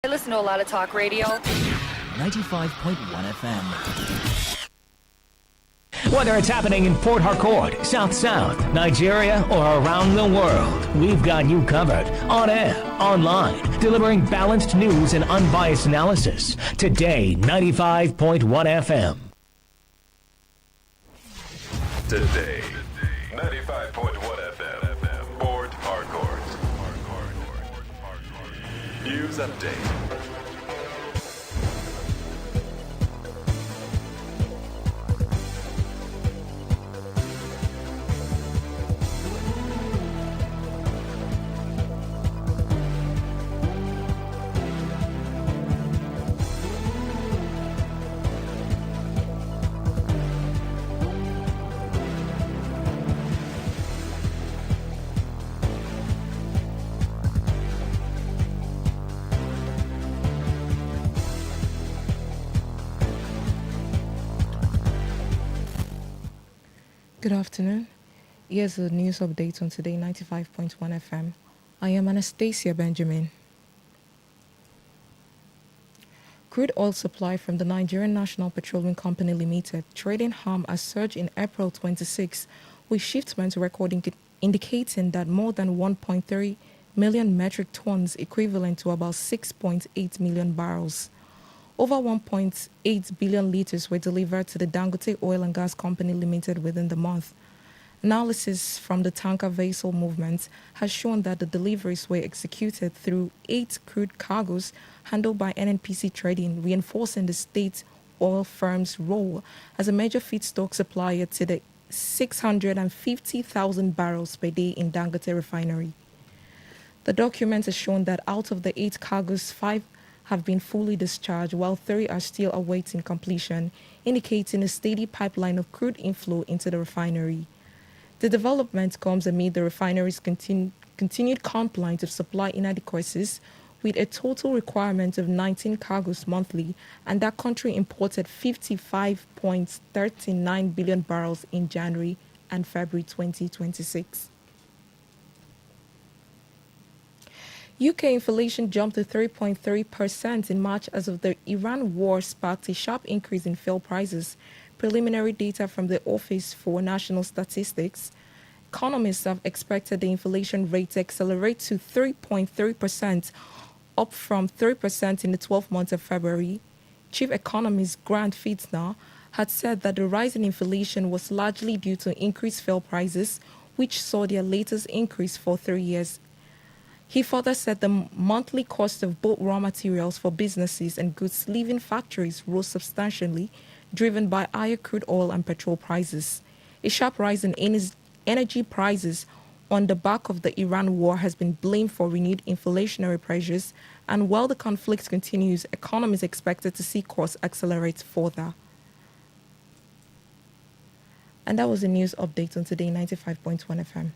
I listen to a lot of talk radio. 95.1 FM. Whether it's happening in Port Harcourt, South, Nigeria, or around the world, we've got you covered. On air, online, delivering balanced news and unbiased analysis. Today, 95.1 FM. Today, 95.1 FM, Port Harcourt. News update. Good afternoon. Here's the news update on Today 95.1 FM. I am Anastasia Benjamin. Crude oil supply from the Nigerian National Petroleum Company Limited trading arm has surged in April 26, with shipments recording indicating that more than 1.3 million metric tons, equivalent to about 6.8 million barrels. Over 1.8 billion liters were delivered to the Dangote Oil and Gas Company Limited within the month. Analysis from the tanker vessel movement has shown that the deliveries were executed through 8 crude cargoes handled by NNPC Trading, reinforcing the state oil firm's role as a major feedstock supplier to the 650,000 barrels per day in Dangote refinery. The document has shown that out of the 8 cargoes, 5 have been fully discharged, while 3 are still awaiting completion, indicating a steady pipeline of crude inflow into the refinery. The development comes amid the refinery's continued complaint of supply inadequacies, with a total requirement of 19 cargoes monthly, and that country imported 55.39 billion barrels in January and February 2026. UK inflation jumped to 3.3% in March as of the Iran war sparked a sharp increase in fuel prices. Preliminary data from the Office for National Statistics. Economists have expected the inflation rate to accelerate to 3.3%, up from 3% in the 12 months of February. Chief economist Grant Fitzner had said that the rise in inflation was largely due to increased fuel prices, which saw their latest increase for 3 years. He further said the monthly cost of both raw materials for businesses and goods leaving factories rose substantially, driven by higher crude oil and petrol prices. A sharp rise in energy prices on the back of the Iran war has been blamed for renewed inflationary pressures, and while the conflict continues, economies expected to see costs accelerate further. And that was the news update on Today 95.1 FM.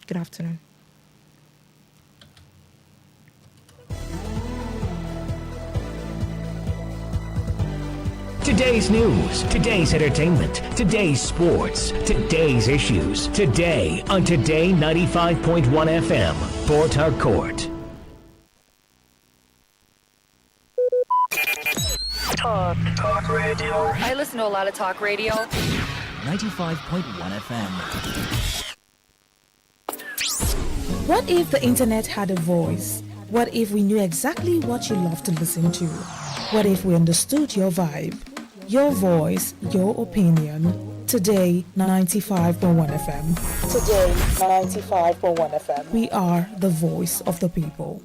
Good afternoon. Today's news, today's entertainment, today's sports, today's issues. Today on Today 95.1 FM, Port Harcourt. Talk radio. I listen to a lot of talk radio. 95.1 FM. What if the internet had a voice? What if we knew exactly what you love to listen to? What if we understood your vibe? Your voice, your opinion. Today, 95.1 FM. Today, 95.1 FM. We are the voice of the people.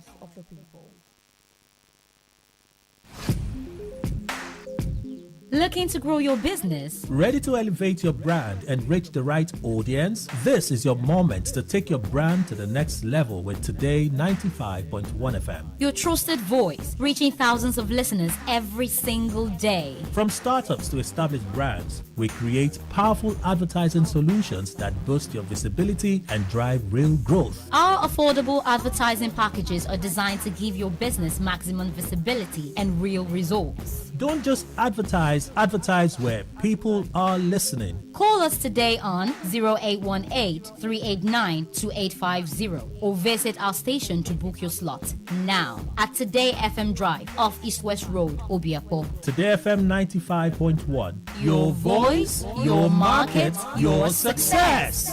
Looking to grow your business? Ready to elevate your brand and reach the right audience? This is your moment to take your brand to the next level with Today 95.1 FM. Your trusted voice, reaching thousands of listeners every single day. From startups to established brands, we create powerful advertising solutions that boost your visibility and drive real growth. Our affordable advertising packages are designed to give your business maximum visibility and real results. Don't just advertise, Advertise where people are listening. Call us today on 0818-389-2850 or visit our station to book your slot now at Today FM Drive off East West Road, Obiapo. Today FM 95.1. Your voice, your market, your success.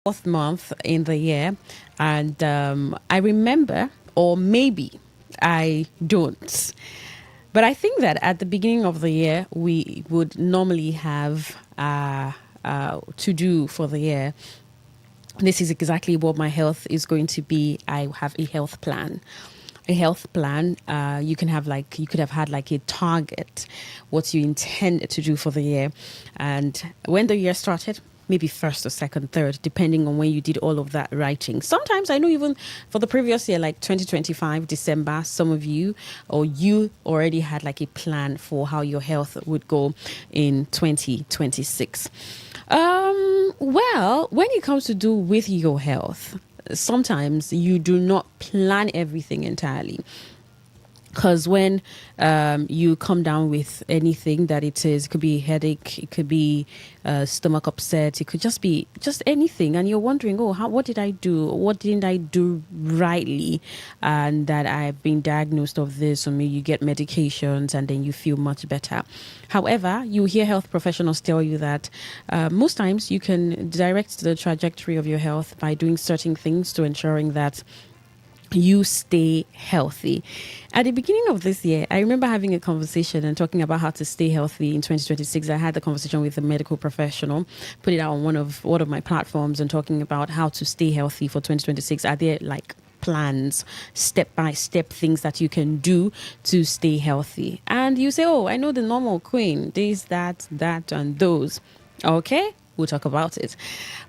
Fourth month in the year, and I remember, or maybe I don't, but I think that at the beginning of the year we would normally have to do for the year. This is exactly what my health is going to be. I have a health plan. A health plan, you could have had like a target, what you intend to do for the year, and when the year started, maybe first or second, third, depending on when you did all of that writing. Sometimes I know even for the previous year, like 2025, December, some of you or you already had like a plan for how your health would go in 2026. Well, when it comes to do with your health, sometimes you do not plan everything entirely. Because when you come down with anything that it is, it could be a headache, it could be stomach upset, it could just be just anything, and you're wondering, what did I do? What didn't I do rightly? And that I've been diagnosed of this, or maybe you get medications and then you feel much better. However, you hear health professionals tell you that most times you can direct the trajectory of your health by doing certain things to ensuring that you stay healthy. At the beginning of this year, I remember having a conversation and talking about how to stay healthy in 2026. I had the conversation with a medical professional, put it out on one of my platforms, and talking about how to stay healthy for 2026. Are there like plans, step-by-step things that you can do to stay healthy? And you say, I know the normal, Queen, this, that, and those. Okay, we'll talk about it.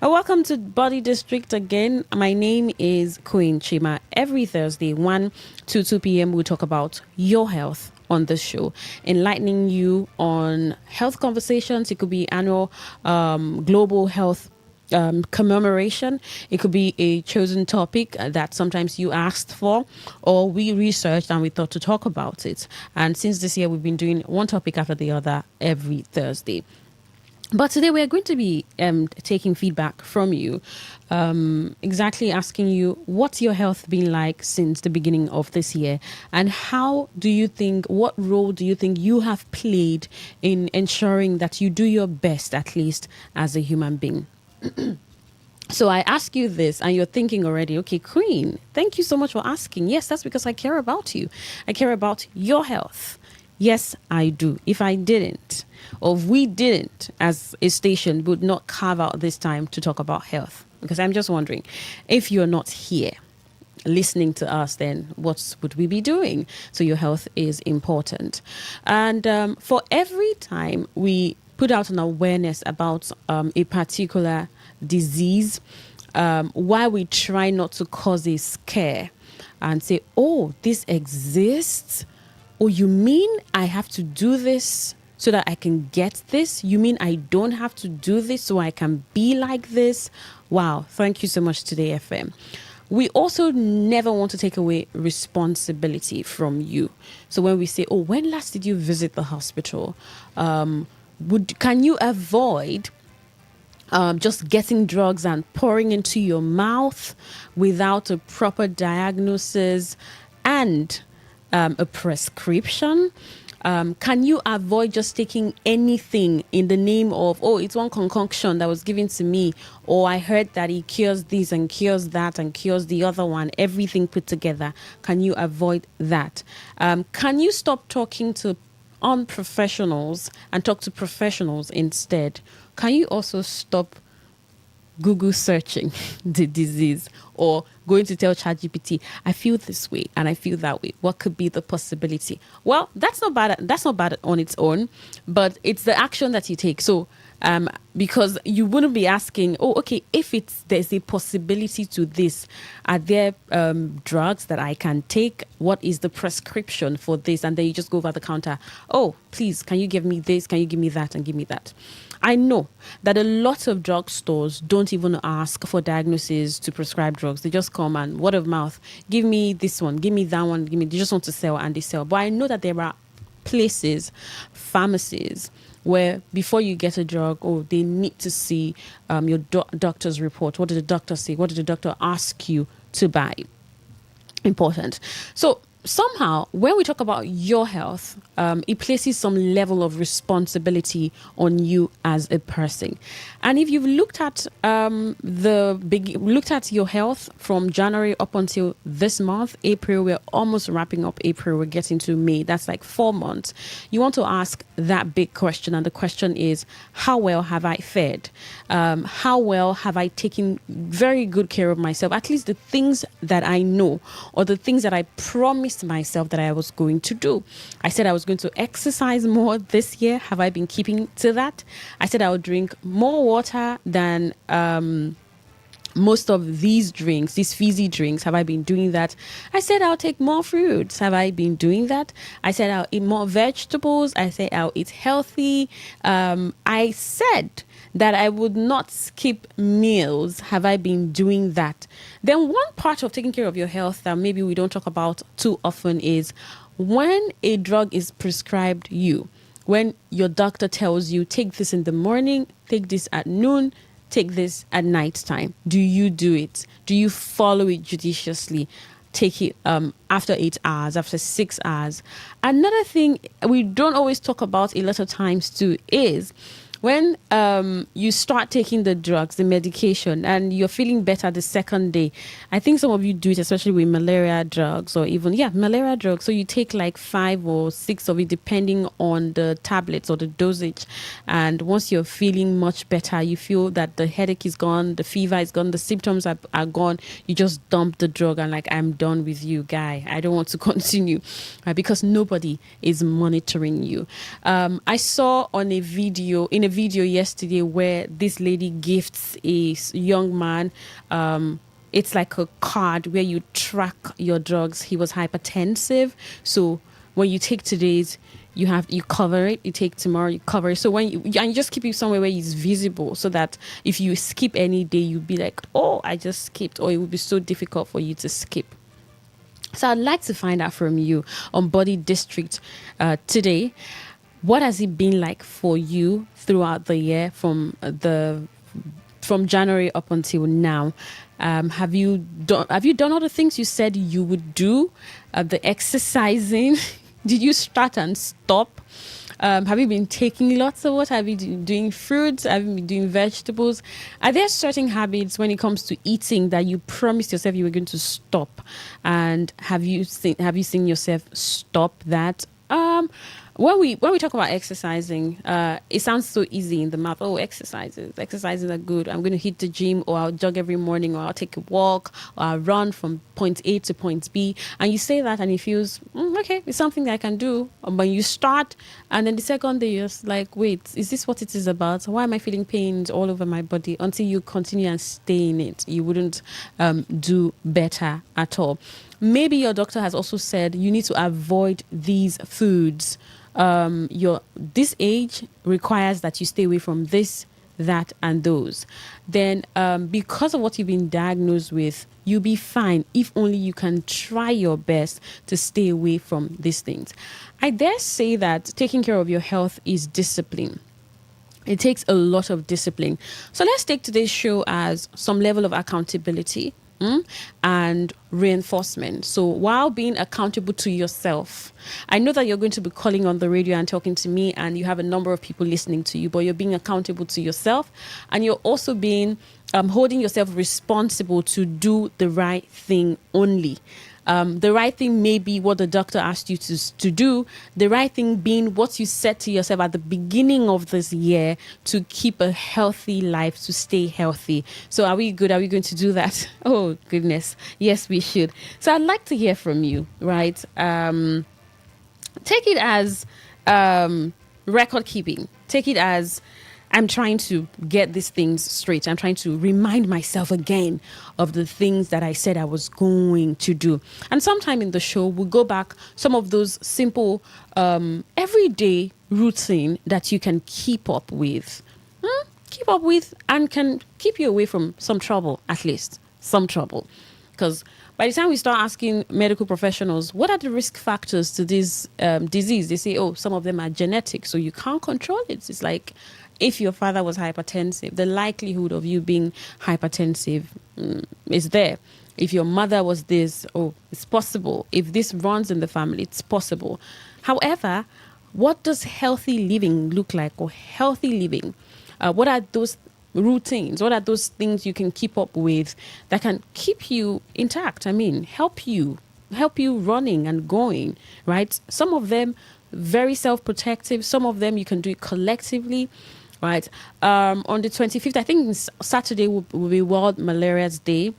Welcome to Body District again. My name is Queen Chima. Every Thursday, 1 to 2 p.m., we'll talk about your health on this show, enlightening you on health conversations. It could be annual global health commemoration. It could be a chosen topic that sometimes you asked for, or we researched and we thought to talk about it. And since this year, we've been doing one topic after the other every Thursday. But today we are going to be taking feedback from you, exactly asking you, what's your health been like since the beginning of this year? And what role do you think you have played in ensuring that you do your best, at least as a human being? So I ask you this and you're thinking already, okay, Queen, thank you so much for asking. Yes, that's because I care about you. I care about your health. Yes, I do. If I didn't, or if we didn't as a station, would not carve out this time to talk about health. Because I'm just wondering, if you're not here, listening to us, then what would we be doing? So your health is important. And for every time we put out an awareness about a particular disease, why we try not to cause a scare and say, oh, this exists? Oh, you mean I have to do this so that I can get this? You mean I don't have to do this so I can be like this? Wow, thank you so much, Today FM. We also never want to take away responsibility from you. So when we say, oh, when last did you visit the hospital? Can you avoid just getting drugs and pouring into your mouth without a proper diagnosis and a prescription? Can you avoid just taking anything in the name of, oh, it's one concoction that was given to me, or I heard that it cures this and cures that and cures the other one, everything put together? Can you avoid that? Can you stop talking to unprofessionals and talk to professionals instead? Can you also stop Google searching the disease or going to tell ChatGPT, I feel this way and I feel that way? What could be the possibility? Well, that's not bad. That's not bad on its own, but it's the action that you take. So, because you wouldn't be asking, oh, okay, if there's a possibility to this, are there drugs that I can take? What is the prescription for this? And then you just go over the counter. Oh, please, can you give me this? Can you give me that? And give me that. I know that a lot of drugstores don't even ask for diagnoses to prescribe drugs. They just come and word of mouth, give me this one, give me that one, they just want to sell and they sell. But I know that there are places, pharmacies, where before you get a drug, they need to see your doctor's report. What did the doctor say? What did the doctor ask you to buy? Important. So somehow, when we talk about your health, it places some level of responsibility on you as a person. And if you've looked at looked at your health from January up until this month, April, we're almost wrapping up April, we're getting to May. That's like 4 months. You want to ask that big question, and the question is, how well have I fared? How well have I taken very good care of myself? At least the things that I know, or the things that I promised myself that I was going to do. I said I was going to exercise more this year. Have I been keeping to that? I said I would drink more water than most of these drinks, these fizzy drinks. Have I been doing that? I said I'll take more fruits. Have I been doing that? I said I'll eat more vegetables. I said I'll eat healthy. I said that I would not skip meals. Have I been doing that? Then one part of taking care of your health that maybe we don't talk about too often is when a drug is prescribed you, when your doctor tells you, take this in the morning, take this at noon, take this at night time. Do you do it? Do you follow it judiciously? Take it after 8 hours, after 6 hours. Another thing we don't always talk about a lot of times too is when you start taking the drugs, the medication, and you're feeling better the second day. I think some of you do it, especially with malaria drugs or even, malaria drugs. So you take like 5 or 6 of it, depending on the tablets or the dosage. And once you're feeling much better, you feel that the headache is gone, the fever is gone, the symptoms are gone. You just dump the drug and like, I'm done with you, guy. I don't want to continue, because nobody is monitoring you. I saw in a video yesterday where this lady gifts a young man, it's like a card where you track your drugs. He was hypertensive, so when you take today's, you cover it. You take tomorrow, you cover it. So when you just keep it somewhere where it's visible, so that if you skip any day, you'll be like, oh, I just skipped, or it would be so difficult for you to skip. So I'd like to find out from you on Body District today. What has it been like for you throughout the year, from January up until now? Have you done all the things you said you would do? The exercising, did you start and stop? Have you been taking lots of water? Have you been doing fruits? Have you been doing vegetables? Are there certain habits when it comes to eating that you promised yourself you were going to stop? And have you seen yourself stop that? When we talk about exercising, it sounds so easy in the mouth. Oh, exercises are good. I'm going to hit the gym, or I'll jog every morning, or I'll take a walk, or I'll run from point A to point B. And you say that, and it feels okay. It's something that I can do. But you start, and then the second day you're just like, wait, is this what it is about? Why am I feeling pains all over my body? Until you continue and stay in it, you wouldn't do better at all. Maybe your doctor has also said you need to avoid these foods. This age requires that you stay away from this, that, and those. Then because of what you've been diagnosed with, you'll be fine if only you can try your best to stay away from these things. I dare say that taking care of your health is discipline. It takes a lot of discipline. So let's take today's show as some level of accountability and reinforcement. So while being accountable to yourself, I know that you're going to be calling on the radio and talking to me, and you have a number of people listening to you, but you're being accountable to yourself, and you're also being holding yourself responsible to do the right thing only. The right thing may be what the doctor asked you to do. The right thing being what you said to yourself at the beginning of this year to keep a healthy life, to stay healthy. So are we good? Are we going to do that? Oh, goodness. Yes, we should. So I'd like to hear from you, right? Take it as record keeping. Take it as I'm trying to get these things straight. I'm trying to remind myself again of the things that I said I was going to do. And sometime in the show, we'll go back some of those simple, everyday routine that you can keep up with. And can keep you away from some trouble, at least some trouble. Because by the time we start asking medical professionals, what are the risk factors to this disease? They say, oh, some of them are genetic, so you can't control it. It's like, if your father was hypertensive, the likelihood of you being hypertensive is there. If your mother was this, oh, it's possible. If this runs in the family, it's possible. However, what does healthy living look like, or healthy living? What are those routines? What are those things you can keep up with that can keep you intact? I mean, help you running and going, right? Some of them very self-protective. Some of them you can do it collectively. Right. On the 25th, I think Saturday will be World Malaria's Day.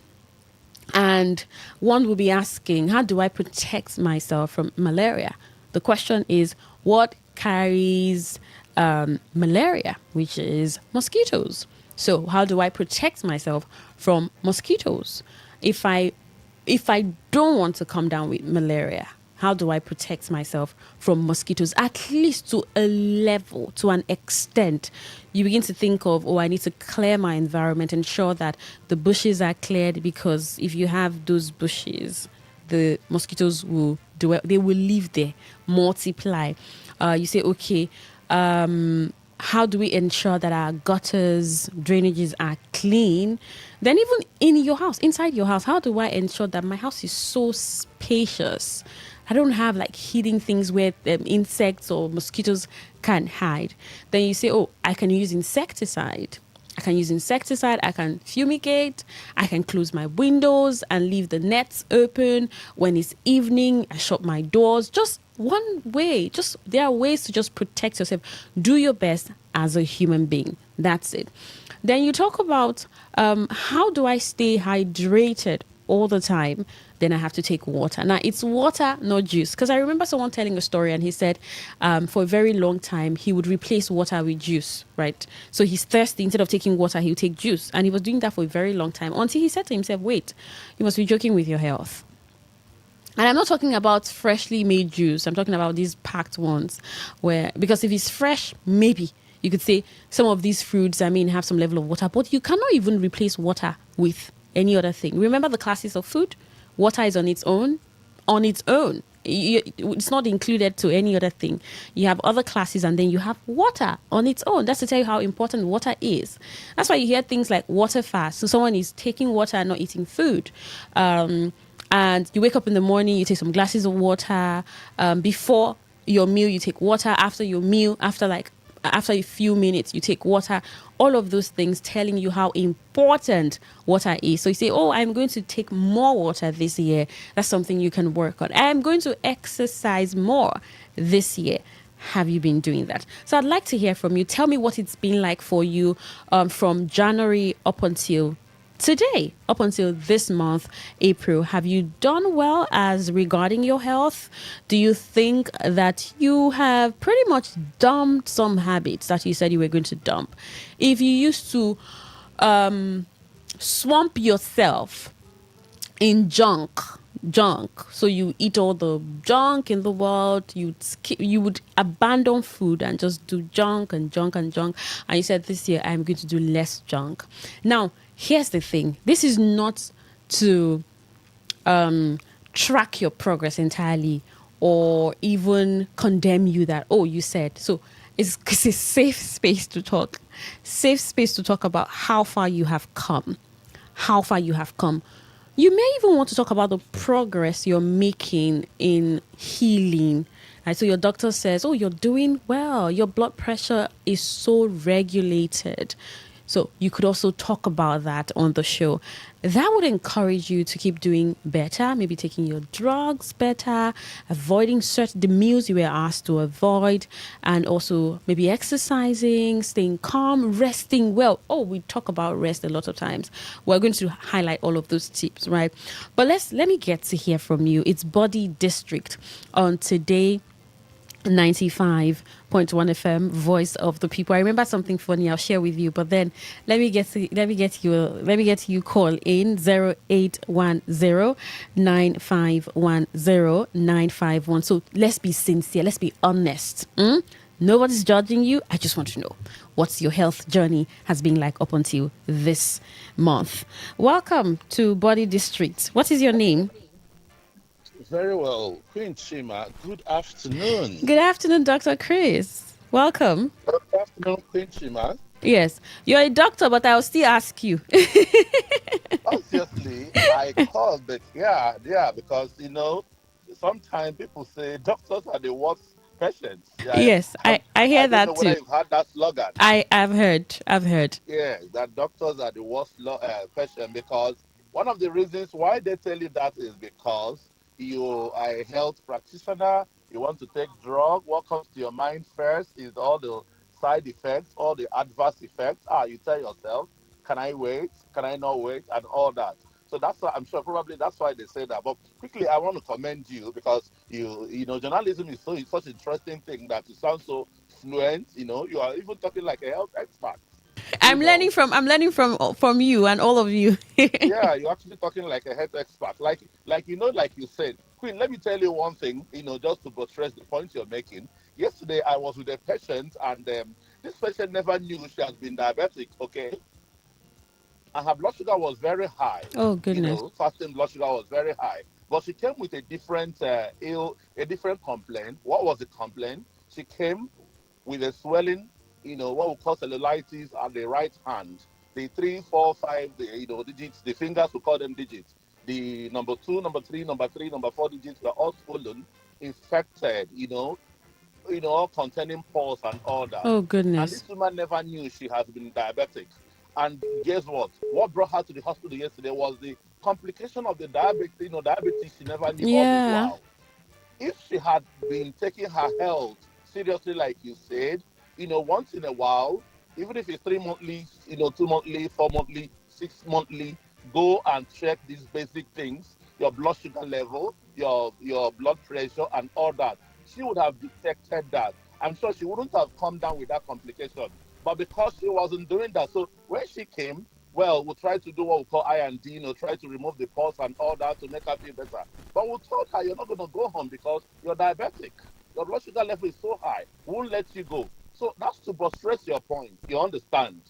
And one will be asking, how do I protect myself from malaria? The question is, what carries malaria, which is mosquitoes? So how do I protect myself from mosquitoes? If I don't want to come down with malaria, how do I protect myself from mosquitoes? At least to a level, to an extent. You begin to think of, oh, I need to clear my environment, ensure that the bushes are cleared, because if you have those bushes, the mosquitoes will they will live there, multiply. You say, okay, how do we ensure that our gutters, drainages are clean? Then even in your house, inside your house, how do I ensure that my house is so spacious? I don't have like hidden things where insects or mosquitoes can hide. Then you say, oh, I can use insecticide. I can fumigate. I can close my windows and leave the nets open. When it's evening, I shut my doors. Just one way. There are ways to just protect yourself. Do your best as a human being. That's it. Then you talk about how do I stay hydrated all the time? Then I have to take water. Now, it's water, not juice. Because I remember someone telling a story, and he said for a very long time, he would replace water with juice, right? So he's thirsty. Instead of taking water, he would take juice. And he was doing that for a very long time, until he said to himself, wait, you must be joking with your health. And I'm not talking about freshly made juice. I'm talking about these packed ones. Because if it's fresh, maybe you could say some of these fruits, have some level of water. But you cannot even replace water with any other thing. Remember the classes of food? Water is on its own. It's not included to any other thing. You have other classes, and then you have water on its own. That's to tell you how important water is. That's why you hear things like water fast. So someone is taking water and not eating food. And you wake up in the morning, you take some glasses of water. Before your meal, you take water. After your meal, after like after a few minutes you take water, all of those things telling you how important water is. So you say, oh, I'm going to take more water this year. That's something you can work on. I'm going to exercise more this year. Have you been doing that? So I'd like to hear from you. Tell me what it's been like for you from January up until today, up until this month, April. Have you done well as regarding your health? Do you think that you have pretty much dumped some habits that you said you were going to dump? If you used to swamp yourself in junk, so you eat all the junk in the world, you would abandon food and just do junk and junk and junk, and you said this year I'm going to do less junk. Now here's the thing, this is not to track your progress entirely or even condemn you that, oh, you said so. It's a safe space to talk about how far you have come, how far you have come. You may even want to talk about the progress you're making in healing. And so your doctor says, oh, you're doing well. Your blood pressure is so regulated. So you could also talk about that on the show. That would encourage you to keep doing better, maybe taking your drugs better, avoiding the meals you were asked to avoid, and also maybe exercising, staying calm, resting well. Oh, we talk about rest a lot of times. We're going to highlight all of those tips, right? But let me get to hear from you. It's Body District on Today 95.1 FM, voice of the people. I remember something funny I'll share with you, but then let me get you call in 0810 So let's be sincere, let's be honest. Nobody's judging you. I just want to know what's your health journey has been like up until this month. Welcome to Body District. What is your name? Very well. Queen Chima, good afternoon. Good afternoon, Dr. Chris. Welcome. Good afternoon, Queen Chima. Yes, you're a doctor, but I'll still ask you. Obviously, I called, but yeah, because, sometimes people say doctors are the worst patients. Yeah, Yes, I hear I don't that know too. whether you've heard that slogan. I've heard. Yeah, that doctors are the worst patient because one of the reasons why they tell you that is because you are a health practitioner, you want to take drug. What comes to your mind first is all the side effects, all the adverse effects. You tell yourself, can I wait? Can I not wait? And all that. So that's why I'm sure probably that's why they say that. But quickly, I want to commend you because journalism is it's such an interesting thing that you sound so fluent. You are even talking like a health expert. I'm learning from you and all of you. Yeah, you're actually talking like a health expert. Like like you said. Queen, let me tell you one thing, just to buttress the point you're making. Yesterday, I was with a patient, and this patient never knew she has been diabetic, okay? And her blood sugar was very high. Oh, goodness. Fasting blood sugar was very high. But she came with a different a different complaint. What was the complaint? She came with a swelling, what we call cellulitis at the right hand. The 3, 4, 5, digits, the fingers, we call them digits. The number 2, number 3, number 3, number 4 digits were all swollen, infected, all containing pus and all that. Oh, And goodness. this woman never knew she has been diabetic. And guess what? What brought her to the hospital yesterday was the complication of the diabetes she never knew all this Yeah. while. If she had been taking her health seriously, like you said, once in a while, even if it's 3 monthly, 2 monthly, 4 monthly, 6 monthly, go and check these basic things, your blood sugar level, your blood pressure, and all that. She would have detected that. I'm sure she wouldn't have come down with that complication. But because she wasn't doing that, so when she came, well, we tried to do what we call I&D, try to remove the pulse and all that to make her feel better. But we told her you're not going to go home because you're diabetic. Your blood sugar level is so high. We won't let you go. So that's to buttress your point. You understand?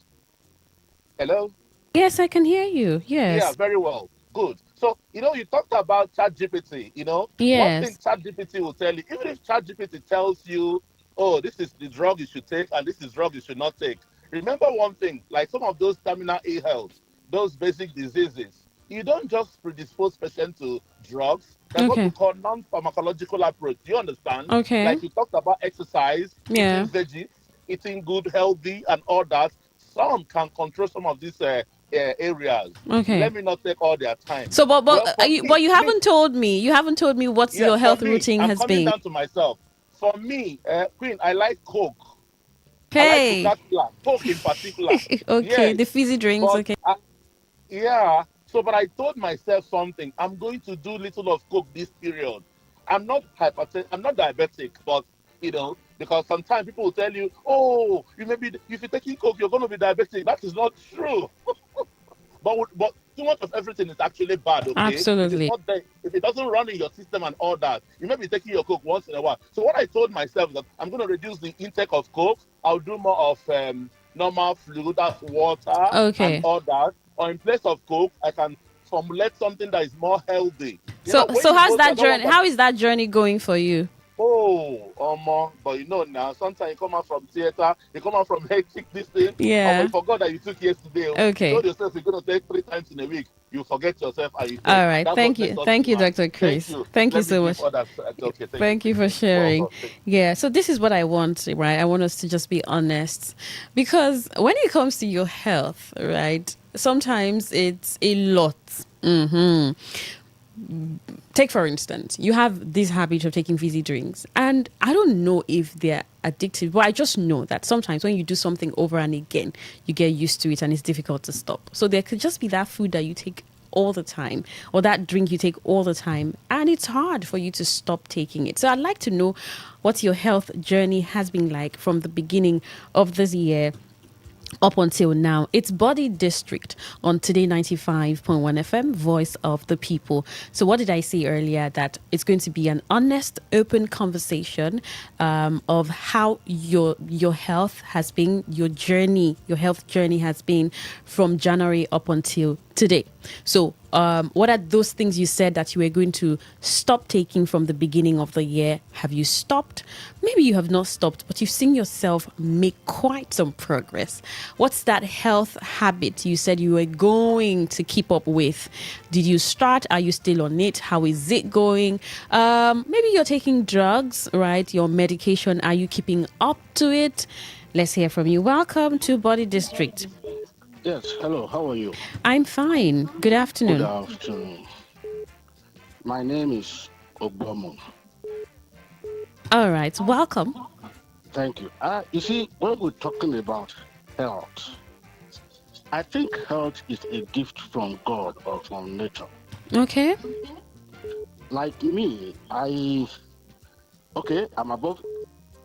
Hello? Yes, I can hear you. Yeah, Yes. very well. Good. So, you talked about ChatGPT. One thing Yes. ChatGPT will tell you, even if ChatGPT tells you, oh, this is the drug you should take and this is drug you should not take. Remember one thing, like some of those terminal ill health, those basic diseases, you don't just predispose patients to drugs. There's what we Okay. call non-pharmacological approach. Do you understand? Okay. Like you talked about exercise, eating Yeah. veggies. eating good, healthy, and all that. Some can control some of these areas. Okay. Let me not take all their time. So, but Well, for me, you haven't told me. You haven't told me what yes, your for health me, routine I'm has coming been. down to myself. For me, Queen, I like Coke. I like Hey. Coca-Cola, Coke in particular. Okay, the Yes, fizzy drinks. but Okay. yeah. So, but I told myself something. I'm going to do little of Coke this period. I'm not I'm not diabetic, but because sometimes people will tell you, "Oh, you may be if you're taking Coke, you're going to be diabetic." That is not true. But too much of everything is actually bad, okay? If it's Absolutely. not there, if it doesn't run in your system and all that, you may be taking your Coke once in a while. So what I told myself is that I'm going to reduce the intake of Coke. I'll do more of normal fluid, that's water and Okay. all that. Or in place of Coke, I can formulate something that is more healthy. So, When so you how's go to, I that don't want journey? that. How is that journey going for you? Oh, but now sometimes you come out from theater, you come out from hectic this thing. You Yeah. forgot that you took yesterday. You Okay. told yourself you're gonna take 3 times in a week. You forget yourself and you take. All right. That's what Thank makes you. us Thank you, human. Dr. Thank Chris. you. Thank you Let me so give much. others. Okay, thank Thank you for you. sharing. Welcome. Yeah, so this is what I want, right? I want us to just be honest. Because when it comes to your health, right, sometimes it's a lot. Take, for instance, you have this habit of taking fizzy drinks, and I don't know if they're addictive, but I just know that sometimes when you do something over and again, you get used to it and it's difficult to stop. So there could just be that food that you take all the time or that drink you take all the time, and it's hard for you to stop taking it. So I'd like to know what your health journey has been like from the beginning of this year up until now. It's Body District on Today 95.1 FM, Voice of the People. So what did I say earlier? That it's going to be an honest, open conversation of how your health has been, your health journey has been from January up until today. So what are those things you said that you were going to stop taking from the beginning of the year? Have you stopped? Maybe you have not stopped, but you've seen yourself make quite some progress. What's that health habit you said you were going to keep up with? Did you start? Are you still on it? How is it going? Maybe you're taking drugs, right? Your medication, are you keeping up to it? Let's hear from you. Welcome to Body District. Yes, hello, how are you? I'm fine. Good afternoon. Good afternoon. My name is Obomo. All right, welcome. Thank you. You see, when we're talking about health, I think health is a gift from God or from nature. Okay. Like me, I'm above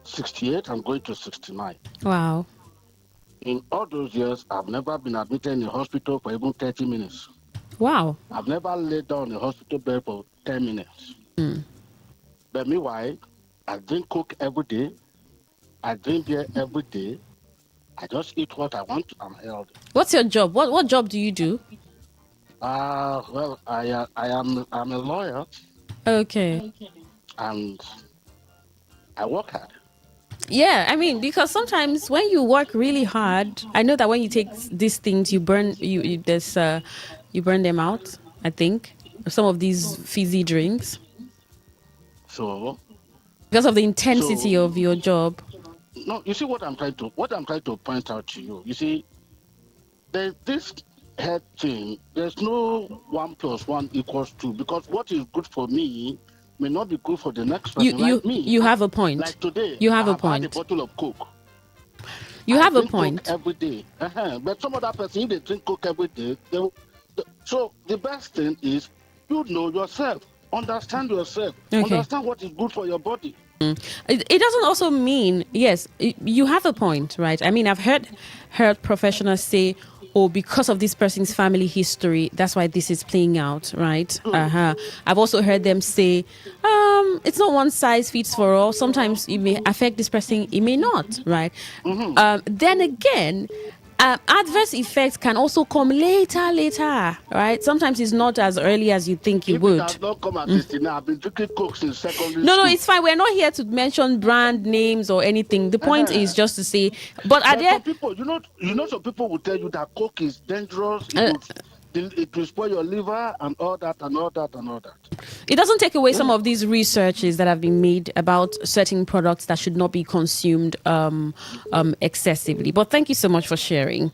68, I'm going to 69. Wow. In all those years, I've never been admitted in a hospital for even 30 minutes. Wow. I've never laid down in a hospital bed for 10 minutes. But meanwhile, I drink Coke every day. I drink beer every day. I just eat what I want. I'm healthy. What's your job? What job do you do? Well, I'm a lawyer. Okay. And I work hard. Yeah, I mean, because sometimes when you work really hard, I know that when you take these things, you burn you burn them out. I think some of these fizzy drinks So because of the intensity of your job. No, you see what I'm trying to point out to you. You see, there's this head thing. There's no 1 + 1 = 2 because what is good for me may not be good for the next person. Like me, you have a point. Like today, you have I a have point. had a bottle of Coke. You I have a drink point. Coke every day. But some other person, if they drink Coke every day, so the best thing is you know yourself, understand yourself, understand what is good for your body. It doesn't also mean, yes, you have a point, right? I mean, I've heard professionals say, oh, because of this person's family history, that's why this is playing out, right? I've also heard them say, it's not one size fits for all. Sometimes it may affect this person, it may not, right? Then again, adverse effects can also come later, right? Sometimes it's not as early as you think it would. It has not come at this thing. I've been drinking Coke since secondary school. No, it's fine. We're not here to mention brand names or anything. The point is just to say, but are there some people, some people will tell you that Coke is dangerous. it will spoil your liver and all that and all that and all that. It doesn't take away some of these researches that have been made about certain products that should not be consumed excessively. But thank you so much for sharing.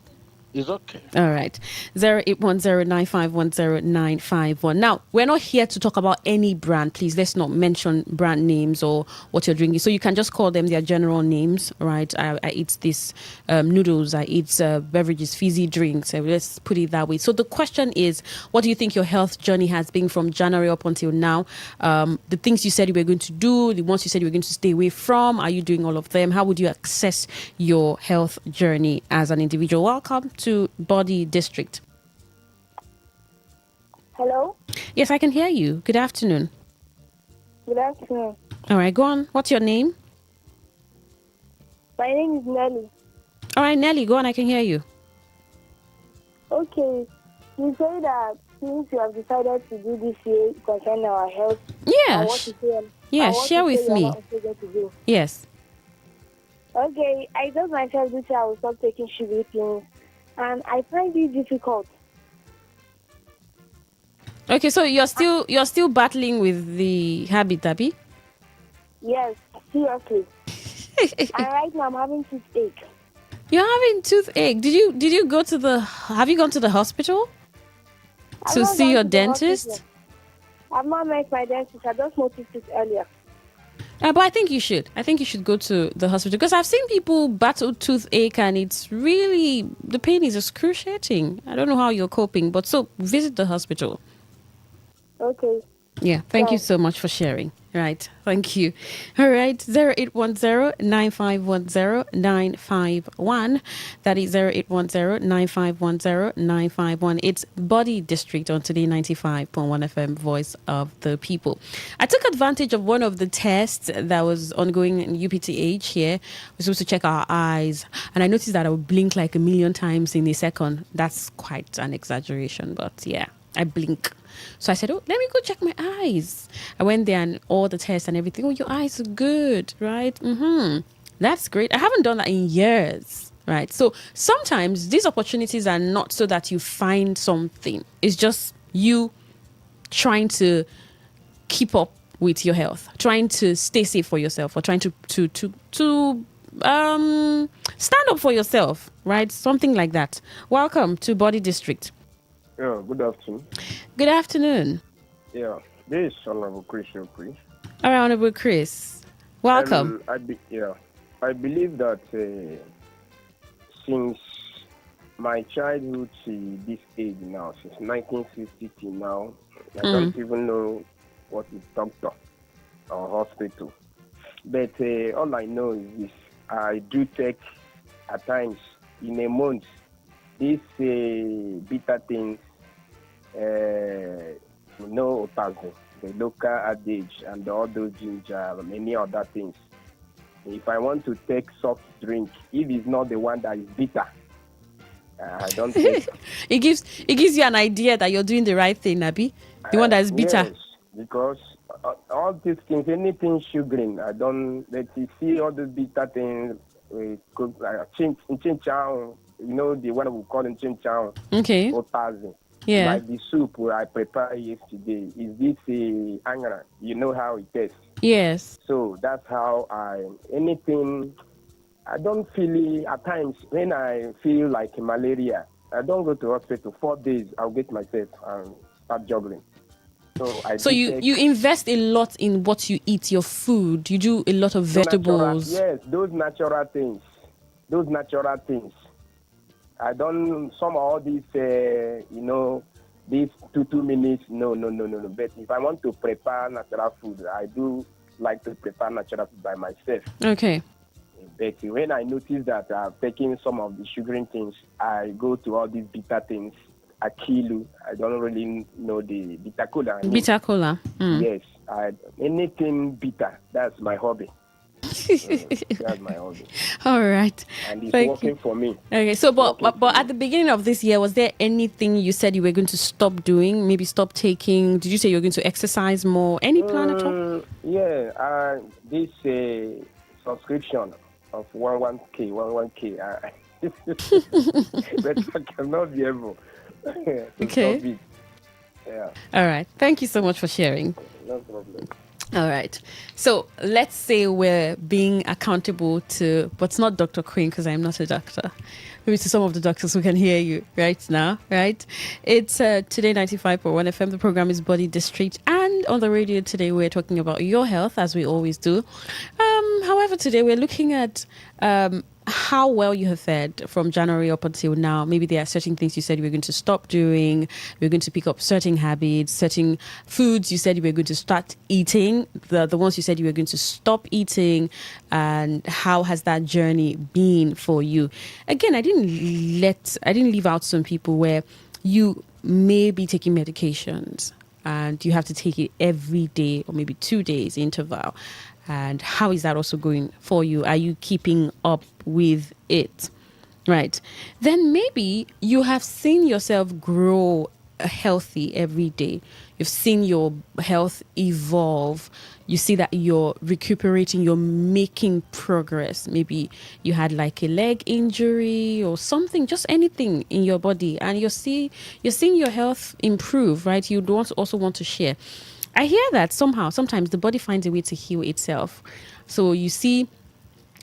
It's okay. All right. 0810951091. Now, we're not here to talk about any brand. Please, let's not mention brand names or what you're drinking. So you can just call them their general names, right? I eat this noodles, I eat beverages, fizzy drinks. Let's put it that way. So the question is, what do you think your health journey has been from January up until now? The things you said you were going to do, the ones you said you were going to stay away from, are you doing all of them? How would you assess your health journey as an individual? Welcome to Body District. Hello? Yes, I can hear you. Good afternoon. Good afternoon. All right, go on. What's your name? My name is Nelly. All right, Nelly, go on. I can hear you. Okay. You say that since you have decided to do this year concerning our health, Yeah. I want to say, Yeah, share with me. Yes. Okay, I told myself this year I will stop taking sugar pills, and I find it difficult. Okay, so you're still battling with the habit, Abby? Yes, seriously. And right now I'm having toothache. You're having toothache. Have you gone to the hospital to see your dentist? I've not met my dentist. I just noticed it earlier. But I think you should. I think you should go to the hospital because I've seen people battle toothache and it's really, the pain is excruciating. I don't know how you're coping, but so visit the hospital. Okay. Yeah, thank you so much for sharing. Right, thank you. All right, 0810-9510-951. That is 0810-9510-951. It's Body District on Today 95.1 FM, Voice of the People. I took advantage of one of the tests that was ongoing in UPTH here. We're supposed to check our eyes, and I noticed that I would blink like a million times in a second. That's quite an exaggeration, but yeah, I blink. So I said, oh, let me go check my eyes. I went there and all the tests and everything. Oh, your eyes are good, right? That's great. I haven't done that in years, right? So sometimes these opportunities are not so that you find something. It's just you trying to keep up with your health, trying to stay safe for yourself, or trying to stand up for yourself, right? Something like that. Welcome to Body District. Yeah, good afternoon. Good afternoon. Yeah, this is Honorable Chris Opri. All right, Honorable Chris. Welcome. I believe that since my childhood to this age now, since 1960 to now, I don't even know what is doctor or hospital. But all I know is this. I do take, at times, in a month, these bitter things, otazo, the local adage, and all those ginger, many other things. If I want to take soft drink, if it's not the one that is bitter, I don't think. It gives you an idea that you're doing the right thing, Nabi. The one that is bitter. Yes, because all these things, anything sugaring, I don't. Let you see all the bitter things. Cook like chin chow. You know the one we call in chin chow. Okay. Otazi. Yeah. Like the soup where I prepared yesterday. Is this angara? You know how it tastes. Yes. So that's how anything. I don't feel it at times when I feel like malaria. I don't go to hospital. 4 days, I'll get myself and start juggling. So you invest a lot in what you eat, your food. You do a lot of vegetables. Yes, those natural things. I don't, some of all these, these 2 minutes, no. But if I want to prepare natural food, I do like to prepare natural food by myself. Okay. But when I notice that I'm taking some of the sugaring things, I go to all these bitter things. Akilu, I don't really know the bitter cola. Bitter cola. Yes, anything bitter. That's my hobby. That's my hobby. All right. And it's working for me. Okay, so but at the beginning of this year, was there anything you said you were going to stop doing? Maybe stop taking? Did you say you were going to exercise more? Any plan at all? Yeah, this subscription of 11K, but I cannot be able. to Okay. stop it. Yeah, All right. Thank you so much for sharing. no problem. All right. So let's say we're being accountable to, but not Dr. Queen because I'm not a doctor. Maybe to some of the doctors who can hear you right now, right? It's Today 95.1 FM. The program is Body District. And on the radio today, we're talking about your health, as we always do. However, today we're looking at how well you have fared from January up until now. Maybe there are certain things you said you were going to stop doing. You're going to pick up certain habits, certain foods you said you were going to start eating, the ones you said you were going to stop eating, and how has that journey been for you? Again, I didn't leave out some people where you may be taking medications and you have to take it every day or maybe 2 days interval. And how is that also going for you? Are you keeping up with it? Right. Then maybe you have seen yourself grow healthy every day. You've seen your health evolve. You see that you're recuperating, you're making progress. Maybe you had like a leg injury or something, just anything in your body, and you're seeing your health improve, right? You don't also want to share. I hear that sometimes the body finds a way to heal itself. So you see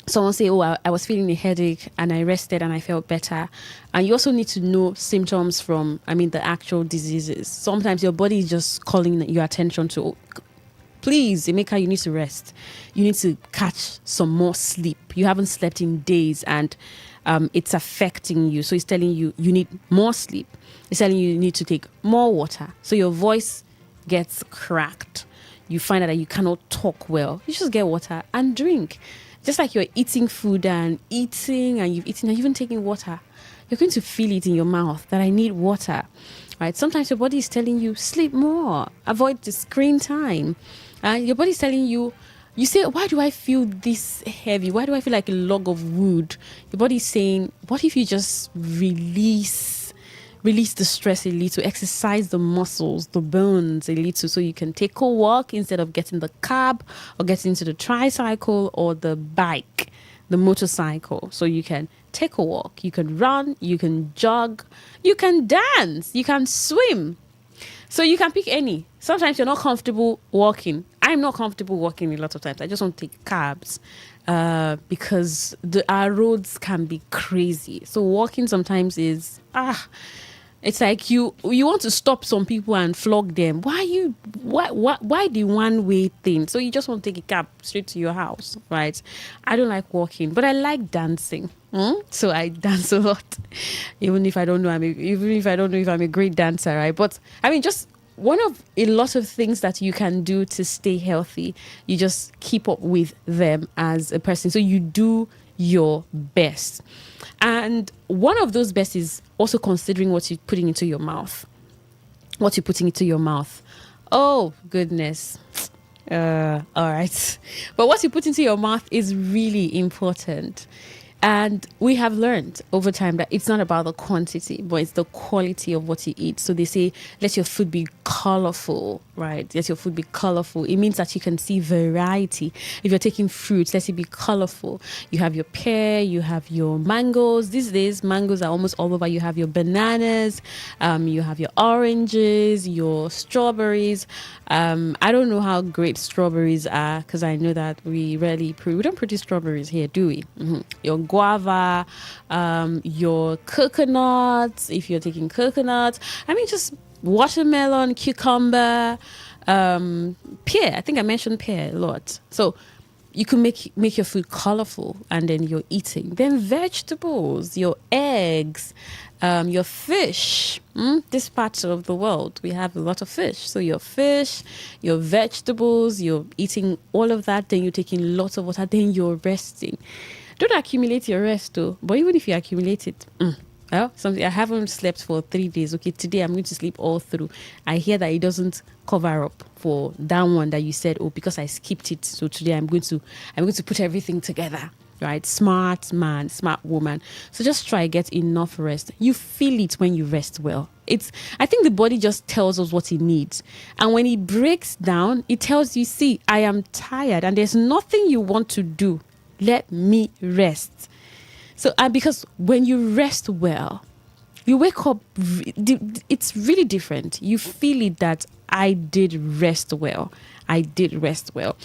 someone say, oh, I was feeling a headache and I rested and I felt better. And you also need to know symptoms from, the actual diseases. Sometimes your body is just calling your attention to, oh, please, Emeka, you need to rest. You need to catch some more sleep. You haven't slept in days and it's affecting you. So it's telling you need more sleep. It's telling you need to take more water. So your voice gets cracked. You find out that you cannot talk well. You just get water and drink. Just like you're eating food and eating and you've eaten and even taking water, you're going to feel it in your mouth that I need water, right? Sometimes your body is telling you sleep more, avoid the screen time. Your body is telling you, you say, why do I feel this heavy? Why do I feel like a log of wood? Your body is saying, what if you just release the stress a little, exercise the muscles, the bones a little, so you can take a walk instead of getting the cab or getting into the tricycle or the bike, the motorcycle. So you can take a walk, you can run, you can jog, you can dance, you can swim. So you can pick any. Sometimes you're not comfortable walking. I'm not comfortable walking a lot of times. I just want to take cabs because our roads can be crazy. So walking sometimes is it's like you want to stop some people and flog them. Why the one way thing? So you just want to take a cab straight to your house, right? I don't like walking, but I like dancing. So I dance a lot, even if I don't know if I'm a great dancer, right? But just one of a lot of things that you can do to stay healthy. You just keep up with them as a person. So you do your best. And one of those best is also considering what you're putting into your mouth. What you're putting into your mouth. Oh, goodness. All right. But what you put into your mouth is really important. And we have learned over time that it's not about the quantity, but it's the quality of what you eat. So they say, let your food be colorful, right? Let your food be colorful. It means that you can see variety. If you're taking fruits, let it be colorful. You have your pear, you have your mangoes. These days, mangoes are almost all over. You have your bananas, you have your oranges, your strawberries. I don't know how great strawberries are because I know that we don't produce strawberries here, do we? Your guava, your coconuts, if you're taking coconuts. Just watermelon, cucumber, pear. I think I mentioned pear a lot. So you can make your food colorful and then you're eating. Then vegetables, your eggs, your fish. This part of the world, we have a lot of fish. So your fish, your vegetables, you're eating all of that. Then you're taking lots of water. Then you're resting. Don't accumulate your rest though. But even if you accumulate it, something I haven't slept for 3 days. Okay, today I'm going to sleep all through. I hear that it doesn't cover up for that one that you said, oh, because I skipped it. So today I'm going to put everything together. Right? Smart man, smart woman. So just try get enough rest. You feel it when you rest well. I think the body just tells us what it needs. And when it breaks down, it tells you, see, I am tired and there's nothing you want to do. Let me rest. So because when you rest well, You wake up, it's really different. You feel it that I did rest well. I did rest well.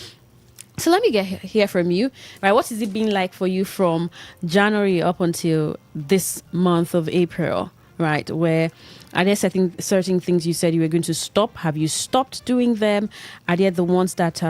So let me hear from you. Right, what is it been like for you from January up until this month of April? Right, where are there certain things you said you were going to stop? Have you stopped doing them? Are there the ones that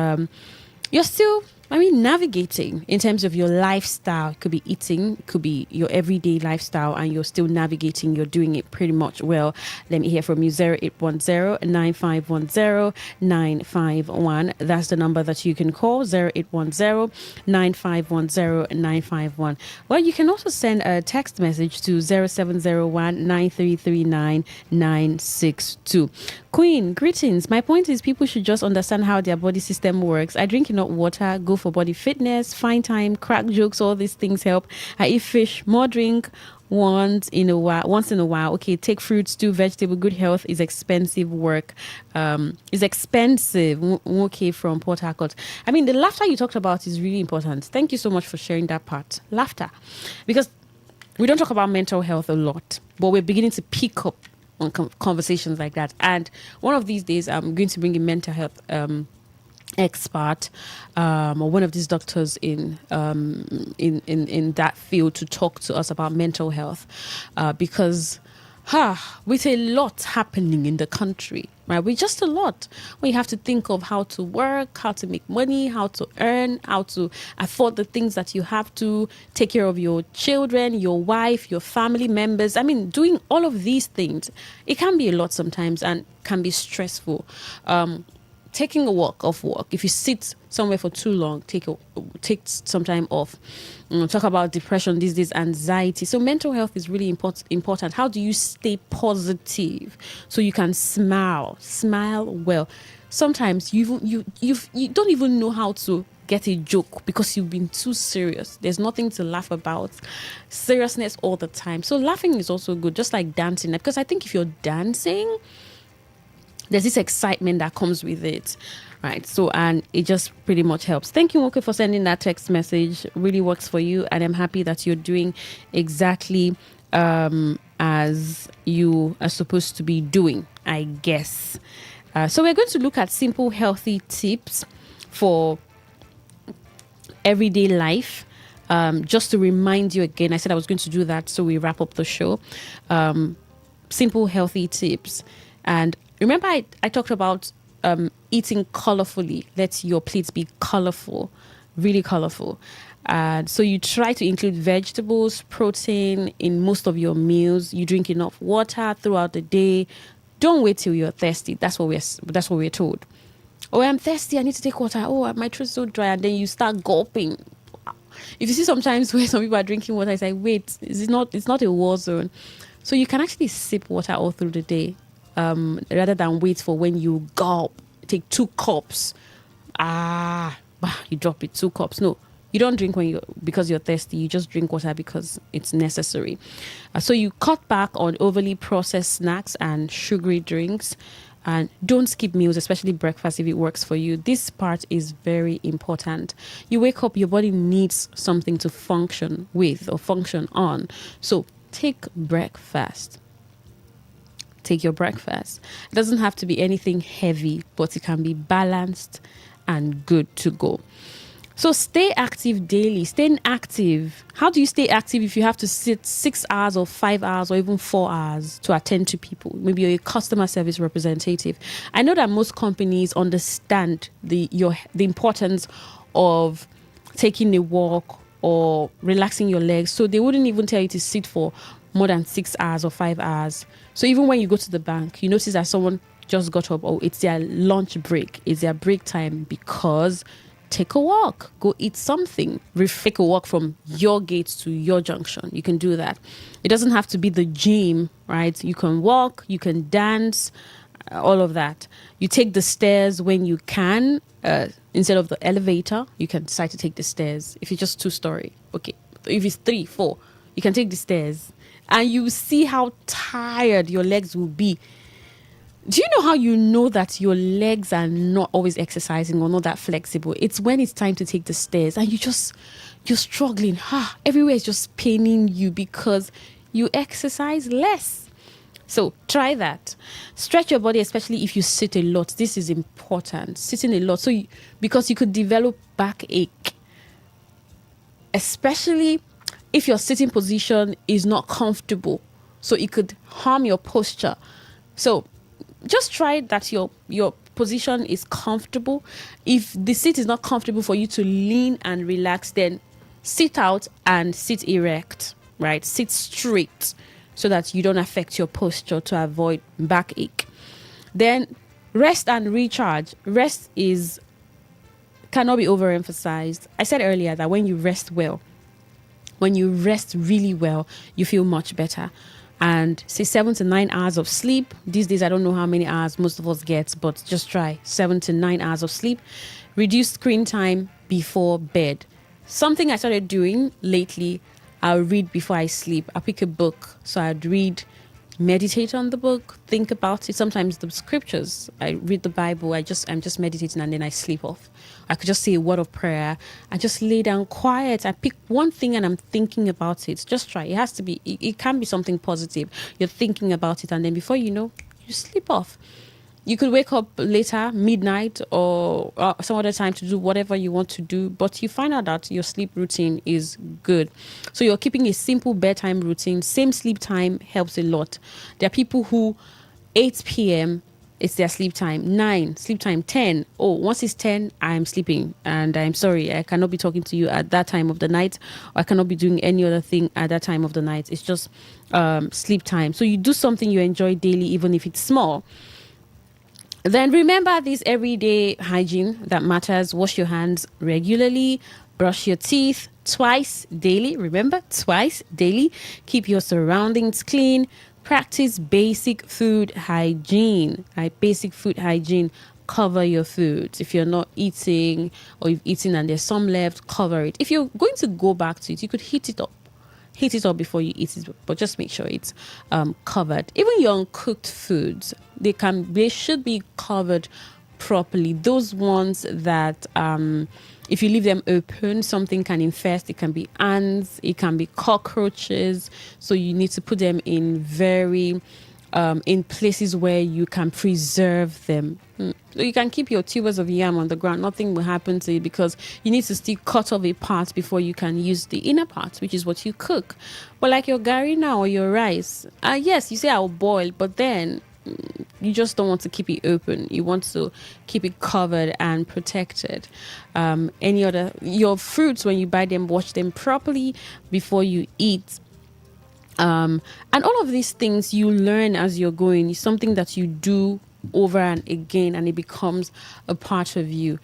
you're still, navigating in terms of your lifestyle? It could be eating, it could be your everyday lifestyle, and you're still navigating, you're doing it pretty much well. Let me hear from you. 0810-9510-951. That's the number that you can call, 0810-9510-951. Well, you can also send a text message to 0701-9339-962. Queen, greetings. My point is people should just understand how their body system works. I drink enough water, go for body fitness, find time, crack jokes, all these things help. I eat fish, more drink once in a while. Okay, take fruits too, vegetable, good health is expensive work. Is expensive. Okay, from Port Harcourt. The laughter you talked about is really important. Thank you so much for sharing that part. Laughter. Because we don't talk about mental health a lot, but we're beginning to pick up on conversations like that. And one of these days, I'm going to bring a mental health expert or one of these doctors in that field to talk to us about mental health, because with a lot happening in the country, right? With just a lot, we have to think of how to work, how to make money, how to earn, how to afford the things that you have to take care of your children, your wife, your family members. Doing all of these things, it can be a lot sometimes and can be stressful. Taking a walk off work. If you sit somewhere for too long, take some time off. Talk about depression these days, anxiety. So mental health is really important. How do you stay positive so you can smile well? Sometimes you don't even know how to get a joke because you've been too serious. There's nothing to laugh about. Seriousness all the time. So laughing is also good, just like dancing. Because I think if you're dancing, there's this excitement that comes with it, right? So, and it just pretty much helps. Thank you, Moke, for sending that text message. Really works for you, and I'm happy that you're doing exactly as you are supposed to be doing, I guess. So we're going to look at simple, healthy tips for everyday life. Just to remind you again, I said I was going to do that, so we wrap up the show. Simple, healthy tips. And remember, I talked about eating colorfully. Let your plates be colorful, really colorful. So you try to include vegetables, protein in most of your meals. You drink enough water throughout the day. Don't wait till you're thirsty. That's what we're told. Oh, I'm thirsty. I need to take water. Oh, my throat's so dry, and then you start gulping. If you see sometimes where some people are drinking water, it's like, wait, it's not a war zone. So you can actually sip water all through the day. Rather than wait for when you gulp, take 2 cups. You drop it, 2 cups. No, you don't drink because you're thirsty. You just drink water because it's necessary. So you cut back on overly processed snacks and sugary drinks, and don't skip meals, especially breakfast if it works for you. This part is very important. You wake up, your body needs something to function with or function on. So take breakfast. Take your breakfast. It doesn't have to be anything heavy, but it can be balanced and good to go. So stay active daily. Staying active. How do you stay active if you have to sit 6 hours or 5 hours or even 4 hours to attend to people? Maybe you're a customer service representative. I know that most companies understand the importance of taking a walk or relaxing your legs. So they wouldn't even tell you to sit for more than 6 hours or 5 hours. So even when you go to the bank, you notice that someone just got up. Oh, it's their lunch break. It's their break time, because take a walk. Go eat something. Take a walk from your gate to your junction. You can do that. It doesn't have to be the gym, right? You can walk, you can dance, all of that. You take the stairs when you can. Instead of the elevator, you can decide to take the stairs. If it's just 2-story, okay. If it's 3, 4, you can take the stairs. And you see how tired your legs will be. Do you know how you know that your legs are not always exercising or not that flexible? It's when it's time to take the stairs and you're struggling. Everywhere is just paining you because you exercise less. So try that. Stretch your body, especially if you sit a lot. This is important. Sitting a lot. Because you could develop backache, especially if your sitting position is not comfortable. So it could harm your posture. So just try that your position is comfortable. If the seat is not comfortable for you to lean and relax, then sit out and sit erect, right? Sit straight so that you don't affect your posture to avoid backache. Then rest and recharge. Rest cannot be overemphasized. I said earlier that when you rest really well, you feel much better. And say 7 to 9 hours of sleep. These days, I don't know how many hours most of us get, but just try 7 to 9 hours of sleep. Reduce screen time before bed. Something I started doing lately, I'll read before I sleep. I'll pick a book. So I'd read, meditate on the book, think about it. Sometimes the scriptures, I read the Bible, I'm just meditating and then I sleep off. I could just say a word of prayer. I just lay down quiet. I pick one thing and I'm thinking about it. Just try. It has to be, it can be something positive. You're thinking about it and then before you know, you sleep off. You could wake up later, midnight or some other time to do whatever you want to do, but you find out that your sleep routine is good. So you're keeping a simple bedtime routine. Same sleep time helps a lot. There are people who 8 p.m. it's their sleep time, 9, sleep time 10. Oh, once it's 10, I'm sleeping and I'm sorry, I cannot be talking to you at that time of the night, or I cannot be doing any other thing at that time of the night. It's just sleep time. So you do something you enjoy daily, even if it's small. Then remember this everyday hygiene that matters. Wash your hands regularly, brush your teeth twice daily. Remember, twice daily. Keep your surroundings clean. Practice basic food hygiene. Basic food hygiene. Cover your food. If you're not eating or you've eaten and there's some left, cover it. If you're going to go back to it, you could heat it up. Heat it up before you eat it, but just make sure it's covered. Even your uncooked foods, they should be covered properly. Those ones that if you leave them open, something can infest. It can be ants, it can be cockroaches. So you need to put them in in places where you can preserve them. So you can keep your tubers of yam on the ground. Nothing will happen to it because you need to still cut off a part before you can use the inner part, which is what you cook. But like your gari now or your rice, yes, you say I'll boil, but then you just don't want to keep it open. You want to keep it covered and protected. Your fruits, when you buy them, wash them properly before you eat. And all of these things you learn as you're going. It's something that you do over and again, and it becomes a part of you.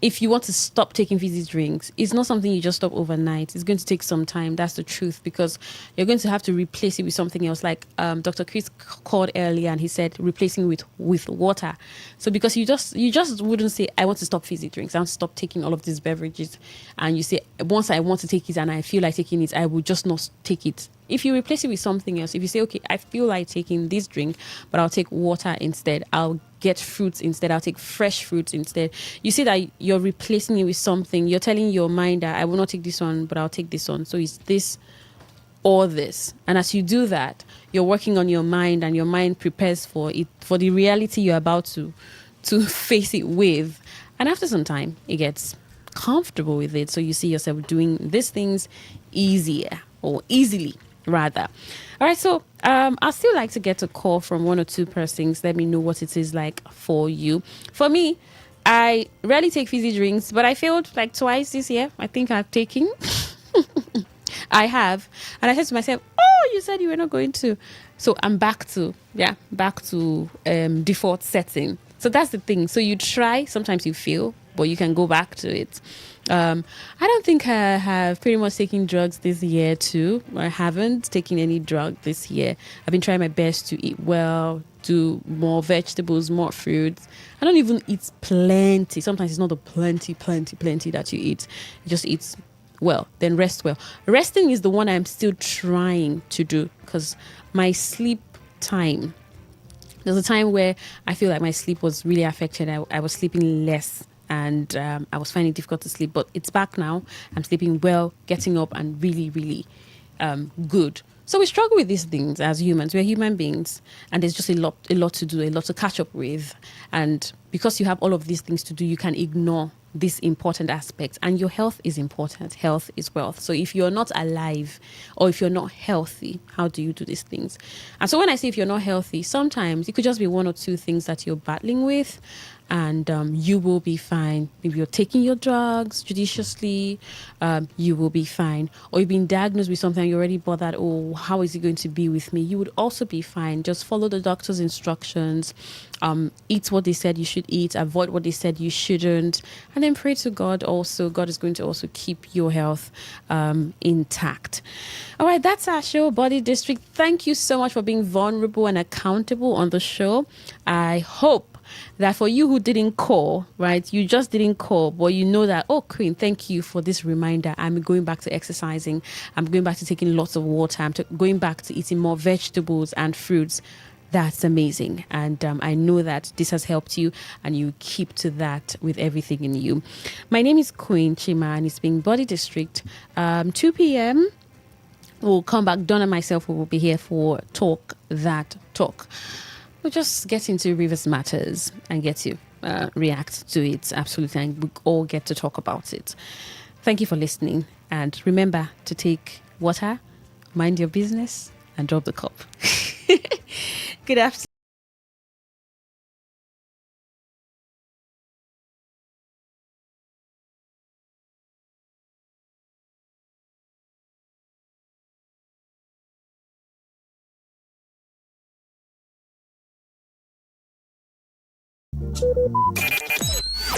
If you want to stop taking fizzy drinks, it's not something you just stop overnight. It's going to take some time. That's the truth, because you're going to have to replace it with something else. Like Dr. Chris called earlier and he said replacing with water. So because you just wouldn't say, I want to stop fizzy drinks, I want to stop taking all of these beverages, and you say, once I want to take it and I feel like taking it, I will just not take it. If you replace it with something else, if you say, okay, I feel like taking this drink, but I'll take water instead, I'll get fruits instead, I'll take fresh fruits instead. You see that you're replacing it with something. You're telling your mind that I will not take this one, but I'll take this one. So it's this or this. And as you do that, you're working on your mind, and your mind prepares for it, for the reality you're about to face it with. And after some time, it gets comfortable with it. So you see yourself doing these things easier, or easily rather. All right, so I still like to get a call from one or two persons. Let me know what it is like for you. For me, I rarely take fizzy drinks, but I failed like twice this year. I think I've taken. I have. And I said to myself, oh, you said you were not going to. So I'm back to default setting. So that's the thing. So you try, sometimes you fail, but you can go back to it. I don't think I have pretty much taken drugs this year too. I haven't taken any drug this year. I've been trying my best to eat well, do more vegetables, more fruits. I don't even eat plenty. Sometimes it's not the plenty that you eat. You just eat well, then rest well. Resting is the one I'm still trying to do, because my sleep time, there's a time where I feel like my sleep was really affected. I was sleeping less, and I was finding it difficult to sleep, but it's back now. I'm sleeping well, getting up, and really, really good. So we struggle with these things as humans. We're human beings, and there's just a lot to do, a lot to catch up with. And because you have all of these things to do, you can ignore this important aspect. And your health is important. Health is wealth. So if you're not alive or if you're not healthy, how do you do these things? And so when I say if you're not healthy, sometimes it could just be one or two things that you're battling with, and you will be fine. Maybe you're taking your drugs judiciously, you will be fine. Or you've been diagnosed with something, you're already bothered, oh, how is it going to be with me? You would also be fine. Just follow the doctor's instructions, eat what they said you should eat, avoid what they said you shouldn't, and then pray to God also. God is going to also keep your health intact. All right, that's our show, Body District. Thank you so much for being vulnerable and accountable on the show. I hope that for you who didn't call, right, you just didn't call, but you know that, oh, Queen, thank you for this reminder. I'm going back to exercising. I'm going back to taking lots of water. I'm going back to eating more vegetables and fruits. That's amazing. And I know that this has helped you, and you keep to that with everything in you. My name is Queen Chima, and it's been Body District. 2 p.m. We'll come back. Donna and myself will be here for Talk That Talk. We'll just get into Rivers Matters and get to react to it, absolutely, and we all get to talk about it. Thank you for listening, and remember to take water, mind your business, and drop the cup. Good afternoon.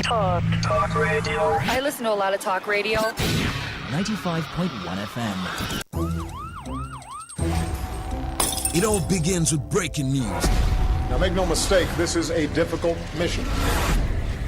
Talk radio. I listen to a lot of talk radio. 95.1 FM. It all begins with breaking news. Now make no mistake, this is a difficult mission,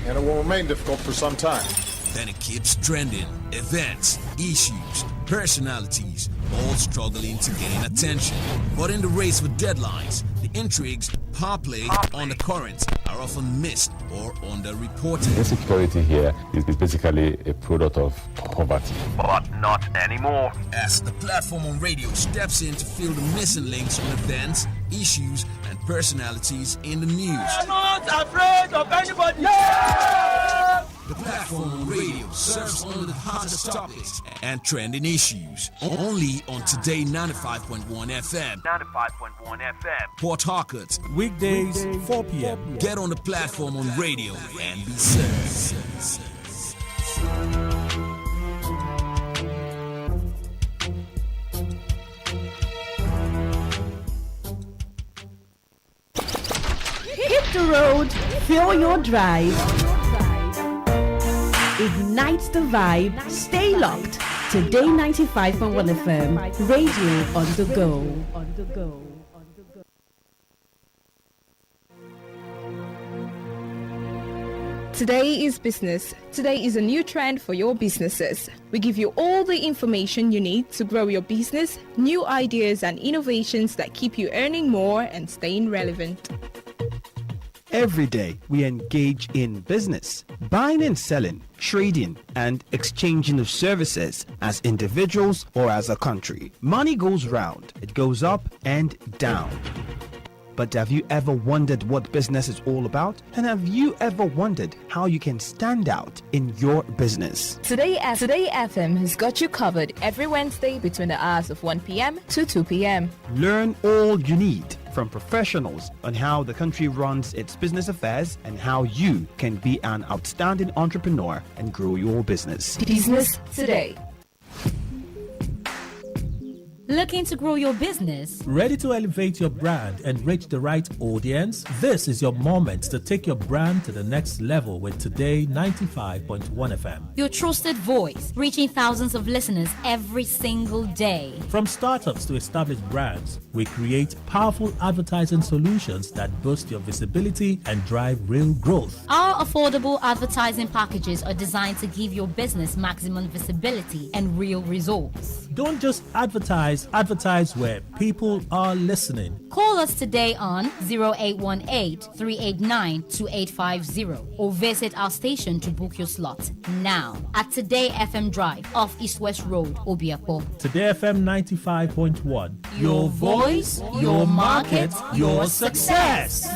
and it will remain difficult for some time. Then it keeps trending. Events, issues, personalities, all struggling to gain attention. But in the race for deadlines, the intrigues, power play, undercurrents are often missed or underreported. Insecurity here is basically a product of poverty. But not anymore. As the platform on radio steps in to fill the missing links on events, issues, and personalities in the news. I'm not afraid of anybody. Yeah! The platform on radio serves only the hottest topics and trending issues. Only on Today 95.1 FM. 95.1 FM. Port Harcourt. Weekdays, 4 p.m. Get on the platform on radio and be served. Hit the road, fill your drive. Ignite the vibe, stay locked. Today 95.1 FM, radio on the go. Today is business. Today is a new trend for your businesses. We give you all the information you need to grow your business, new ideas and innovations that keep you earning more and staying relevant. Every day, we engage in business, buying and selling, trading, and exchanging of services as individuals or as a country. Money goes round, it goes up and down. But have you ever wondered what business is all about? And have you ever wondered how you can stand out in your business? Today FM has got you covered every Wednesday between the hours of 1 p.m. to 2 p.m. Learn all you need from professionals on how the country runs its business affairs and how you can be an outstanding entrepreneur and grow your business. Business Today. Looking to grow your business? Ready to elevate your brand and reach the right audience? This is your moment to take your brand to the next level with Today 95.1 FM. Your trusted voice, reaching thousands of listeners every single day. From startups to established brands, we create powerful advertising solutions that boost your visibility and drive real growth. Our affordable advertising packages are designed to give your business maximum visibility and real results. Don't just advertise where people are listening. Call us today on 0818-389-2850 or visit our station to book your slot now at Today FM Drive off East West Road, Obiapo. Today FM 95.1. Your voice, your market, your success.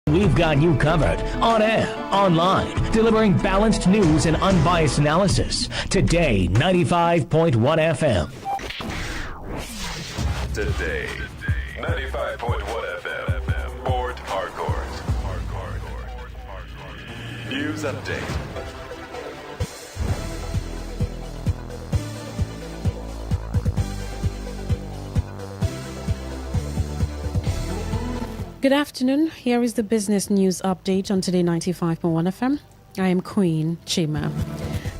We've got you covered on air, online, delivering balanced news and unbiased analysis. Today, 95.1 FM. Today, 95.1 FM. Port Harcourt. News update. Good afternoon. Here is the business news update on Today 95.1 FM. I am Queen Chima.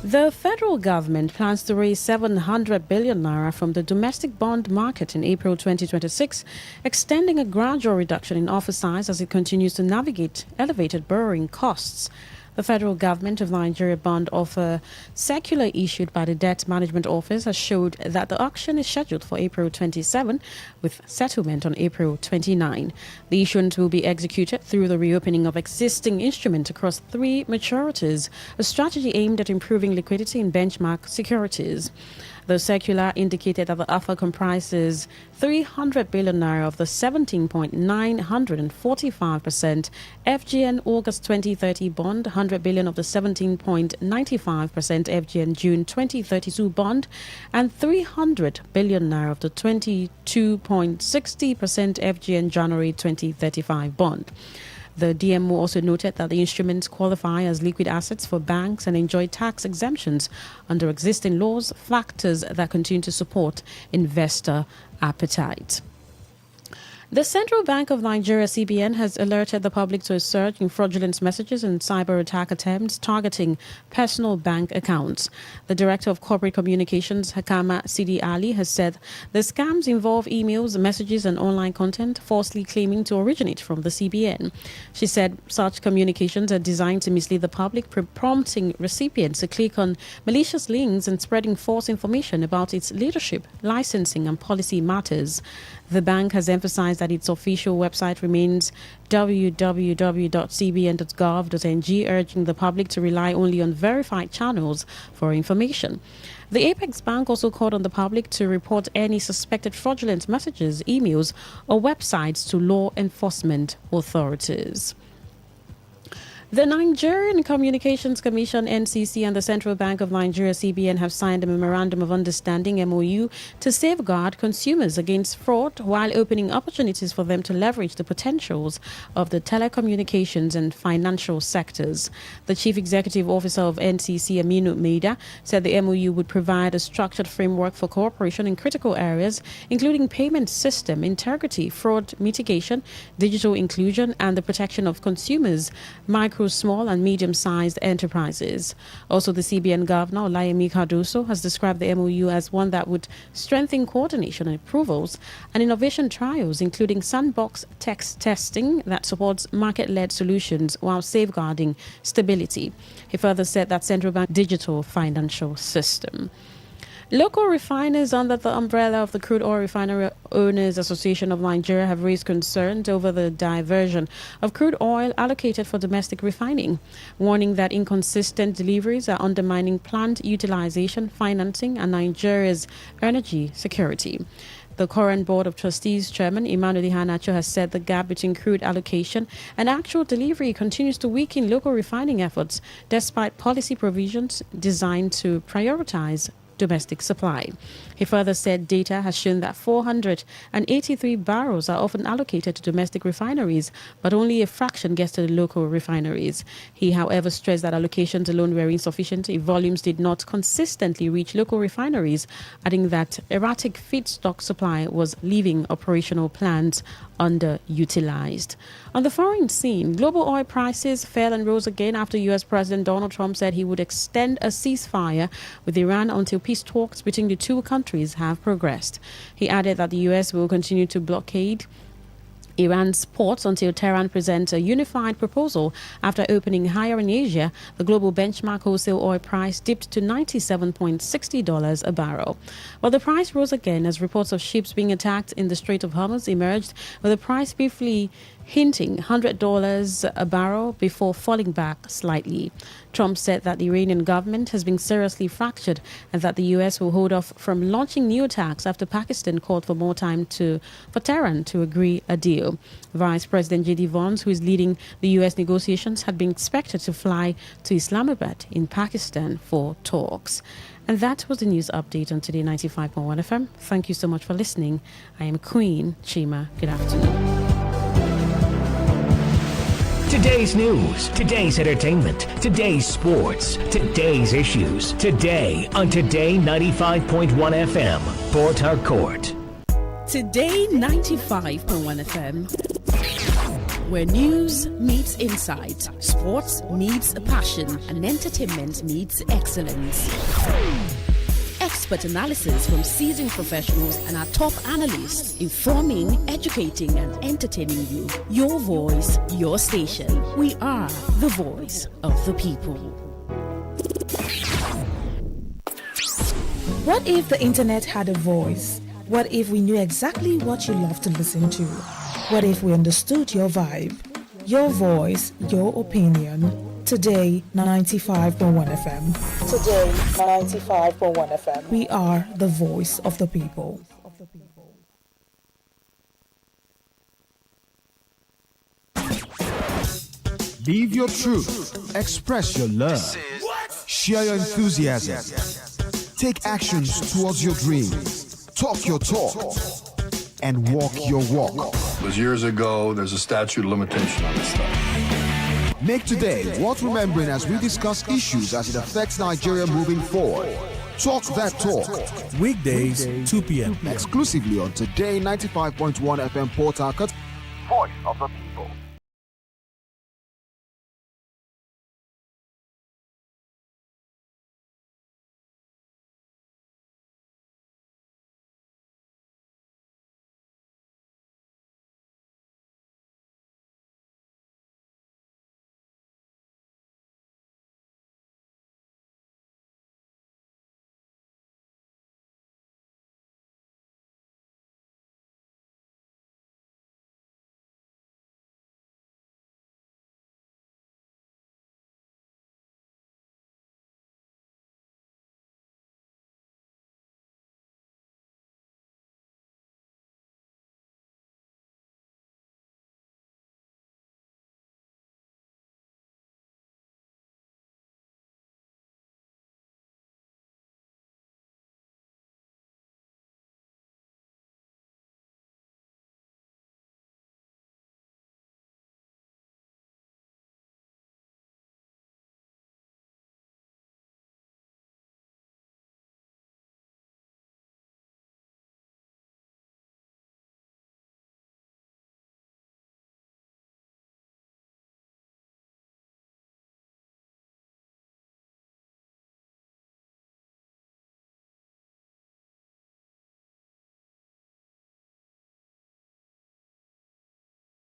The federal government plans to raise 700 billion naira from the domestic bond market in April 2026, extending a gradual reduction in offer size as it continues to navigate elevated borrowing costs. The federal government of Nigeria bond offer circular issued by the Debt Management Office has showed that the auction is scheduled for April 27 with settlement on April 29. The issuance will be executed through the reopening of existing instruments across 3 maturities, a strategy aimed at improving liquidity in benchmark securities. The circular indicated that the offer comprises 300 billion naira of the 17.945% FGN August 2030 bond, 100 billion of the 17.95% FGN June 2032 bond, and 300 billion naira of the 22.60% FGN January 2035 bond. The DMO also noted that the instruments qualify as liquid assets for banks and enjoy tax exemptions under existing laws, factors that continue to support investor appetite. The Central Bank of Nigeria, CBN, has alerted the public to a surge in fraudulent messages and cyber attack attempts targeting personal bank accounts. The Director of Corporate Communications, Hakama Sidi Ali, has said the scams involve emails, messages, and online content falsely claiming to originate from the CBN. She said such communications are designed to mislead the public, prompting recipients to click on malicious links and spreading false information about its leadership, licensing, and policy matters. The bank has emphasized that its official website remains www.cbn.gov.ng, urging the public to rely only on verified channels for information. The Apex Bank also called on the public to report any suspected fraudulent messages, emails, or websites to law enforcement authorities. The Nigerian Communications Commission (NCC) and the Central Bank of Nigeria (CBN) have signed a Memorandum of Understanding (MOU) to safeguard consumers against fraud while opening opportunities for them to leverage the potentials of the telecommunications and financial sectors. The Chief Executive Officer of NCC, Aminu Maida, said the MOU would provide a structured framework for cooperation in critical areas, including payment system integrity, fraud mitigation, digital inclusion, and the protection of consumers, micro, small, and medium-sized enterprises. Also, the CBN Governor, Olayemi Cardoso, has described the MOU as one that would strengthen coordination and approvals and innovation trials, including sandbox text testing that supports market-led solutions while safeguarding stability. He further said that Central Bank digital financial system. Local refiners under the umbrella of the Crude Oil Refinery Owners Association of Nigeria have raised concerns over the diversion of crude oil allocated for domestic refining, warning that inconsistent deliveries are undermining plant utilization, financing, and Nigeria's energy security. The current Board of Trustees Chairman, Emmanuel Ihanacho, has said the gap between crude allocation and actual delivery continues to weaken local refining efforts, despite policy provisions designed to prioritize domestic supply. He further said data has shown that 483 barrels are often allocated to domestic refineries, but only a fraction gets to the local refineries. He, however, stressed that allocations alone were insufficient if volumes did not consistently reach local refineries, adding that erratic feedstock supply was leaving operational plants underutilized. On the foreign scene, global oil prices fell and rose again after U.S. President Donald Trump said he would extend a ceasefire with Iran until peace talks between the two countries have progressed. He added that the U.S. will continue to blockade Iran's ports until Tehran presents a unified proposal. After opening higher in Asia, the global benchmark wholesale oil price dipped to $97.60 a barrel. But the price rose again as reports of ships being attacked in the Strait of Hormuz emerged, with the price briefly hinting $100 a barrel before falling back slightly. Trump said that the Iranian government has been seriously fractured and that the U.S. will hold off from launching new attacks after Pakistan called for more time for Tehran to agree a deal. Vice President J.D. Vance, who is leading the U.S. negotiations, had been expected to fly to Islamabad in Pakistan for talks. And that was the news update on Today 95.1 FM. Thank you so much for listening. I am Queen Chima. Good afternoon. Today's news, today's entertainment, today's sports, today's issues. Today on Today 95.1 FM, Port Harcourt. Today 95.1 FM, where news meets insight, sports meets passion, and entertainment meets excellence. Expert analysis from seasoned professionals and our top analysts, informing, educating, and entertaining you. Your voice, your station. We are the voice of the people. What if the internet had a voice? What if we knew exactly what you love to listen to? What if we understood your vibe, your voice, your opinion? Today 95.1 FM. Today 95.1 FM. We are the voice of the people. Live your truth. Express your love. Share your enthusiasm. Take actions towards your dreams. Talk your talk. And walk your walk. It was years ago. There's a statute of limitation on this stuff. Make today worth remembering as we discuss issues as it affects Nigeria moving forward. Talk that talk. Weekdays, 2 p.m. Exclusively on Today 95.1 FM Port Harcourt. Voice of the people.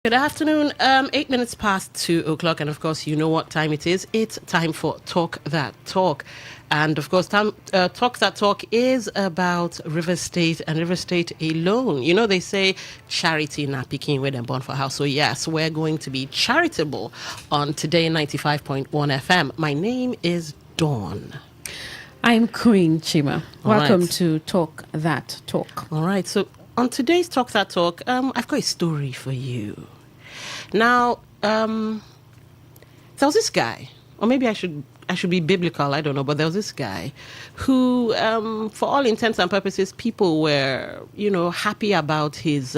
Good afternoon. 8 minutes past 2 o'clock, and of course, you know what time it is. It's time for Talk That Talk. And of course, Talk That Talk is about River State and River State alone. You know, they say charity na picking where them born for house. So yes, we're going to be charitable on Today 95.1 FM. My name is Dawn. I'm Queen Chima. All Welcome right. to Talk That Talk. All right. So on today's Talk That Talk, I've got a story for you. Now, there was this guy, or maybe I should be biblical, I don't know, but there was this guy who, for all intents and purposes, people were, happy about his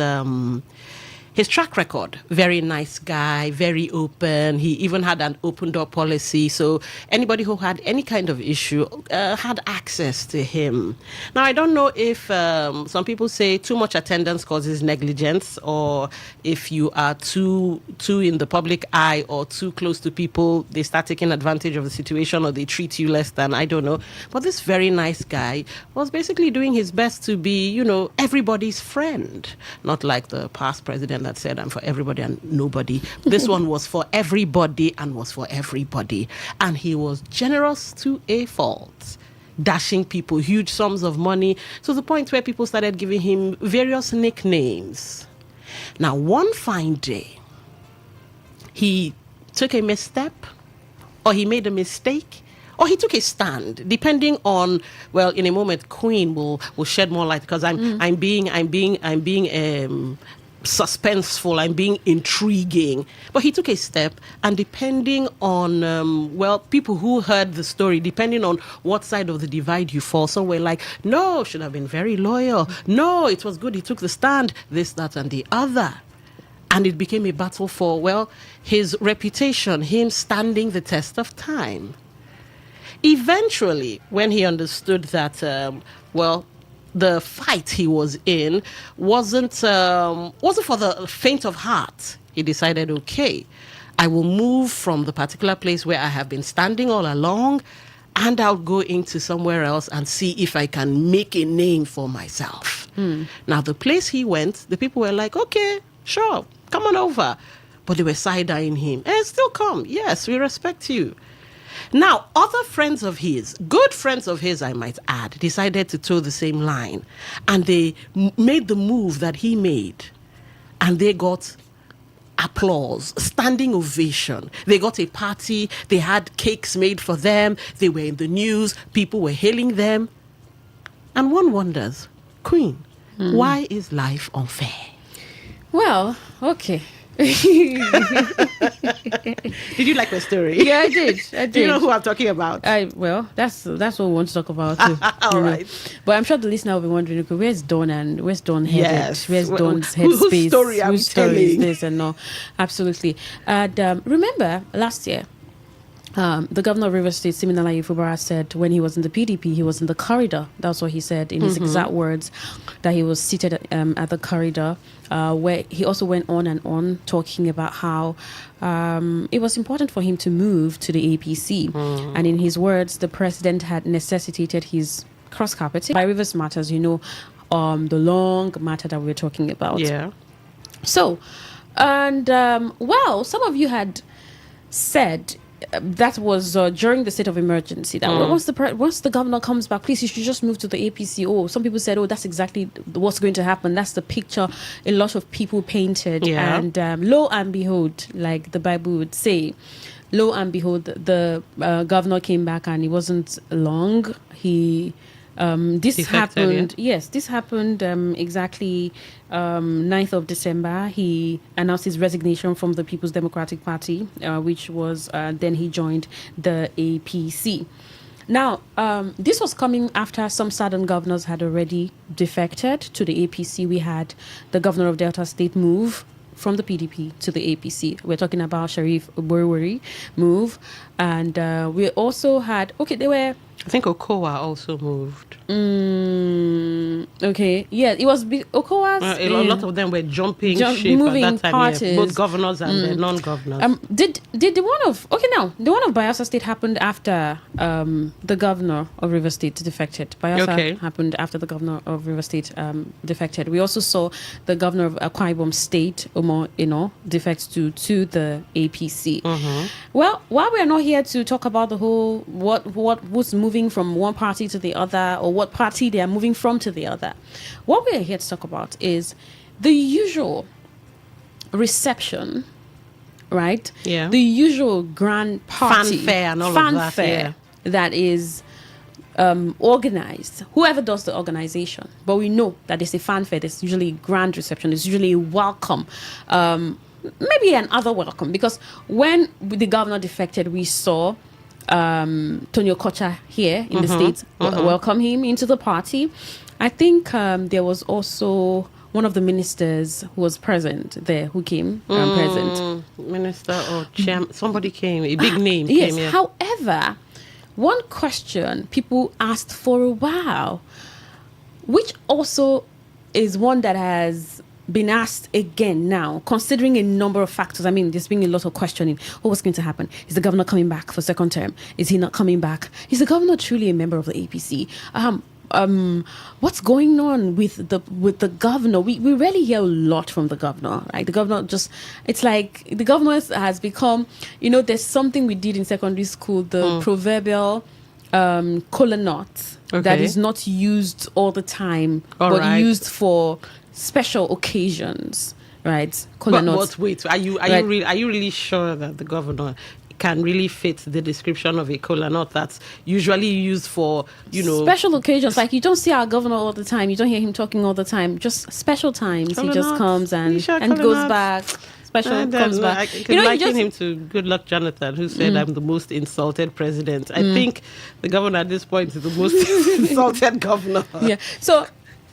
track record. Very nice guy, very open. He even had an open door policy. So anybody who had any kind of issue had access to him. Now, I don't know if some people say too much attendance causes negligence, or if you are too in the public eye or too close to people, they start taking advantage of the situation or they treat you less than, I don't know. But this very nice guy was basically doing his best to be, everybody's friend. Not like the past president that said, I'm for everybody and nobody. This one was for everybody and was for everybody. And he was generous to a fault, dashing people huge sums of money to the point where people started giving him various nicknames. Now, one fine day, he took a misstep, or he made a mistake, or he took a stand, depending on, well, in a moment, Queen will shed more light, because I'm being suspenseful, I'm being intriguing. But he took a step, and depending on, people who heard the story, depending on what side of the divide you fall, some were like, no, should have been very loyal. No, it was good, he took the stand, this, that, and the other. And it became a battle for, his reputation, him standing the test of time. Eventually, when he understood that, the fight he was in wasn't for the faint of heart, he decided, okay, I will move from the particular place where I have been standing all along, and I'll go into somewhere else and see if I can make a name for myself. Now, the place he went, the people were like, okay, sure, come on over. But they were side-eyeing him. Still come. Yes, we respect you. Now, other friends of his, good friends of his, I might add, decided to toe the same line. And they made the move that he made. And they got applause, standing ovation. They got a party, they had cakes made for them, they were in the news, people were hailing them. And one wonders, Queen, why is life unfair? Well, okay. Did you like my story? Yeah, I did. Do you know who I'm talking about? Well, that's what we want to talk about too. All right. But I'm sure the listener will be wondering, okay, where's Dawn headed? Yes. Where's Dawn's Whose headspace? story I'm Whose story is telling? this and no? Absolutely. And remember last year, the governor of Rivers State, Siminalayi Fubara, said when he was in the PDP, he was in the corridor. That's what he said in his exact words, that he was seated at the corridor, where he also went on and on talking about how it was important for him to move to the APC. And in his words, the president had necessitated his cross-carpeting. By Rivers Matters, the long matter that we're talking about. Yeah. So, and some of you had said that was during the state of emergency. That once the governor comes back, please, you should just move to the APC. Oh, some people said, that's exactly what's going to happen. That's the picture a lot of people painted. Yeah. And lo and behold, like the Bible would say, lo and behold, the governor came back, and it wasn't long. He this happened. Yeah? Yes, this happened exactly 9th of December. He announced his resignation from the People's Democratic Party, which was then he joined the APC. Now, this was coming after some southern governors had already defected to the APC. We had the governor of Delta State move from the PDP to the APC. We're talking about Sharif Burwari move. And we also had, I think Okowa also moved. Okay. Yeah, it was Okowa's. A lot of them were jumping ship moving at that time. parties. Yeah, both governors and the non-governors. Did the one of the one of Bayelsa State happened after the governor of River State defected. Bayelsa happened after the governor of River State defected. We also saw the governor of Akwa Ibom State, defect to the APC. Well, while we are not here to talk about the whole what was moving from one party to the other, or what party they are moving from to the other, what we are here to talk about is the usual reception, right? Yeah. The usual grand party, fanfare and all of that. Yeah. That is organized. Whoever does the organization, but we know that there's a fanfare. There's usually a grand reception. There's usually a welcome. Maybe an other welcome, because when the governor defected, we saw Tonio Kocha here in the States welcome him into the party. I think there was also one of the ministers who was present there who came present. Minister or chairman, somebody came, a big name yes, came here. However, one question people asked for a while, which also is one that has been asked again now, considering a number of factors. I mean, there's been a lot of questioning. What's going to happen? Is the governor coming back for second term? Is he not coming back? Is the governor truly a member of the APC? What's going on with the governor? We rarely hear a lot from the governor, right? The governor it's like the governor has become, there's something we did in secondary school, the proverbial kola nut that is not used all the time, used for special occasions, right? But wait, are you really sure that the governor can really fit the description of a kola nut that's usually used for, special occasions? Like, you don't see our governor all the time. You don't hear him talking all the time. Just special times, he just comes and goes back. Special comes back. I can liken him to Good Luck Jonathan, who said, I'm the most insulted president. I think the governor at this point is the most insulted governor. Yeah. So,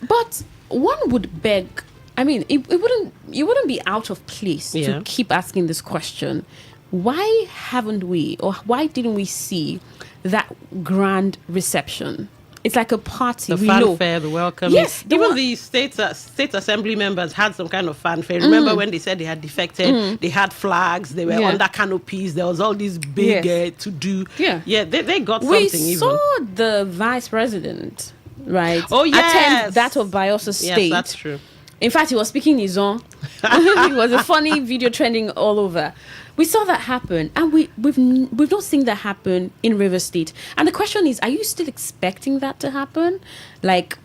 but one would beg, I mean, it wouldn't be out of place to keep asking this question. Why haven't we, or why didn't we see that grand reception? It's like a party. The fanfare, the welcome. Yes. Even the state assembly members had some kind of fanfare. Remember when they said they had defected? They had flags. They were under canopies. There was all these big to do. Yeah. Yeah, they got something even. We saw the vice president, right? Oh, yes. Attend that of Bayelsa State. Yes, that's true. In fact, he was speaking his own. It was a funny video trending all over. We saw that happen, and we've not seen that happen in River State. And the question is, are you still expecting that to happen? Like,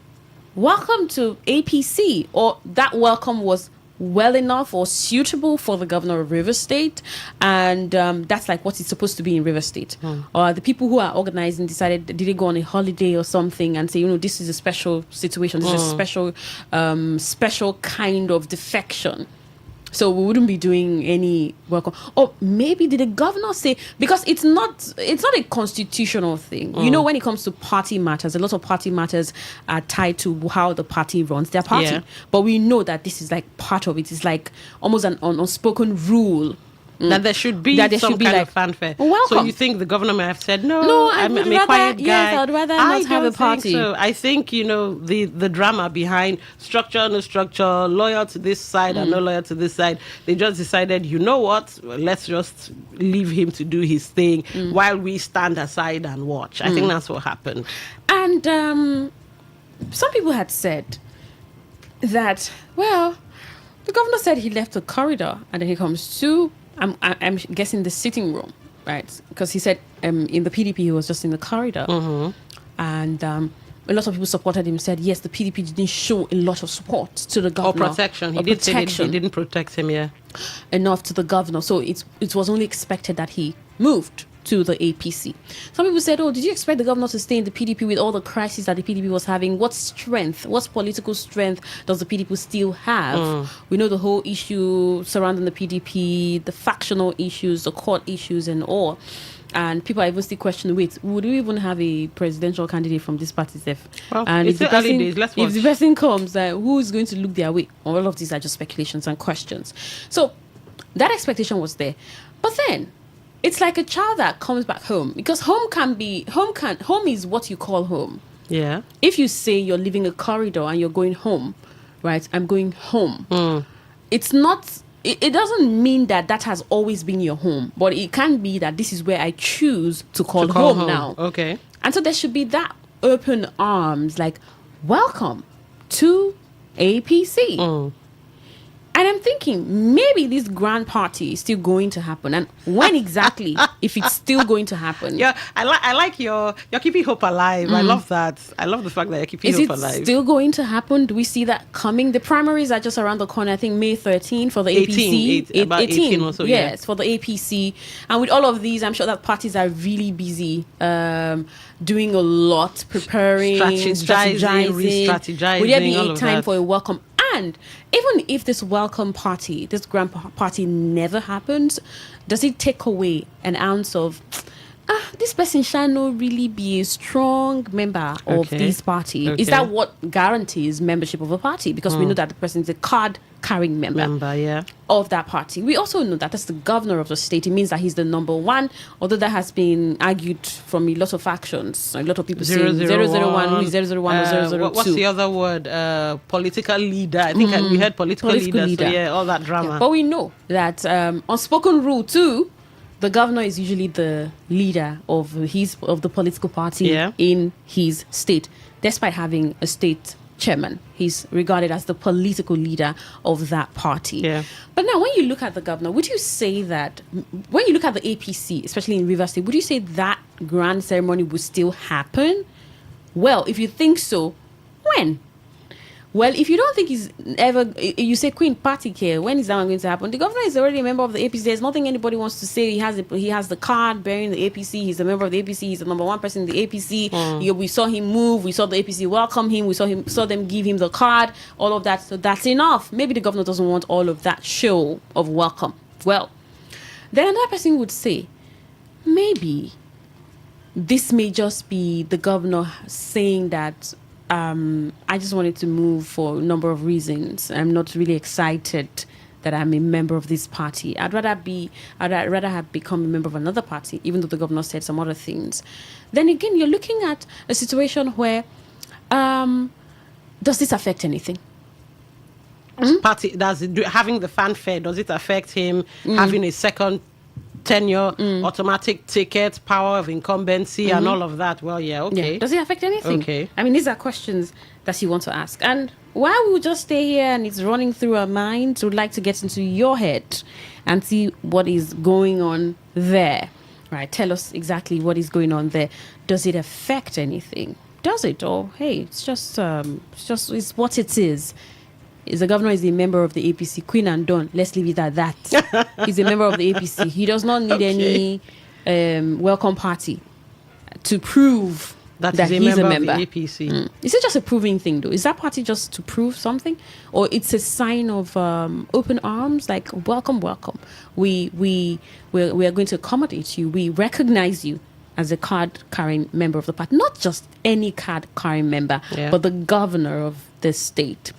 welcome to APC, or that welcome was well enough or suitable for the governor of Rivers State, and that's like what is supposed to be in Rivers State. Or the people who are organizing decided, did they go on a holiday or something and say, this is a special situation, this is a special kind of defection, so we wouldn't be doing any welcome. Or maybe did the governor say, because it's not a constitutional thing. When it comes to party matters, a lot of party matters are tied to how the party runs their party. Yeah. But we know that this is like part of it. It's like almost an unspoken rule. That there should be some kind of fanfare. Welcome. So you think the governor may have said, no, I'm a quiet guy. Yes, I'd rather not have a party. So I think, the drama behind structure, no structure, loyal to this side and no loyal to this side, they just decided, you know what, let's just leave him to do his thing while we stand aside and watch. I think that's what happened. And some people had said that, well, the governor said he left the corridor and then he comes to, I'm guessing, the sitting room, right? Because he said in the PDP he was just in the corridor. And a lot of people supported him, said, yes, the PDP didn't show a lot of support to the governor. Or protection. He did say they didn't protect him, enough to the governor. So it was only expected that he moved to the APC. Some people said, did you expect the governor to stay in the PDP with all the crises that the PDP was having? What political strength does the PDP still have? We know the whole issue surrounding the PDP, the factional issues, the court issues and all. And people are even still questioning, wait, would we even have a presidential candidate from this party? Well, and it's the early days. Let's watch. If the person comes, who is going to look their way? All of these are just speculations and questions. So that expectation was there. But then, it's like a child that comes back home, because home is what you call home. Yeah. If you say you're leaving a corridor and you're going home, right? I'm going home. It's not. It doesn't mean that has always been your home, but it can be that this is where I choose to call home now. Okay. And so there should be that open arms, like, welcome to APC. And I'm thinking, maybe this grand party is still going to happen. And when exactly, if it's still going to happen? Yeah, I like you're keeping hope alive. I love that. I love the fact that you're keeping hope alive. Is it still going to happen? Do we see that coming? The primaries are just around the corner. I think May 13 for the APC. About 18 or so, yes, for the APC. And with all of these, I'm sure that parties are really busy doing a lot, preparing, strategizing, re-strategizing. Will there be a time for a welcome? And even if this welcome party, this grand party never happens, does it take away an ounce of, this person shall not really be a strong member of this party? Is that what guarantees membership of a party? Because we know that the person is a card-carrying member of that party. We also know that that's the governor of the state. It means that he's the number one, although that has been argued from a lot of factions. A lot of people saying 001, who is 001 or 002. What's the other word? Political leader. I think we heard political leader. So all that drama. Yeah, but we know that unspoken rule too, the governor is usually the leader of the political party in his state, despite having a state chairman. He's regarded as the political leader of that party. Yeah. But now, when you look at the governor, would you say that, when you look at the APC, especially in Rivers State, would you say that grand ceremony would still happen? Well, if you think so, when? Well, if you don't think he's ever, you say Queen Party care, when is that one going to happen? The governor is already a member of the APC. There's nothing anybody wants to say. He has the card bearing the APC. He's a member of the APC. He's the number one person in the APC. We saw him move. We saw the APC welcome him. We saw them give him the card. All of that. So that's enough. Maybe the governor doesn't want all of that show of welcome. Well, then another person would say, maybe this may just be the governor saying that I just wanted to move for a number of reasons. I'm not really excited that I'm a member of this party. I'd rather have become a member of another party, even though the governor said some other things. Then again, you're looking at a situation where does this affect anything? Party having the fanfare, does it affect him having a second tenure, automatic ticket, power of incumbency, and all of that? Well, okay. Does it affect anything? Okay. I mean, these are questions that you want to ask. And while we will just stay here and it's running through our minds, we'd like to get into your head and see what is going on there. Right? Tell us exactly what is going on there. Does it affect anything? Does it? Or, hey, it's just it's what it is. the governor is a member of the APC. Queen and Don. Let's leave it at that. He's a member of the APC. He does not need any welcome party to prove that he's a member of the APC. Is it just a proving thing, though? Is that party just to prove something, or it's a sign of open arms, like welcome? We're going to accommodate you. We recognize you as a card-carrying member of the party, not just any card-carrying member, but the governor of the state.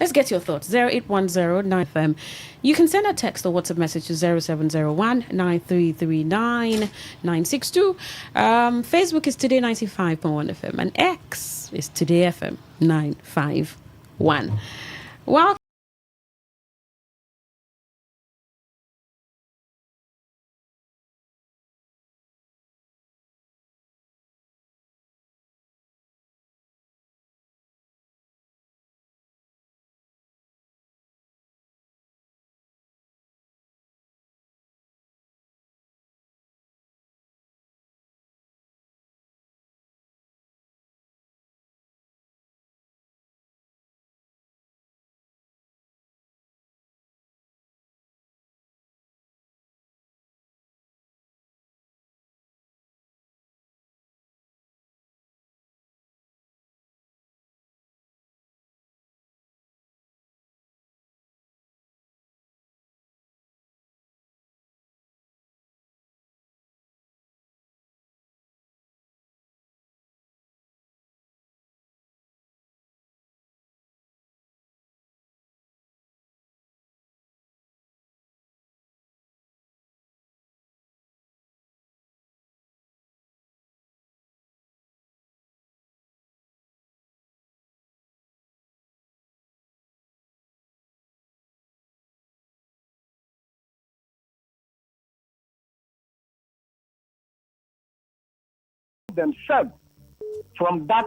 Let's get your thoughts. 0810-9FM. You can send a text or WhatsApp message to 0701-9339-962. Facebook is Today 95.1 FM and X is Today FM 951. Well, themselves from that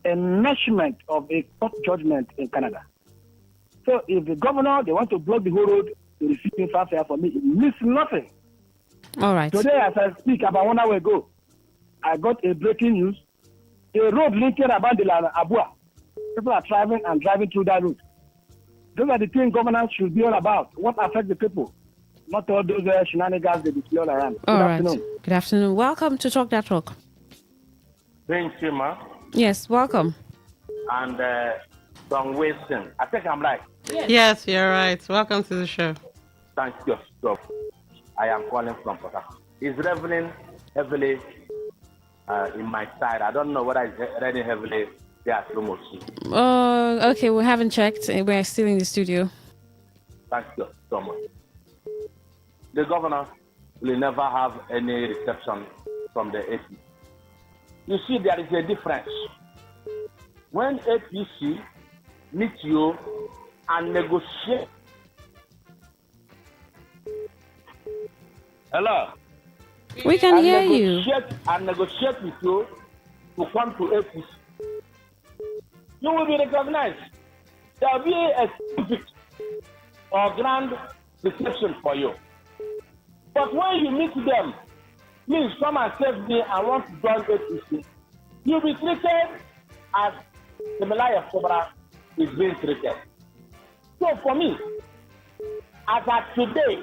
enmeshment of a court judgment in Canada. So if the governor, they want to block the whole road to receiving fanfare for me, it means nothing. All right. Today, as I speak, about 1 hour ago, I got a breaking news. A road linking Abandila and Abua. People are driving through that route. Those are the things governance should be all about. What affects the people? Not all those shenanigans they display all around. All Good right. afternoon. Good afternoon. Welcome to Talk That Talk. Thank you, ma. Yes, welcome. And Don Wilson. I think I'm right. Yes, you're right. Welcome to the show. Thank you, stop. I am calling from Port Harcourt. It's raining heavily in my side. I don't know whether it's raining heavily there so much. Okay, we haven't checked. We're still in the studio. Thank you so much. The governor will never have any reception from the APC. You see, there is a difference. When APC meet you and negotiate. Hello? We can hear you. And negotiate with you to come to APC. You will be recognized. There will be a specific or grand reception for you. But when you meet them, please come and save me. I want to join APC. You'll be treated as the Malaya Cobra is being treated. So for me, as of today,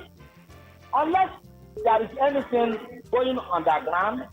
unless there is anything going on the ground,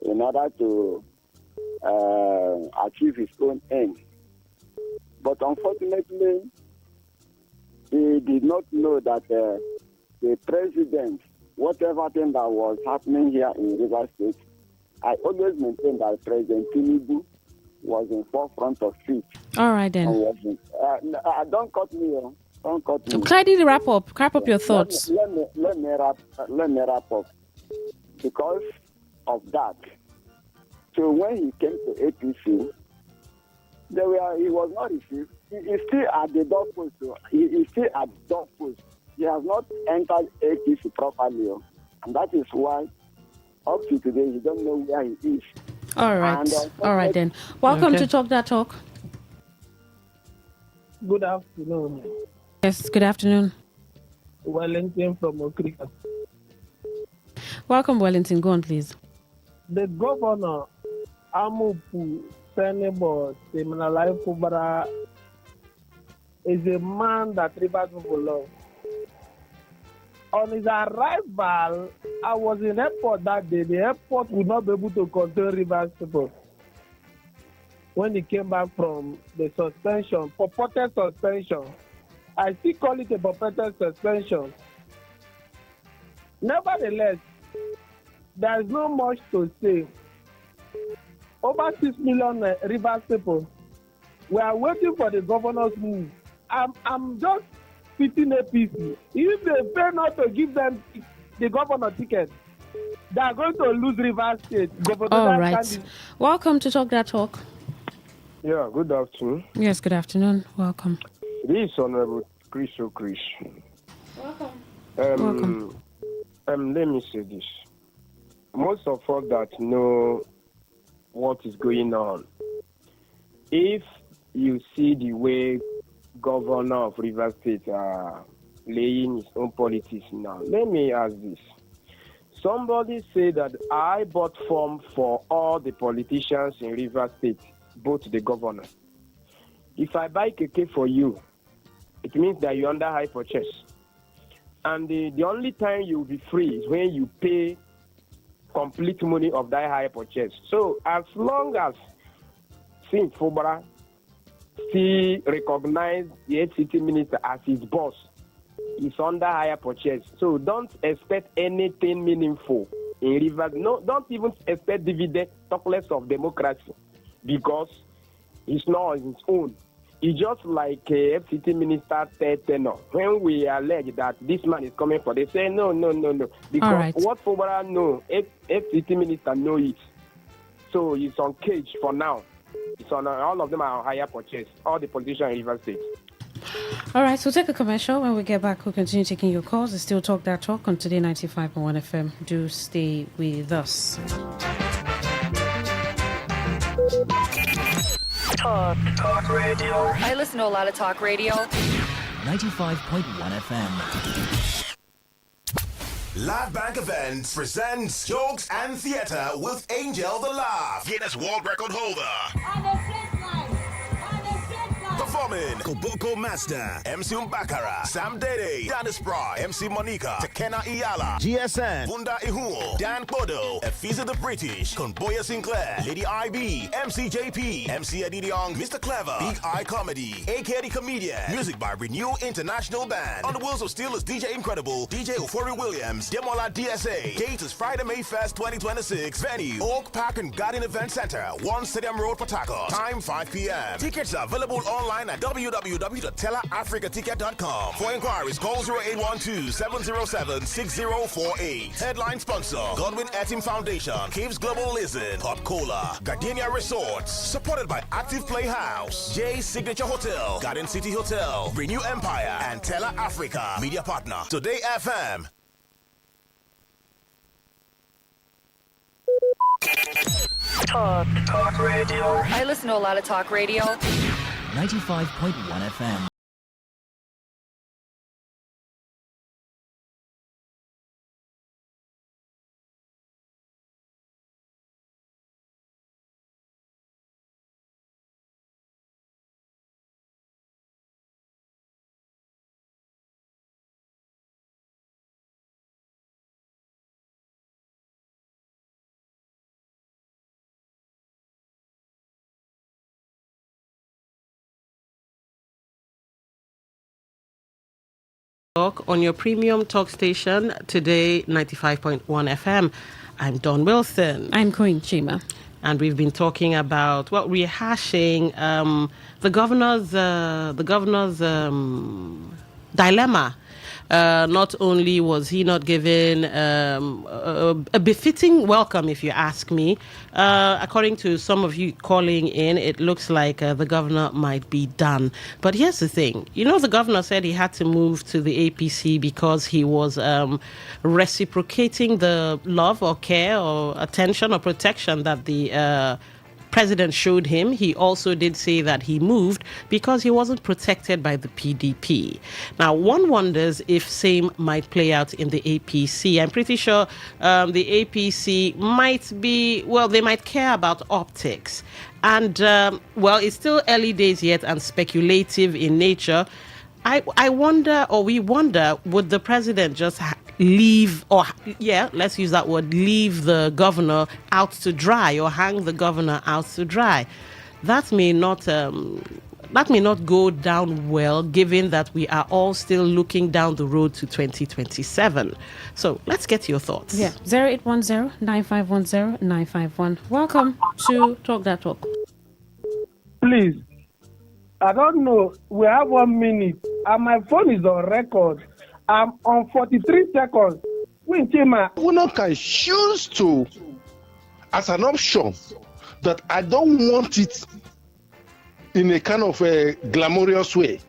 in order to achieve his own end. But unfortunately, he did not know that the president, whatever thing that was happening here in River State, I always maintain that President Tinubu was in forefront of it. All right, then. Don't cut me. Don't cut me. Clyde, wrap up your thoughts. Let me wrap up. Because of that, so when he came to APC, he was not received. He's still at the doorpost. He's still at the doorpost. He has not entered APC properly. And that is why, up to today, you don't know where he is. All right. All right, then. Welcome to Talk That Talk. Good afternoon. Yes, good afternoon. Wellington from Okrika. Welcome, Wellington. Go on, please. The governor, Amupu Senebo Seminalai Kubara, is a man that Rivers people love. On his arrival, I was in airport that day. The airport would not be able to contain Rivers people. When he came back from the suspension, purported suspension, I still call it a purported suspension. Nevertheless, there is not much to say. Over 6 million Rivers people, we are waiting for the governor's move. I'm just fitting APC. If they fail not to give them the governor ticket, they are going to lose Rivers State. All right. Welcome to Talk That Talk. Yeah, good afternoon. Yes, good afternoon. Welcome. This is Honorable Chris O'Chris. Welcome. Let me say this. Most of us that know what is going on, if you see the way Governor of Rivers State are laying his own politics now, let me ask this. Somebody said that I bought form for all the politicians in Rivers State, both the governor. If I buy keke for you, it means that you're under high purchase. And the only time you'll be free is when you pay complete money of that high purchase. So as long as St. Fubara still recognize the FCT minister as his boss, he's under higher purchase. So don't expect anything meaningful in Rivers. No, don't even expect dividend, talk less of democracy, because he's not on his own. It's just like a FCT minister third tenor. When we allege that this man is coming for, they say no. Because right. What Fubara know, FCT minister know it. So he's on cage for now. It's on all of them are on higher purchase. All the politicians in Rivers State. All right, so take a commercial. When we get back, we'll continue taking your calls. It's still Talk That Talk on Today 95.1 FM. Do stay with us. Talk radio. I listen to a lot of talk radio. 95.1 FM. Live Bank Events presents Jokes and Theater with Angel the Laugh, Guinness World Record holder. Performing Koboko Master, MC Mbakara, Sam Dede, Dennis Bry, MC Monica, Tekena Iyala, GSN, Bunda Ihuo, Dan Bodo, Efiza the British, Conboya Sinclair, Lady IB, MC JP, MC Eddie Young, Mr. Clever, Big Eye Comedy, AK the Comedian, music by Renew International Band. On the Wheels of Steel is DJ Incredible, DJ Ofori Williams, Demola DSA. Date is Friday, May 1st, 2026. Venue, Oak Park and Garden Event Center, 1 Stadium Road, Port Harcourt. Time 5 p.m. Tickets are available online at www.tellerafricaticket.com. For inquiries, call 0812-707-6048. Headline sponsor, Godwin Etim Foundation, Caves Global Listen, Pop Cola, Gardenia Resorts, supported by Active Playhouse, J Signature Hotel, Garden City Hotel, Renew Empire, and Teller Africa. Media partner, Today FM. Talk radio. I listen to a lot of talk radio. 95.1 FM. On your premium talk station, Today 95.1 FM. I'm Don Wilson. I'm Queen Chima. And we've been talking about, rehashing the governor's dilemma. Not only was he not given a befitting welcome, if you ask me, according to some of you calling in, it looks like the governor might be done. But here's the thing. The governor said he had to move to the APC because he was reciprocating the love or care or attention or protection that the president showed him. He also did say that he moved because he wasn't protected by the PDP. Now, one wonders if same might play out in the APC. I'm pretty sure the APC might be, they might care about optics. And, it's still early days yet and speculative in nature. I wonder, or we wonder, would the president just leave, let's use that word, leave the governor out to dry or hang the governor out to dry? That may not go down well, given that we are all still looking down the road to 2027. So let's get your thoughts. Yeah, 0810-9510-951. Welcome to Talk That Talk. Please, I don't know. We have 1 minute, and my phone is on record. I'm on 43 seconds. Governor can choose to, as an option, that I don't want it in a kind of a glamorous way.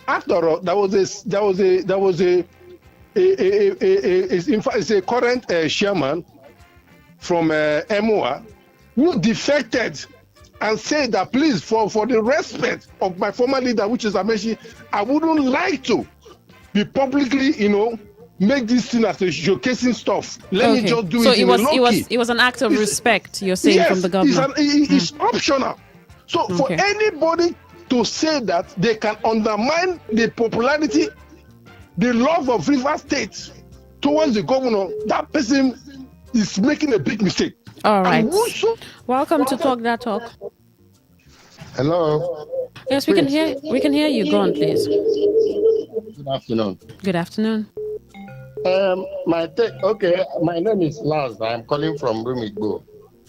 After all, it's a current chairman from MOA who defected and said that please, for the respect of my former leader, which is Amechi, I wouldn't like to be publicly, make this thing as a showcasing stuff. Let me just do it in a low-key. It was an act of respect, you're saying, yes, from the government. It's optional. So for anybody to say that they can undermine the popularity, the love of River State towards the governor, that person is making a big mistake. All right. Welcome to Talk That Talk. Hello. Yes, we can hear you. Go on, please. Good afternoon. Good afternoon. My name is Laz. I'm calling from Rumigbo.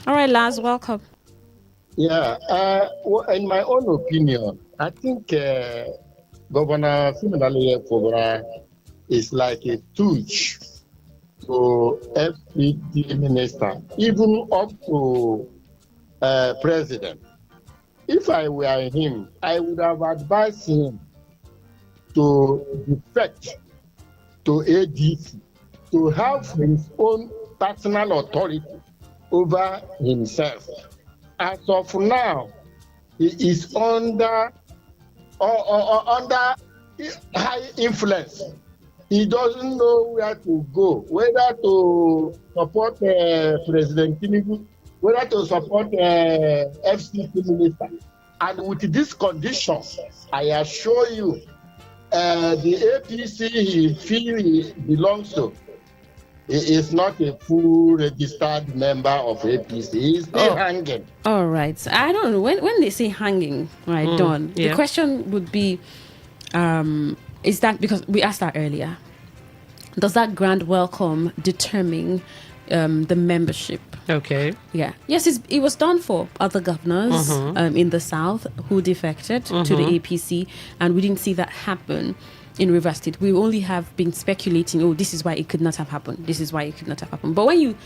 All right, Laz, welcome. Yeah. In my own opinion, I think Governor Siminalayi Fubara is like a touch to FPD minister, even up to president. If I were him, I would have advised him to defect to ADC, to have his own personal authority over himself. As of now, he is under high influence. He doesn't know where to go, whether to support President Tinubu, whether to support FCC minister. And with these conditions, I assure you, the APC he feels he belongs to, he is not a full registered member of APC. He is still hanging. All right. So I don't know. When they say hanging, right, Don, the question would be, is that, because we asked that earlier, does that grand welcome determine the membership? Okay. Yeah. Yes, it was done for other governors in the South who defected to the APC, and we didn't see that happen in Rivers State. We only have been speculating, this is why it could not have happened. This is why it could not have happened. But when you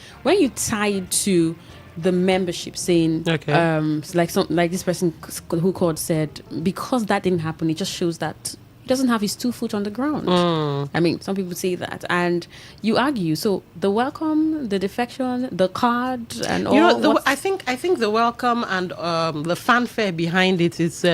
tie it to the membership, saying, like this person who called said, because that didn't happen, it just shows that he doesn't have his 2 foot on the ground. I mean, some people say that, and you argue. So the welcome, the defection, the card, and all. I think the welcome and the fanfare behind it is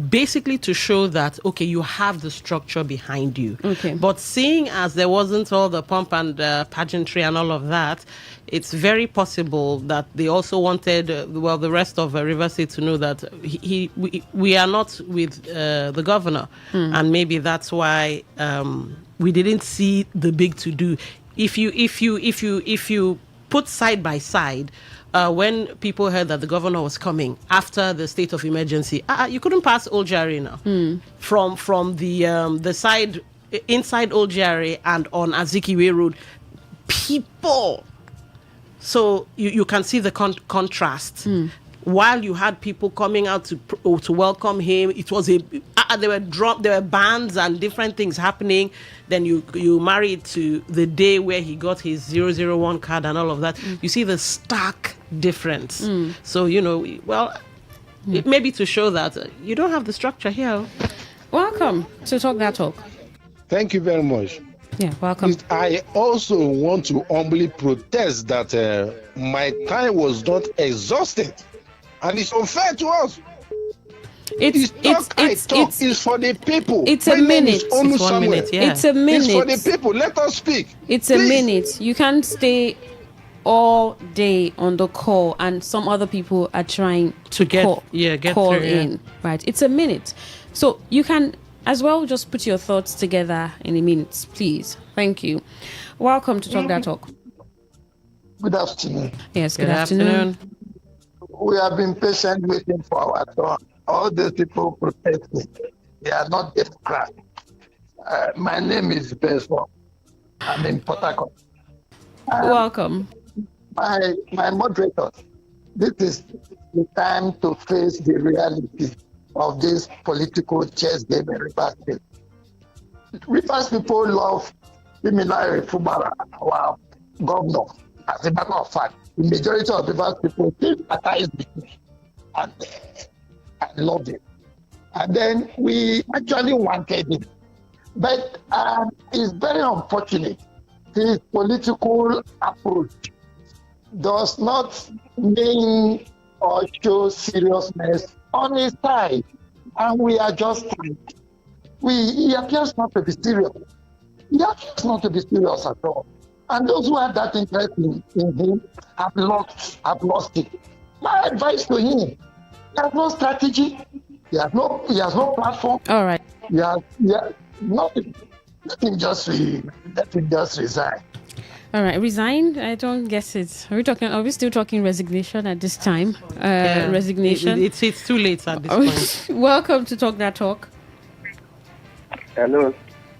basically to show that you have the structure behind you. Okay. But seeing as there wasn't all the pomp and pageantry and all of that, it's very possible that they also wanted, the rest of Rivers State to know that we are not with the governor, and maybe that's why we didn't see the big to do. If you put side by side, when people heard that the governor was coming after the state of emergency, you couldn't pass Old Arena from the side inside Old GRA and on Azikiwe Road, people. So you can see the contrast. While you had people coming out to welcome him, it was there were bands and different things happening. Then you marry it to the day where he got his 001 card and all of that. You see the stark difference. So it may be to show that you don't have the structure here. Welcome to Talk That Talk. Thank you very much. Yeah, welcome. I also want to humbly protest that my time was not exhausted. And it's unfair to us. It's for the people. It's a minute. It's 1 minute, yeah. It's a minute. It's for the people. Let us speak. It's a minute. You can't stay all day on the call and some other people are trying to call through, in. Right. It's a minute. So you can as well just put your thoughts together in a minute, please. Thank you. Welcome to Talk That Talk. Good afternoon. Yes, good afternoon. We have been patient waiting for our turn. All these people protesting, they are not Democrats. My name is Besmo. I'm in Port Harcourt. Welcome. My moderator, this is the time to face the reality of this political chess game in Rivers State. Rivers people love Siminari Fubara, our governor. As a matter of fact, the majority of Rivers people sympathize with me and love him. And then we actually wanted him. But it's very unfortunate. His political approach does not mean or show seriousness on his side. And we are just he appears not to be serious. He appears not to be serious at all. And those who have that interest in him have lost it. My advice to him, he has no strategy, he has no platform. All right. He has nothing. Let him just resign. All right, resign? I don't guess it. Are we still talking resignation at this time? Resignation? It's too late at this point. Welcome to Talk That Talk. Hello.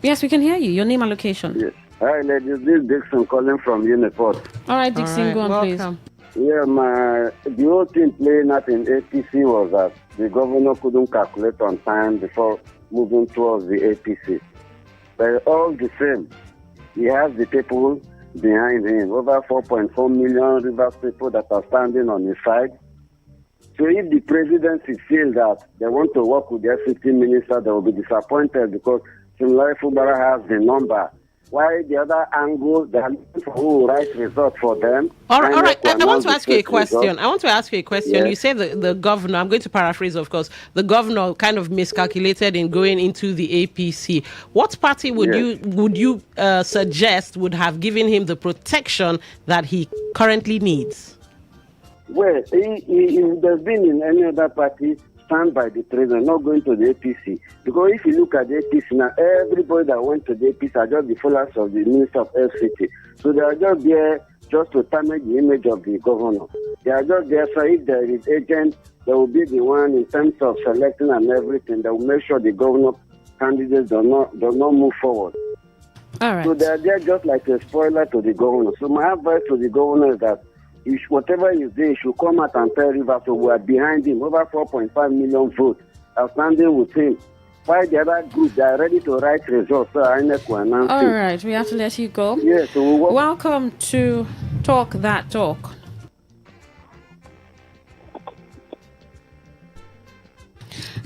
Yes, we can hear you. Your name and location. Yes. Hi, ladies. This is Dixon calling from Uniport. All right, Dixon, go on, welcome. please. Yeah, the whole thing playing out in APC was that the governor couldn't calculate on time before moving towards the APC. But all the same, he has the people behind him, over 4.4 million Rivers people that are standing on his side. So if the presidency feel that they want to work with their 15 ministers, they will be disappointed because Similai Fubara has the number. Why the other angle, they are looking for who will write results for them. All right. I want to ask you a question. Yes. You say the governor, I'm going to paraphrase, of course, the governor kind of miscalculated in going into the APC. What party would you suggest would have given him the protection that he currently needs? Well, if there's been in any other party, stand by the president, not going to the APC. Because if you look at the APC now, everybody that went to the APC are just the followers of the Minister of FCT. So they are just there just to damage the image of the governor. They are just there, so if there is agent, they will be the one in terms of selecting and everything. They will make sure the governor candidates do not move forward. All right. So they are there just like a spoiler to the governor. So my advice to the governor is that whatever he's doing, he should come out and tell Rivers, so we are behind him. Over 4.5 million votes are standing with him. Why the other group, they are ready to write results. So INEC will announce All right, we have to let you go. Yes. So welcome to Talk That Talk.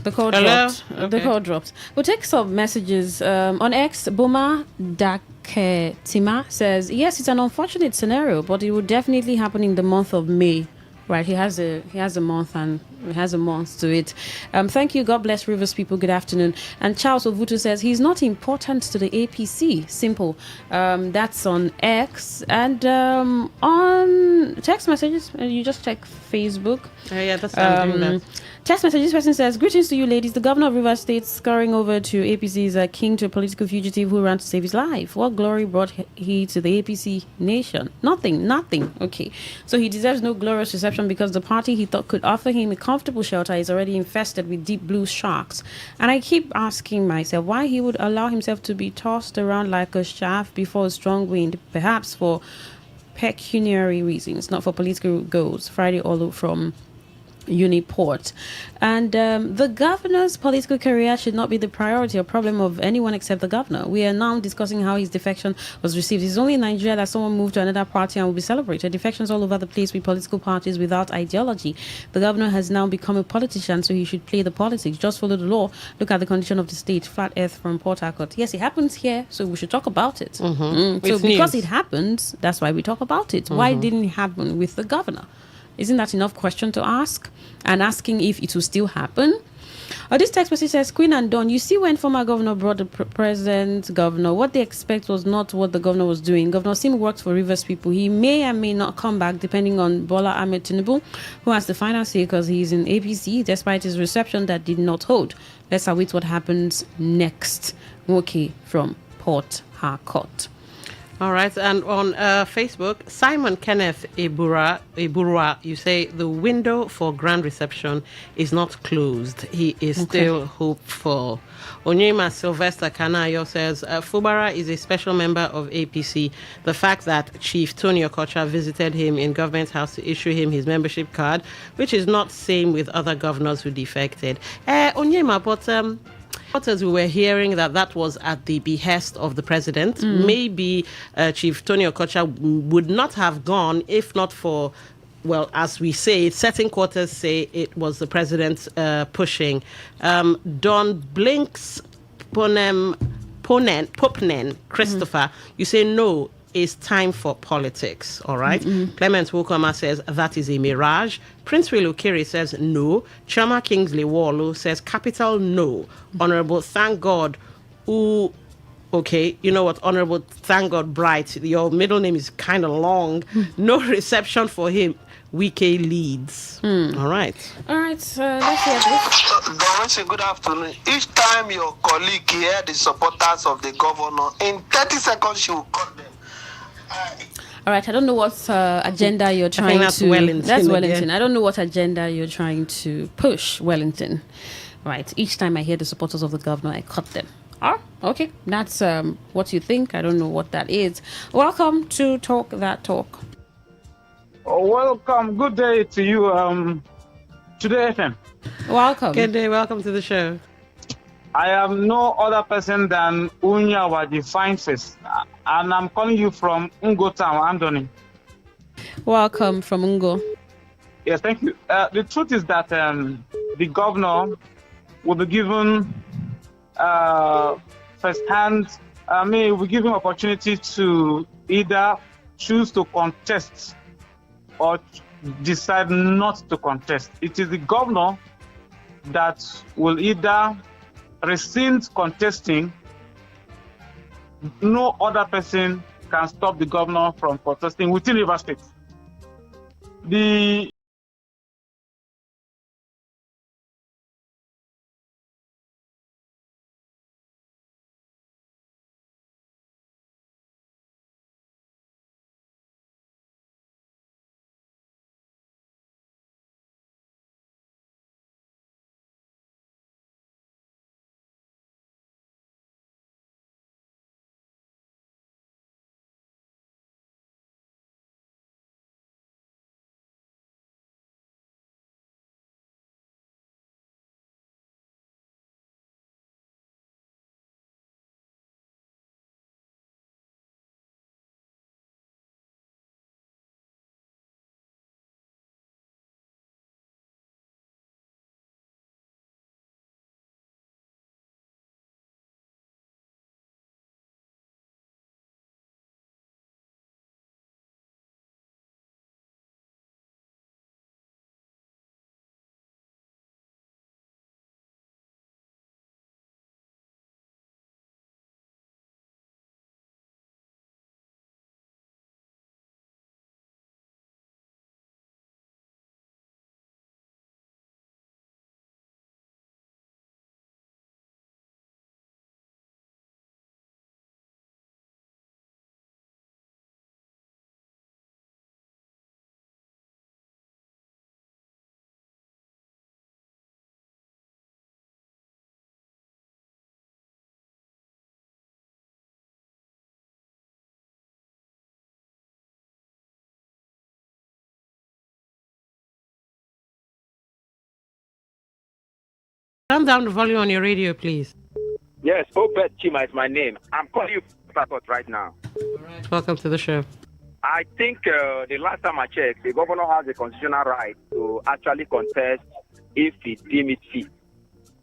The call dropped. Okay. The call dropped. We'll take some messages. On X, Boma Daketima says, yes, it's an unfortunate scenario, but it will definitely happen in the month of May. Right, he has a month and it has a month to it. Thank you. God bless Rivers people. Good afternoon. And Charles Ovutu says he's not important to the APC. Simple. That's on X. And on text messages, you just check Facebook. Yeah, that's how I'm doing that. Text message, this person says, greetings to you ladies. The governor of Rivers State scurrying over to APC is a king to a political fugitive who ran to save his life. What glory brought he to the APC nation? Nothing. Okay. So he deserves no glorious reception because the party he thought could offer him a comfortable shelter is already infested with deep blue sharks. And I keep asking myself why he would allow himself to be tossed around like a shaft before a strong wind, perhaps for pecuniary reasons, not for political goals. Friday Olu from Uniport. And the governor's political career should not be the priority or problem of anyone except the governor. We are now discussing how his defection was received. It's only in Nigeria that someone moved to another party and will be celebrated. Defections all over the place with political parties without ideology. The governor has now become a politician, so he should play the politics. Just follow the law. Look at the condition of the state. Flat Earth from Port Harcourt. Yes, it happens here, so we should talk about it. So because it happens, that's why we talk about it. Why didn't it happen with the governor? Isn't that enough question to ask? And asking if it will still happen? This text message says, Queen and Don, you see when former governor brought the present governor, what they expect was not what the governor was doing. Governor Sim worked for Rivers people. He may and may not come back depending on Bola Ahmed Tinubu, who has the final say because he's in APC, despite his reception that did not hold. Let's await what happens next. Okay, from Port Harcourt. All right, and on Facebook, Simon Kenneth Eburua, you say the window for grand reception is not closed. He is still hopeful. Onyema Sylvester Kanayo says, Fubara is a special member of APC. The fact that Chief Tony Okocha visited him in government house to issue him his membership card, which is not same with other governors who defected. Onyema, but... As we were hearing that was at the behest of the president. Maybe Chief Tony Okocha would not have gone if not for, well, as we say, certain quarters say it was the president pushing. Don Blinks Popnen Christopher, you say no. It's time for politics, all right? Clement Wokoma says that is a mirage. Prince Will Okiri says no. Chama Kingsley Wallo says capital no. Honorable Thank God, okay, you know what, Honorable Thank God Bright, your middle name is kind of long. No reception for him. Wike leads. All right. All right, let's hear this. Dorothy, good afternoon. Each time your colleague hear the supporters of the governor, in 30 seconds she will call them. All right, I don't know what agenda you're trying that's to... Wellington That's Wellington. again. I don't know what agenda you're trying to push, Wellington. Right, each time I hear the supporters of the governor, I cut them. Okay, that's what you think. I don't know what that is. Welcome to Talk That Talk. Welcome. Good day to you, Today FM. Welcome. Good day. Welcome to the show. I am no other person than Unya the Fine Face, and I'm calling you from Ungo Town, Andoni. Welcome from Ungo. Yes, thank you. The truth is that the governor will be given first-hand, will be given opportunity to either choose to contest or decide not to contest. It is the governor that will either rescind contesting. No other person can stop the governor from contesting within Rivers State. The Turn down the volume on your radio, please. Yes, Obed Chima is my name. I'm calling you right now. Welcome to the show. I think the last time I checked, the governor has a constitutional right to actually contest if he deems it fit.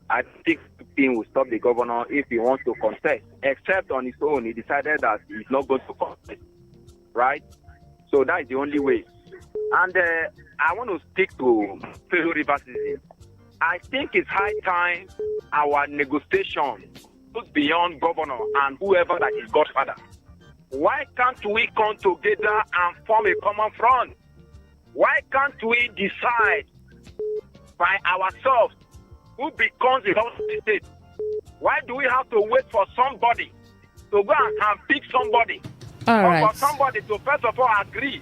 I think the thing will stop the governor if he wants to contest, except on his own, he decided that he's not going to contest, right? So that is the only way. And I want to stick to fellow river citizens. I think it's high time our negotiation goes beyond governor and whoever that is godfather. Why can't we come together and form a common front? Why can't we decide by ourselves who becomes the head of the state? Why do we have to wait for somebody to go and pick somebody? All or right. for somebody to first of all agree?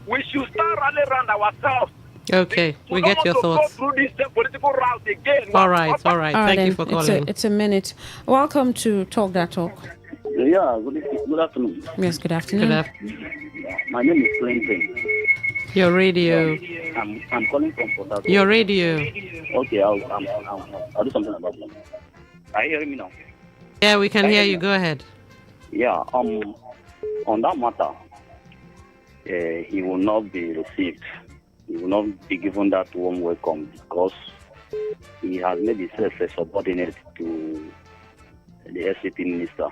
We should start rallying around ourselves. Okay, we get your thoughts. Go through this political route again. All right. Thank you for calling. It's a minute. Welcome to Talk That Talk. Yeah, good afternoon. Yes, good afternoon. My name is Clinton. Your radio. I'm calling from Port Harcourt. Your radio. Okay, I'll do something about that. Are you hearing me now? Yeah, we can hear you. Go ahead. Yeah, on that matter, he will not be received. He will not be given that warm welcome because he has made himself a subordinate to the FCT minister.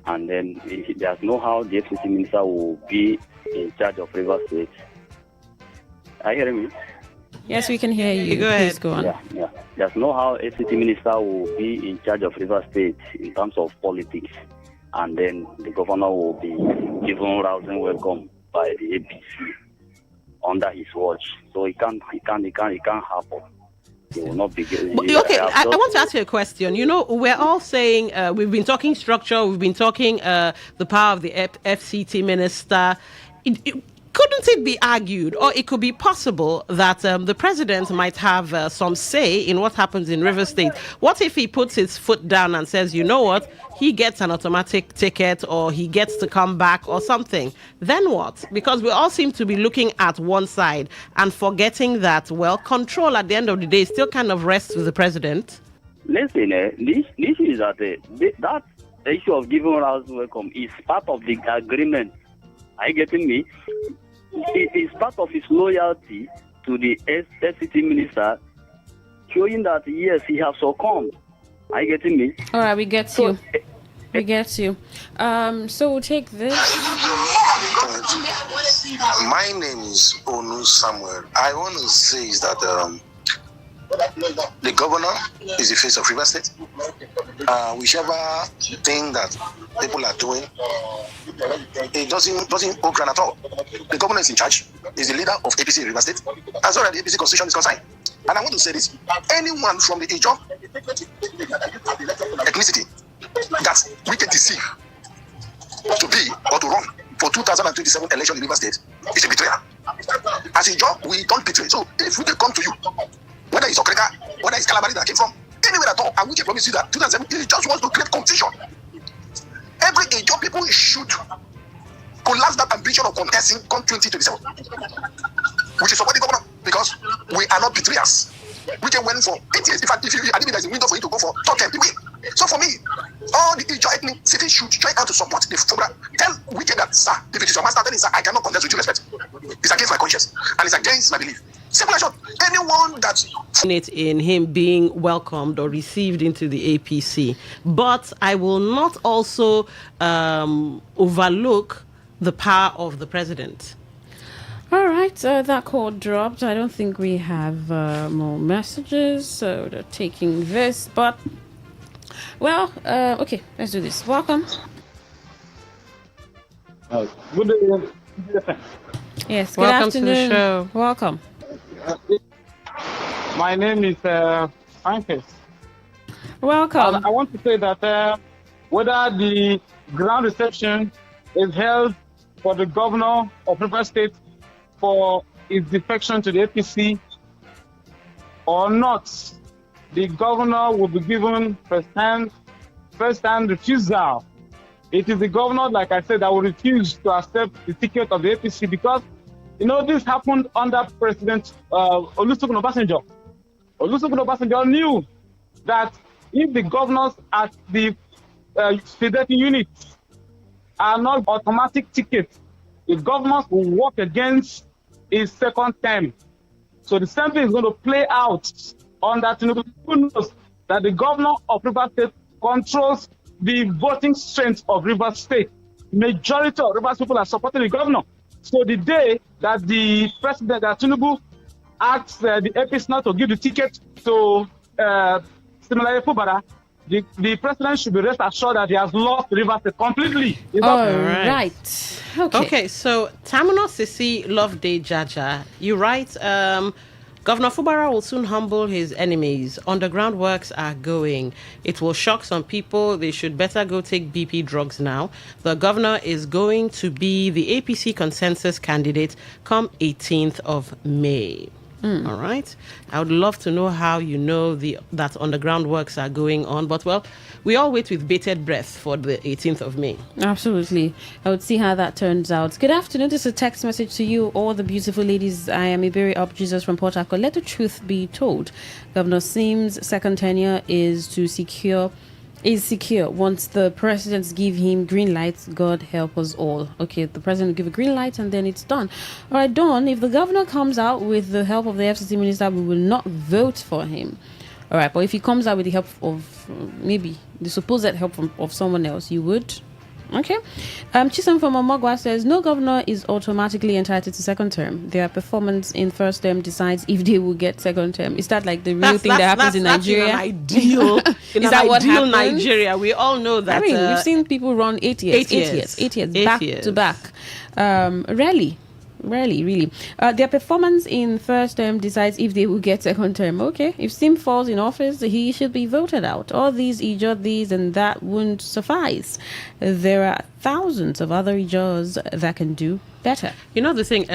And then there's no how the FCT minister will be in charge of River State. Are you hearing me? Yes, we can hear you. Go ahead. Please go on. Yeah. There's no how FCT minister will be in charge of River State in terms of politics. And then the governor will be given rousing welcome by the APC under his watch. So it can't happen. It will not be given. Okay, I want to ask you a question. You know, we're all saying we've been talking structure, we've been talking the power of the FCT minister. Couldn't it be argued, or it could be possible, that the president might have some say in what happens in River State? What if he puts his foot down and says, you know what, he gets an automatic ticket, or he gets to come back, or something? Then what? Because we all seem to be looking at one side and forgetting that, well, control at the end of the day still kind of rests with the president. Listen, this is that that issue of giving us welcome is part of the agreement. Are you getting me? It is part of his loyalty to the FCT minister, showing that, yes, he has succumbed. Are you getting me? All right, we get you. We get you. So we'll take this. My name is Onu Samuel. I want to say is that the governor is the face of River State. Whichever thing that people are doing, it doesn't hold ground at all. The governor is in charge. Is the leader of APC in River State, as far as the APC constitution is concerned. And I want to say this: anyone from the Ijaw ethnicity that we can deceive to be or to run for 2027 election in River State is a betrayer. As Ijaw, we don't betray. So if we can come to you, whether it's Okreka, whether it's Calabari that came from, anywhere at all, and we can promise you that 2007, he just wants to create confusion. Every Ijaw people should collapse that ambition of contesting come 2027, which is supporting governor, because we are not betrayers. We can win for 8 years. In fact, if there's a window for you to go for top 10, we win. So for me, all the Ijaw ethnic cities should try out to support the program. Tell Wike that, sir, if it is your master, then sir, I cannot contest with due respect. It's against my conscience, and it's against my belief. Simple as short. Anyone that in him being welcomed or received into the APC, but I will not also overlook the power of the president. All right, that call dropped. I don't think we have more messages, so they're taking this. But, well, okay, let's do this. Welcome. Good evening. Yes, good Welcome afternoon. to the show. Welcome. My name is Francis. Welcome. I want to say that whether the ground reception is held for the governor of River State for his defection to the APC or not, the governor will be given first-hand refusal. It is the governor, like I said, that will refuse to accept the ticket of the APC because, you know, this happened under President Olusegun Obasanjo. Olusegun Obasanjo knew that if the governors at the fidelity units are not automatic tickets, the governors will work against his second term. So the same thing is going to play out on that. Who knows that the governor of Rivers State controls the voting strength of Rivers State. Majority of Rivers people are supporting the governor. So the day that the president, that Tinubu, asks the APC not to give the ticket to Siminalayi Fubara, the president should be rest assured that he has lost Rivers State completely. All right. Okay, so Tamuna Sisi Loveday Jaja, you write, Governor Fubara will soon humble his enemies. Underground works are going. It will shock some people. They should better go take BP drugs now. The governor is going to be the APC consensus candidate come 18th of May. All right. I would love to know how you know that underground works are going on. But, well, we all wait with bated breath for the 18th of May. Absolutely. I would see how that turns out. Good afternoon. This is a text message to you, all the beautiful ladies. I am Iberi Up Jesus from Port Harcourt. Let the truth be told. Governor Sim's second tenure is secure once the presidents give him green lights. God help us all. Okay, the president will give a green light and then it's done. All right, Dawn, if the governor comes out with the help of the FCC minister, we will not vote for him. All right, but if he comes out with the help of maybe the supposed help of someone else, you would. Okay. Chisholm from Omagwa says, no governor is automatically entitled to second term. Their performance in first term decides if they will get second term. Is that like the real thing that happens in Nigeria? That's ideal. Is that what happens? Nigeria? We all know that. I mean, we've seen people run 8 years, back to back. Rarely, really. Their performance in first term decides if they will get second term. Okay, if Sim falls in office, he should be voted out. All these Ijo, these and that won't suffice. There are thousands of other Ijos that can do better. You know the thing,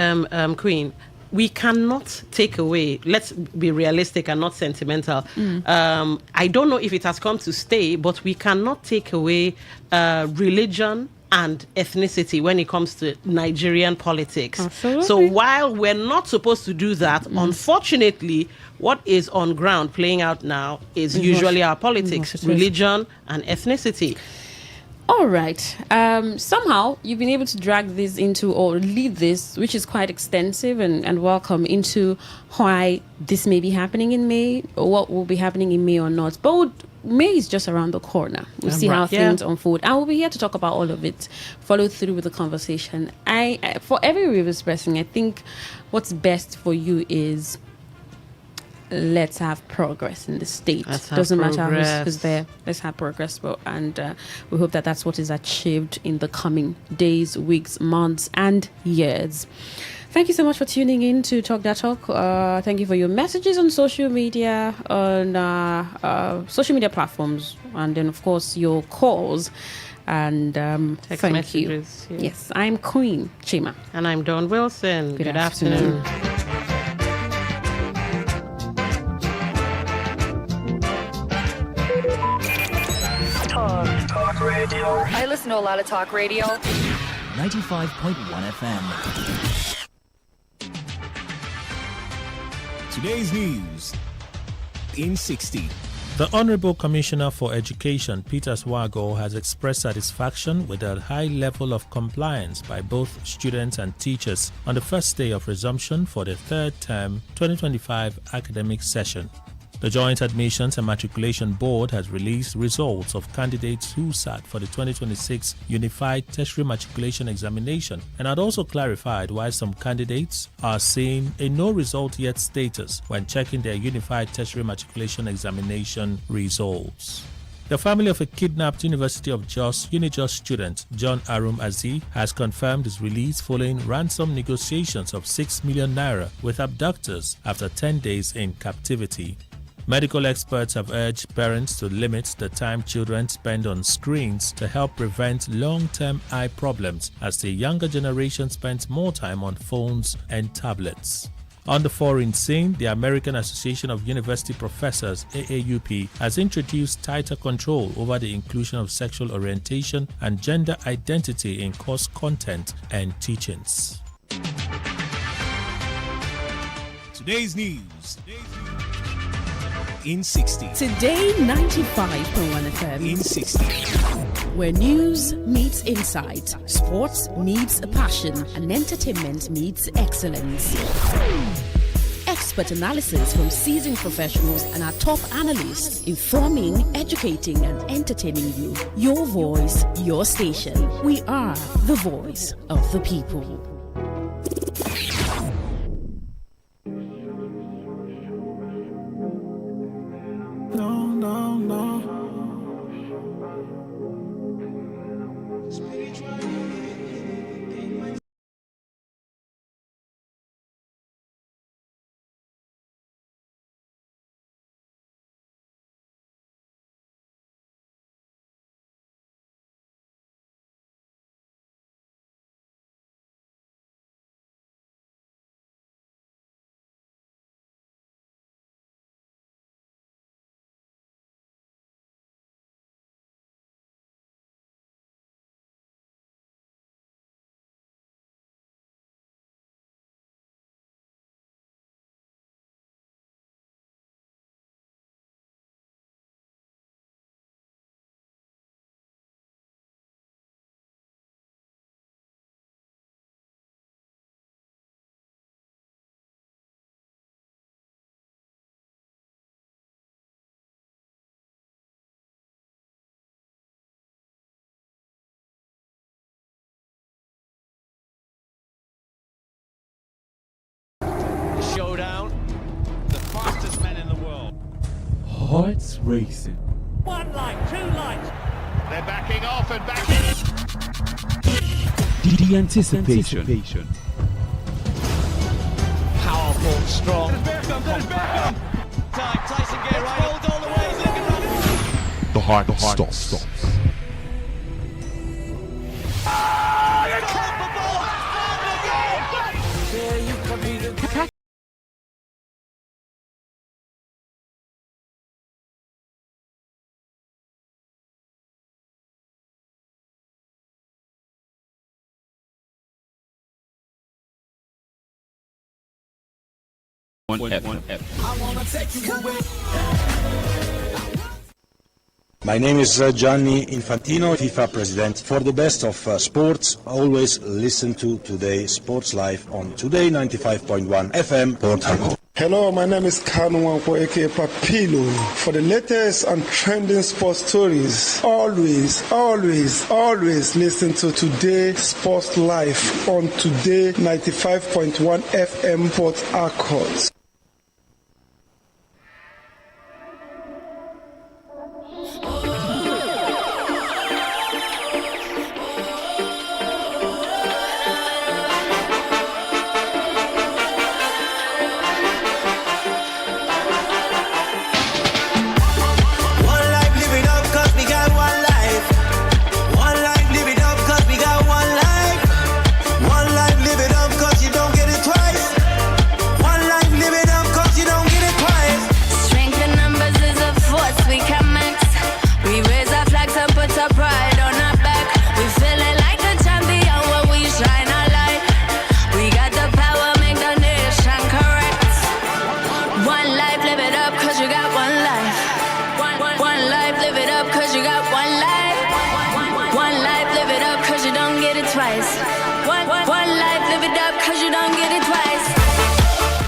Queen, we cannot take away, let's be realistic and not sentimental. I don't know if it has come to stay, but we cannot take away religion and ethnicity when it comes to Nigerian politics. Absolutely. So while we're not supposed to do that, unfortunately, what is on ground playing out now is usually our politics, religion and ethnicity. All right. Somehow you've been able to drag this into, or lead this, which is quite extensive and welcome, into why this may be happening in May, or what will be happening in May or not. But May is just around the corner. We'll see how things unfold. And we'll be here to talk about all of it, follow through with the conversation. I for every Rivers person, I think what's best for you is let's have progress in the state. Doesn't matter who's there. Let's have progress. And we hope that that's what is achieved in the coming days, weeks, months, and years. Thank you so much for tuning in to Talk That Talk. Thank you for your messages on social media, on social media platforms, and then, of course, your calls. And text thank messages. you. Yes, I'm Queen Chima. And I'm Dawn Wilson. Good afternoon. Talk radio. I listen to a lot of talk radio. 95.1 FM. Today's news in 60. The Honorable Commissioner for Education, Peter Swago, has expressed satisfaction with the high level of compliance by both students and teachers on the first day of resumption for the third term 2025 academic session. The Joint Admissions and Matriculation Board has released results of candidates who sat for the 2026 Unified Tertiary Matriculation Examination and had also clarified why some candidates are seeing a no result yet status when checking their Unified Tertiary Matriculation Examination results. The family of a kidnapped University of Jos Unijos student, John Arum Azi, has confirmed his release following ransom negotiations of 6 million naira with abductors after 10 days in captivity. Medical experts have urged parents to limit the time children spend on screens to help prevent long-term eye problems as the younger generation spends more time on phones and tablets. On the foreign scene, the American Association of University Professors, AAUP, has introduced tighter control over the inclusion of sexual orientation and gender identity in course content and teachings. Today's news. in 60. Today 95.1 FM In 60. Where news meets insight, sports meets passion, and entertainment meets excellence. Expert analysis from seasoned professionals and our top analysts, informing, educating, and entertaining you. Your voice, your station. We are the voice of the people. Showdown, the fastest men in the world. Hearts racing. One light, two lights. They're backing off and backing. The anticipation. Powerful, strong. Compact. Time, Tyson Gay right all the way. He's looking around. The heart stops. My name is Gianni Infantino, FIFA president. For the best of sports, always listen to Today Sports Live on Today 95.1 FM, Port Harcourt. Hello, my name is Kanu Wanko, aka Papilo. For the latest and trending sports stories, always listen to Today Sports Live on Today 95.1 FM, Port Harcourt.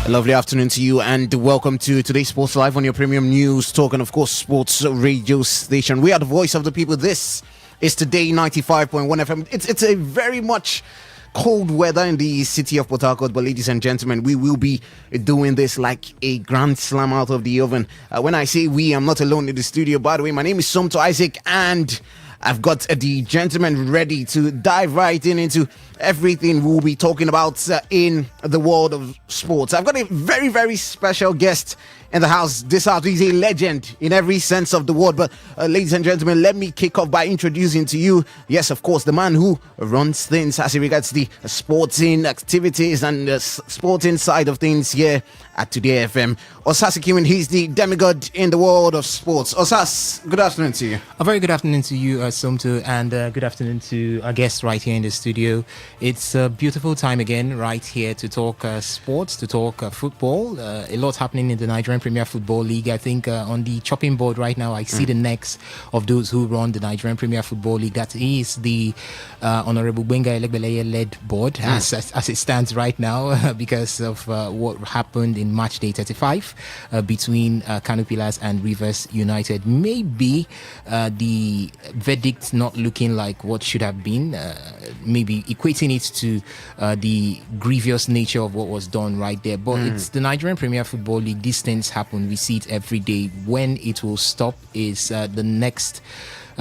Lovely afternoon to you and welcome to Today's Sports Live on your premium news talk and of course sports radio station. We are the voice of the people. This is Today 95.1 FM. It's a very much cold weather in the city of Port Harcourt, but ladies and gentlemen, we will be doing this like a grand slam out of the oven. When I say we, I'm not alone in the studio. By the way, my name is Somto Isaac and I've got the gentlemen ready to dive right into everything we'll be talking about in the world of sports. I've got a very, very special guest in the house. This house is a legend in every sense of the word. But ladies and gentlemen, let me kick off by introducing to you, yes, of course, the man who runs things as it regards the sporting activities and the sporting side of things here at Today FM. Osas Akimin, he's the demigod in the world of sports. Osas, good afternoon to you. A very good afternoon to you, Somto, and good afternoon to our guests right here in the studio. It's a beautiful time again right here to talk sports, to talk football. A lot happening in the Nigerian Premier Football League. I think on the chopping board right now, I see the necks of those who run the Nigerian Premier Football League. That is the Honorable Benga Elegbeleye-led board as it stands right now because of what happened in match day 35 between Kano Pillars and Rivers United. Maybe the verdict not looking like what should have been, maybe equating it to the grievous nature of what was done right there. But it's the Nigerian Premier Football League. These things happen. We see it every day. When it will stop is the next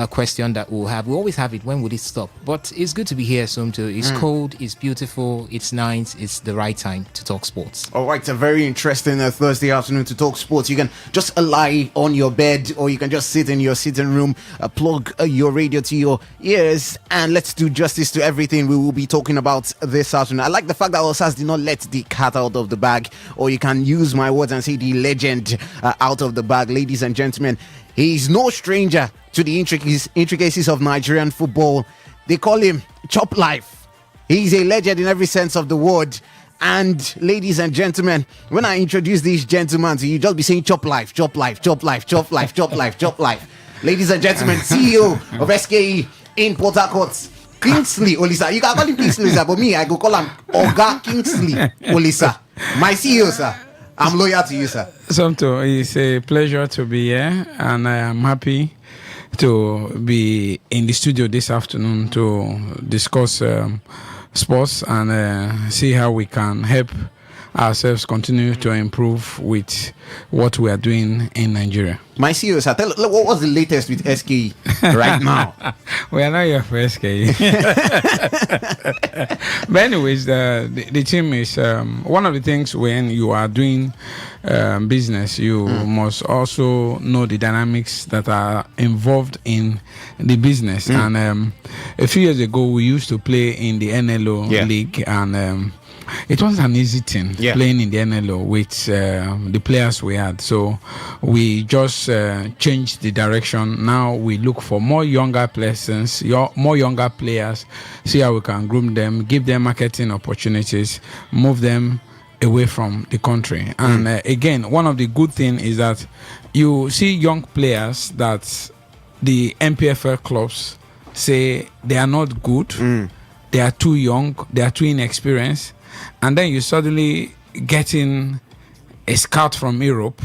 question that we'll have. We always have it. When would it stop? But it's good to be here, Somto. It's cold, it's beautiful, it's nice. It's the right time to talk sports. All right, it's a very interesting Thursday afternoon to talk sports. You can just lie on your bed, or you can just sit in your sitting room, plug your radio to your ears, and let's do justice to everything we will be talking about this afternoon. I like the fact that Osas did not let the cat out of the bag, or you can use my words and say the legend out of the bag. Ladies and gentlemen, he's no stranger to the intricacies of Nigerian football. They call him Chop Life. He's a legend in every sense of the word. And ladies and gentlemen, when I introduce these gentlemen to you, just be saying Chop Life, Chop Life, Chop Life, Chop Life, Chop Life, Chop Life. Ladies and gentlemen, CEO of SKE in Port Harcourt, Kingsley Olisa. You can call him Kingsley Olisa, but me, I go call him Oga Kingsley Olisa. My CEO, sir. I'm loyal to you, sir. Somto, it's a pleasure to be here, and I am happy to be in the studio this afternoon to discuss sports and see how we can help ourselves continue to improve with what we are doing in Nigeria. My CEO, sir, what was the latest with SKE right now? We are not here for SKE. But anyways, the team is one of the things when you are doing business, you must also know the dynamics that are involved in the business. And a few years ago, we used to play in the NLO league, and it wasn't an easy thing playing in the NLO with the players we had. So we just changed the direction. Now we look for more younger players, more younger players, see how we can groom them, give them marketing opportunities, move them away from the country. And again, one of the good things is that you see young players that the MPFL clubs say they are not good, they are too young, they are too inexperienced. And then you suddenly get in a scout from Europe,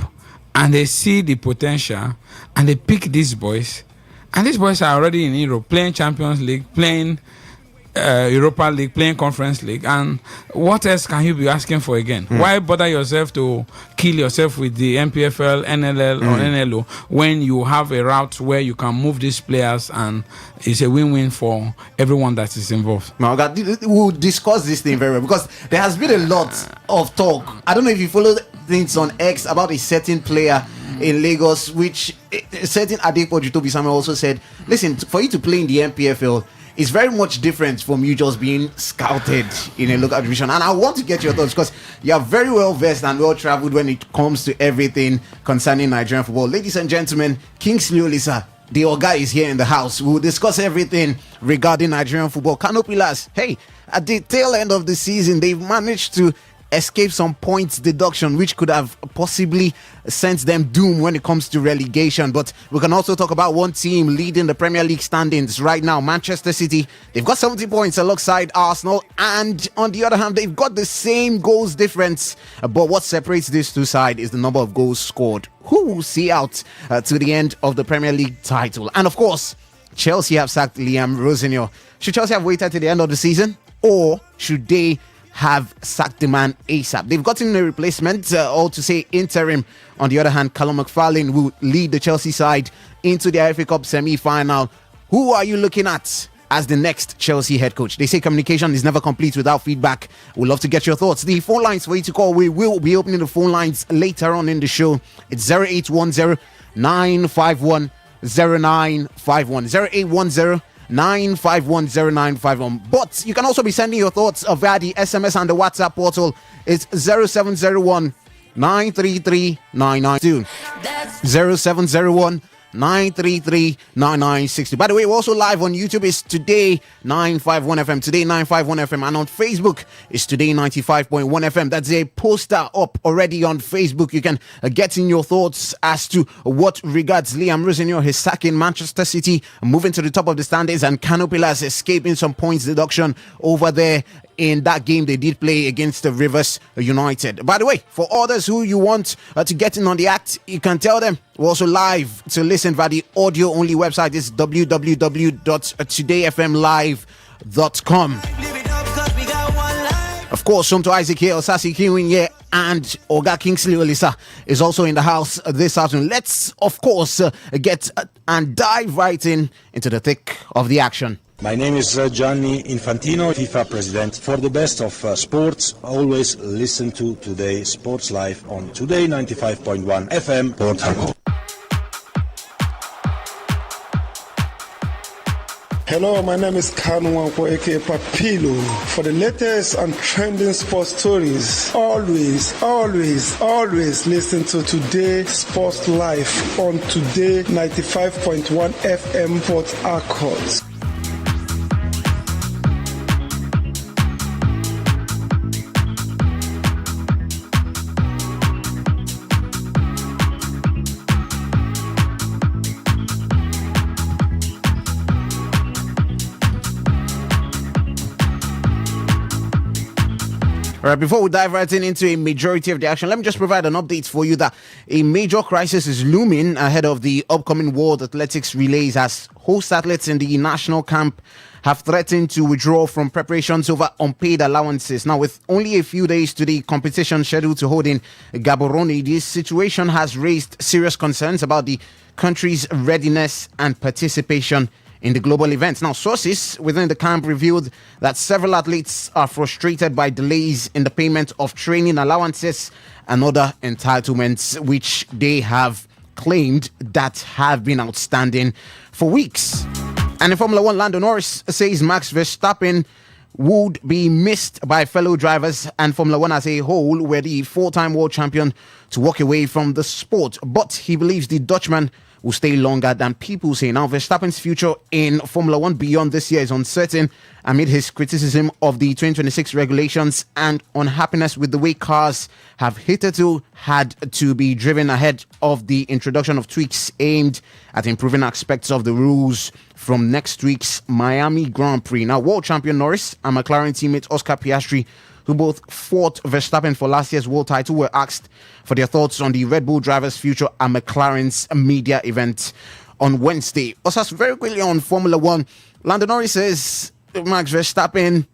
and they see the potential, and they pick these boys, and these boys are already in Europe playing Champions League, playing Europa League, playing Conference League, and what else can you be asking for again? Why bother yourself to kill yourself with the MPFL, NLL, or NLO when you have a route where you can move these players and it's a win-win for everyone that is involved? We'll discuss this thing very well because there has been a lot of talk. I don't know if you follow things on X about a certain player in Lagos, which a certain Adepo Jutobi Samuel also said, listen, for you to play in the MPFL, it's very much different from you just being scouted in a local division. And I want to get your thoughts because you are very well versed and well traveled when it comes to everything concerning Nigerian football. Ladies and gentlemen, Kingsley Olisa, the Oga, is here in the house. We'll discuss everything regarding Nigerian football. Kano Pillars, hey, at the tail end of the season, they've managed to escape some points deduction, which could have possibly sent them doom when it comes to relegation. But we can also talk about one team leading the Premier League standings right now, Manchester City. They've got 70 points alongside Arsenal, and on the other hand, they've got the same goals difference. But what separates these two sides is the number of goals scored. Who will see out to the end of the Premier League title? And of course, Chelsea have sacked Liam Rosenio. Should Chelsea have waited to the end of the season, or should they have sacked the man ASAP? They've gotten a replacement, or to say interim. On the other hand, Callum McFarlane will lead the Chelsea side into the FA Cup semi-final. Who are you looking at as the next Chelsea head coach? They say communication is never complete without feedback. We'd love to get your thoughts. The phone lines for you to call, we will be opening the phone lines later on in the show. It's 0810 951 0951 0810 9510951. But you can also be sending your thoughts via the SMS and the WhatsApp portal. It's 0701 933 992. 0701 933-9960. By the way, we're also live on YouTube. It's Today951FM, Today951FM, and on Facebook it's Today95.1FM. That's a poster up already on Facebook. You can get in your thoughts as to what regards Liam Rosinio, his sack in Manchester City, moving to the top of the standings, and Kano Pillars escaping some points deduction over there in that game they did play against the Rivers United. By the way, for others who you want to get in on the act, you can tell them we're also live to listen via the audio only website. It's www.todayfmlive.com. Of course, home to Isaac Hill, Sassy Kiwinye, and Oga Kingsley Olisa is also in the house this afternoon. Let's, of course, get and dive right into the thick of the action. My name is Gianni Infantino, FIFA president. For the best of sports, always listen to Today Sports Live on Today95.1 FM, Port Harcourt. Hello, my name is Kanwanko, aka Papilo. For the latest and trending sports stories, always listen to Today Sports Live on Today 95.1 FM, Port Harcourt. All right, before we dive right into a majority of the action, let me just provide an update for you that a major crisis is looming ahead of the upcoming World Athletics Relays, as host athletes in the national camp have threatened to withdraw from preparations over unpaid allowances. Now, with only a few days to the competition scheduled to hold in Gaborone, this situation has raised serious concerns about the country's readiness and participation in the global events. Now, sources within the camp revealed that several athletes are frustrated by delays in the payment of training allowances and other entitlements, which they have claimed that have been outstanding for weeks. And in Formula One, Lando Norris says Max Verstappen would be missed by fellow drivers and Formula One as a whole, were the four-time world champion to walk away from the sport. But he believes the Dutchman will stay longer than people say. Now, Verstappen's future in Formula One beyond this year is uncertain amid his criticism of the 2026 regulations and unhappiness with the way cars have hitherto had to be driven ahead of the introduction of tweaks aimed at improving aspects of the rules from next week's Miami Grand Prix. Now, world champion Norris and McLaren teammate Oscar Piastri, who both fought Verstappen for last year's world title, were asked for their thoughts on the Red Bull driver's future at McLaren's media event on Wednesday. Also, very quickly on Formula One, Lando Norris says Max Verstappen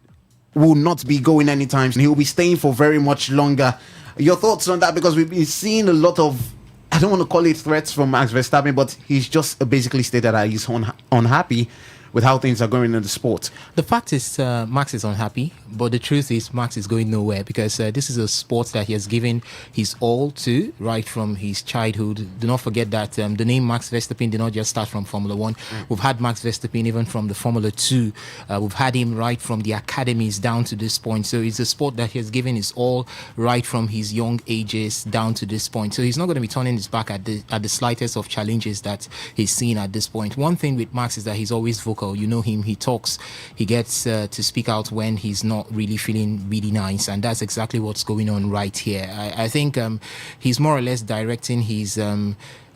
will not be going anytime soon. He will be staying for very much longer. Your thoughts on that? Because we've been seeing a lot of, I don't want to call it threats from Max Verstappen, but he's just basically stated that he's unhappy with how things are going in the sport. The fact is, Max is unhappy, but the truth is, Max is going nowhere because this is a sport that he has given his all to right from his childhood. Do not forget that the name Max Verstappen did not just start from Formula One. We've had Max Verstappen even from the Formula 2. We've had him right from the academies down to this point. So it's a sport that he has given his all right from his young ages down to this point. So he's not going to be turning his back at the slightest of challenges that he's seen at this point. One thing with Max is that he's always vocal. You know him, he talks, he gets to speak out when he's not really feeling really nice, and that's exactly what's going on right here. I think he's more or less directing his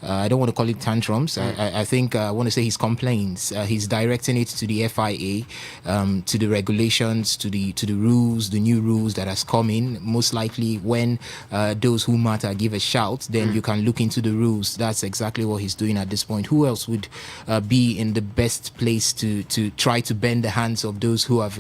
I don't want to call it tantrums. I think I want to say his complaints. He's directing it to the FIA, to the regulations, to the rules, the new rules that has come in. Most likely, when those who matter give a shout, then you can look into the rules. That's exactly what he's doing at this point. Who else would be in the best place to try to bend the hands of those who have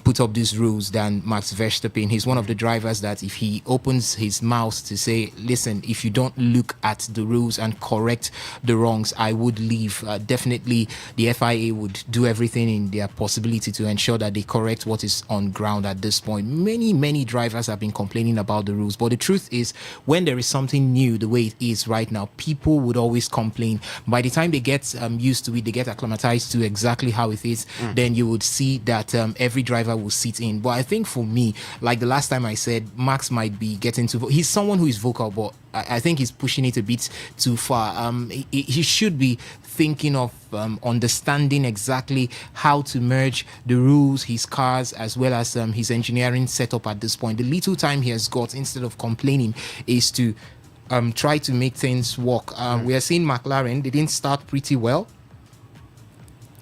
put up these rules than Max Verstappen? He's one of the drivers that if he opens his mouth to say, listen, if you don't look at the rules and correct the wrongs, I would leave. Definitely the FIA would do everything in their possibility to ensure that they correct what is on ground at this point. Many drivers have been complaining about the rules, but the truth is, when there is something new the way it is right now, people would always complain. By the time they get used to it, they get acclimatized to exactly how it is, then you would see that every driver will sit in. But I think for me, like the last time I said, Max might be getting to, he's someone who is vocal, but I think he's pushing it a bit too far. He should be thinking of understanding exactly how to merge the rules, his cars, as well as his engineering setup at this point. The little time he has got, instead of complaining, is to try to make things work. We are seeing McLaren, they didn't start pretty well.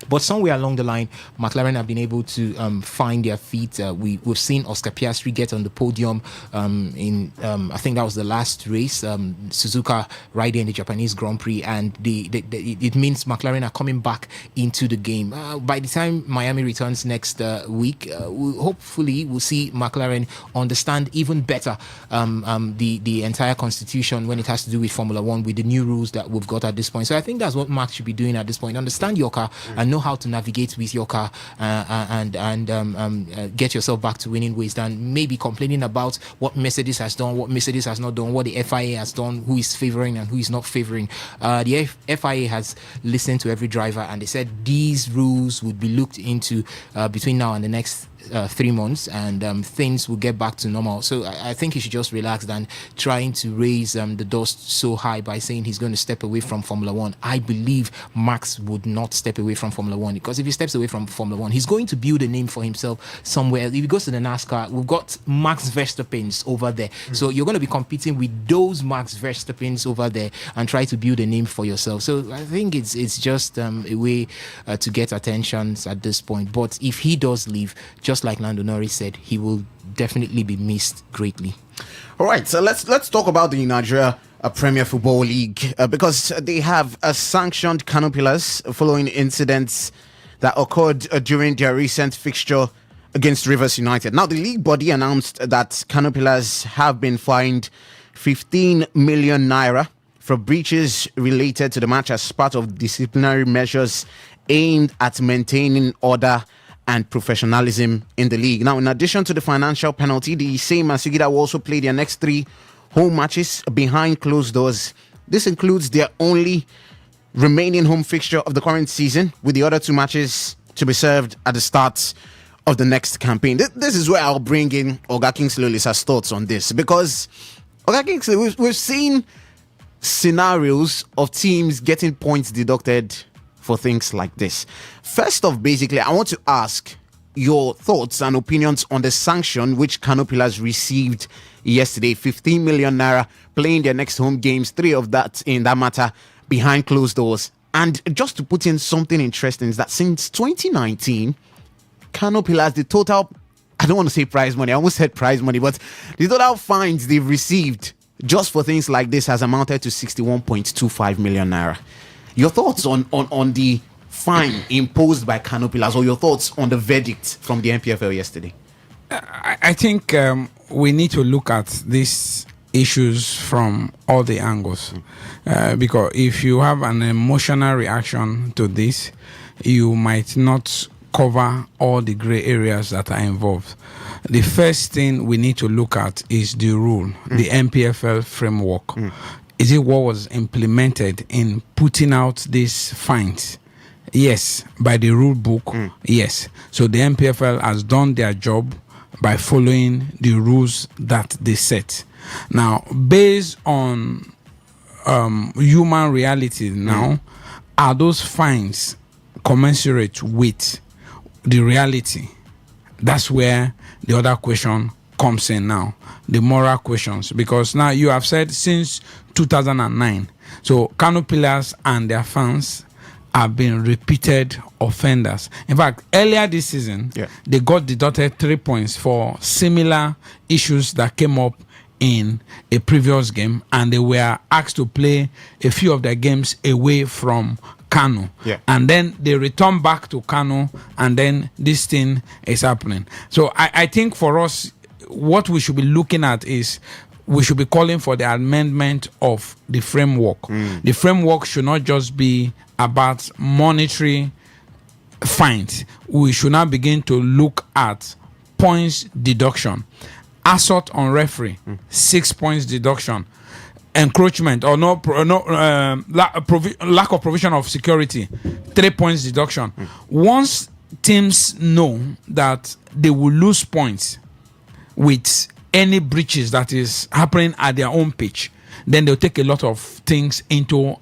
But somewhere along the line, McLaren have been able to find their feet. We've seen Oscar Piastri get on the podium in, I think that was the last race, Suzuka riding in the Japanese Grand Prix, and it means McLaren are coming back into the game. By the time Miami returns next week, hopefully we'll see McLaren understand even better the entire constitution when it has to do with Formula One, with the new rules that we've got at this point. So I think that's what Max should be doing at this point. Understand your car and know how to navigate with your car and get yourself back to winning ways, than maybe complaining about what Mercedes has done, what Mercedes has not done, what the FIA has done, who is favoring and who is not favoring. The FIA has listened to every driver, and they said these rules would be looked into between now and the next 3 months, and things will get back to normal. So I think he should just relax than trying to raise the dust so high by saying he's going to step away from Formula One. I believe Max would not step away from Formula One, because if he steps away from Formula One, he's going to build a name for himself somewhere. If he goes to the NASCAR, we've got Max Verstappen's over there. So you're going to be competing with those Max Verstappen's over there and try to build a name for yourself. So I think it's just a way to get attention at this point. But if he does leave, just like Lando Norris said, he will definitely be missed greatly. All right, so let's talk about the Nigeria Premier Football League, because they have sanctioned Kano Pillars following incidents that occurred during their recent fixture against Rivers United. Now, the league body announced that Kano Pillars have been fined 15 million naira for breaches related to the match as part of disciplinary measures aimed at maintaining order and professionalism in the league. Now, in addition to the financial penalty, the same Masigida will also play their next 3 home matches behind closed doors. This includes their only remaining home fixture of the current season, with the other 2 matches to be served at the start of the next campaign. This is where I'll bring in Oga Kingsley Olisa's thoughts on this, because Oga Kingsley, we've seen scenarios of teams getting points deducted for things like this. First off, basically, I want to ask your thoughts and opinions on the sanction which Kano Pillars received yesterday. 15 million naira, playing their next home games, 3 of that in that matter behind closed doors. And just to put in something interesting is that since 2019, Kano Pillars, the total, I don't want to say prize money, I almost said prize money, but the total fines they've received just for things like this has amounted to 61.25 million naira. Your thoughts on the fine imposed by Kano Pillars, or your thoughts on the verdict from the NPFL yesterday? I think we need to look at these issues from all the angles, because if you have an emotional reaction to this, you might not cover all the gray areas that are involved. The first thing we need to look at is the rule, the NPFL framework. Is it what was implemented in putting out these fines? Yes. By the rule book, yes. So the NPFL has done their job by following the rules that they set. Now, based on human reality now, are those fines commensurate with the reality? That's where the other question comes in now, the moral questions, because now you have said since 2009, so Kano Pillars and their fans have been repeated offenders. In fact, earlier this season, they got deducted 3 points for similar issues that came up in a previous game, and they were asked to play a few of their games away from Kano, and then they return back to Kano, and then this thing is happening. So I think for us, what we should be looking at is we should be calling for the amendment of the framework. The framework should not just be about monetary fines. We should now begin to look at points deduction. Assault on referee, 6 points deduction. Encroachment or lack of provision of security, 3 points deduction. Once teams know that they will lose points with any breaches that is happening at their own pitch, then they'll take a lot of things into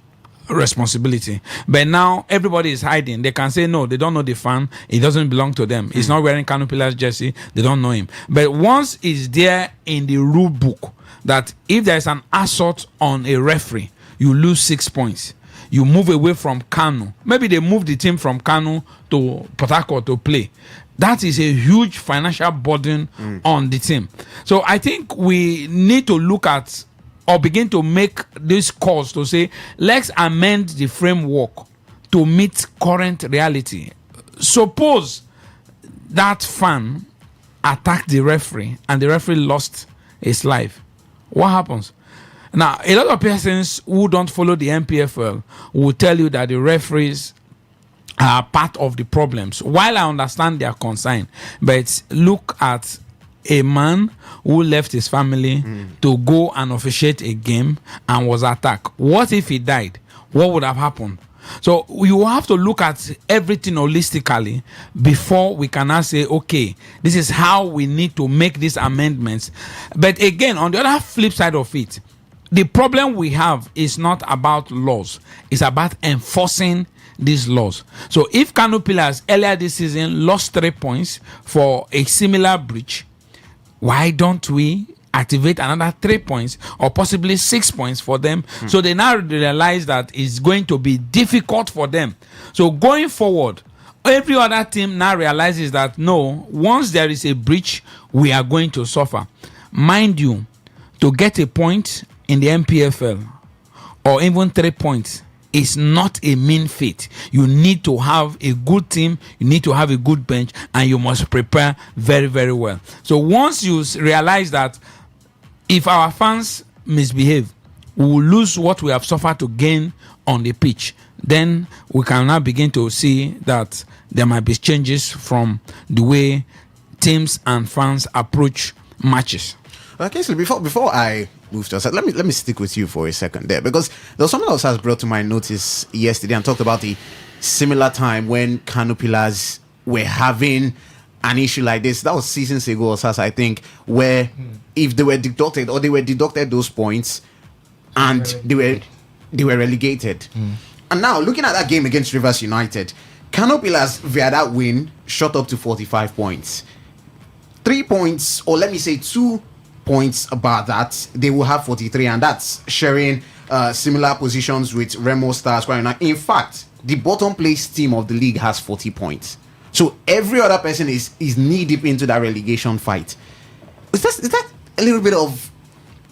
responsibility. But now everybody is hiding. They can say no, they don't know the fan, it doesn't belong to them. He's not wearing Kano Pillars jersey, they don't know him. But once it's there in the rule book that if there's an assault on a referee, you lose 6 points. You move away from Kano. Maybe they move the team from Kano to Port Harcourt to play. That is a huge financial burden on the team. So I think we need to look at or begin to make this calls to say, let's amend the framework to meet current reality. Suppose that fan attacked the referee and the referee lost his life. What happens? Now, a lot of persons who don't follow the MPFL will tell you that the referees are part of the problems. While I understand their concern, but look at a man who left his family to go and officiate a game and was attacked. What if he died? What would have happened? So you have to look at everything holistically before we can now say, okay, this is how we need to make these amendments. But again, on the other flip side of it, the problem we have is not about laws. It's about enforcing these laws. So if Kano Pillars earlier this season lost 3 points for a similar breach, why don't we activate another 3 points or possibly 6 points for them? So they now realize that it's going to be difficult for them. So going forward, every other team now realizes that no, once there is a breach, we are going to suffer. Mind you, to get a point in the MPFL or even 3 points is not a mean feat. You need to have a good team, you need to have a good bench, and you must prepare very, very well. So once you realize that if our fans misbehave, we will lose what we have suffered to gain on the pitch, then we can now begin to see that there might be changes from the way teams and fans approach matches. Okay, so before I move to us, let me stick with you for a second there, because there was something else that was brought to my notice yesterday and talked about the similar time when Kano Pillars were having an issue like this. That was seasons ago, I think, where if they were deducted those points and they were relegated. And now looking at that game against Rivers United, Kano Pillars via that win shot up to 45 points. 3 points, or let me say 2 points about that, they will have 43, and that's sharing similar positions with Remo Stars. In fact, the bottom place team of the league has 40 points. So every other person is knee deep into that relegation fight. Is that a little bit of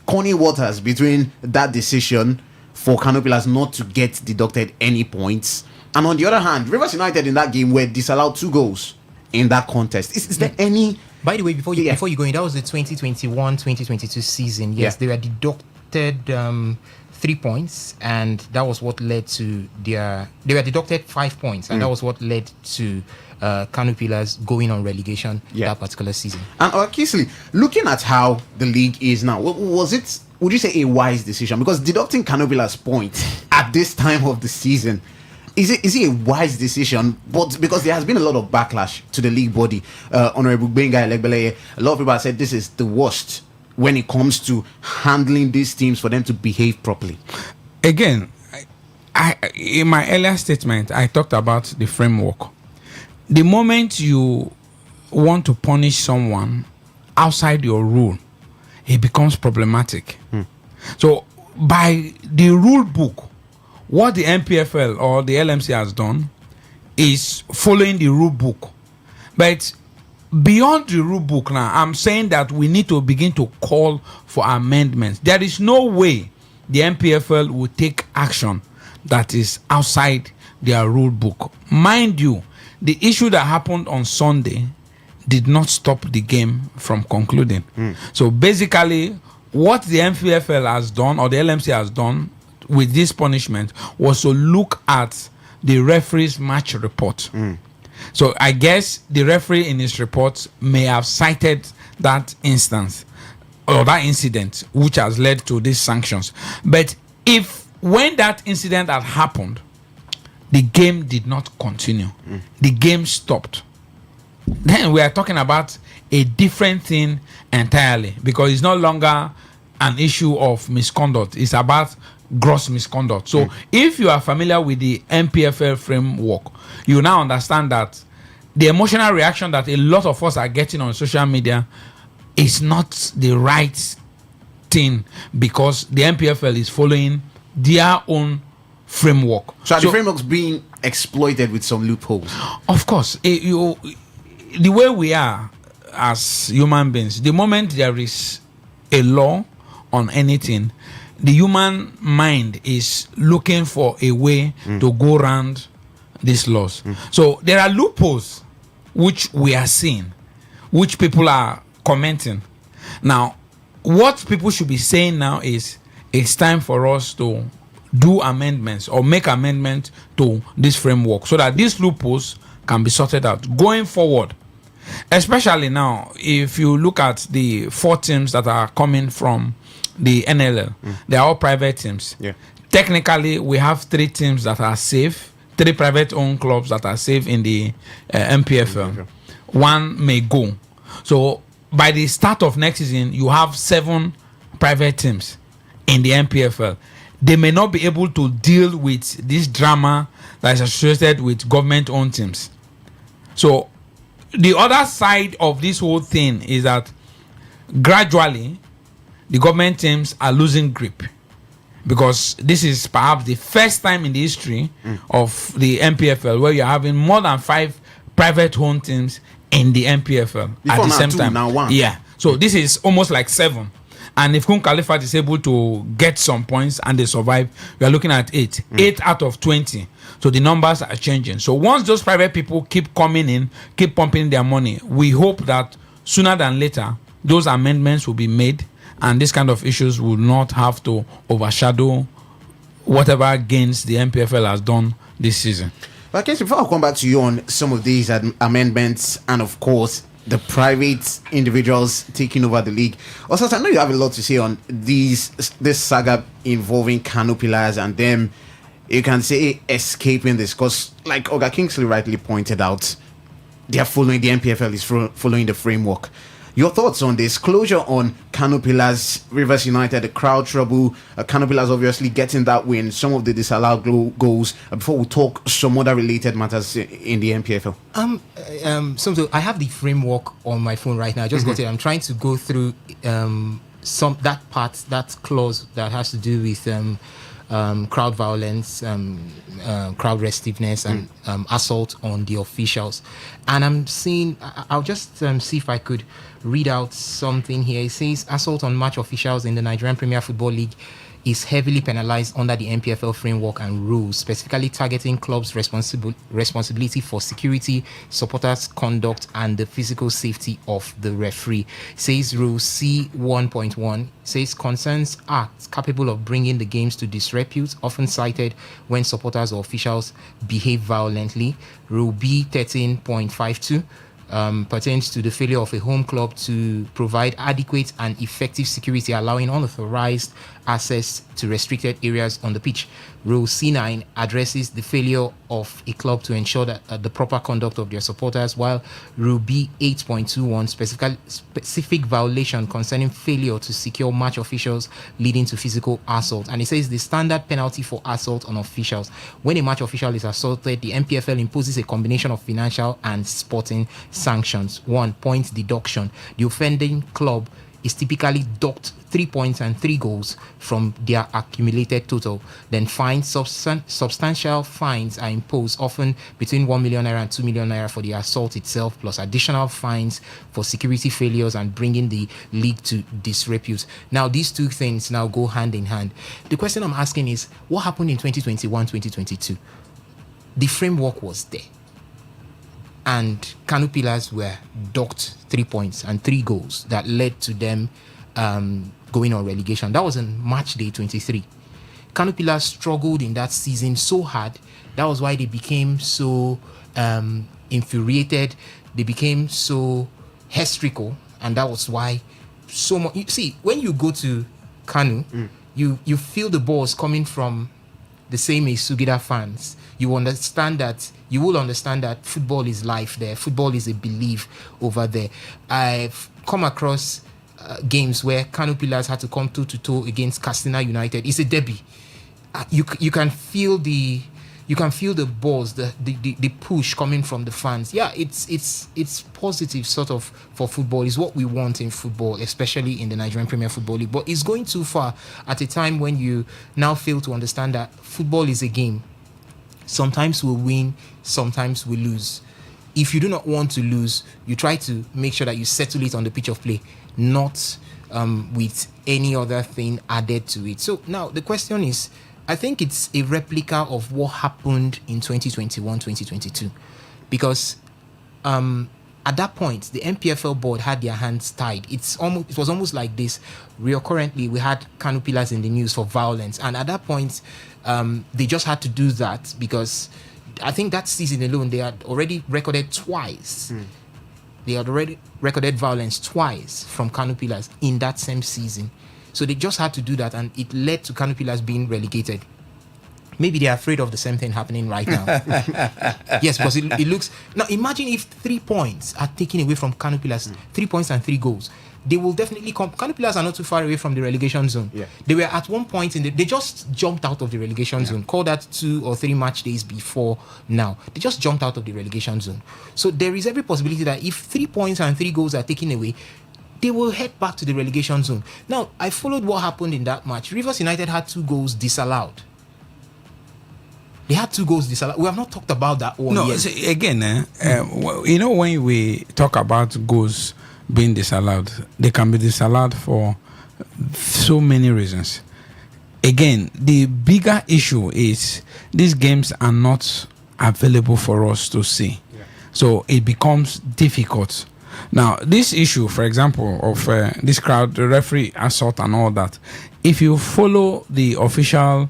corny waters between that decision for Kano Pillars not to get deducted any points, and on the other hand, Rivers United in that game were disallowed 2 goals in that contest? Is there any... By the way, before you go in, that was the 2021-2022 season. Yes, they were deducted 3 points, and that was what led to their... They were deducted 5 points, and that was what led to Kano Pillars going on relegation that particular season. And Kisley, looking at how the league is now, would you say a wise decision? Because deducting Kano Pillars points at this time of the season, is it a wise decision? But because there has been a lot of backlash to the league body, Honorable Benga Elegbeleye, a lot of people have said this is the worst when it comes to handling these teams for them to behave properly. Again, I in my earlier statement, I talked about the framework. The moment you want to punish someone outside your rule, it becomes problematic. So by the rule book, what the MPFL or the LMC has done is following the rule book. But beyond the rule book now, I'm saying that we need to begin to call for amendments. There is no way the MPFL will take action that is outside their rule book. Mind you, the issue that happened on Sunday did not stop the game from concluding. So basically, what the MPFL has done or the LMC has done with this punishment was to look at the referee's match report. So I guess the referee in his report may have cited that instance or that incident which has led to these sanctions. But if when that incident had happened, the game did not continue, the game stopped, then we are talking about a different thing entirely, because it's no longer an issue of misconduct. It's about gross misconduct. So if you are familiar with the MPFL framework, you now understand that the emotional reaction that a lot of us are getting on social media is not the right thing, because the MPFL is following their own framework. So the framework's being exploited with some loopholes. Of course, the way we are as human beings, the moment there is a law on anything, the human mind is looking for a way to go around these laws. So there are loopholes which we are seeing, which people are commenting. Now, what people should be saying now is it's time for us to do amendments or make amendments to this framework so that these loopholes can be sorted out going forward. Especially now, if you look at the 4 teams that are coming from the NLL, they are all private teams. Yeah. Technically, we have 3 teams that are safe, 3 private-owned clubs that are safe in the MPFL. 1 may go. So by the start of next season, you have 7 private teams in the MPFL. They may not be able to deal with this drama that is associated with government-owned teams. So the other side of this whole thing is that gradually the government teams are losing grip, because this is perhaps the first time in the history of the MPFL where you're having more than 5 private-owned teams in the MPFL at the same time. Now 1. Yeah. So this is almost like 7. And if Kun Khalifa is able to get some points and they survive, we are looking at 8. 8 out of 20. So the numbers are changing. So once those private people keep coming in, keep pumping their money, we hope that sooner than later, those amendments will be made and this kind of issues will not have to overshadow whatever gains the MPFL has done this season. But I guess before I come back to you on some of these amendments and, of course, the private individuals taking over the league, also, I know you have a lot to say on this saga involving Kano Pillars and them, you can say, escaping this, because like Oga Kingsley rightly pointed out, they are following the MPFL is following the framework. Your thoughts on this closure on Kano Pillars, Rivers United, the crowd trouble, Kano Pillars obviously getting that win, some of the disallowed goals, before we talk some other related matters in the MPFL? So I have the framework on my phone right now. I just got it. I'm trying to go through that clause that has to do with crowd violence, crowd restiveness, and assault on the officials. And I'm seeing, I'll just see if I could read out something here. It says assault on match officials in the Nigerian Premier Football League is heavily penalized under the MPFL framework and rules, specifically targeting clubs' responsibility for security, supporters' conduct, and the physical safety of the referee. It says Rule C 1.1 says concerns acts capable of bringing the games to disrepute, often cited when supporters or officials behave violently. Rule B 13.52 pertains to the failure of a home club to provide adequate and effective security, allowing unauthorized access to restricted areas on the pitch. Rule C9 addresses the failure of a club to ensure that the proper conduct of their supporters, while Rule B 8.21 specific violation concerning failure to secure match officials leading to physical assault. And it says the standard penalty for assault on officials. When a match official is assaulted, the MPFL imposes a combination of financial and sporting sanctions. 1. Point deduction. The offending club is typically docked 3 points and 3 goals from their accumulated total. Then fines, substantial fines are imposed, often between 1 million naira and 2 million naira for the assault itself, plus additional fines for security failures and bringing the league to disrepute. Now, these two things now go hand in hand. The question I'm asking is, what happened in 2021, 2022? The framework was there, and Kano Pillars were docked 3 points and 3 goals that led to them going on relegation. That was on March Day 23. Kano Pillars struggled in that season so hard. That was why they became so infuriated. They became so hysterical, and that was why so much. You see, when you go to Kano, you feel the balls coming from the same as Sugida fans. You will understand that football is life there. Football is a belief over there. I've come across games where Kano Pillars had to come toe-to-toe against Castina United. It's a derby. You can feel the balls, the push coming from the fans. Yeah, it's positive sort of for football. It's what we want in football, especially in the Nigerian Premier Football League. But it's going too far at a time when you now fail to understand that football is a game. Sometimes we win, sometimes we lose. If you do not want to lose, you try to make sure that you settle it on the pitch of play, not with any other thing added to it. So now the question is, I think it's a replica of what happened in 2021-2022, because at that point the MPFL board had their hands tied. It was almost like this. Recurrently, we had Kano Pillars in the news for violence, and at that point, they just had to do that because I think that season alone they had already recorded twice. They had already recorded violence twice from Kano Pillars in that same season. So they just had to do that, and it led to Kano Pillars being relegated. Maybe they're afraid of the same thing happening right now. Yes, because it looks... Now, imagine if 3 points are taken away from Kano Pillars, 3 points and 3 goals. They will definitely come... Kano Pillars are not too far away from the relegation zone. Yeah. They were at one point they just jumped out of the relegation zone. Call that 2 or 3 match days before now. They just jumped out of the relegation zone. So there is every possibility that if 3 points and 3 goals are taken away, they will head back to the relegation zone. Now, I followed what happened in that match. Rivers United had 2 goals disallowed. They had 2 goals disallowed. We have not talked about that one yet. See, again, when we talk about goals being disallowed, they can be disallowed for so many reasons. Again, the bigger issue is these games are not available for us to see. Yeah. So it becomes difficult. Now, this issue, for example, of this crowd, the referee assault and all that, if you follow the official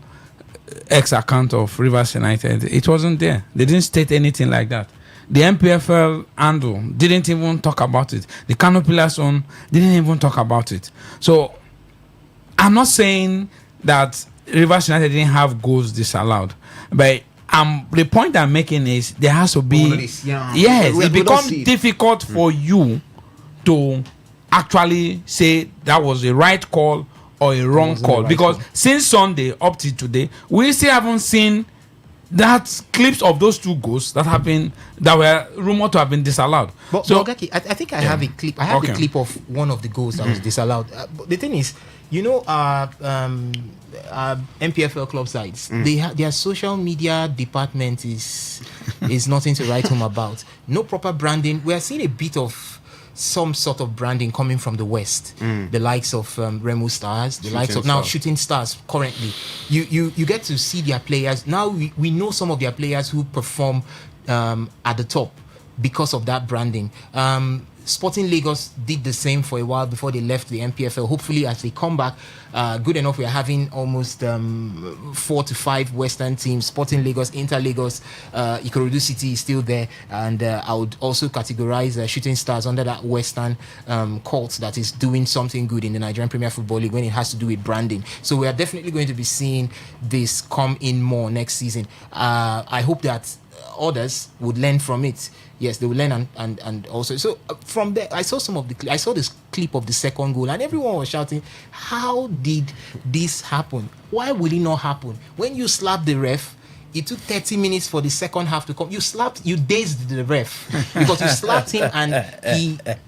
X account of Rivers United, it wasn't there. They didn't state anything like that. The MPFL handle didn't even talk about it. The Kano Pillars one didn't even talk about it. So, I'm not saying that Rivers United didn't have goals disallowed, but the point I'm making is there has to be it becomes difficult for you to actually say that was a right call or a wrong call, because since Sunday up to today we still haven't seen that clips of those 2 goals that were rumored to have been disallowed. But Ogaki, I think I have a clip. I have a clip of one of the goals that was disallowed. But the thing is, MPFL club sites, their social media department is nothing to write home about. No proper branding. We are seeing a bit of some sort of branding coming from the West. The likes of Remo Stars, the likes of now Shooting Stars currently. You get to see their players. Now we know some of their players who perform at the top because of that branding. Sporting Lagos did the same for a while before they left the MPFL. Hopefully, as they come back, good enough, we are having almost 4 to 5 Western teams. Sporting Lagos, Inter Lagos, Ikorodu City is still there. And I would also categorize Shooting Stars under that Western cult that is doing something good in the Nigerian Premier Football League when it has to do with branding. So we are definitely going to be seeing this come in more next season. I hope that others would learn from it. Yes, they will learn and also. So from there, I saw this clip of the second goal, and everyone was shouting, "How did this happen? Why will it not happen? When you slap the ref, it took 30 minutes for the second half to come. You dazed the ref because you slapped him and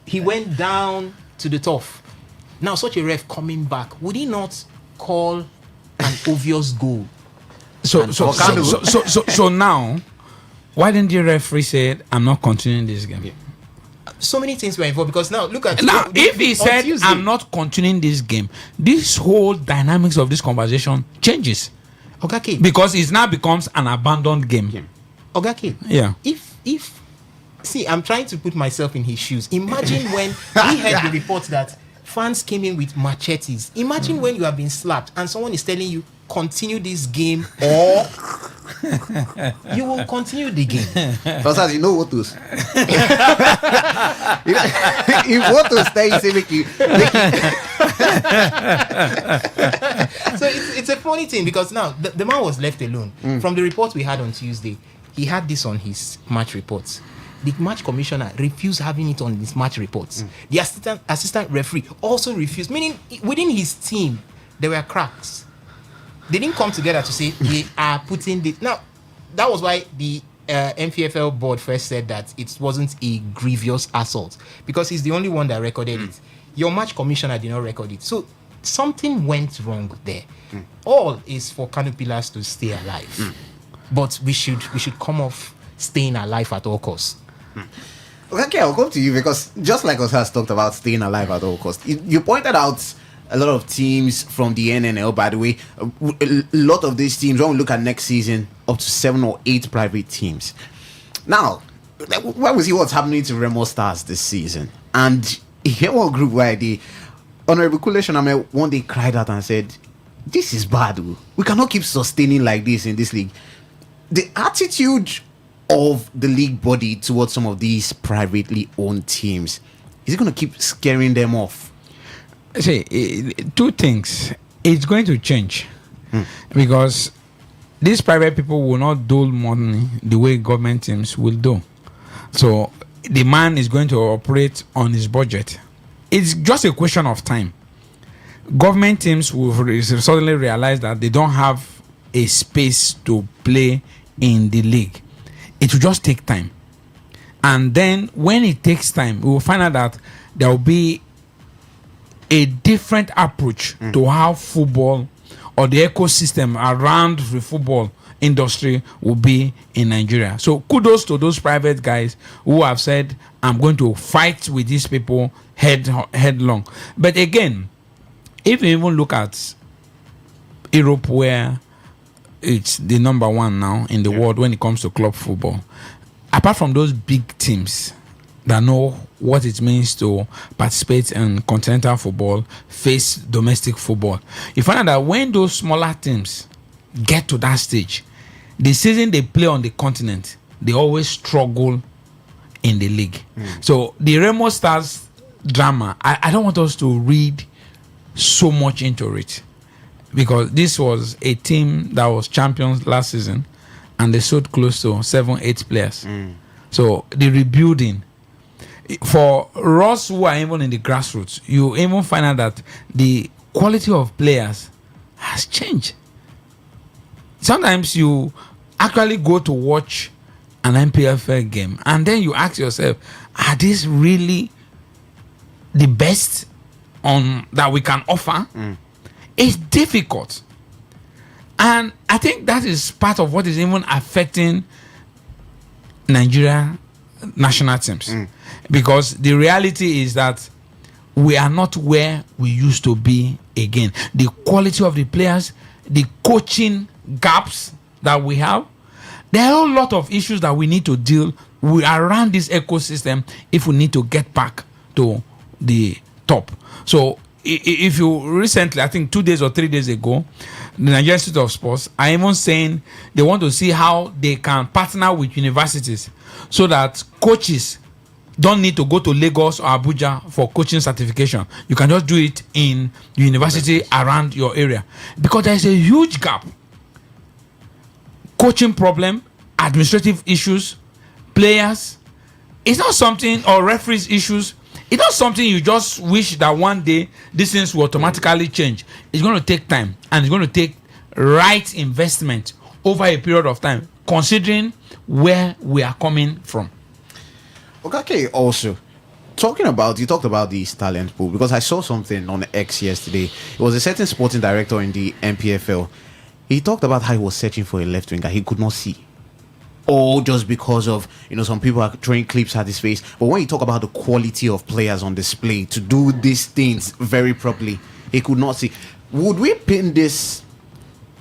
he went down to the turf. Now, such a ref coming back, would he not call an obvious goal? So now, why didn't the referee say, I'm not continuing this game? Yeah. So many things were involved, because now look at if he said Tuesday, I'm not continuing this game, this whole dynamics of this conversation changes. Okay. Because it now becomes an abandoned game. Okay. Yeah. If see, I'm trying to put myself in his shoes. Imagine when we heard the report that fans came in with machetes. Imagine when you have been slapped and someone is telling you, continue this game or you will continue the game. First, you know what to say. If what to say, you say make you. So it's a funny thing, because now the man was left alone. From the report we had on Tuesday, he had this on his match reports. the match commissioner refused having it on his match reports. The assistant referee also refused, meaning within his team there were cracks. They didn't come together to say we are putting the now. That was why the MPFL board first said that it wasn't a grievous assault, because he's the only one that recorded it. Your match commissioner did not record it, so something went wrong there. All is for Kano Pillars to stay alive, but we should come off staying alive at all costs. Okay, I'll come to you, because just like us has talked about staying alive at all costs, you pointed out a lot of teams from the NNL, by the way. A lot of these teams, when we look at next season, up to 7 or 8 private teams. Now, when we see what's happening to Remo Stars this season, and here one group where the Honorable Kule Shoname one day cried out and said, this is bad. We cannot keep sustaining like this in this league. The attitude of the league body towards some of these privately owned teams, is it going to keep scaring them off? See, 2 things. It's going to change because these private people will not dole money the way government teams will do. So the man is going to operate on his budget. It's just a question of time. Government teams will suddenly realize that they don't have a space to play in the league. It will just take time. And then when it takes time, we will find out that there will be a different approach to how football or the ecosystem around the football industry will be in Nigeria. So kudos to those private guys who have said, I'm going to fight with these people headlong. But again, if you even look at Europe, where it's the number 1 now in the world when it comes to club football, apart from those big teams that know what it means to participate in continental football, face domestic football, you find out that when those smaller teams get to that stage, the season they play on the continent, they always struggle in the league. So the Remo Stars drama, I don't want us to read so much into it, because this was a team that was champions last season and they sold close to 7-8 players. So the rebuilding, for us who are even in the grassroots, you even find out that the quality of players has changed. Sometimes you actually go to watch an MPFL game and then you ask yourself, are these really the best on that we can offer? It's difficult. And I think that is part of what is even affecting Nigeria national teams. Because the reality is that we are not where we used to be again. The quality of the players, the coaching gaps that we have, there are a lot of issues that we need to deal with around this ecosystem if we need to get back to the top. So if you recently, I think 2 days or 3 days ago, the Nigerian Institute of Sports are even saying they want to see how they can partner with universities so that coaches don't need to go to Lagos or Abuja for coaching certification. You can just do it in the university around your area, because there is a huge gap. Coaching problem, administrative issues, players. It's not something, or referees issues. It's not something you just wish that one day these things will automatically change. It's going to take time, and it's going to take right investment over a period of time, considering where we are coming from. Okay, also you talked about this talent pool, because I saw something on X yesterday. It was a certain sporting director in the MPFL. He talked about how he was searching for a left winger he could not see, all just because of, some people are throwing clips at his face. But when you talk about the quality of players on display to do these things very properly, he could not see. Would we pin this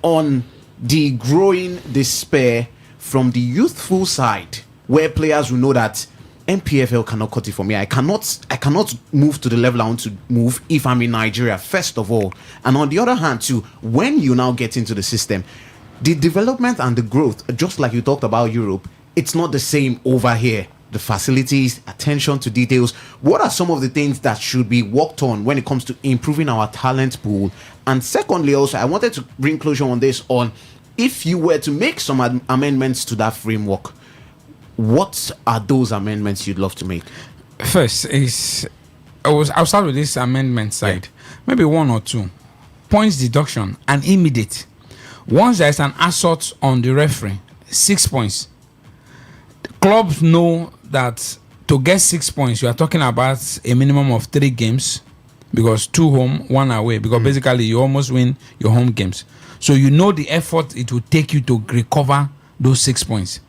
on the growing despair from the youthful side, where players will know that MPFL cannot cut it for me? I cannot move to the level I want to move if I'm in Nigeria, first of all. And on the other hand too, when you now get into the system, the development and the growth, just like you talked about Europe, it's not the same over here. The facilities, attention to details. What are some of the things that should be worked on when it comes to improving our talent pool? And secondly, also, I wanted to bring closure on this, on if you were to make some amendments to that framework, What are those amendments you'd love to make? First is I'll start with this amendment side. Maybe one or two points deduction and immediate. Once there is an assault on the referee, 6 points. Clubs know that to get 6 points, you are talking about a minimum of 3 games, because 2 home, 1 away. Because basically you almost win your home games. So you know the effort it will take you to recover those 6 points.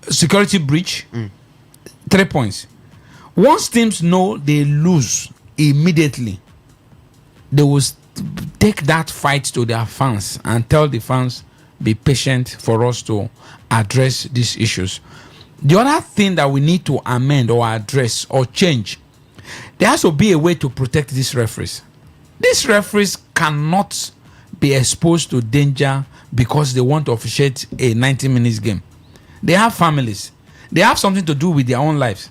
Security breach, 3 points. Once teams know they lose immediately, they will take that fight to their fans and tell the fans, be patient for us to address these issues. The other thing that we need to amend or address or change, there has to be a way to protect these referees. These referees cannot be exposed to danger because they want to officiate a 90 minutes game. They have families. They have something to do with their own lives.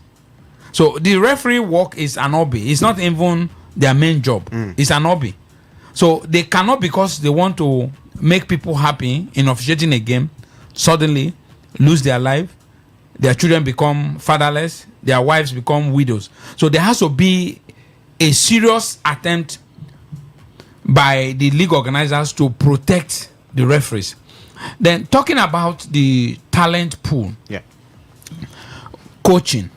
So the referee work is an hobby. It's not even their main job. It's an hobby. So they cannot, because they want to make people happy in officiating a game, suddenly lose their life. Their children become fatherless. Their wives become widows. So there has to be a serious attempt by the league organizers to protect the referees. Then talking about the talent pool, coaching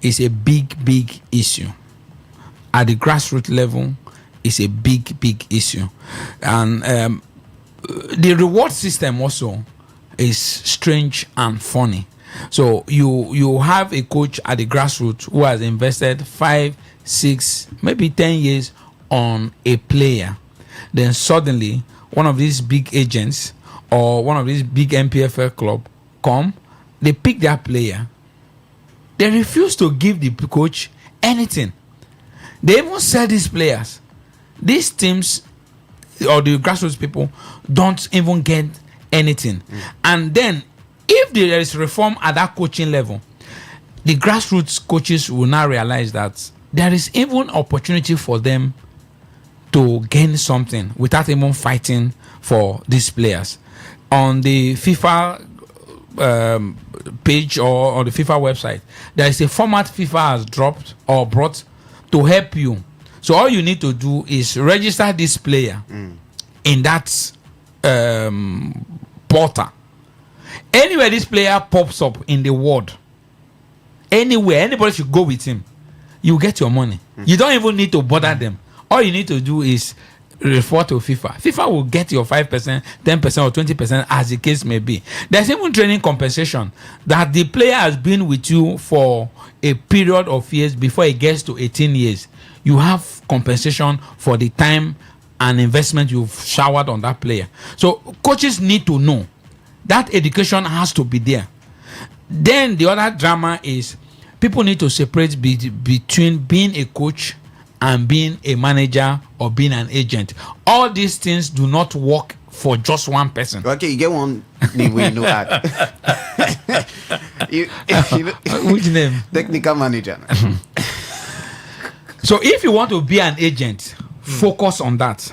is a big issue. At the grassroots level, it's a big issue. And the reward system also is strange and funny. So you have a coach at the grassroots who has invested 5, 6, maybe 10 years on a player. Then suddenly one of these big agents or one of these big MPFL club come, they pick their player. They refuse to give the coach anything. They even sell these players. These teams or the grassroots people don't even get anything. And then if there is reform at that coaching level, the grassroots coaches will now realize that there is even opportunity for them to gain something without even fighting for these players. On the FIFA page or on the FIFA website, there is a format FIFA has dropped or brought to help you. So all you need to do is register this player in that portal. Anywhere this player pops up in the world, anywhere, anybody should go with him. You get your money. You don't even need to bother them. All you need to do is refer to FIFA. FIFA will get your 5%, 10% or 20% as the case may be. There's even training compensation that the player has been with you for a period of years before he gets to 18 years. You have compensation for the time and investment you've showered on that player. So coaches need to know that education has to be there. Then the other drama is people need to separate between being a coach and being a manager or being an agent. All these things do not work for just one person. Okay, you get one name we know that. Which name? Technical manager. So if you want to be an agent, focus on that.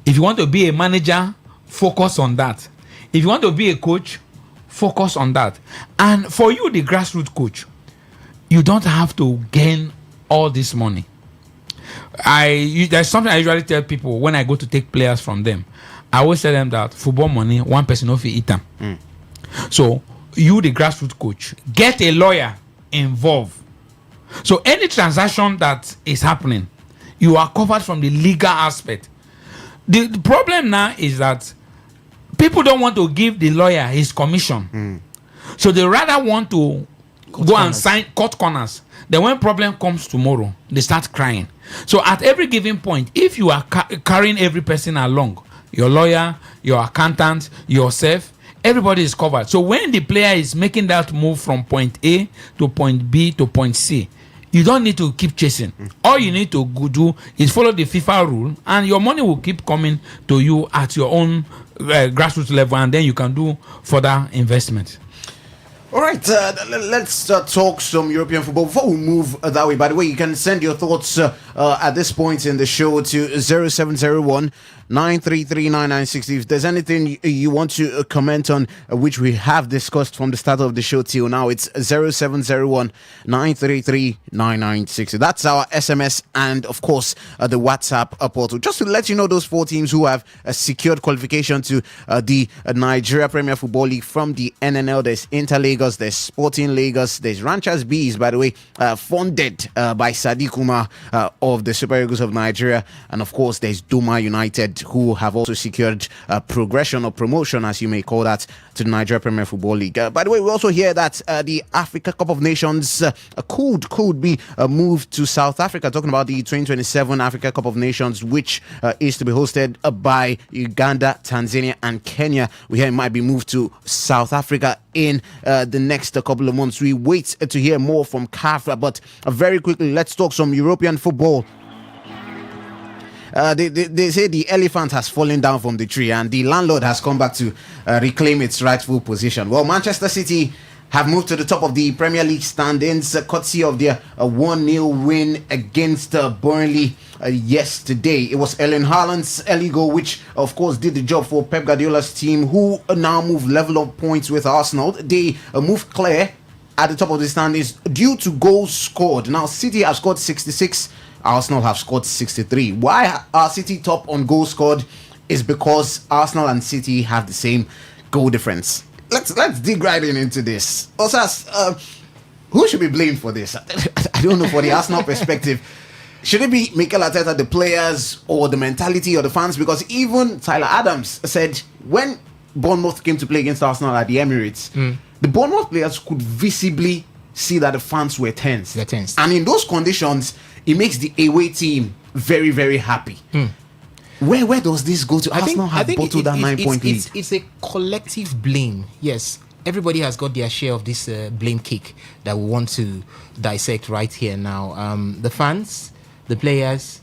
If you want to be a manager, focus on that. If you want to be a coach, focus on that. And for you, the grassroots coach, you don't have to gain all this money. There's something I usually tell people when I go to take players from them. I always tell them that football money, one person of eat them. So you, the grassroots coach, get a lawyer involved. So any transaction that is happening, you are covered from the legal aspect. The problem now is that people don't want to give the lawyer his commission. So they rather want to go and sign cut corners. Then when problem comes tomorrow, they start crying. So at every given point, if you are carrying every person along, your lawyer, your accountant, yourself, everybody is covered. So when the player is making that move from point A to point B to point C, you don't need to keep chasing. All you need to do is follow the FIFA rule, and your money will keep coming to you at your own grassroots level, and then you can do further investment. All right, let's talk some European football before we move that way. By the way, you can send your thoughts at this point in the show to 0701 9339960. If there's anything you want to comment on, which we have discussed from the start of the show till now, it's 0701-933-9960. That's our SMS and, of course, the WhatsApp portal. Just to let you know, those 4 teams who have secured qualification to the Nigeria Premier Football League from the NNL. There's Inter Lagos, there's Sporting Lagos, there's Ranchers Bees, by the way, funded by Sadiq Umar of the Super Eagles of Nigeria. And, of course, there's Duma United, who have also secured progression or promotion, as you may call that, to the Nigeria Premier Football League. By the way, we also hear that the Africa Cup of Nations could be moved to South Africa. Talking about the 2027 Africa Cup of Nations, which is to be hosted by Uganda, Tanzania, and Kenya. We hear it might be moved to South Africa in the next couple of months. We wait to hear more from CAF, but very quickly, let's talk some European football. They say the elephant has fallen down from the tree and the landlord has come back to reclaim its rightful position. Well, Manchester City have moved to the top of the Premier League standings, courtesy of their 1-0 win against Burnley yesterday. It was Erling Haaland's early goal, which of course did the job for Pep Guardiola's team, who now move level of points with Arsenal. They move clear at the top of the standings due to goals scored. Now, City have scored 66. Arsenal have scored 63. Why are City top on goals scored is because Arsenal and City have the same goal difference. Let's dig right into this. Osas, who should be blamed for this? I don't know, for the Arsenal perspective. Should it be Mikel Arteta, the players, or the mentality or the fans? Because even Tyler Adams said when Bournemouth came to play against Arsenal at the Emirates, the Bournemouth players could visibly see that the fans were tense. They're tense. And in those conditions, it makes the away team very, very happy. Where does this go to? Arsenal have bottled that 9-point lead. It's a collective blame. Yes, everybody has got their share of this blame cake that we want to dissect right here now. The fans, the players,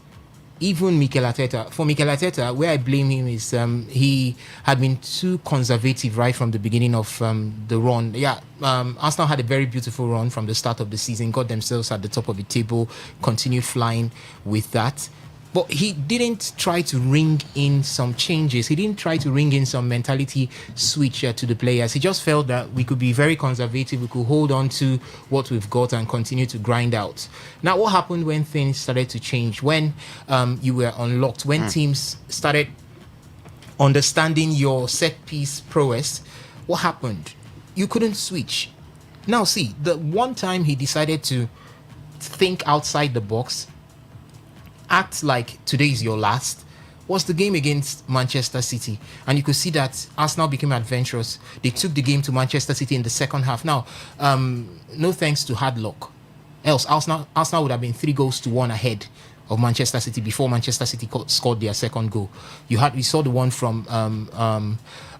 even Mikel Arteta. For Mikel Arteta, where I blame him is he had been too conservative right from the beginning of the run. Arsenal had a very beautiful run from the start of the season, got themselves at the top of the table, continued flying with that. But he didn't try to ring in some changes. He didn't try to ring in some mentality switch to the players. He just felt that we could be very conservative. We could hold on to what we've got and continue to grind out. Now, what happened when things started to change? When you were unlocked, when teams started understanding your set-piece prowess, what happened? You couldn't switch. Now, see, the one time he decided to think outside the box, act like today is your last, was the game against Manchester City. And you could see that Arsenal became adventurous. They took the game to Manchester City in the second half. Now, no thanks to hard luck. Else, Arsenal would have been 3-1 ahead of Manchester City before Manchester City scored their second goal. We saw the one from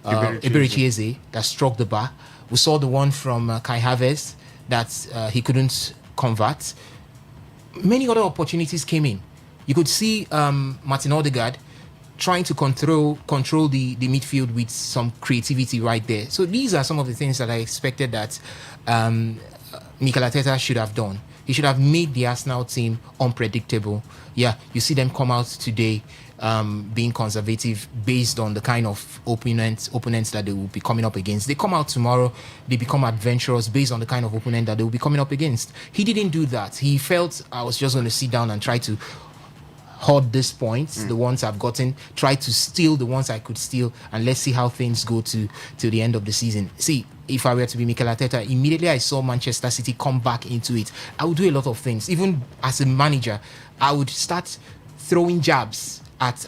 Eberechi Eze that struck the bar. We saw the one from Kai Havertz that he couldn't convert. Many other opportunities came in. You could see Martin Odegaard trying to control the midfield with some creativity right there. So these are some of the things that I expected that Mikel Arteta should have done. He should have made the Arsenal team unpredictable. Yeah, you see them come out today being conservative based on the kind of opponents that they will be coming up against. They come out tomorrow, they become adventurous based on the kind of opponent that they will be coming up against. He didn't do that. He felt I was just going to sit down and try to hoard these points, the ones I've gotten, try to steal the ones I could steal, and let's see how things go to the end of the season. See, if I were to be Mikel Arteta, immediately I saw Manchester City come back into it, I would do a lot of things. Even as a manager, I would start throwing jabs at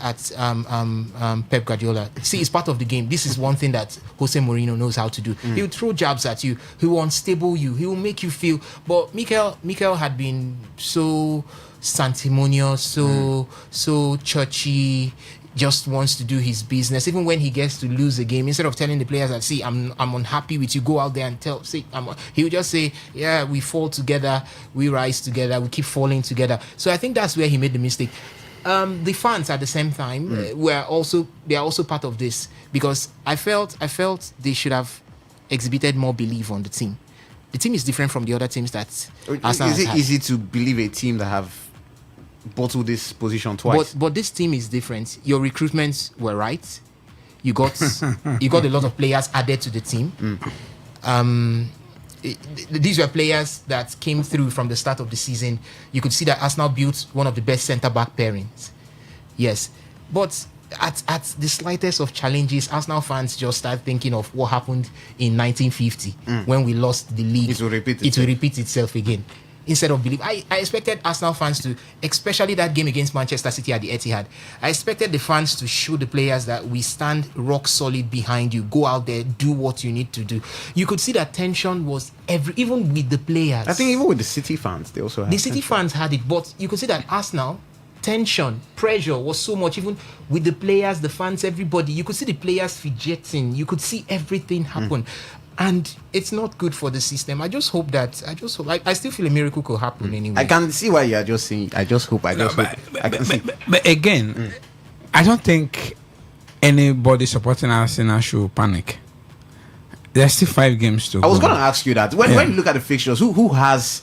Pep Guardiola. See, it's part of the game. This is one thing that Jose Mourinho knows how to do. He will throw jabs at you. He will unstable you. He will make you feel. But Mikel had been so sanctimonious, so churchy, just wants to do his business. Even when he gets to lose a game, instead of telling the players that, see, I'm unhappy with you, go out there and tell, see, he would just say, yeah, we fall together, we rise together, we keep falling together. So I think that's where he made the mistake. The fans at the same time they are also part of this, because I felt they should have exhibited more belief on the team. The team is different from the other teams that Arsenal Is it easy to believe a team that have bottle this position twice. But this team is different. Your recruitments were right. You got a lot of players added to the team. These were players that came through from the start of the season. You could see that Arsenal built one of the best centre-back pairings. Yes. But at the slightest of challenges, Arsenal fans just start thinking of what happened in 1950 when we lost the league. It will repeat itself again. Instead of believe, I expected Arsenal fans to, especially that game against Manchester City at the Etihad, I expected the fans to show the players that we stand rock solid behind you. Go out there, do what you need to do. You could see that tension was even with the players. I think even with the City fans, they also had the City fans had it, but you could see that Arsenal, tension, pressure was so much, even with the players, the fans, everybody. You could see the players fidgeting. You could see everything happen. And it's not good for the system. I still feel a miracle could happen anyway. I can see why you are just saying, I just hope. But again, I don't think anybody supporting Arsenal should panic. There's still 5 games to go. I was going to ask you that. When you look at the fixtures, who has...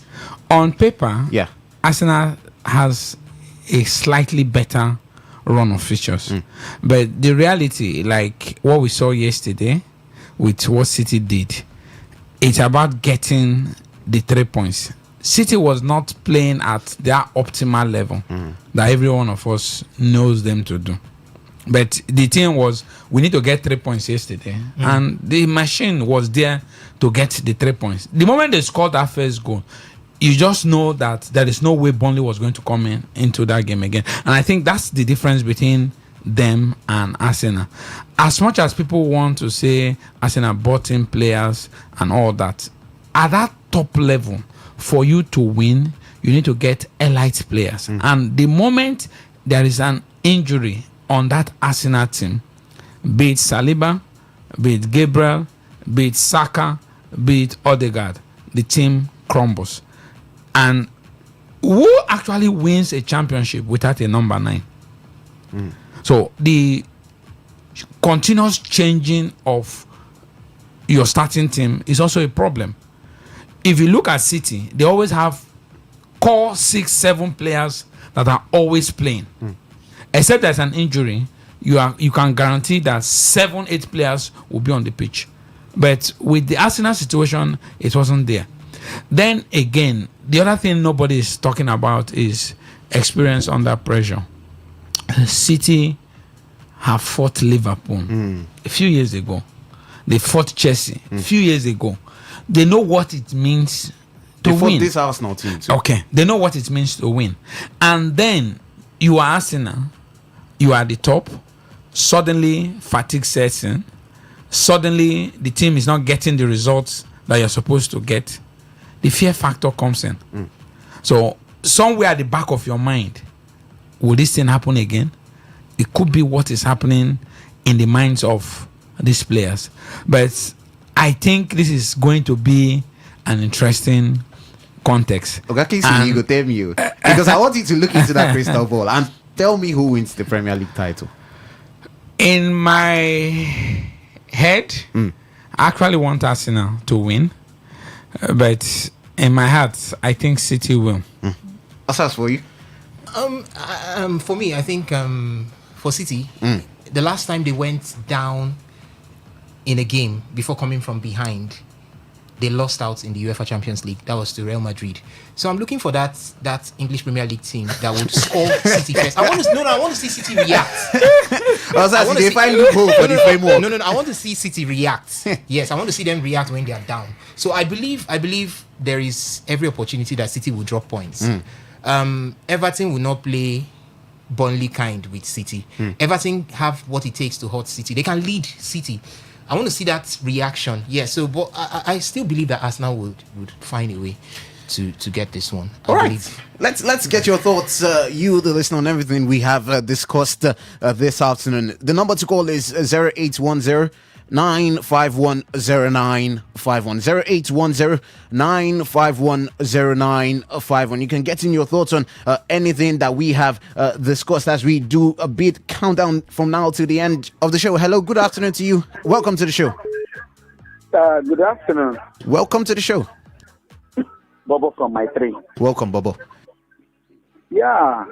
On paper, yeah, Arsenal has a slightly better run of fixtures. But the reality, like what we saw yesterday, with what City did, it's about getting the 3 points. City was not playing at their optimal level that every one of us knows them to do. But the thing was, we need to get 3 points yesterday. And the machine was there to get the 3 points. The moment they scored that first goal, you just know that there is no way Burnley was going to come into that game again. And I think that's the difference between them and Arsenal. As much as people want to say Arsenal bought in players and all that, at that top level, for you to win, you need to get elite players. And the moment there is an injury on that Arsenal team, be it Saliba, be it Gabriel, be it Saka, be it Odegaard, the team crumbles. And who actually wins a championship without a number 9? So the continuous changing of your starting team is also a problem. If you look at City, they always have core 6-7 players that are always playing. Except there's an injury, you can guarantee that 7-8 players will be on the pitch. But with the Arsenal situation, it wasn't there. Then again, the other thing nobody is talking about is experience under pressure. City have fought Liverpool a few years ago. They fought Chelsea a few years ago. They know what it means to win. This Arsenal team too. Okay, they know what it means to win. And then you are Arsenal, you are at the top. Suddenly, fatigue sets in. Suddenly, the team is not getting the results that you're supposed to get. The fear factor comes in. So, somewhere at the back of your mind, will this thing happen again? It could be what is happening in the minds of these players. But I think this is going to be an interesting context. Okay, so you go tell me you. Because I want you to look into that crystal ball and tell me who wins the Premier League title. In my head, I actually want Arsenal to win. But in my heart, I think City will. What's for you? For me, I think for City, the last time they went down in a game before coming from behind, they lost out in the UEFA Champions League. That was to Real Madrid. So I'm looking for that English Premier League team that would score City first. I want to see City react. I want to see City react. Yes, I want to see them react when they are down. So I believe there is every opportunity that City will drop points. Everton will not play Burnley kind with City. Everton have what it takes to hurt City. They can lead City. I want to see that reaction. Yeah, so but I still believe that Arsenal would find a way to get this one. All right. Let's get your thoughts, you, the listener, on everything we have discussed this afternoon. The number to call is 0810 9510951 0810-951-0951. You can get in your thoughts on anything that we have discussed as we do a bit countdown from now to the end of the show. Hello, good afternoon to you. Welcome to the show. Good afternoon. Welcome to the show. Bobo from my tree. Welcome, Bobo. Yeah,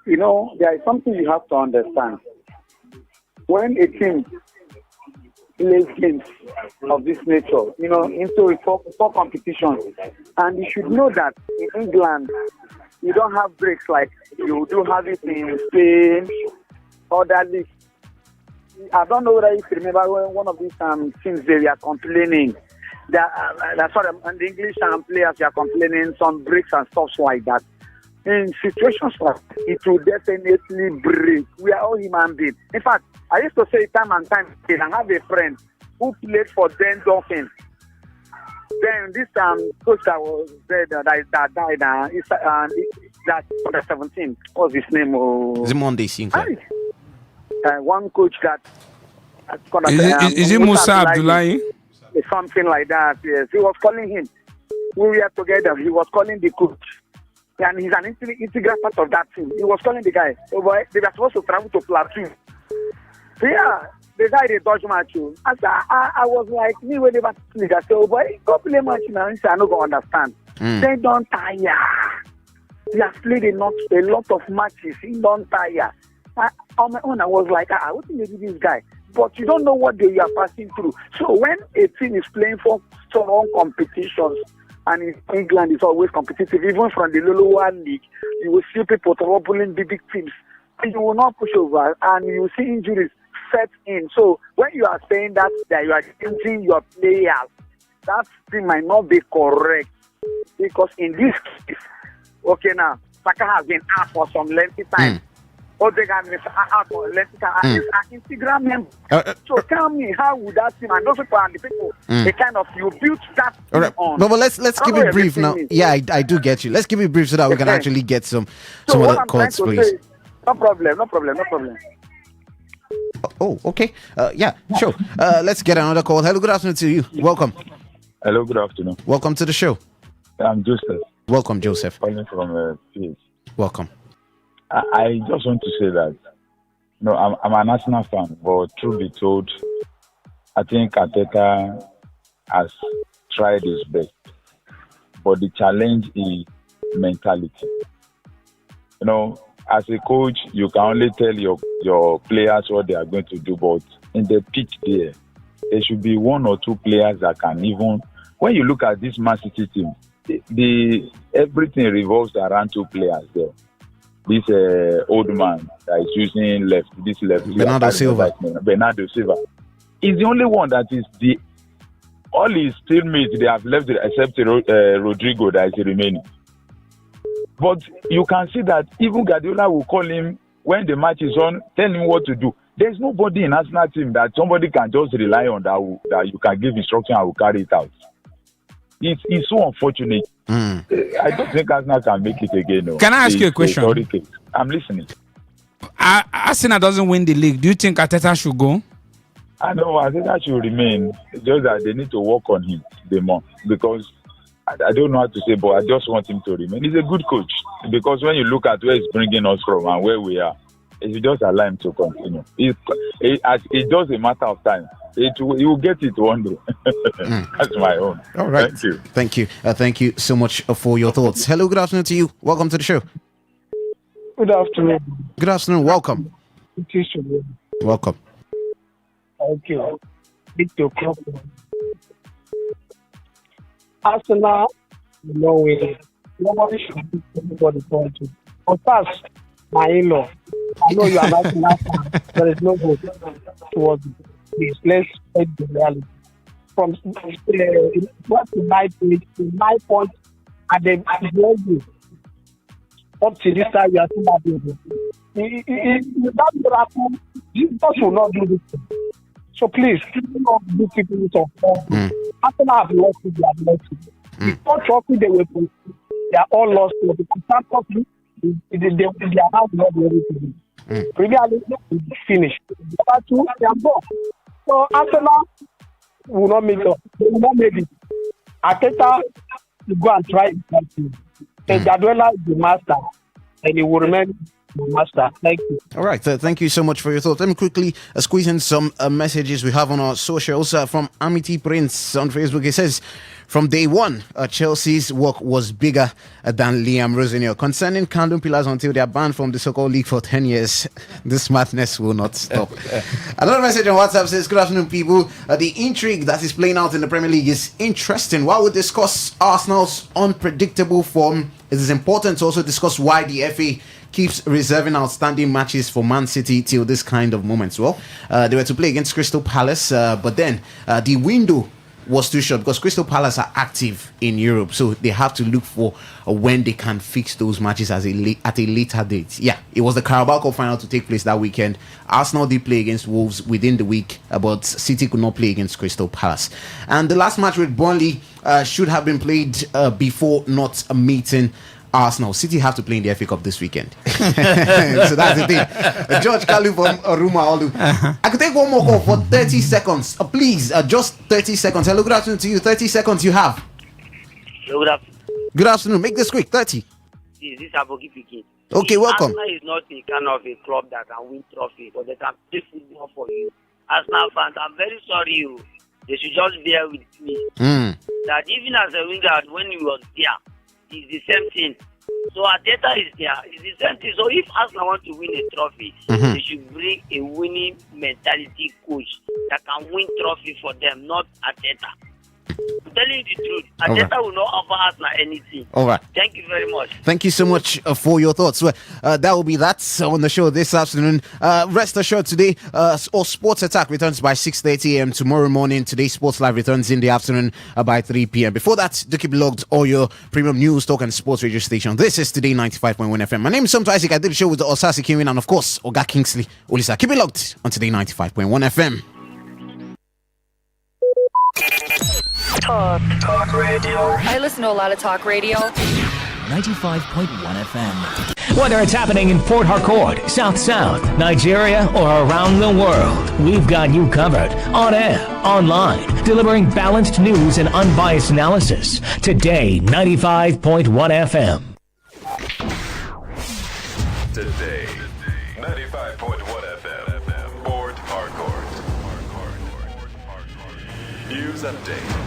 You know, there is something you have to understand. When a team plays games of this nature, you know, into four competitions, and you should know that in England, you don't have breaks like you do have it in Spain, other leagues. I don't know whether you remember when one of these teams they are complaining that's what and the English players are complaining some breaks and stuff like that. In situations like it will definitely break. We are all human beings. In fact, I used to say time and time again, I have a friend who played for Den Dolphins. Then this coach that was there that died, that under 17. What's his name? Monday Sinclair. One coach that is it Musa Abdullahi? Something like that. Yes, he was calling him. We were together. He was calling the coach, and he's an integral part of that team. He was calling the guy. Oh boy, they were supposed to travel to Plateau. So yeah, the guy they dodge match. I was like, me when they were I said, oh boy, go play match now. He said, I don't go understand. They don't tire. He has played a lot of matches. He don't tire. On my own, I was like, what do you do this guy? But you don't know what they are passing through. So when a team is playing for strong competitions, and in England it's always competitive, even from the lower league, you will see people troubling the big teams. You will not push over, and you will see injuries set in. So when you are saying that you are changing your players, that thing might not be correct. Because in this case, okay now, Saka has been out for some lengthy time. Odegaard is out for lengthy time. And he's an integral member. So tell me, how would that team, and those people and the people, they kind of, you built that team on. But let's keep it brief now. Yeah, I do get you. Let's keep it brief so that we can actually get some other calls, please. No problem. Oh, okay. Yeah, sure. Let's get another call. Hello, good afternoon to you. Welcome. Hello, good afternoon. Welcome to the show. I'm Joseph. Welcome, Joseph. Calling from PH. Welcome. I just want to say that, I'm an Arsenal fan, but truth be told, I think Arteta has tried his best. But the challenge is mentality. As a coach, you can only tell your players what they are going to do, but in the pitch there should be one or two players that can even... When you look at this Man City team, everything revolves around two players there. This old man that is using left. Bernardo Silva. He's the only one that is all his teammates, they have left except Rodrigo that is remaining. But you can see that even Guardiola will call him when the match is on, tell him what to do. There's nobody in Arsenal team that somebody can just rely on that you can give instruction and will carry it out. It's so unfortunate. I don't think Arsenal can make it again. No. Can I ask you a question? I'm listening. Arsenal doesn't win the league. Do you think Arteta should go? I know Arteta should remain. It's just that they need to work on him the more, because I don't know how to say, but I just want him to remain. He's a good coach, because when you look at where he's bringing us from and where we are, it's just allow him to continue. It's just a matter of time. He will get it one day. That's my own. All right. Thank you. Thank you so much for your thoughts. Hello, good afternoon to you. Welcome to the show. Good afternoon. Good afternoon. Welcome. Welcome. Thank you. Victor Crawford. Arsenal, nobody should be for the country. But first, my in-law, I know you are not Arsenal fan. There is no vote towards it. Please, let's take the reality. From what to 9 points at the end, up to this time, you are still not doing it. That miracle, Jesus will not do this. So please, don't do people of Arsenal have lost it, they have lost it. The third trophy they were playing, they are all lost. The third trophy, they are now not able to do. Premier League is finished. Number two, they are gone. So Arsenal will not make it. They will not make it. Arteta will go and try it. And Guardiola is the master, and he will remain Master. Thank you. All right, thank you so much for your thoughts. Let me quickly squeeze in some messages we have on our socials from Amity Prince on Facebook. It says, from day one, Chelsea's work was bigger than Liam Rosenio. Concerning Candle Pillars until they are banned from the so-called league for 10 years, this madness will not stop. Another message on WhatsApp says, good afternoon, people. The intrigue that is playing out in the Premier League is interesting. While we discuss Arsenal's unpredictable form, it is important to also discuss why the FA keeps reserving outstanding matches for Man City till this kind of moments. Well, they were to play against Crystal Palace, but then the window was too short because Crystal Palace are active in Europe, so they have to look for when they can fix those matches at a later date. Yeah, it was the Carabao Cup final to take place that weekend. Arsenal did play against Wolves within the week, but City could not play against Crystal Palace. And the last match with Burnley should have been played before not meeting Arsenal. City have to play in the FA Cup this weekend. So that's the thing. George Kalu from Ruma Olu. I could take one more call for 30 seconds. Please, just 30 seconds. Hello, good afternoon to you. 30 seconds you have. Good afternoon. Good afternoon. Make this quick. 30. This is Aboki speaking. Okay, welcome. Arsenal is not a kind of a club that can win trophy, but they can play football for you. Arsenal fans, I'm very sorry. They should just bear with me. That even as a winger, when he was there, it's the same thing. So Arteta is there. It's the same thing. So if Arsenal want to win a trophy, they should bring a winning mentality coach that can win trophy for them, not Arteta. I'm telling you the truth. Arteta will not offer Arsenal anything. All right. Thank you very much. Thank you so much for your thoughts. Well, that will be that on the show this afternoon. Rest assured today, all Sports Attack returns by 6:30 a.m. tomorrow morning. Today's Sports Live returns in the afternoon by 3 p.m. Before that, do keep logged all your premium news, talk and sports radio station. This is Today 95.1 FM. My name is Somto Isaac. I did the show with Osasi Kiwin and of course, Oga Kingsley Olisa. Keep it logged on Today 95.1 FM. Talk radio. I listen to a lot of talk radio. 95.1 FM. Whether it's happening in Port Harcourt, South South, Nigeria, or around the world, we've got you covered. On air, online, delivering balanced news and unbiased analysis. Today, 95.1 FM. Today, 95.1 FM, Port Harcourt. News update.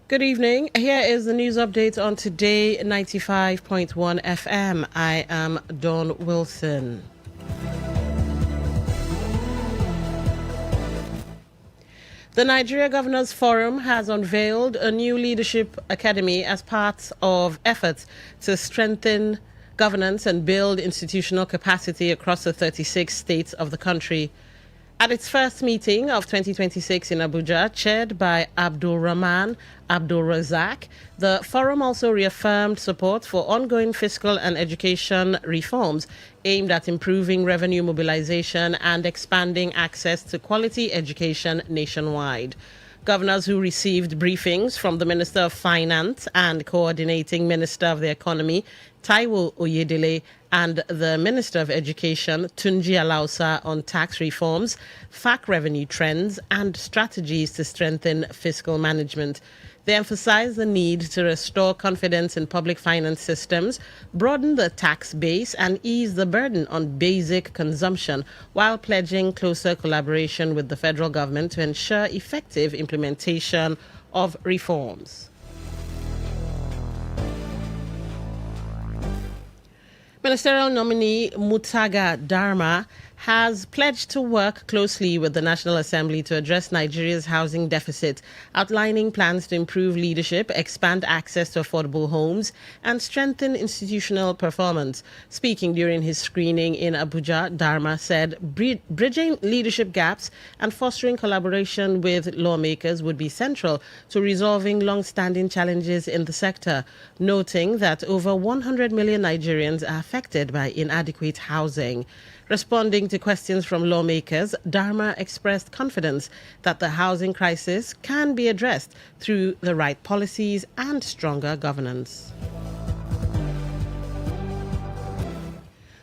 Good evening. Here is the news update on Today 95.1 FM. I am Dawn Wilson. The Nigeria Governors Forum has unveiled a new leadership academy as part of efforts to strengthen governance and build institutional capacity across the 36 states of the country. At its first meeting of 2026 in Abuja, chaired by Abdul Rahman Abdul Razak, the forum also reaffirmed support for ongoing fiscal and education reforms aimed at improving revenue mobilization and expanding access to quality education nationwide. Governors who received briefings from the Minister of Finance and Coordinating Minister of the Economy, Taiwo Oyedele, and the Minister of Education, Tunji Alausa, on tax reforms, FAC revenue trends, and strategies to strengthen fiscal management. They emphasized the need to restore confidence in public finance systems, broaden the tax base, and ease the burden on basic consumption, while pledging closer collaboration with the federal government to ensure effective implementation of reforms. Ministerial nominee Mutaga Dharma has pledged to work closely with the National Assembly to address Nigeria's housing deficit, outlining plans to improve leadership, expand access to affordable homes, and strengthen institutional performance. Speaking during his screening in Abuja, Dharma said bridging leadership gaps and fostering collaboration with lawmakers would be central to resolving long-standing challenges in the sector, noting that over 100 million Nigerians are affected by inadequate housing. Responding to questions from lawmakers, Dharma expressed confidence that the housing crisis can be addressed through the right policies and stronger governance.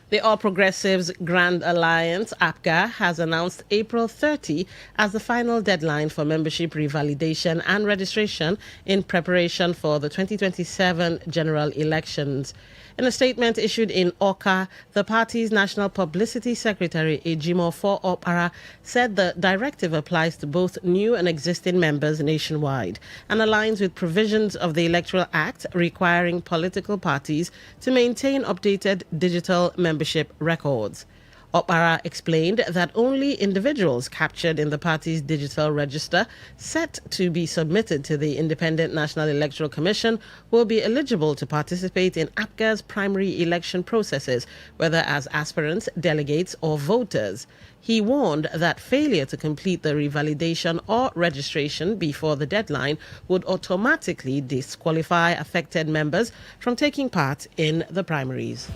The All Progressives Grand Alliance, APGA, has announced April 30 as the final deadline for membership revalidation and registration in preparation for the 2027 general elections. In a statement issued in Awka, the party's National Publicity Secretary, Ejimo For Opara, said the directive applies to both new and existing members nationwide and aligns with provisions of the Electoral Act requiring political parties to maintain updated digital membership records. Opara explained that only individuals captured in the party's digital register, set to be submitted to the Independent National Electoral Commission, will be eligible to participate in APGA's primary election processes, whether as aspirants, delegates, or voters. He warned that failure to complete the revalidation or registration before the deadline would automatically disqualify affected members from taking part in the primaries.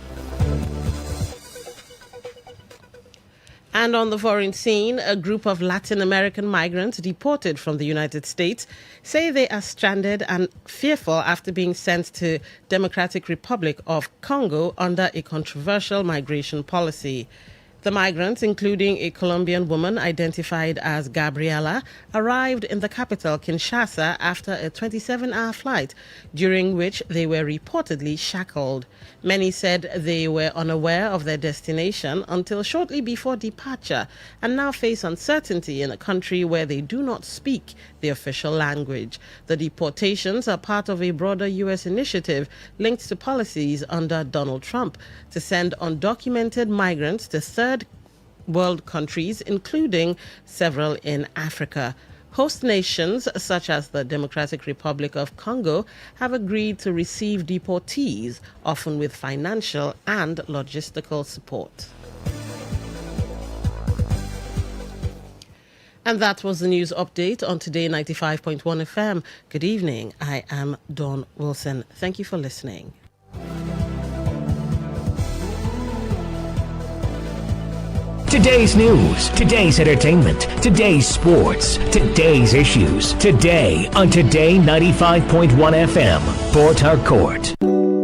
And on the foreign scene, a group of Latin American migrants deported from the United States say they are stranded and fearful after being sent to Democratic Republic of Congo under a controversial migration policy. The migrants, including a Colombian woman identified as Gabriela, arrived in the capital, Kinshasa, after a 27-hour flight, during which they were reportedly shackled. Many said they were unaware of their destination until shortly before departure and now face uncertainty in a country where they do not speak the official language. The deportations are part of a broader U.S. initiative linked to policies under Donald Trump to send undocumented migrants to third world countries, including several in Africa. Host nations such as the Democratic Republic of Congo have agreed to receive deportees, often with financial and logistical support. And that was the news update on Today 95.1 FM. Good evening. I am Dawn Wilson. Thank you for listening. Today's news, today's entertainment, today's sports, today's issues. Today on Today 95.1 FM, Port Harcourt.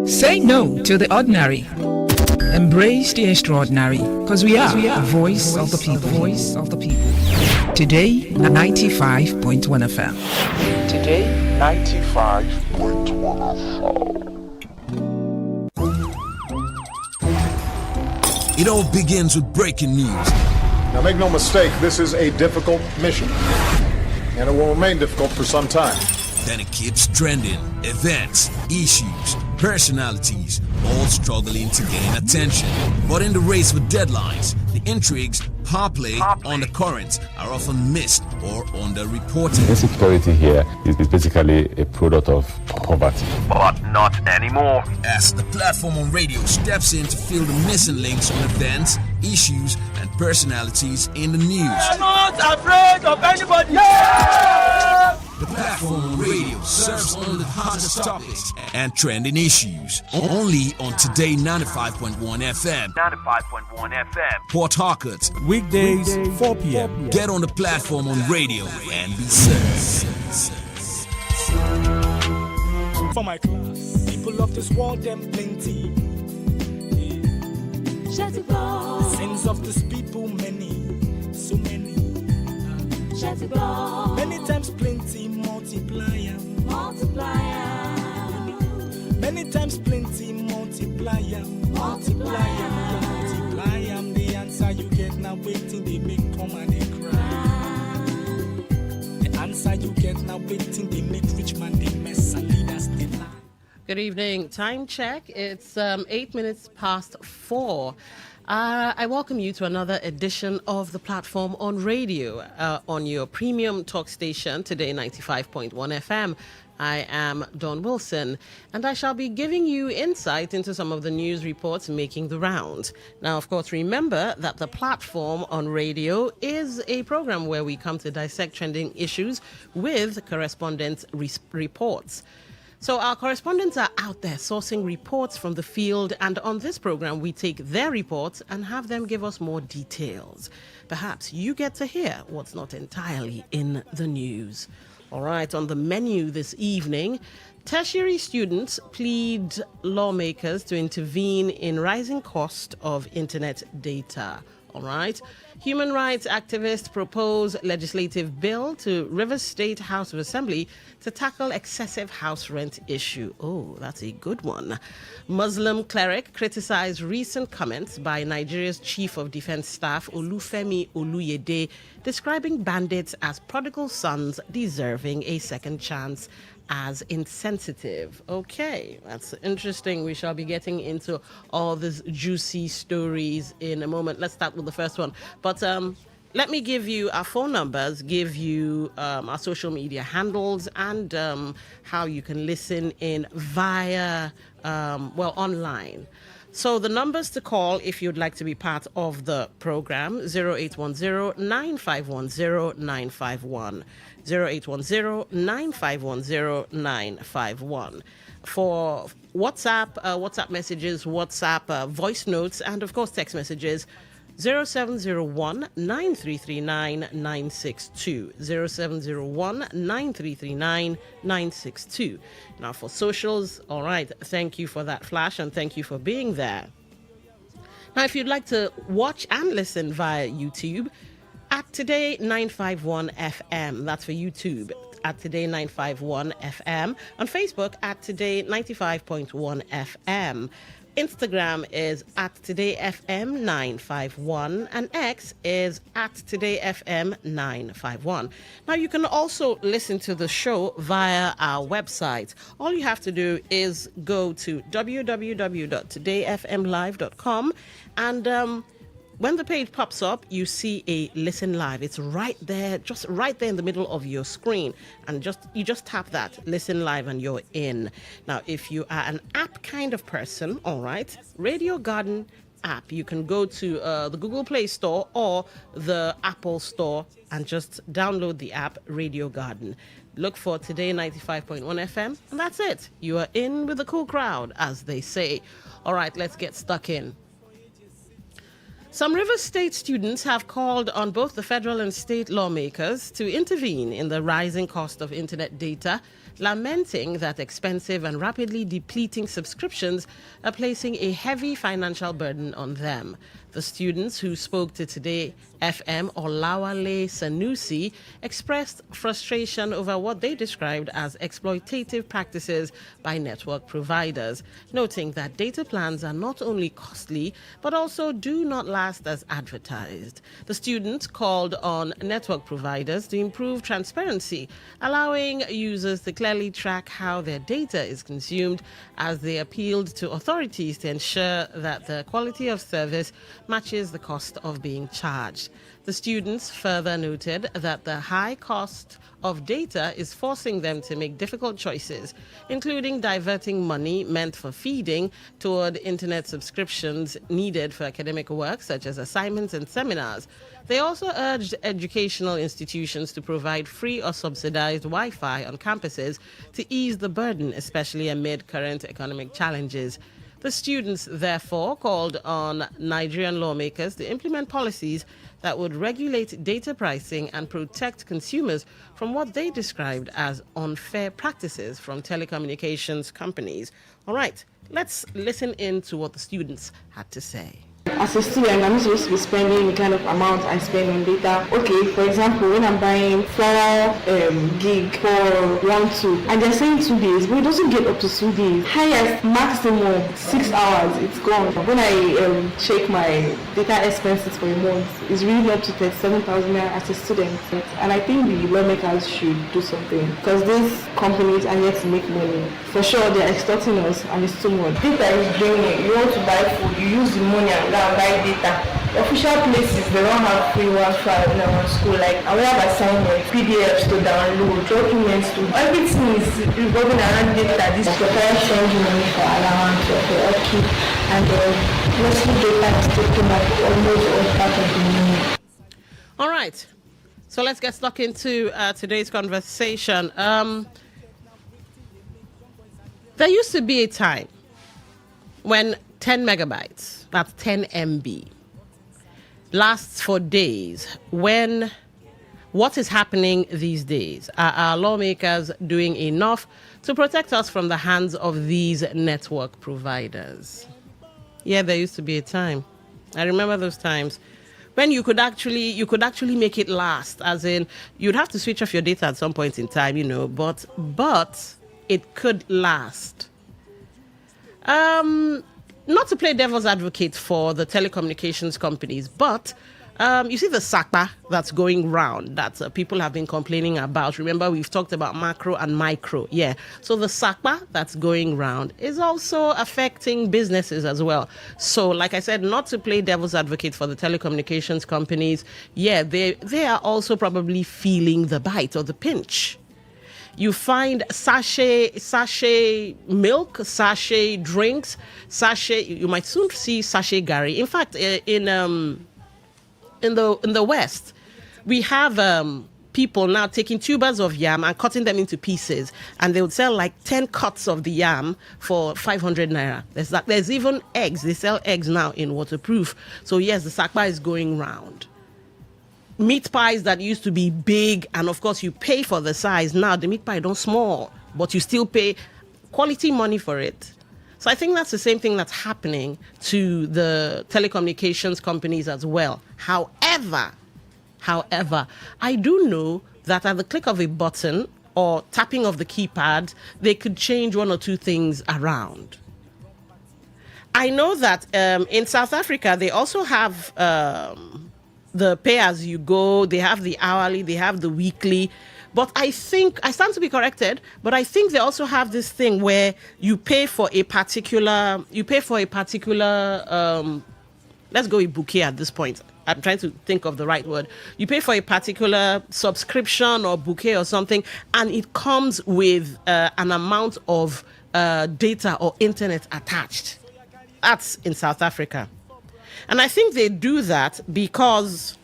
Say no to the ordinary. Embrace the extraordinary, because we are the voice of the people. Voice of the people. Today 95.1 FM. Today 95.1 FM. It all begins with breaking news. Now make no mistake, this is a difficult mission, and it will remain difficult for some time. Then it keeps trending. Events, issues, personalities, all struggling to gain attention. But in the race for deadlines, the intrigues, power play, undercurrents are often missed or underreported. Insecurity here is basically a product of poverty. But not anymore. As the platform on radio steps in to fill the missing links on events, issues, and personalities in the news. I'm not afraid of anybody. Yeah! The platform on radio serves on the hottest topics and trending issues. Only on Today 95.1 FM. 95.1 FM. Port Harcourt. Weekdays, 4 p.m. Get on the platform on radio and be served. For my class, people of this world, them plenty. The sins of this people, many, so many. Many times plenty, multiplier. Many times plenty, multiplier. Multiply am the answer you get now. Waiting, they make come and they cry. The answer you get now. Waiting, they make rich man they mess and leaders they lie. Good evening. Time check. It's 8 minutes past 4. I welcome you to another edition of the platform on radio on your premium talk station, Today 95.1 FM. I am Dawn Wilson, and I shall be giving you insight into some of the news reports making the rounds. Now, of course, remember that the platform on radio is a program where we come to dissect trending issues with correspondent reports. So our correspondents are out there sourcing reports from the field, and on this program, we take their reports and have them give us more details. Perhaps you get to hear what's not entirely in the news. All right, on the menu this evening, tertiary students plead lawmakers to intervene in rising cost of internet data. All right. Human rights activists propose legislative bill to Rivers State House of Assembly to tackle excessive house rent issue. Oh, that's a good one. Muslim cleric criticized recent comments by Nigeria's Chief of Defense Staff Olufemi Oluyede, describing bandits as prodigal sons deserving a second chance as insensitive. Okay, that's interesting. We shall be getting into all these juicy stories in a moment. Let's start with the first one. But let me give you our phone numbers, give you our social media handles, and how you can listen in via, online. So the numbers to call if you'd like to be part of the program, 0810-9510-951. 0810-9510-951. For WhatsApp messages, WhatsApp voice notes, and of course text messages, 0701-9339-962. 0701-9339-962. Now for socials, all right, thank you for that flash and thank you for being there. Now if you'd like to watch and listen via YouTube, at Today951FM, that's for YouTube, at Today951 FM. On Facebook, at Today95.1 FM. Instagram is at TodayFM951, and X is at TodayFM951. Now, you can also listen to the show via our website. All you have to do is go to www.todayfmlive.com, and when the page pops up, you see a listen live. It's right there, just right there in the middle of your screen. And you just tap that, listen live, and you're in. Now, if you are an app kind of person, all right, Radio Garden app, you can go to the Google Play Store or the Apple Store and just download the app Radio Garden. Look for Today 95.1 FM, and that's it. You are in with the cool crowd, as they say. All right, let's get stuck in. Some Rivers State students have called on both the federal and state lawmakers to intervene in the rising cost of internet data, lamenting that expensive and rapidly depleting subscriptions are placing a heavy financial burden on them. The students who spoke to Today FM, Olawale Sanusi, expressed frustration over what they described as exploitative practices by network providers, noting that data plans are not only costly, but also do not last as advertised. The students called on network providers to improve transparency, allowing users to clearly track how their data is consumed, as they appealed to authorities to ensure that the quality of service matches the cost of being charged. The students further noted that the high cost of data is forcing them to make difficult choices, including diverting money meant for feeding toward internet subscriptions needed for academic work, such as assignments and seminars. They also urged educational institutions to provide free or subsidized Wi-Fi on campuses to ease the burden, especially amid current economic challenges. The students, therefore, called on Nigerian lawmakers to implement policies that would regulate data pricing and protect consumers from what they described as unfair practices from telecommunications companies. All right, let's listen in to what the students had to say. As a student, I'm supposed to be spending the kind of amount I spend on data. Okay, for example, when I'm buying 4 gig for 1-2, and they're saying 2 days, but it doesn't get up to 2 days. Highest maximum 6 hours, it's gone. When I check my data expenses for a month, it's really up to 37,000 as a student. And I think the lawmakers should do something, because these companies are yet to make money. For sure, they're extorting us, and it's too much. Data is draining. You want to buy food, you use the money, and and buy data. Official places, they don't have free Wi-Fi in our school. Like, we have assignments, PDFs to download, documents to... Everything is revolving around data. This proprietary changing money for allowance for upkeep. And mostly data is taking up almost all part of the money. All right. So let's get stuck into today's conversation. There used to be a time when 10 megabytes, that's 10 MB, lasts for days. When what is happening these days? Are our lawmakers doing enough to protect us from the hands of these network providers? Yeah, there used to be a time. I remember those times when you could actually make it last, as in you'd have to switch off your data at some point in time, but it could last. Not to play devil's advocate for the telecommunications companies, but you see the SACPA that's going round that people have been complaining about. Remember, we've talked about macro and micro. Yeah. So the SACPA that's going round is also affecting businesses as well. So, like I said, not to play devil's advocate for the telecommunications companies. Yeah, they are also probably feeling the bite or the pinch. You find sachet milk, sachet drinks, sachet. You might soon see sachet gari. In fact, in the West, we have people now taking tubers of yam and cutting them into pieces, and they would sell like 10 cuts of the yam for 500 naira. There's even eggs. They sell eggs now in waterproof. So yes, the SACPA is going round. Meat pies that used to be big, and of course you pay for the size. Now the meat pie don't small, but you still pay quality money for it. So I think that's the same thing that's happening to the telecommunications companies as well. However, I do know that at the click of a button or tapping of the keypad, they could change one or two things around. I know that in South Africa, they also have the pay-as-you-go, they have the hourly, they have the weekly. But I think, I stand to be corrected, but I think they also have this thing where you pay for a particular, let's go with bouquet at this point. I'm trying to think of the right word. You pay for a particular subscription or bouquet or something, and it comes with an amount of data or internet attached. That's in South Africa. And I think they do that because,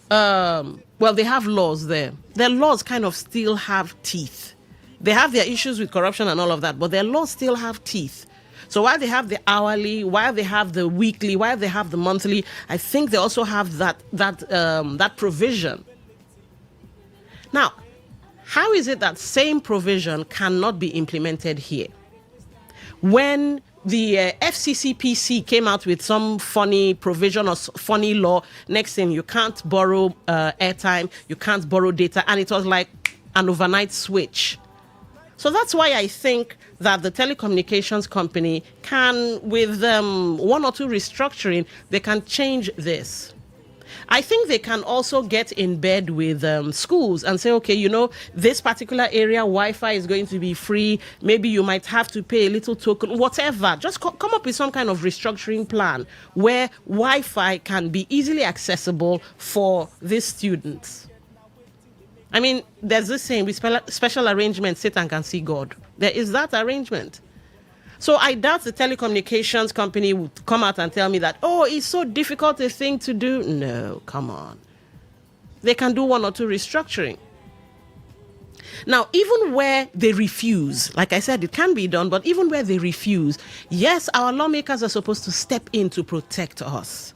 they have laws there. Their laws kind of still have teeth. They have their issues with corruption and all of that, but their laws still have teeth. So while they have the hourly, while they have the weekly, while they have the monthly, I think they also have that provision. Now, how is it that same provision cannot be implemented here? When the FCCPC came out with some funny provision or funny law, next thing, you can't borrow airtime, you can't borrow data, and it was like an overnight switch. So that's why I think that the telecommunications company can, with one or two restructuring, they can change this. I think they can also get in bed with schools and say, okay, this particular area Wi-Fi is going to be free. Maybe you might have to pay a little token, whatever. Just come up with some kind of restructuring plan where Wi-Fi can be easily accessible for these students. I mean, there's this saying, with special arrangement, Satan can see God. There is that arrangement. So I doubt the telecommunications company would come out and tell me that, it's so difficult a thing to do. No, come on. They can do one or two restructuring. Now, even where they refuse, like I said, it can be done, but even where they refuse, yes, our lawmakers are supposed to step in to protect us.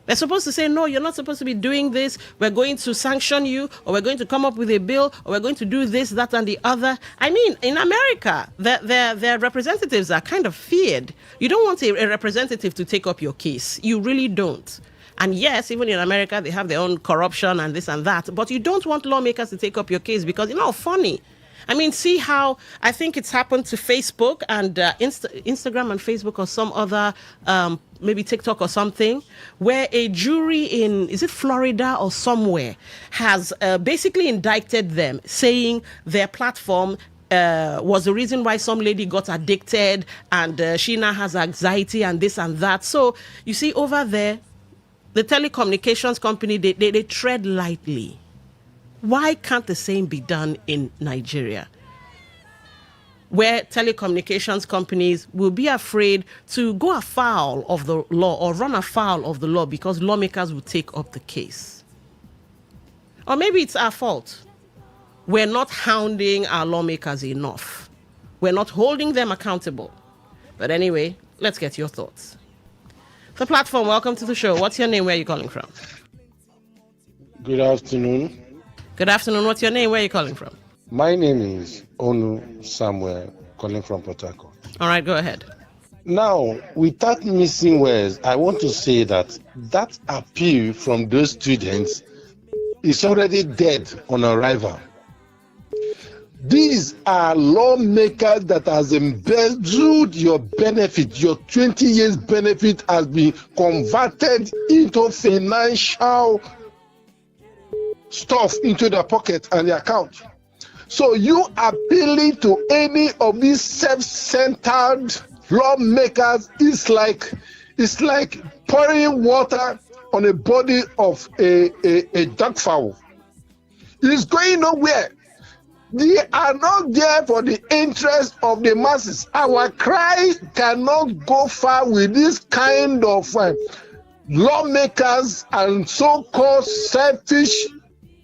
They're supposed to say, no, you're not supposed to be doing this. We're going to sanction you, or we're going to come up with a bill, or we're going to do this, that, and the other. I mean, in America, their representatives are kind of feared. You don't want a representative to take up your case. You really don't. And yes, even in America, they have their own corruption and this and that. But you don't want lawmakers to take up your case because, funny. I mean, see how I think it's happened to Facebook and Instagram and Facebook or some other, maybe TikTok or something, where a jury in, is it Florida or somewhere, has basically indicted them, saying their platform was the reason why some lady got addicted and she now has anxiety and this and that. So you see over there, the telecommunications company, they tread lightly. Why can't the same be done in Nigeria, where telecommunications companies will be afraid to go afoul of the law or run afoul of the law because lawmakers will take up the case? Or maybe it's our fault. We're not hounding our lawmakers enough. We're not holding them accountable. But anyway, let's get your thoughts. The platform, welcome to the show. What's your name? Where are you calling from? Good afternoon. Good afternoon. What's your name? Where are you calling from? My name is Onu Samuel, calling from Port Harcourt. All right, go ahead. Now, without missing words, I want to say that appeal from those students is already dead on arrival. These are lawmakers that has embezzled your benefit. Your 20 years benefit has been converted into financial stuff into their pocket and their account. So you appealing to any of these self-centered lawmakers is like pouring water on the body of a duck fowl. It's going nowhere. They are not there for the interest of the masses. Our cry cannot go far with this kind of lawmakers and so-called selfish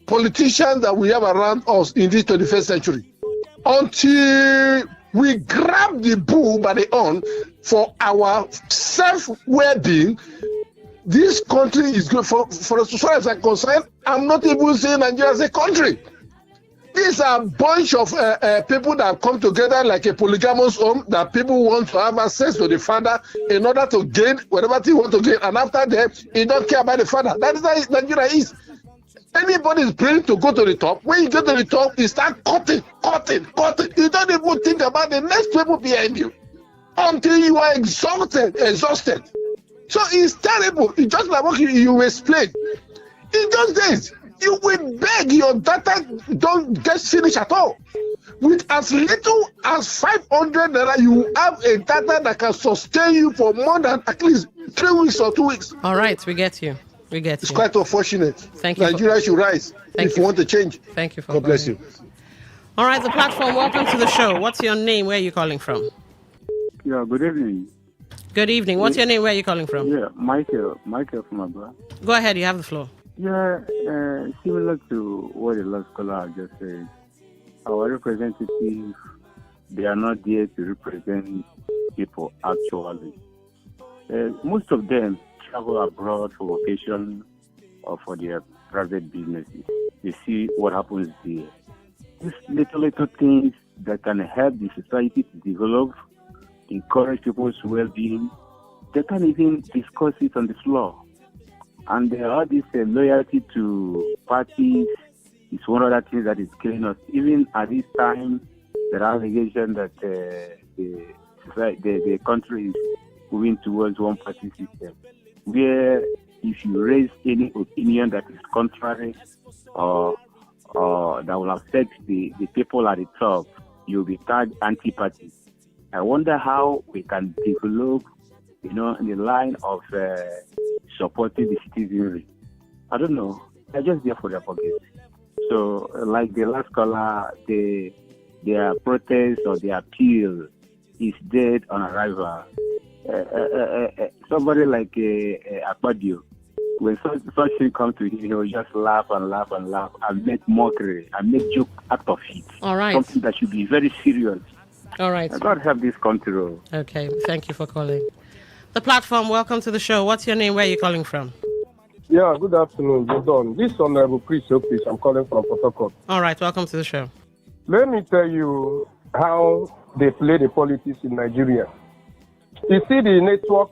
politicians that we have around us in this 21st century. Until we grab the bull by the horn for our self-well-being, this country is good. For as far as I'm concerned, I'm not even saying Nigeria as a country. These are a bunch of people that come together like a polygamous home, that people want to have access to the father in order to gain whatever they want to gain. And after that, they don't care about the father. That is how Nigeria is. Anybody is praying to go to the top. When you get to the top, you start cutting. You don't even think about the next people behind you until you are exhausted. So it's terrible. It's just like what you explained. In those days, you will beg your data don't get finished at all. With as little as 500 naira, you have a data that can sustain you for more than at least 3 weeks or 2 weeks. All right, we get you. It's quite unfortunate. Thank you. Nigeria should rise if you want to change. Thank you for God bless you. All right, the platform, welcome to the show. What's your name? Where are you calling from? Yeah, good evening. Good evening. What's your name? Where are you calling from? Yeah, Michael from Abba. Go ahead, you have the floor. Yeah, similar to what the last caller just said, our representatives, they are not there to represent people actually. Most of them travel abroad for vacation or for their private businesses. They see what happens there. These little things that can help the society to develop, encourage people's well-being, they can't even discuss it on the floor. And there are this loyalty to parties is one of the things that is killing us. Even at this time, there are allegations that the country is moving towards one-party system, where if you raise any opinion that is contrary or that will affect the people at the top, you'll be tagged anti-party. I wonder how we can develop, in the line of supporting the citizenry. I don't know. They're just there for their pockets. So, like the last caller, their protest or their appeal is dead on arrival. Somebody like Akpadio, when such thing comes to him, he will just laugh and make mockery and make joke out of it. All right. Something that should be very serious. All right. God help this country. Okay, thank you for calling. The platform, welcome to the show. What's your name? Where are you calling from? Yeah, good afternoon, Jordan. This is Honorable Chris Opis. I'm calling from Port Harcourt. All right, welcome to the show. Let me tell you how they play the politics in Nigeria. You see the network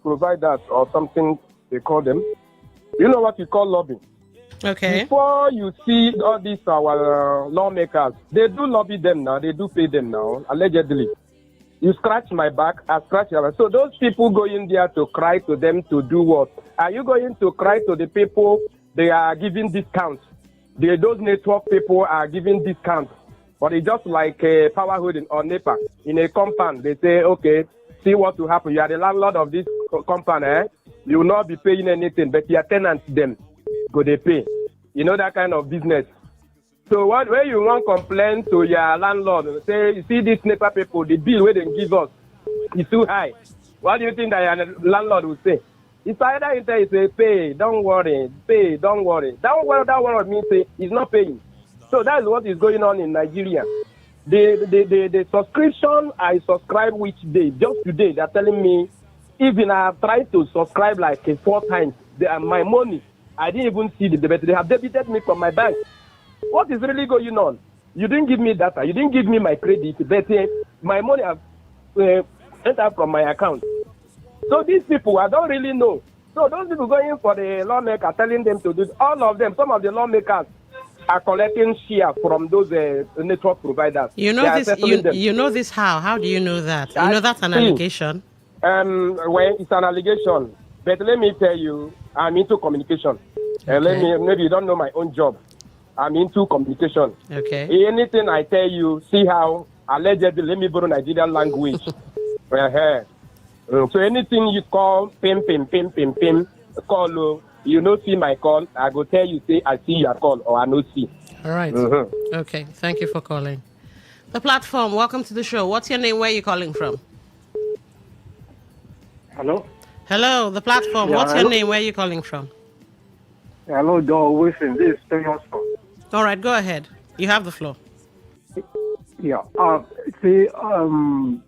providers or something they call them. You know what you call lobbying. Okay. Before you see all these our lawmakers, they do lobby them now. They do pay them now, allegedly. You scratch my back, I scratch your back. So those people going there to cry to them to do what? Are you going to cry to the people they are giving discounts? Those network people are giving discounts But it's just like a power holding or NEPA. In a compound, they say, okay, see what will happen. You are the landlord of this compound, eh? You will not be paying anything, but your tenants, them, go they pay. You know that kind of business. So when you want complain to your landlord, say, you see these NEPA people, the bill where they give us is too high. What do you think that your landlord will say? It's either you say, pay, don't worry, pay, don't worry. That one means say he's not paying. So that's what is going on in Nigeria. The subscription I subscribe which day, just today, they're telling me, even I have tried to subscribe like 4 times, my money, I didn't even see the debit. They have debited me from my bank. What is really going on? You didn't give me data. You didn't give me my credit. But my money have entered from my account. So these people, I don't really know. So those people going for the lawmaker, telling them to do all of them. Some of the lawmakers are collecting share from those network providers. You know this. You know this how? How do you know that? You know that's an allegation. Well, it's an allegation. But let me tell you, I'm into communication. Okay. Maybe you don't know my own job. I'm into communication. Okay. Anything I tell you, see how allegedly, let me borrow Nigerian language. So anything you call pim, call, you no see my call, I go tell you, say, I see your call, or I no see. All right. Okay. Thank you for calling. The platform, welcome to the show. What's your name? Where are you calling from? Hello? Hello, the platform. Yeah, What's your name? Where are you calling from? Hello, Joe Wilson. This is Stelios. All right, go ahead. You have the floor. Yeah. See,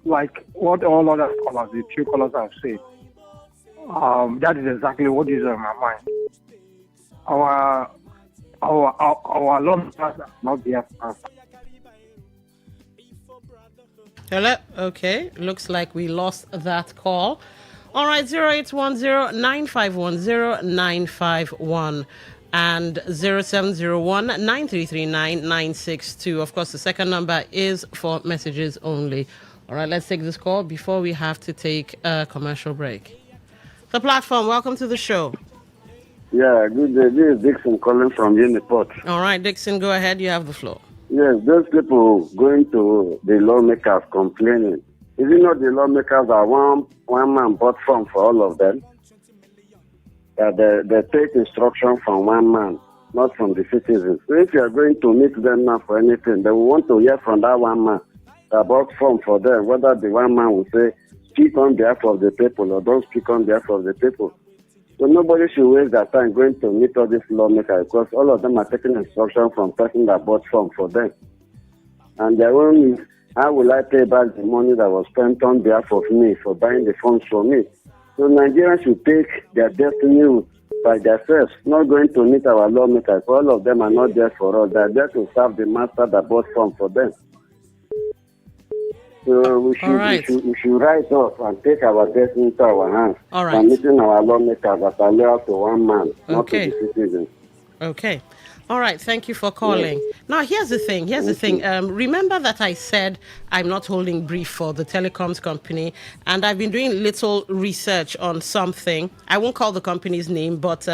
like what all other scholars, the two scholars have said, that is exactly what is on my mind. Our lawmakers are not there. Hello. Okay. Looks like we lost that call. All right. 0810-9510951 and 0701-9339-962. Of course, the second number is for messages only. All right. Let's take this call before we have to take a commercial break. The platform. Welcome to the show. Yeah. Good day. This is Dixon calling from Uniport. All right, Dixon. Go ahead. You have the floor. Yes, those people going to the lawmakers complaining. Is it not the lawmakers that one man bought from for all of them? That they take instruction from one man, not from the citizens. So if you are going to meet them now for anything, they will want to hear from that one man that bought from for them, whether the one man will say, speak on behalf of the people or don't speak on behalf of the people. So nobody should waste their time going to meet all these lawmakers because all of them are taking instruction from person that bought from for them. And their own is, how will I pay back the money that was spent on behalf of me for buying the funds for me? So Nigerians should take their destiny by themselves, not going to meet our lawmakers. All of them are not there for us. They are there to serve the master that bought from for them. So we should rise up and take our destiny into our hands. All right. And meeting our lawmakers that are loyal to one man, not to the citizens. Okay. All right. Thank you for calling. Yes. Now, here's the thing. Remember that I said I'm not holding brief for the telecoms company, and I've been doing little research on something. I won't call the company's name, but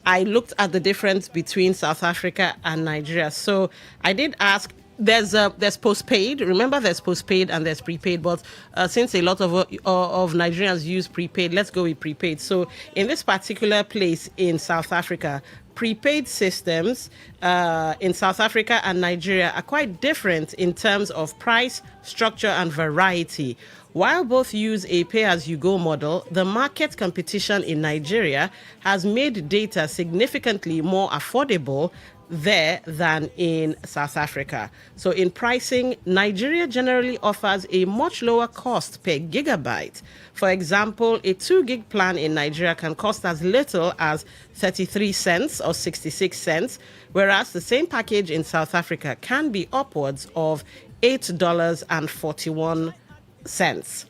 I looked at the difference between South Africa and Nigeria. So I did ask. There's postpaid. Remember, there's postpaid and there's prepaid. But since a lot of Nigerians use prepaid, let's go with prepaid. So in this particular place in South Africa, prepaid systems in South Africa and Nigeria are quite different in terms of price, structure, and variety. While both use a pay-as-you-go model, the market competition in Nigeria has made data significantly more affordable there than in South Africa. So in pricing, Nigeria generally offers a much lower cost per gigabyte. For example, a 2 gig plan in Nigeria can cost as little as 33 cents or 66 cents, whereas the same package in South Africa can be upwards of $8.41.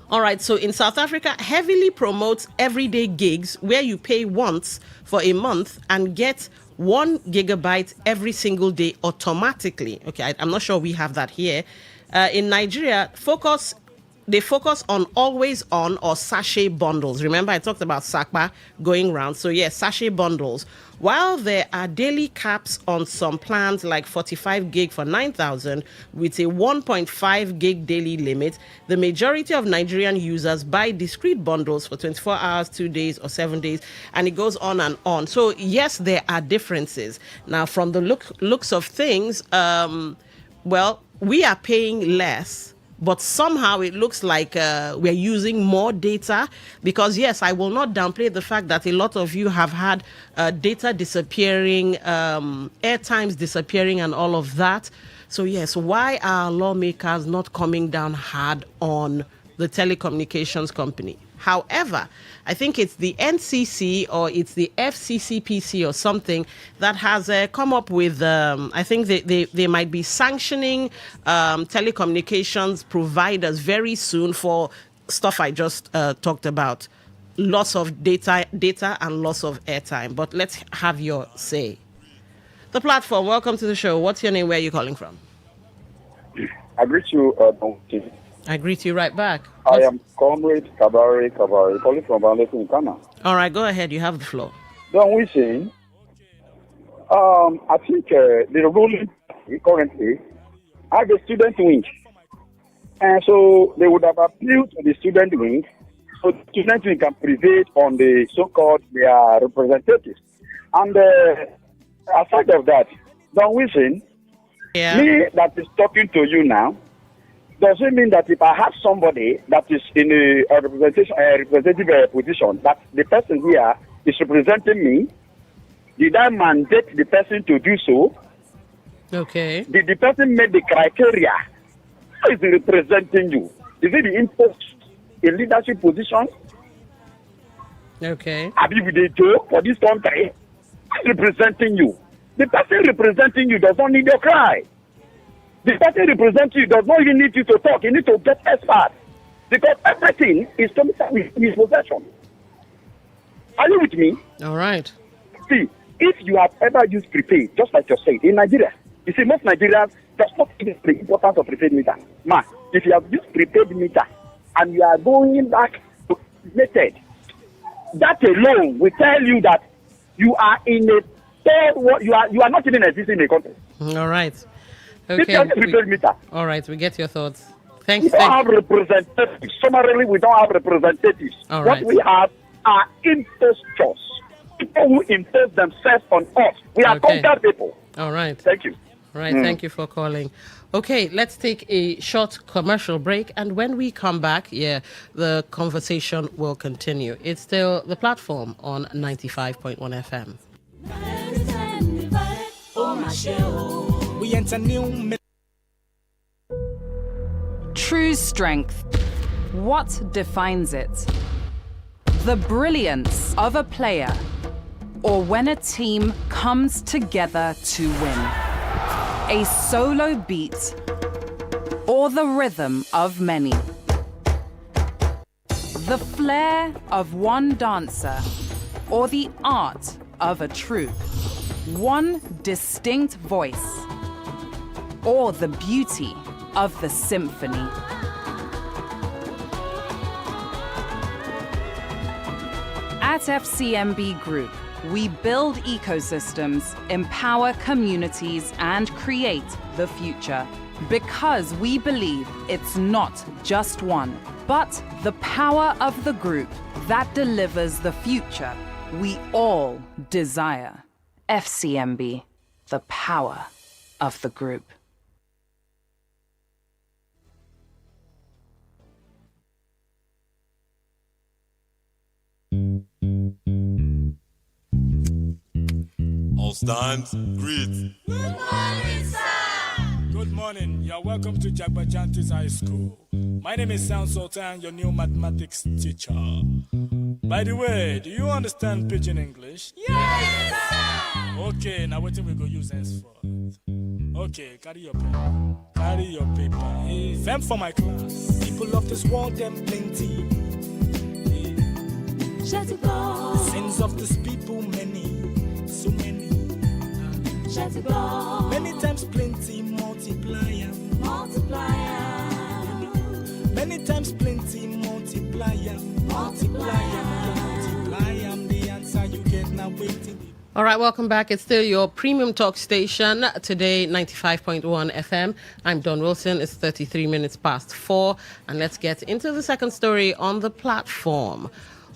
All right, so in South Africa, heavily promotes everyday gigs where you pay once for a month and get 1 gigabyte every single day automatically. Okay, I'm not sure we have that here. In Nigeria, focus they focus on always on or sachet bundles. Remember, I talked about SACPA going round. So, yes, sachet bundles. While there are daily caps on some plans like 45 gig for 9,000 with a 1.5 gig daily limit, the majority of Nigerian users buy discrete bundles for 24 hours, 2 days, or 7 days, and it goes on and on. So, yes, there are differences. Now, from the looks of things, well, we are paying less, but somehow it looks like we're using more data because, yes, I will not downplay the fact that a lot of you have had data disappearing, airtimes disappearing and all of that. So, yes, why are lawmakers not coming down hard on the telecommunications company? However, I think it's the NCC or it's the FCCPC or something that has come up with, I think they might be sanctioning telecommunications providers very soon for stuff I just talked about, loss of data and loss of airtime. But let's have your say. The platform, welcome to the show. What's your name? Where are you calling from? I greet you, I greet you right back. I am Comrade Kabari, calling from Banleku in Ghana. All right, go ahead. You have the floor. Don Wisin, I think the ruling currently have a student wing. And so they would have appealed to the student wing so the student wing can prevail on the so-called their representatives. And aside of that, Don Wisin, me that is talking to you now, does it mean that if I have somebody that is in a representative position, that the person here is representing me? Did I mandate the person to do so? Okay. Did the person make the criteria? Who is representing you? Is it the impost in leadership position? Okay. Have you been a joke for this country? Who is representing you? The person representing you does not need your cry. The person representing you does not even need you to talk. You need to get experts. Because everything is coming with his possession. Are you with me? All right. See, if you have ever used prepaid, just like you said, in Nigeria, you see, most Nigerians does not even the importance of prepaid meter. Man, if you have used prepaid meter and you are going back to method, that alone will tell you that you are in a third world. You are not even existing in a country. All right. Okay. All right, we get your thoughts. Thanks. We don't have representatives. Summarily, we don't have representatives. All right. What we have are impostors. People who impose themselves on us. We are conquered people. All right. Thank you. All right, thank you for calling. Okay, let's take a short commercial break. And when we come back, the conversation will continue. It's still the platform on 95.1 FM. We enter new. True strength. What defines it? The brilliance of a player, or when a team comes together to win. A solo beat, or the rhythm of many. The flair of one dancer, or the art of a troupe. One distinct voice, or the beauty of the symphony. At FCMB Group, we build ecosystems, empower communities, and create the future. Because we believe it's not just one, but the power of the group that delivers the future we all desire. FCMB, the power of the group. All stands, greet. Good morning, sir. Good morning. You're welcome to Jagbajantis High School. My name is Sound Sultan, your new mathematics teacher. By the way, do you understand Pidgin English? Yes, sir. Okay, now what we go use henceforth? Okay, carry your pen. Carry your paper. Them for my class. People of this world, them plenty. The sins of this people, many. So many. Many times plenty, multiplier. Many times All right, welcome back. It's still your premium talk station, Today 95.1 FM. I'm Don Wilson. It's 33 minutes past 4. And let's get into the second story on the platform.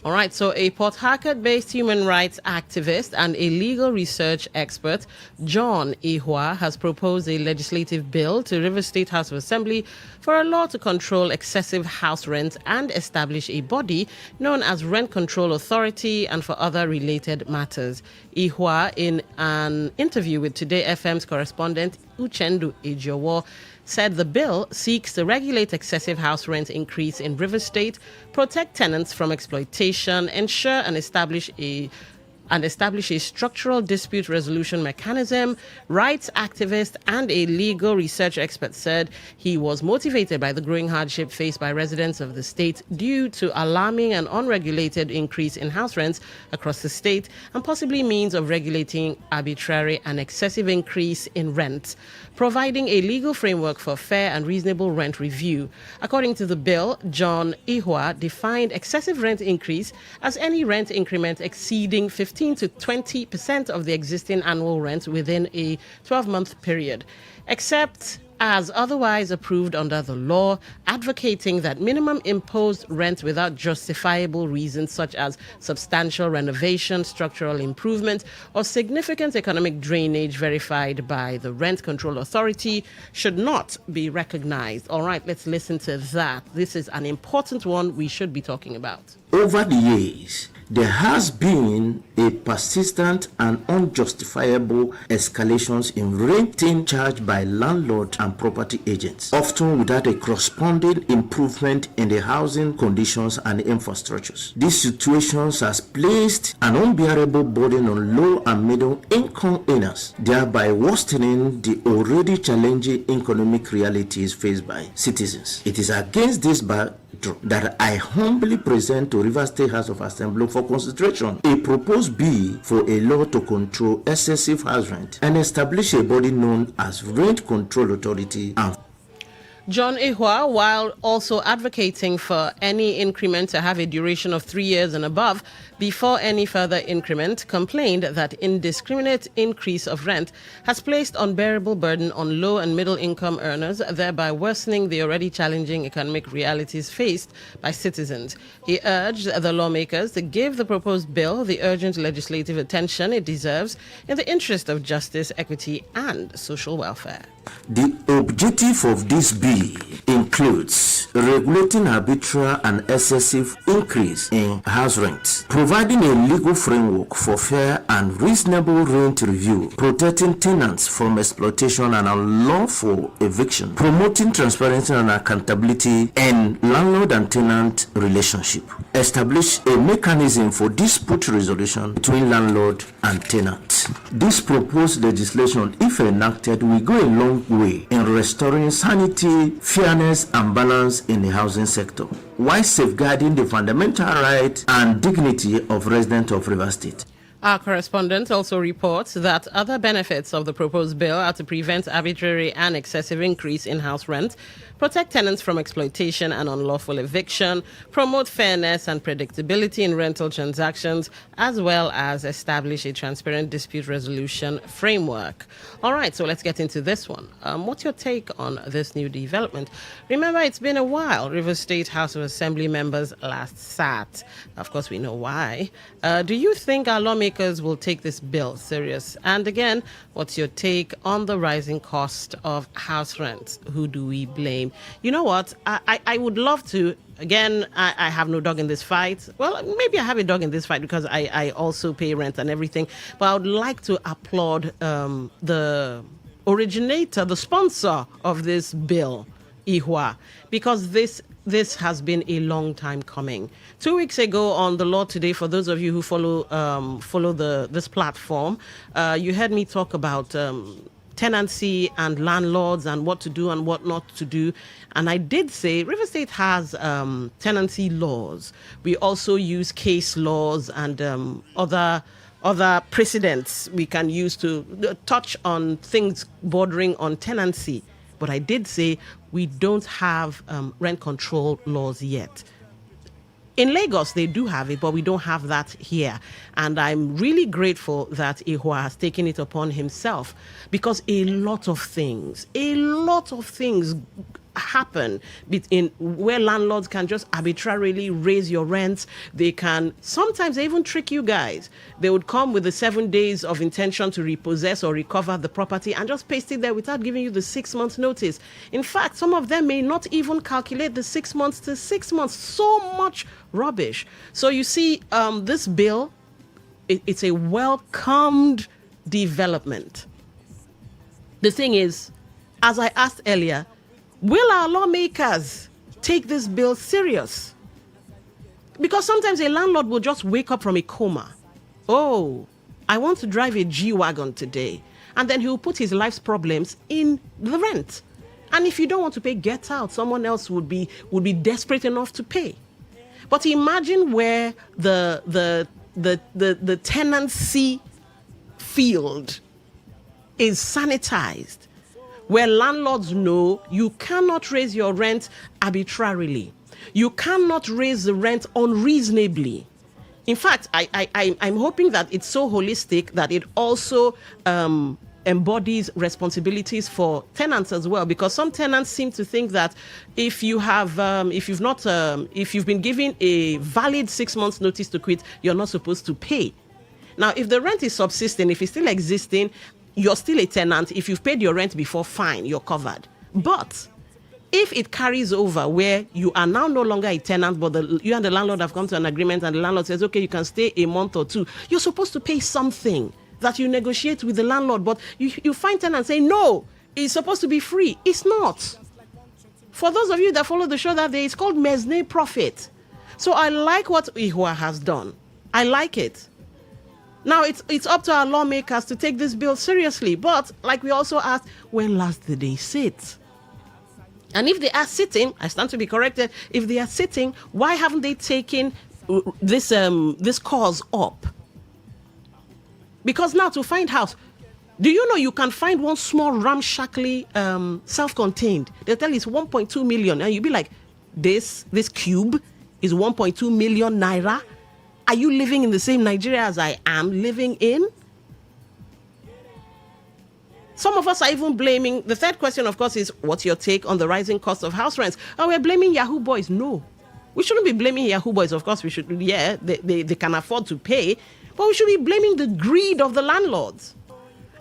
All right, so a Port Harcourt-based human rights activist and a legal research expert, John Ihua, has proposed a legislative bill to River State House of Assembly for a law to control excessive house rent and establish a body known as Rent Control Authority and for other related matters. Ihua, in an interview with Today FM's correspondent Uchendu Ejiowo, said the bill seeks to regulate excessive house rent increase in River State, protect tenants from exploitation, ensure and establish a structural dispute resolution mechanism. Rights activist and a legal research expert said he was motivated by the growing hardship faced by residents of the state due to alarming and unregulated increase in house rents across the state and possibly means of regulating arbitrary and excessive increase in rents, providing a legal framework for fair and reasonable rent review. According to the bill, John Ihua defined excessive rent increase as any rent increment exceeding 15 to 20% of the existing annual rent within a 12-month period, except as otherwise approved under the law, advocating that minimum imposed rent without justifiable reasons such as substantial renovation, structural improvement, or significant economic drainage verified by the Rent Control Authority should not be recognized. All right, let's listen to that. This is an important one we should be talking about. Over the years, there has been a persistent and unjustifiable escalations in renting charged by landlords and property agents, often without a corresponding improvement in the housing conditions and infrastructures. These situations has placed an unbearable burden on low and middle income earners, thereby worsening the already challenging economic realities faced by citizens. It is against this backdrop that I humbly present to River State House of Assembly for consideration a proposed bill for a law to control excessive house rent and establish a body known as Rent Control Authority. John Ihua, while also advocating for any increment to have a duration of 3 years and above before any further increment, complained that indiscriminate increase of rent has placed unbearable burden on low and middle income earners, thereby worsening the already challenging economic realities faced by citizens. He urged the lawmakers to give the proposed bill the urgent legislative attention it deserves in the interest of justice, equity, and social welfare. The objective of this bill includes regulating arbitrary and excessive increase in house rent, providing a legal framework for fair and reasonable rent review, protecting tenants from exploitation and unlawful eviction, promoting transparency and accountability in landlord and tenant relationship, establish a mechanism for dispute resolution between landlord and tenant. This proposed legislation, if enacted, will go a long way in restoring sanity, fairness, and balance in the housing sector, while safeguarding the fundamental rights and dignity of residents of River State. Our correspondent also reports that other benefits of the proposed bill are to prevent arbitrary and excessive increase in house rent, protect tenants from exploitation and unlawful eviction, promote fairness and predictability in rental transactions, as well as establish a transparent dispute resolution framework. All right, so let's get into this one. What's your take on this new development? Remember, it's been a while. River State House of Assembly members last sat. Of course, we know why. Do you think our lawmakers will take this bill serious? And again, what's your take on the rising cost of house rent? Who do we blame? You know what? I would love to. Again, I have no dog in this fight. Well, maybe I have a dog in this fight because I also pay rent and everything. But I would like to applaud the originator, the sponsor of this bill, Ihua, because this has been a long time coming. 2 weeks ago on the Law Today, for those of you who follow this platform, you heard me talk about tenancy and landlords and what to do and what not to do. And I did say River State has tenancy laws. We also use case laws and other precedents we can use to touch on things bordering on tenancy. But I did say we don't have rent control laws yet. In Lagos, they do have it, but we don't have that here. And I'm really grateful that Ihua has taken it upon himself, because a lot of things happen in where landlords can just arbitrarily raise your rents. They can sometimes even trick you guys. They would come with the 7 days of intention to repossess or recover the property and just paste it there without giving you the 6 months notice. In fact, some of them may not even calculate the 6 months to 6 months. So much rubbish. So you see, this bill, it's a welcomed development. The thing is, as I asked earlier, will our lawmakers take this bill serious? Because sometimes a landlord will just wake up from a coma. Oh, I want to drive a G-Wagon today. And then he'll put his life's problems in the rent. And if you don't want to pay, get out. Someone else would be desperate enough to pay. But imagine where the tenancy field is sanitized, where landlords know you cannot raise your rent arbitrarily. You cannot raise the rent unreasonably. In fact, I'm hoping that it's so holistic that it also embodies responsibilities for tenants as well, because some tenants seem to think that if you've been given a valid 6 months notice to quit, you're not supposed to pay. Now, if the rent is subsisting, if it's still existing, you're still a tenant. If you've paid your rent before, fine, you're covered. But if it carries over where you are now no longer a tenant, but you and the landlord have come to an agreement and the landlord says, okay, you can stay a month or two, you're supposed to pay something that you negotiate with the landlord. But you find tenants saying, no, it's supposed to be free. It's not. For those of you that follow the show that day, it's called mezzanine profit. So I like what Ihua has done. I like it. Now, it's up to our lawmakers to take this bill seriously. But, like we also asked, when last did they sit? And if they are sitting, I stand to be corrected, if they are sitting, why haven't they taken this cause up? Because now to find house, do you know you can find one small ramshackly self-contained? They'll tell you it's 1.2 million. And you'll be like, this cube is 1.2 million naira? Are you living in the same Nigeria as I am living in? Some of us are even blaming. The third question, of course, is what's your take on the rising cost of house rents? Oh, we're blaming Yahoo boys. No, we shouldn't be blaming Yahoo boys. Of course, we should. Yeah, they can afford to pay, but we should be blaming the greed of the landlords.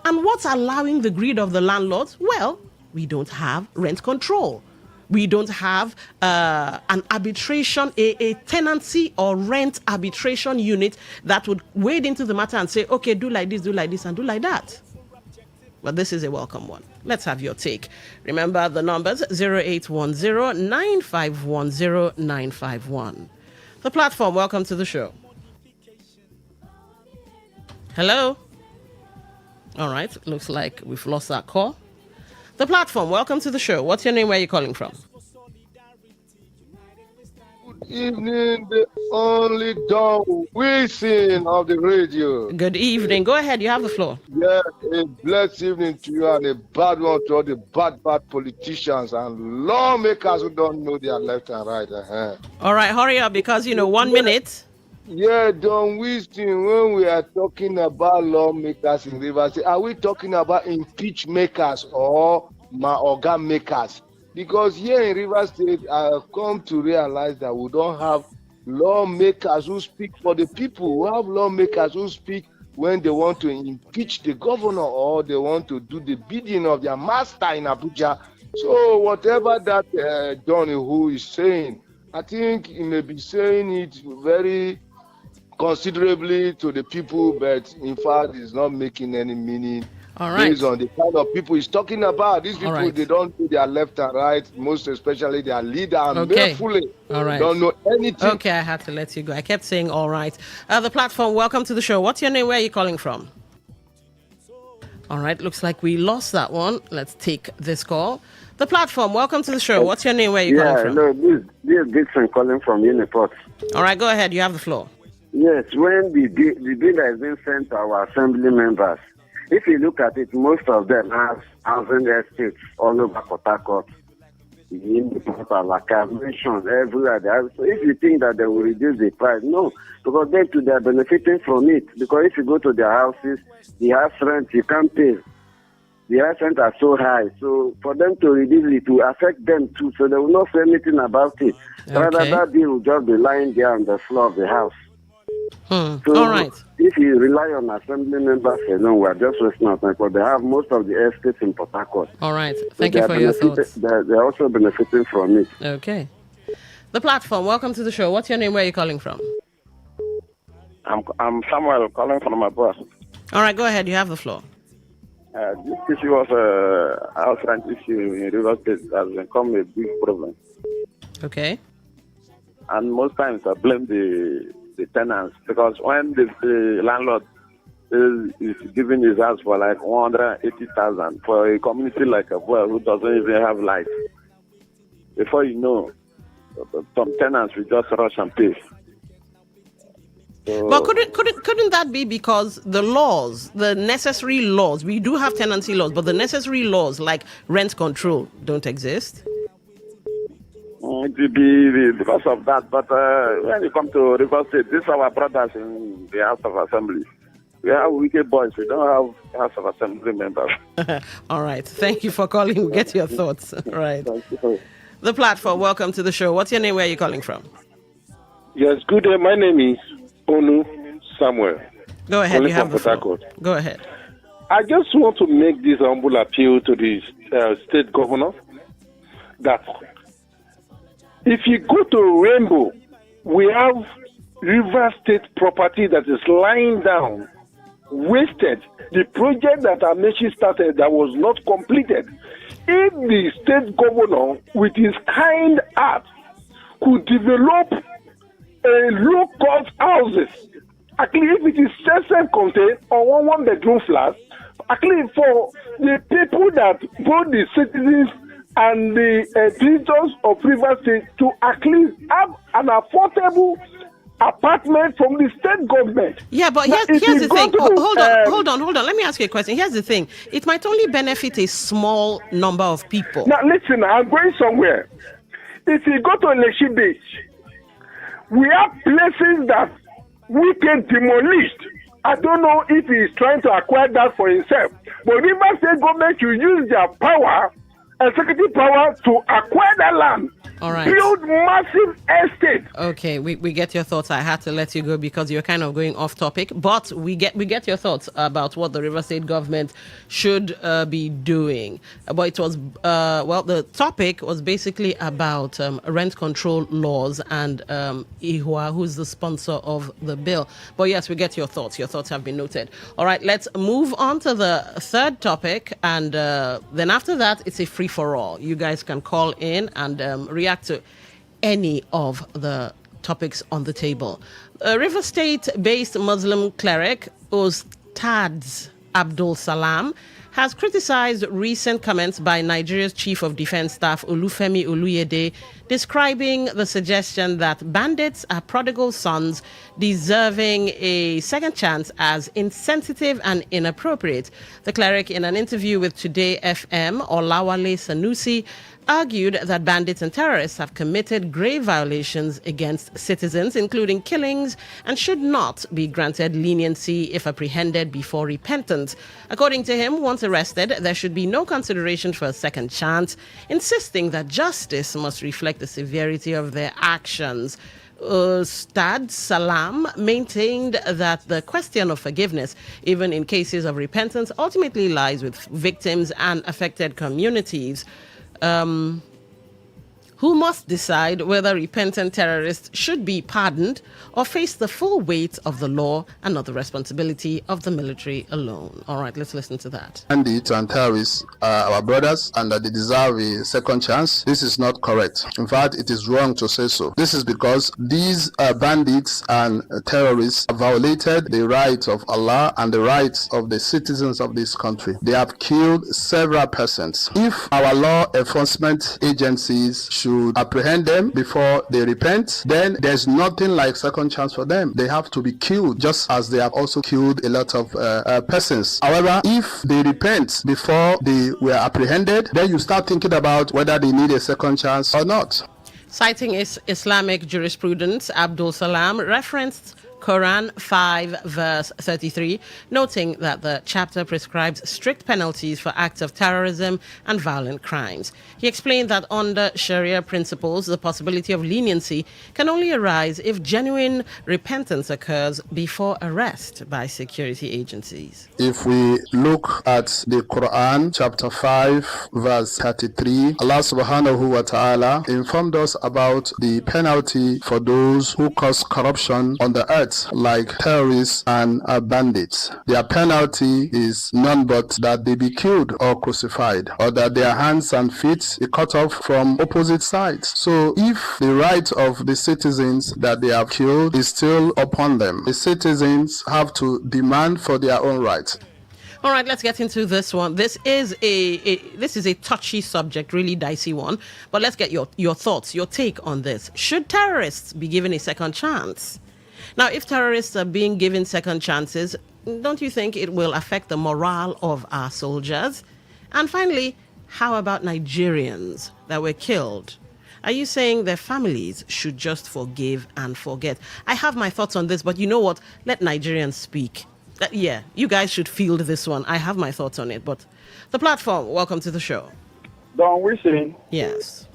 And what's allowing the greed of the landlords? Well, we don't have rent control. We don't have an arbitration, a tenancy or rent arbitration unit that would wade into the matter and say, okay, do like this, and do like that. But this is a welcome one. Let's have your take. Remember the numbers 0810-9510951. The platform, welcome to the show. Hello? All right, looks like we've lost that call. The platform, welcome to the show. What's your name? Where are you calling from? Good evening, the only Don Wilson of the radio. Good evening. Go ahead, you have the floor. Yeah, a blessed evening to you and a bad one to all the bad politicians and lawmakers who don't know their left and right. All right, hurry up because, 1 minute. Yeah, Don Wilson, when we are talking about lawmakers in Rivers, are we talking about impeach makers or organ makers? Because here in Rivers State, I've come to realize that we don't have lawmakers who speak for the people. We have lawmakers who speak when they want to impeach the governor or they want to do the bidding of their master in Abuja. So whatever that Don who is saying, I think he may be saying it very considerably to the people, but in fact, it's not making any meaning. All right. Based on the kind of people he's talking about. These people, right, they don't do their left and right, most especially their leader, and merefully don't know anything. Okay, I had to let you go. I kept saying all right. The platform, welcome to the show. What's your name? Where are you calling from? All right, looks like we lost that one. Let's take this call. The platform, welcome to the show. What's your name? Where are you calling from? No, this is Dixon calling from Uniport. All right, go ahead. You have the floor. Yes, when the bill has been sent to our assembly members, if you look at it, most of them have housing estates all over Port Harcourt. Like I've mentioned everywhere. So if you think that they will reduce the price, no, because they too, they are benefiting from it. Because if you go to their houses, the house rent you can't pay. The house rent are so high. So for them to reduce it will affect them too. So they will not say anything about it. Rather that bill will just be lying there on the floor of the house. So all right. If you rely on assembly members alone, we are just wasting our time because they have most of the estates in Port Harcourt. All right. Thank you for your thoughts. They're also benefiting from it. Okay. The platform, welcome to the show. What's your name? Where are you calling from? I'm Samuel calling from my boss. All right, go ahead. You have the floor. This issue of house rent issue in River State has become a big problem. Okay. And most times I blame the tenants because when the landlord is giving his house for like 180,000 for a community like a boy who doesn't even have light, before you know, some tenants will just rush and pay. So, but couldn't that be because the laws, the necessary laws, we do have tenancy laws, but the necessary laws like rent control don't exist? It will be because of that. But when you come to River State, these are our brothers in the House of Assembly. We have wicked boys. We don't have House of Assembly members. All right. Thank you for calling. We'll get your thoughts. All right. The platform, welcome to the show. What's your name? Where are you calling from? Yes, good day. My name is Onu Samuel. Go ahead. You have the floor. Go ahead. I just want to make this humble appeal to the state governor that if you go to Rainbow, we have River State property that is lying down, wasted. The project that Amechi started that was not completed. If the state governor, with his kind heart, could develop a low-cost houses, actually if it is self-contained or one bedroom flat, actually for the people that both the citizens and the visitors of River State to actually have an affordable apartment from the state government. Yeah, but here's the thing. Hold on. Let me ask you a question. Here's the thing. It might only benefit a small number of people. Now, listen, I'm going somewhere. If you go to Lekki Beach, we have places that we can demolish. I don't know if he's trying to acquire that for himself. But River State government should use their power, executive power, to acquire that land. All right. Build massive estate. Okay, we get your thoughts. I had to let you go because you're kind of going off topic, but we get your thoughts about what the River State government should be doing. But it was the topic was basically about rent control laws and Ihua, who's the sponsor of the bill. But yes, we get your thoughts. Your thoughts have been noted. All right, let's move on to the third topic, and then after that, it's a free for all. You guys can call in and react to any of the topics on the table. A River State-based Muslim cleric Ustad Abdul Salam has criticized recent comments by Nigeria's Chief of Defense Staff Olufemi Oluyede, describing the suggestion that bandits are prodigal sons deserving a second chance as insensitive and inappropriate. The cleric, in an interview with Today FM, Olawale Sanusi, argued that bandits and terrorists have committed grave violations against citizens, including killings, and should not be granted leniency if apprehended before repentance. According to him, once arrested, there should be no consideration for a second chance, insisting that justice must reflect the severity of their actions. Ustad Salam maintained that the question of forgiveness, even in cases of repentance, ultimately lies with victims and affected communities. Who must decide whether repentant terrorists should be pardoned or face the full weight of the law and not the responsibility of the military alone. All right, let's listen to that. Bandits and terrorists are our brothers and that they deserve a second chance. This is not correct. In fact, it is wrong to say so. This is because these bandits and terrorists have violated the rights of Allah and the rights of the citizens of this country. They have killed several persons. If our law enforcement agencies should should apprehend them before they repent, then there's nothing like second chance for them. They have to be killed, just as they have also killed a lot of persons. However, if they repent before they were apprehended, then you start thinking about whether they need a second chance or not. Citing Islamic jurisprudence, Abdul Salam referenced Quran 5 verse 33, noting that the chapter prescribes strict penalties for acts of terrorism and violent crimes. He explained that under Sharia principles, the possibility of leniency can only arise if genuine repentance occurs before arrest by security agencies. If we look at the Quran, chapter 5, verse 33, Allah subhanahu wa ta'ala informed us about the penalty for those who cause corruption on the earth, like terrorists and bandits. Their penalty is none but that they be killed or crucified, or that their hands and feet be cut off from opposite sides. So if the right of the citizens that they have killed is still upon them, the citizens have to demand for their own rights. All right, let's get into this one. This is a touchy subject, really dicey one. But let's get your thoughts, your take on this. Should terrorists be given a second chance? Now, if terrorists are being given second chances, don't you think it will affect the morale of our soldiers? And finally, how about Nigerians that were killed? Are you saying their families should just forgive and forget? I have my thoughts on this, but you know what? Let Nigerians speak. Yeah, you guys should field this one. I have my thoughts on it, but the platform, welcome to the show. Don Wishing. Yes.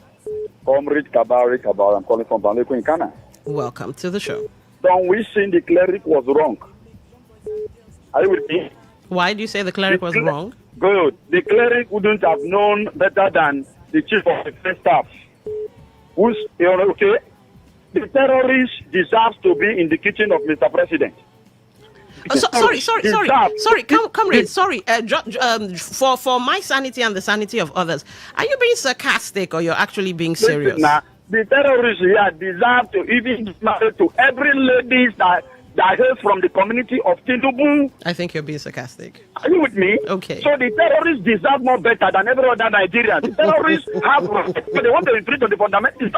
Comrade Kabari, I'm calling from Banleko in Ghana. Welcome to the show. Don Wishing, the cleric was wrong. Are you with me? Why do you say the cleric was wrong? Good. The cleric wouldn't have known better than the chief of the defense staff. Who's, okay? The terrorist deserves to be in the kitchen of Mr. President. Sorry, comrade, sorry. For my sanity and the sanity of others, are you being sarcastic or you're actually being serious? Listen, the terrorists here deserve to even be married to every lady that hails from the community of Tinubu. I think you're being sarcastic. Are you with me? Okay. So the terrorists deserve more better than every other Nigerian. The terrorists have, they want to infringe on the fundamental.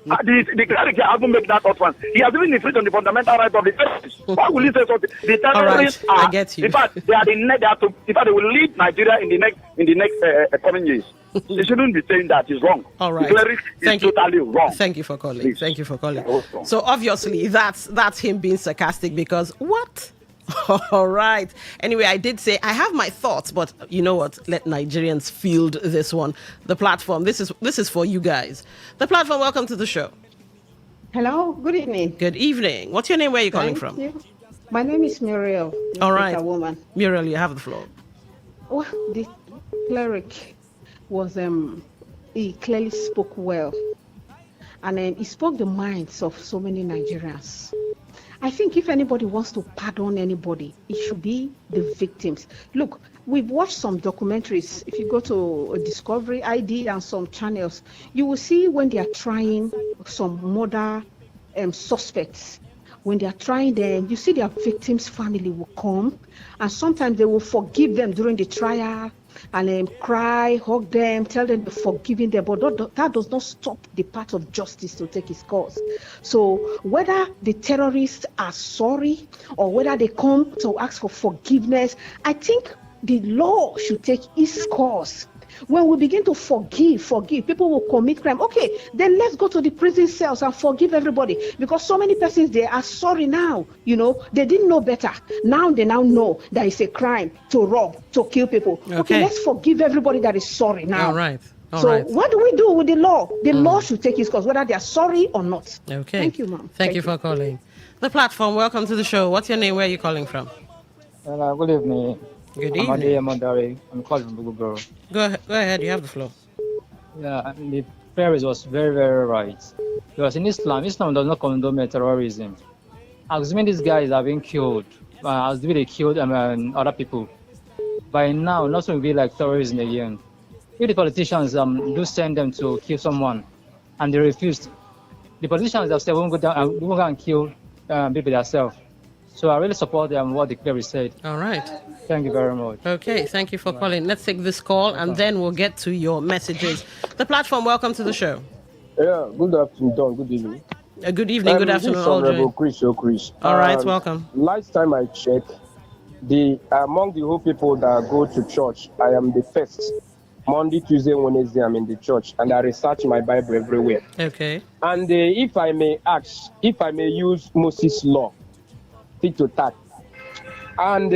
The cleric haven't made that utterance. He has even infringed on the fundamental right of the terrorists. Why will he say something? The terrorists I get you. In fact, they are they will lead Nigeria in the next coming years. They shouldn't be saying that. It's wrong. All right. The cleric is totally wrong. Thank you for calling. Please. Thank you for calling. So obviously that's him being sarcastic because what? All right. Anyway, I did say I have my thoughts, but you know what? Let Nigerians field this one. The platform. This is for you guys. The platform. Welcome to the show. Hello. Good evening. Good evening. What's your name? Where are you calling from? You. My name is Muriel. All right. A woman. Muriel, you have the floor. Well, the cleric was he clearly spoke well, and he spoke the minds of so many Nigerians. I think if anybody wants to pardon anybody, it should be the victims. Look, we've watched some documentaries. If you go to Discovery ID and some channels, you will see when they are trying some murder suspects. When they are trying them, you see their victims' family will come, and sometimes they will forgive them during the trial and cry, hug them, tell them they're forgiving them. But that does not stop the path of justice to take its course. So whether the terrorists are sorry or whether they come to ask for forgiveness, I think the law should take its course. When we begin to forgive, people will commit crime. Okay, then let's go to the prison cells and forgive everybody, because so many persons, they are sorry now. They didn't know better. Now they know that it's a crime to rob, to kill people. Okay, let's forgive everybody that is sorry now. All right. What do we do with the law? The law should take its course, whether they are sorry or not. Okay. Thank you, ma'am. Thank you for calling. The platform, welcome to the show. What's your name? Where are you calling from? Good evening. Good evening. I'm calling from Google. Go ahead, you have the floor. Yeah, the prayer was very, very right. Because in Islam does not condone terrorism. Assuming these guys are being killed, as they killed other people, by now, nothing will be like terrorism again. If the politicians do send them to kill someone, and they refused, the politicians have said, we won't go down and we won't go and kill people themselves. So I really support what the cleric said. All right. Thank you very much. Okay, thank you for calling. Let's take this call and then we'll get to your messages. The platform, welcome to the show. Yeah, good afternoon, Don. Good evening. Good evening, good afternoon, This is Honorable Aldrin. Chris. All right, welcome. Last time I checked, among the whole people that go to church, I am the first. Monday, Tuesday, Wednesday, I'm in the church, and I research my Bible everywhere. Okay. And if I may ask, if I may use Moses' law, fit to that. And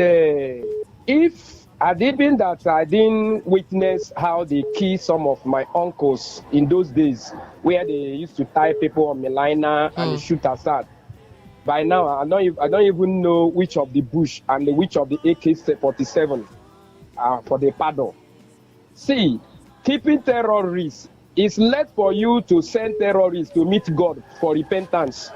if I did been that I didn't witness how they kill some of my uncles in those days, where they used to tie people on Melina and shoot aside. By now, I don't even know which of the bush and which of the AK-47 for the pardon. See, keeping terrorists is left for you to send terrorists to meet God for repentance.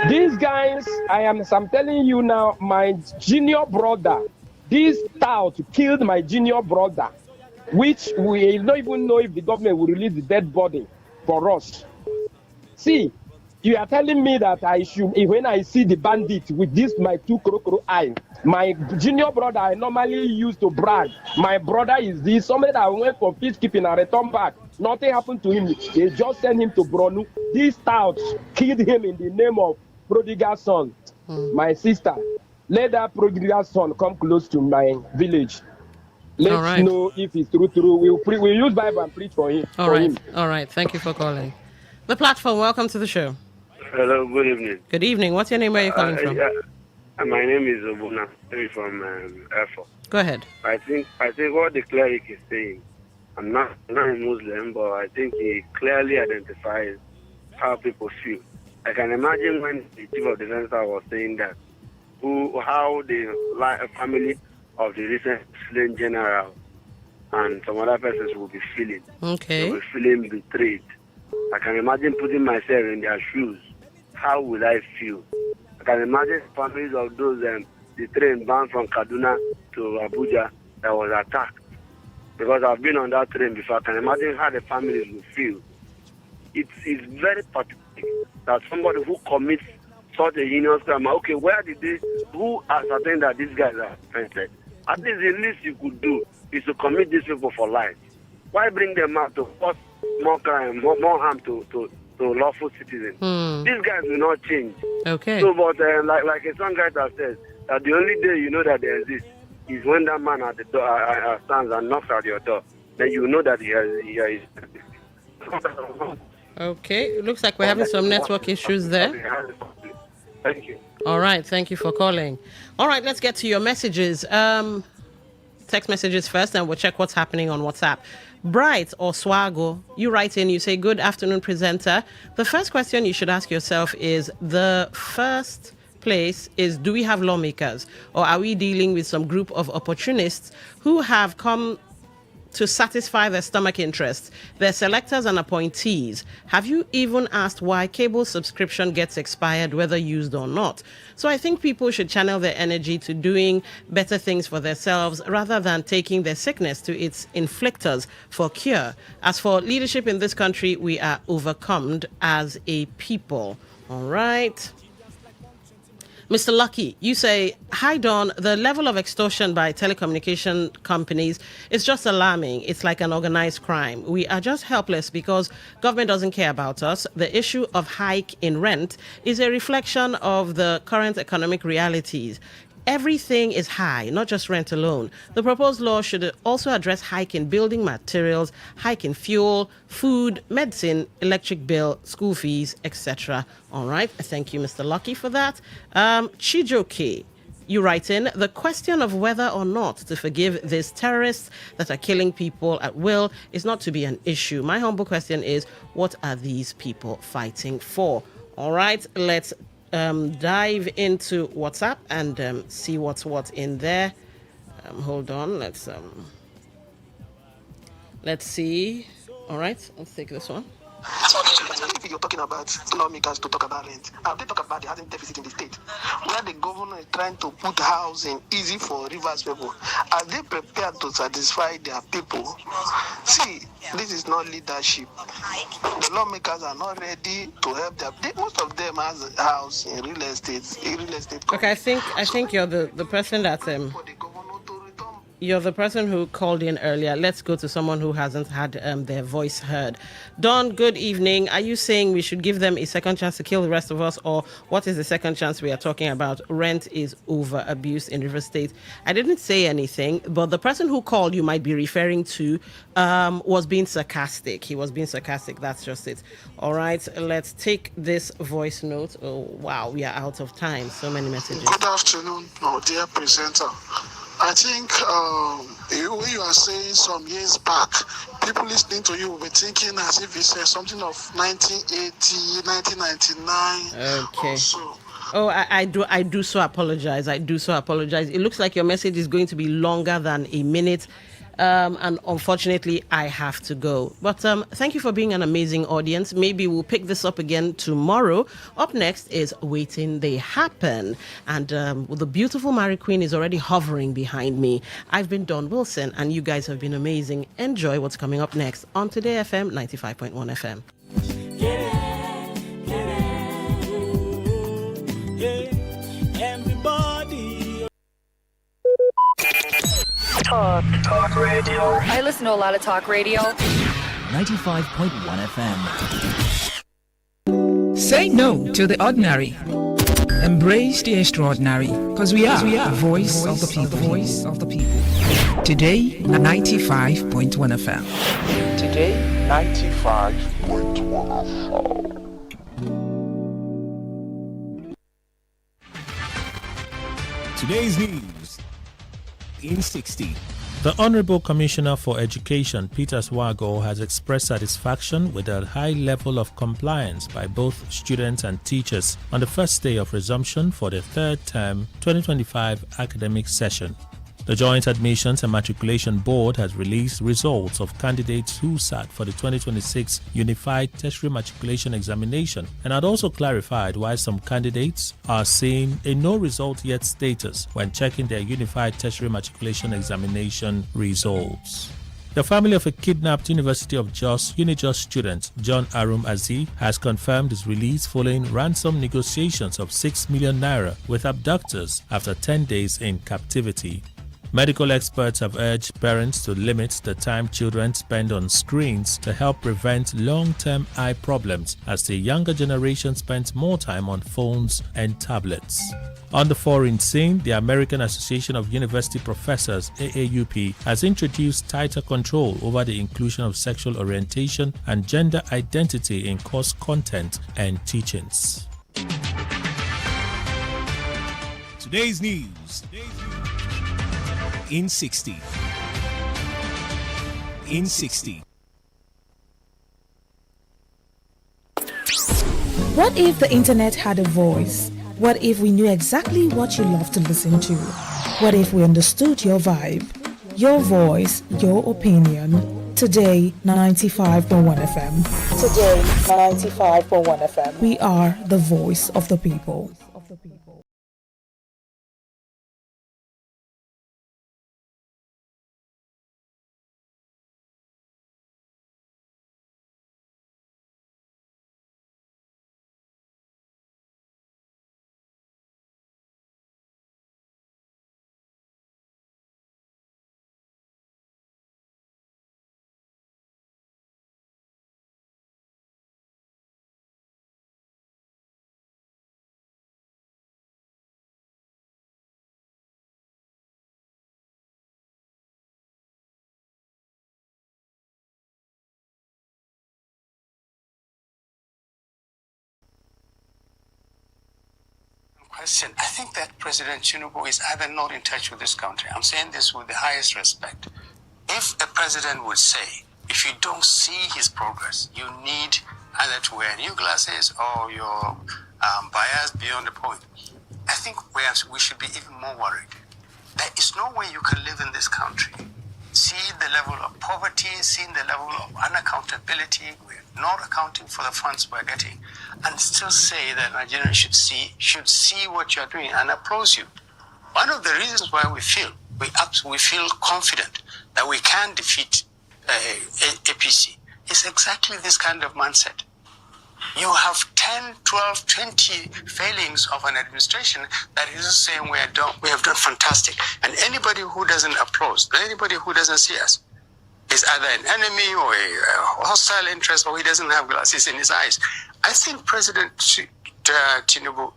These guys, I'm telling you now, my junior brother, this tout killed my junior brother, which we don't even know if the government will release the dead body for us. See, you are telling me that I should, when I see the bandit with this, my two crocodile eye, my junior brother, I normally used to brag. My brother is this, somebody that went for peacekeeping and returned back. Nothing happened to him. They just sent him to Bronu. This tout killed him in the name of prodigal son. My sister, let that prodigal son come close to my village. Let's know if it's true. We'll use Bible and preach for him. All right. Thank you for calling. The platform, welcome to the show. Hello, good evening. Good evening. What's your name? Where are you calling from? My name is Obuna. I'm from Airport. Go ahead. I think what the cleric is saying, I'm not a Muslim, but I think he clearly identifies how people feel. I can imagine when the chief of defense was saying that, how the family of the recent slain general and some other persons will be feeling. Okay. They will be feeling betrayed. I can imagine putting myself in their shoes. How will I feel? I can imagine families of those the train bound from Kaduna to Abuja that was attacked. Because I've been on that train before. I can imagine how the families will feel. It's very pathetic that somebody who commits such a heinous crime, okay, who ascertained that these guys are offended? At least the least you could do is to commit these people for life. Why bring them out to cause more crime, more harm to lawful citizens? These guys will not change. Okay. So, but like a songwriter says, that the only day you know that they exist is when that man at the door stands and knocks at your door. Then you know that he is. Okay. It looks like we're having some network issues there. Thank you. All right. Thank you for calling. All right. Let's get to your messages. Text messages first, and we'll check what's happening on WhatsApp. Bright or Swago, you write in, you say, good afternoon, presenter. The first question you should ask yourself is, the first place is, do we have lawmakers, or are we dealing with some group of opportunists who have come to satisfy their stomach interests, their selectors and appointees? Have you even asked why cable subscription gets expired, whether used or not? So I think people should channel their energy to doing better things for themselves rather than taking their sickness to its inflictors for cure. As for leadership in this country, we are overcome as a people. All right. Mr. Lucky, you say, hi, Don, the level of extortion by telecommunication companies is just alarming. It's like an organized crime. We are just helpless because government doesn't care about us. The issue of hike in rent is a reflection of the current economic realities. Everything is high, not just rent alone. The proposed law should also address hike in building materials, hike in fuel, food, medicine, electric bill, school fees, etc. All right. Thank you, Mr. Lucky, for that. Chijoke, you write in, the question of whether or not to forgive these terrorists that are killing people at will is not to be an issue. My humble question is, what are these people fighting for? All right. Let's dive into WhatsApp and see what's what in there. Hold on, let's see. All right, let's take this one. If you're talking about lawmakers to talk about rent, they talk about the housing deficit in the state, where the governor is trying to put housing easy for Rivers people. Are they prepared to satisfy their people? See, this is not leadership. The lawmakers are not ready to help them. Most of them has a house in real estate. Okay, I think you're the person that You're the person who called in earlier. Let's go to someone who hasn't had their voice heard. Don, good evening. Are you saying we should give them a second chance to kill the rest of us, or what is the second chance we are talking about? Rent is over abuse in River State. I didn't say anything, but the person who called you might be referring to was being sarcastic. He was being sarcastic. That's just it. All right, let's take this voice note. Oh, wow, we are out of time. So many messages. Good afternoon, dear presenter. I think when you are saying some years back, people listening to you will be thinking as if it's something of 1980, 1999 Okay. or so. Oh, I do so apologize. I do so apologize. It looks like your message is going to be longer than a minute. And unfortunately, I have to go. But thank you for being an amazing audience. Maybe we'll pick this up again tomorrow. Up next is Waiting They Happen. And the beautiful Mary Queen is already hovering behind me. I've been Dawn Wilson, and you guys have been amazing. Enjoy what's coming up next on Today FM 95.1 FM. Everybody. Talk radio. I listen to a lot of talk radio. 95.1 FM. Say no to the ordinary. Embrace the extraordinary. Because we are the voice of the people. Voice of the people. Today, 95.1 FM. Today, 95.1 FM. Today's news in 60. The Honorable Commissioner for Education, Peter Swago, has expressed satisfaction with a high level of compliance by both students and teachers on the first day of resumption for the third term 2025 academic session. The Joint Admissions and Matriculation Board has released results of candidates who sat for the 2026 Unified Tertiary Matriculation Examination and had also clarified why some candidates are seeing a no result yet status when checking their Unified Tertiary Matriculation Examination results. The family of a kidnapped University of Jos Unijos student, John Arum Azi, has confirmed his release following ransom negotiations of 6 million naira with abductors after 10 days in captivity. Medical experts have urged parents to limit the time children spend on screens to help prevent long-term eye problems as the younger generation spends more time on phones and tablets. On the foreign scene, the American Association of University Professors, AAUP, has introduced tighter control over the inclusion of sexual orientation and gender identity in course content and teachings. Today's news in 60. In 60. What if the internet had a voice? What if we knew exactly what you love to listen to? What if we understood your vibe, your voice, your opinion? Today, 95.1 FM. Today, 95.1 FM. We are the voice of the people. Question. I think that President Tinubu is either not in touch with this country. I'm saying this with the highest respect. If a president would say, if you don't see his progress, you need either to wear new glasses or you're biased beyond the point, I think we should be even more worried. There is no way you can live in this country, see the level of poverty, see the level of unaccountability, we're not accounting for the funds we're getting, and still say that Nigerians should see what you're doing and applaud you. One of the reasons why we feel confident that we can defeat APC is exactly this kind of mindset. You have 10, 12, 20 failings of an administration that is saying we have done fantastic. And anybody who doesn't applaud, anybody who doesn't see us, is either an enemy or a hostile interest, or he doesn't have glasses in his eyes. I think President Tinubu,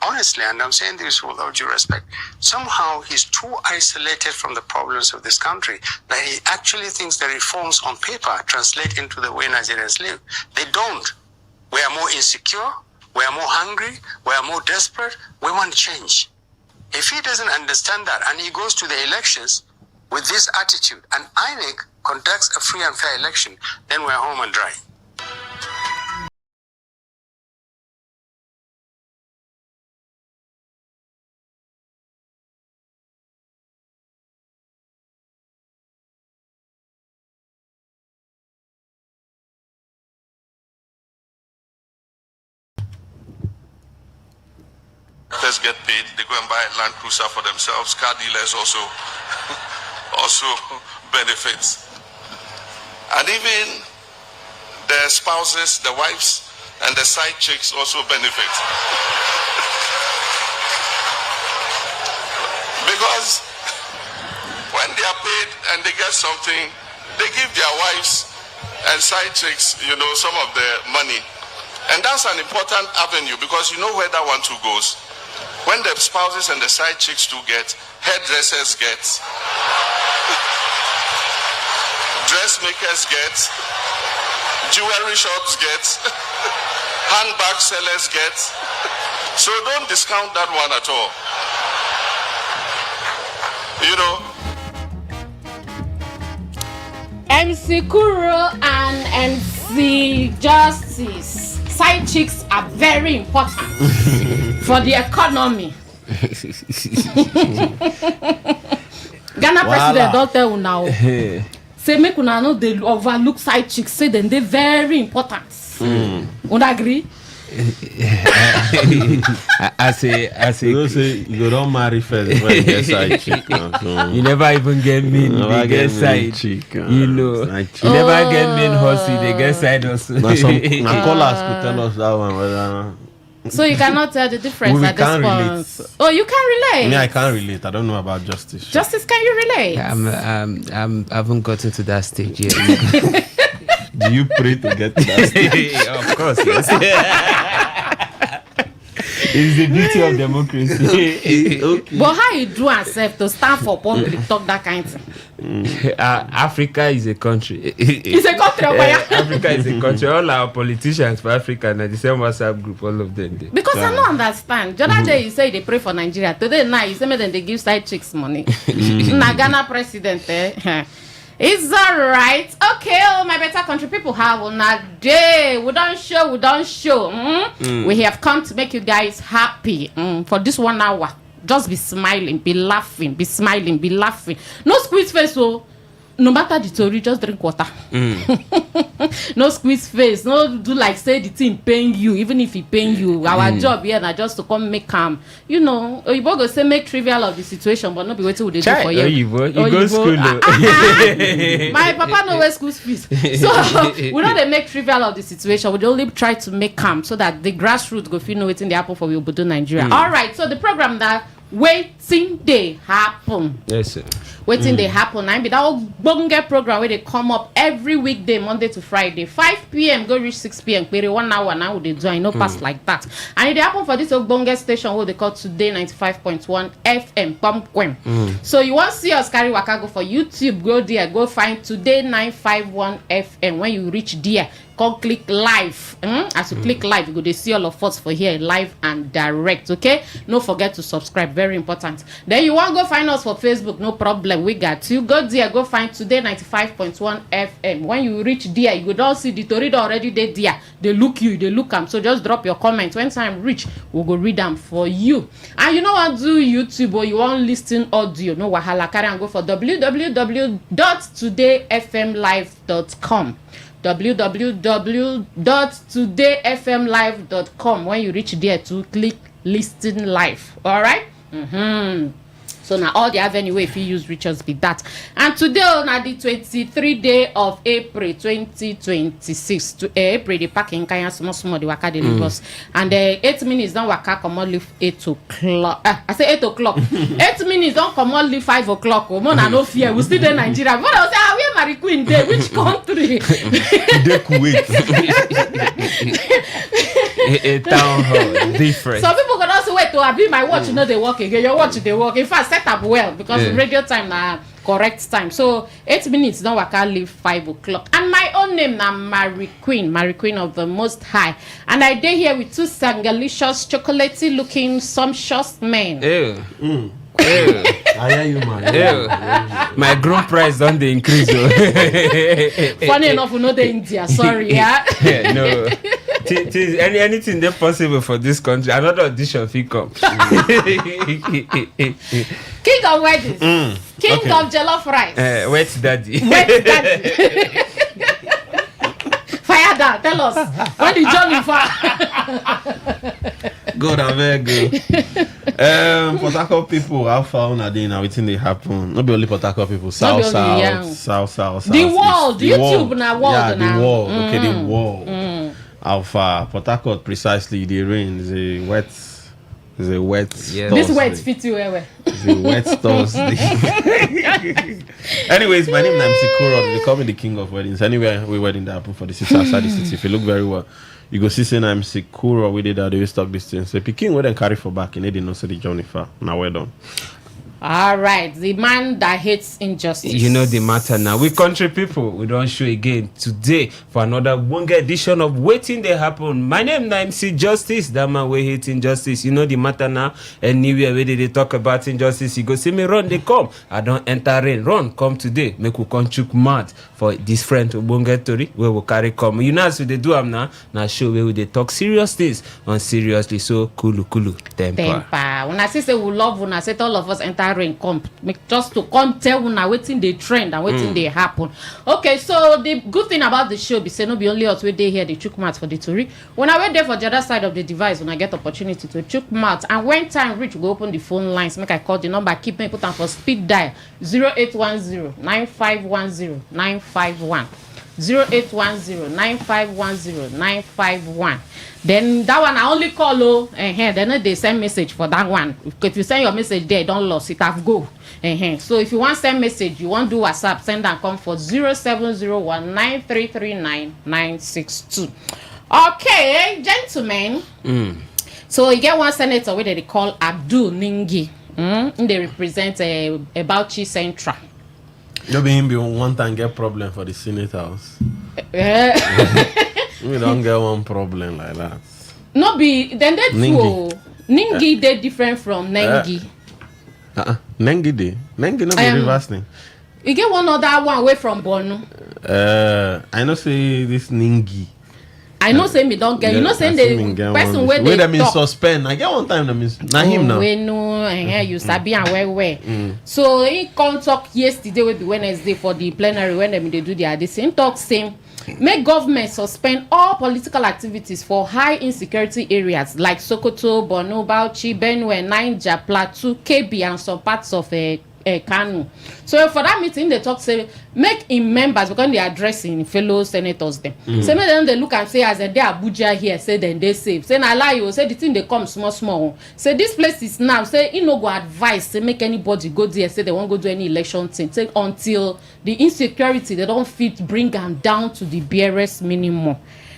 honestly, and I'm saying this with all due respect, somehow he's too isolated from the problems of this country that he actually thinks the reforms on paper translate into the way Nigerians live. They don't. We are more insecure, we are more hungry, we are more desperate, we want change. If he doesn't understand that and he goes to the elections with this attitude and INEC conducts a free and fair election, then we're home and dry. Let's get paid. They go and buy a Land Cruiser for themselves. Car dealers also benefits. And even their spouses, the wives, and the side chicks also benefit. Because when they are paid and they get something, they give their wives and side chicks, some of the money. And that's an important avenue because you know where that one too goes. When the spouses and the side chicks too get, hairdressers get, dressmakers get, jewelry shops get, handbag sellers get. So don't discount that one at all. MC Kuro and MC Justice. Side chicks are very important for the economy. Ghana president don't tell you now. Say make una know they overlook side chicks. Say then they very important. Would agree? I say you say you don't marry first before you get side chick. So. You never even get mean, they get side chick. You never get mean horsey, they get side also. Now callers could tell us that one whether. So you cannot tell the difference at this point. Oh, you can relate. I can't relate. I don't know about Justice. Justice, can you relate? I haven't gotten to that stage yet. Do you pray to get to that stage? Of course, yes. It's the beauty of democracy. Okay. But how you do accept to stand for public talk that kind of thing? Africa is a country. It's a country. Africa is a country. All our politicians for Africa and the same WhatsApp group, all of them. Because I don't understand. The other day you say they pray for Nigeria. Today night you say then they give side chicks money. Ghana president. Is that right? Okay, my better country people have on a day. We don't show. We have come to make you guys happy for this 1 hour. Just be smiling, be laughing, be smiling, be laughing. No squeeze face, so no matter the story, just drink water. No squeeze face, no do like say the thing paying you, even if it paying you. Our job here now just to come make calm. You go say make trivial of the situation, but not be waiting what they do for you. You go school. My papa no way school fees. So we don't make trivial of the situation. We only try to make calm so that the grassroots go feel know waiting the happen for we do Nigeria. All right, so the program that waiting they happen. Yes, sir. Waiting they happen. I be that old bunga program where they come up every weekday, Monday to Friday, 5 p.m. go reach 6 p.m. Query 1 hour now they do. I know pass like that. And it happen for this old bunga station what they call Today 95.1 FM. So you want to see us carry waka go for YouTube? Go there, go find Today 951 FM. When you reach there, come click live. As you click live, you go to see all of us for here live and direct. Okay, no forget to subscribe, very important. Then you want to go find us for Facebook, no problem, we got you. Go there, go find Today 95.1 FM. When you reach there, you would all see the Torida already there. They look them. So just drop your comment. When time reach, we'll go read them for you. And you know what, do YouTube or you want listen audio, no wahala, carry and go for www.todayfmlive.com. www.todayfmlive.com. When you reach there to click listen live. All right. So now all the avenue way if you use riches be that. And today on the 23rd day of April 2026 to April the parking kaya small the waka the Lagos and 8 minutes don't waka come on leave 8 o'clock. I say 8 o'clock. 8 minutes don't come on leave 5 o'clock. Oh man, no fear. We still in Nigeria. But I say where Mary Queen day? Which country? The Kuwait. A town hall different. Some people can also wait to have my watch. You know they work again. Your watch they work. In fact, set up well because radio time na correct time. So 8 minutes don't work. I leave 5 o'clock. And my own name na Mary Queen of the Most High. And I day here with two sangalicious, chocolatey looking, sumptuous men. Ew. I hear you, man. My grown price don't they increase. Funny enough, we know the India. Sorry, yeah. No. Anything that possible for this country. Another audition fee come. King of weddings. King of jollof rice. Wet daddy. Fire that. Tell us. When the journey far. God, I'm very good. Port Harcourt people, how far on are they now? Waiting they happen. Not only Port Harcourt people, south. The world, YouTube now, world now. Yeah, the world. Okay, the world. How far? Port Harcourt precisely. The rain is a wet. It's a wet. Yeah. This wet fit you where? It's a wet Thursday. Anyways, my name is Namsi. They call me the king of weddings. Anywhere we wedding that happen for the city outside the city. If you look very well, you go see say I'm Sikuro. We did that. They will stop this thing. So Peking we then carry for back and they didn't know say the journey far. Now we're done. All right, the man that hates injustice. You know the matter now. We country people, we don't show again today for another one edition of Waiting They Happen. My name is MC Justice. That man we hate injustice. You know the matter now. Anywhere where they talk about injustice, you go see me run, they come. I don't enter rain. Run, come today. Make we come chook mad for this friend to Bunga Tori where we carry come. You know as they do am now. Now show where they talk serious things and seriously. So kulu temper. When I say we love, when I say all of us enter rain come just to come tell una waiting the trend and waiting they happen. Okay, so the good thing about the show be say no be only us we dey here the chook mouth for the Tory. When I went there for the other side of the device, when I get opportunity to chook mouth, and when time reach we go open the phone lines, make I call the number, keep me put on for speed dial 0810-9510-951. 0810-9510-951. Then that one I only call then they send message for that one. If you send your message there, don't lose it, have go. So if you want send message, you want do WhatsApp, send and come for 0701-9339-962. Okay, gentlemen. So you get one senator where they call Abdul Ningi. They represent Bauchi Central. You be him be one time get problem for the Senate House. We don't get one problem like that. No be then that Ningi they different from Nengi. Nengi not the reverse name. You get one other one away from Borno. I know say this Ningi. I know say me don't get. You know say the person where they talk. Mean suspend. I get one time that means na him now. We know you sabi and where. So he come talk yesterday with the Wednesday for the plenary when they do their this same talk same. Make government suspend all political activities for high insecurity areas like Sokoto, Borno, Bauchi, Benue, Niger, Plateau, Kebbi, and some parts of Kanu. So for that meeting, they talk say make in members because they are addressing fellow senators them. So make them they look and say as they Abuja here, say then they save. Say na lie you say the thing they come small. Say this place is now say you no go advise say make anybody go there say they won't go do any election thing. Say until the insecurity they don't fit bring them down to the barest minimum.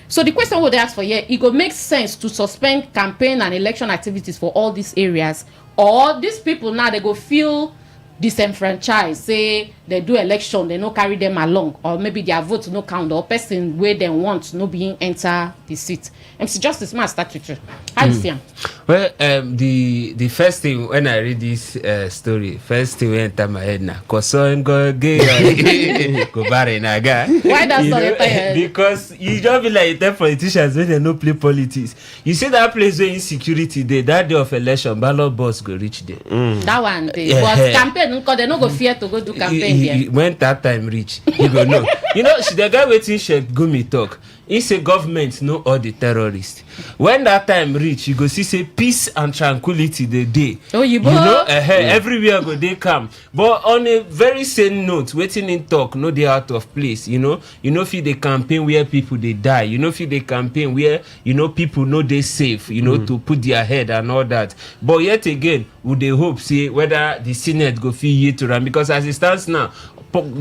So the question would ask for here, it go make sense to suspend campaign and election activities for all these areas, or these people now they go feel disenfranchised, say they do election, they no carry them along, or maybe their vote no count, or person where they want no being enter the seat. MC Justice man statutory. How you see him? Well, the first thing when I read this story, first thing went enter my head now, cause so go gay go barren naga. Why that story enter your head? Because you just be like tell politicians when they no play politics. You see that place where insecurity day, that day of election, ballot box go reach there. That one day. But campaign, because they no go fear to go do campaign there. When that time reach, you go no. You know, the guy waiting Sheikh Gumi talk. He say government know all the terrorists. When that time reach, you go see say peace and tranquility the day. Oh, you know, everywhere go they come. But on a very same note, waiting in talk, no they out of place. You know feel the campaign where people they die. You know feel the campaign where people know they safe. To put their head and all that. But yet again, would they hope see whether the Senate go feel ye to run, because as it stands now,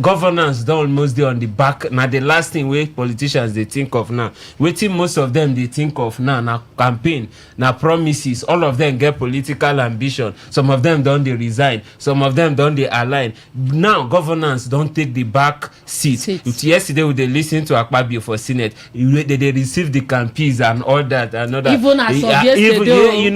governance don't almost dey on the back. Now the last thing where politicians they think of now, waiting most of them they think of now campaign, now promises. All of them get political ambition. Some of them don't they resign. Some of them don't they align. Now governance don't take the back seat. Yesterday we they listen to Akpabio for Senate, they receive the campaigns and all that and all that. Even as of yesterday,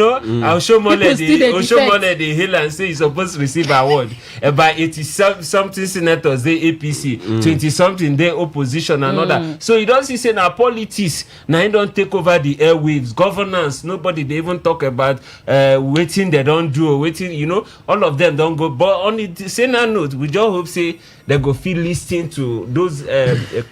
Oshomole they hail and say he's supposed to receive award. By 80 something senators they APC, 20 something they opposition and all that. So you don't see say now politics now you don't take over the airwaves. Governance, nobody they even talk about waiting they don't do, waiting, all of them don't go. But on the same note, we just hope say they go feel listening to those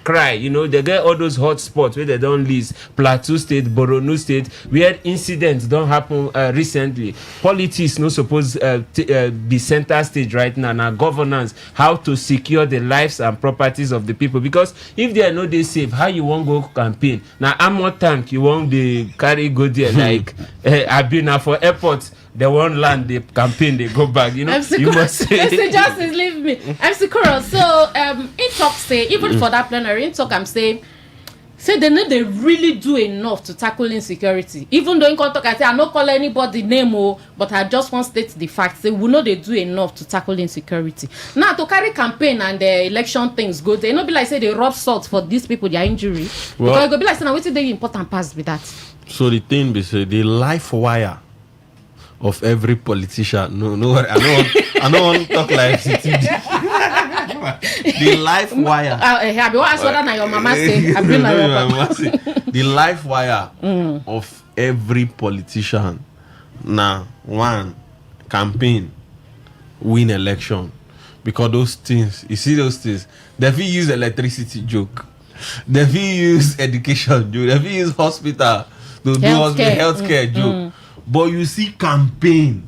cry, they get all those hot spots where they don't list. Plateau State, Borno State, where incidents don't happen recently. Politics no supposed be center stage right now. Now governance, how to secure the lives and properties of the people, because if they are not they safe, how you won't go campaign? Now ammo tank you won't they carry go there like I've been for airport. They won't land the campaign, they go back. You must say. MC Justice, leave me. MC Coral. So in talk say, even for that plenary, in talk I'm saying, say they know they really do enough to tackle insecurity. Even though in talk I say I not call anybody name, but I just want to state the fact. Say we know they do enough to tackle insecurity. Now to carry campaign and the election things go, they not be like say they rub salt for these people their injury. Well, because it go be like say now what's the important part with that. So the thing be say the life wire of every politician. No, I don't want to talk like CTD. The life wire. Your mama say. I bring my mama say. The life wire of every politician. Now, one campaign, win election, because those things. You see those things. They will use electricity joke. They will use education joke. They will use hospital to do healthcare joke. But you see campaign,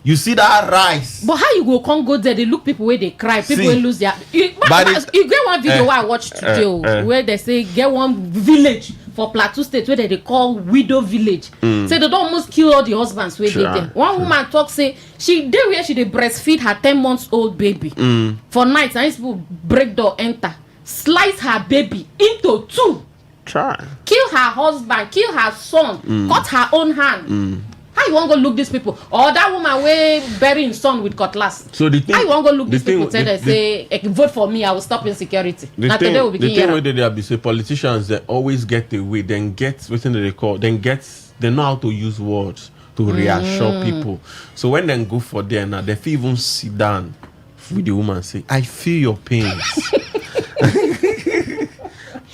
you see that rise. But how you go there? They look people where they cry, people will lose their. You get one video I watched today where they say get one village for Plateau State where they call widow village. Say they don't almost kill all the husbands where they there. One woman talk say she dey where she dey breastfeed her 10 months old baby for night, and people break door enter, slice her baby into two. Kill her husband, kill her son, cut her own hand. How you want to go look these people? Or that woman way burying son with cutlass. So the thing, how you want to go look these people? Say vote for me, I will stop insecurity. The thing where they be say politicians they always get away, then get within they call, they know how to use words to reassure people. So when they go for there now, they feel even sit down with the woman and say, I feel your pains.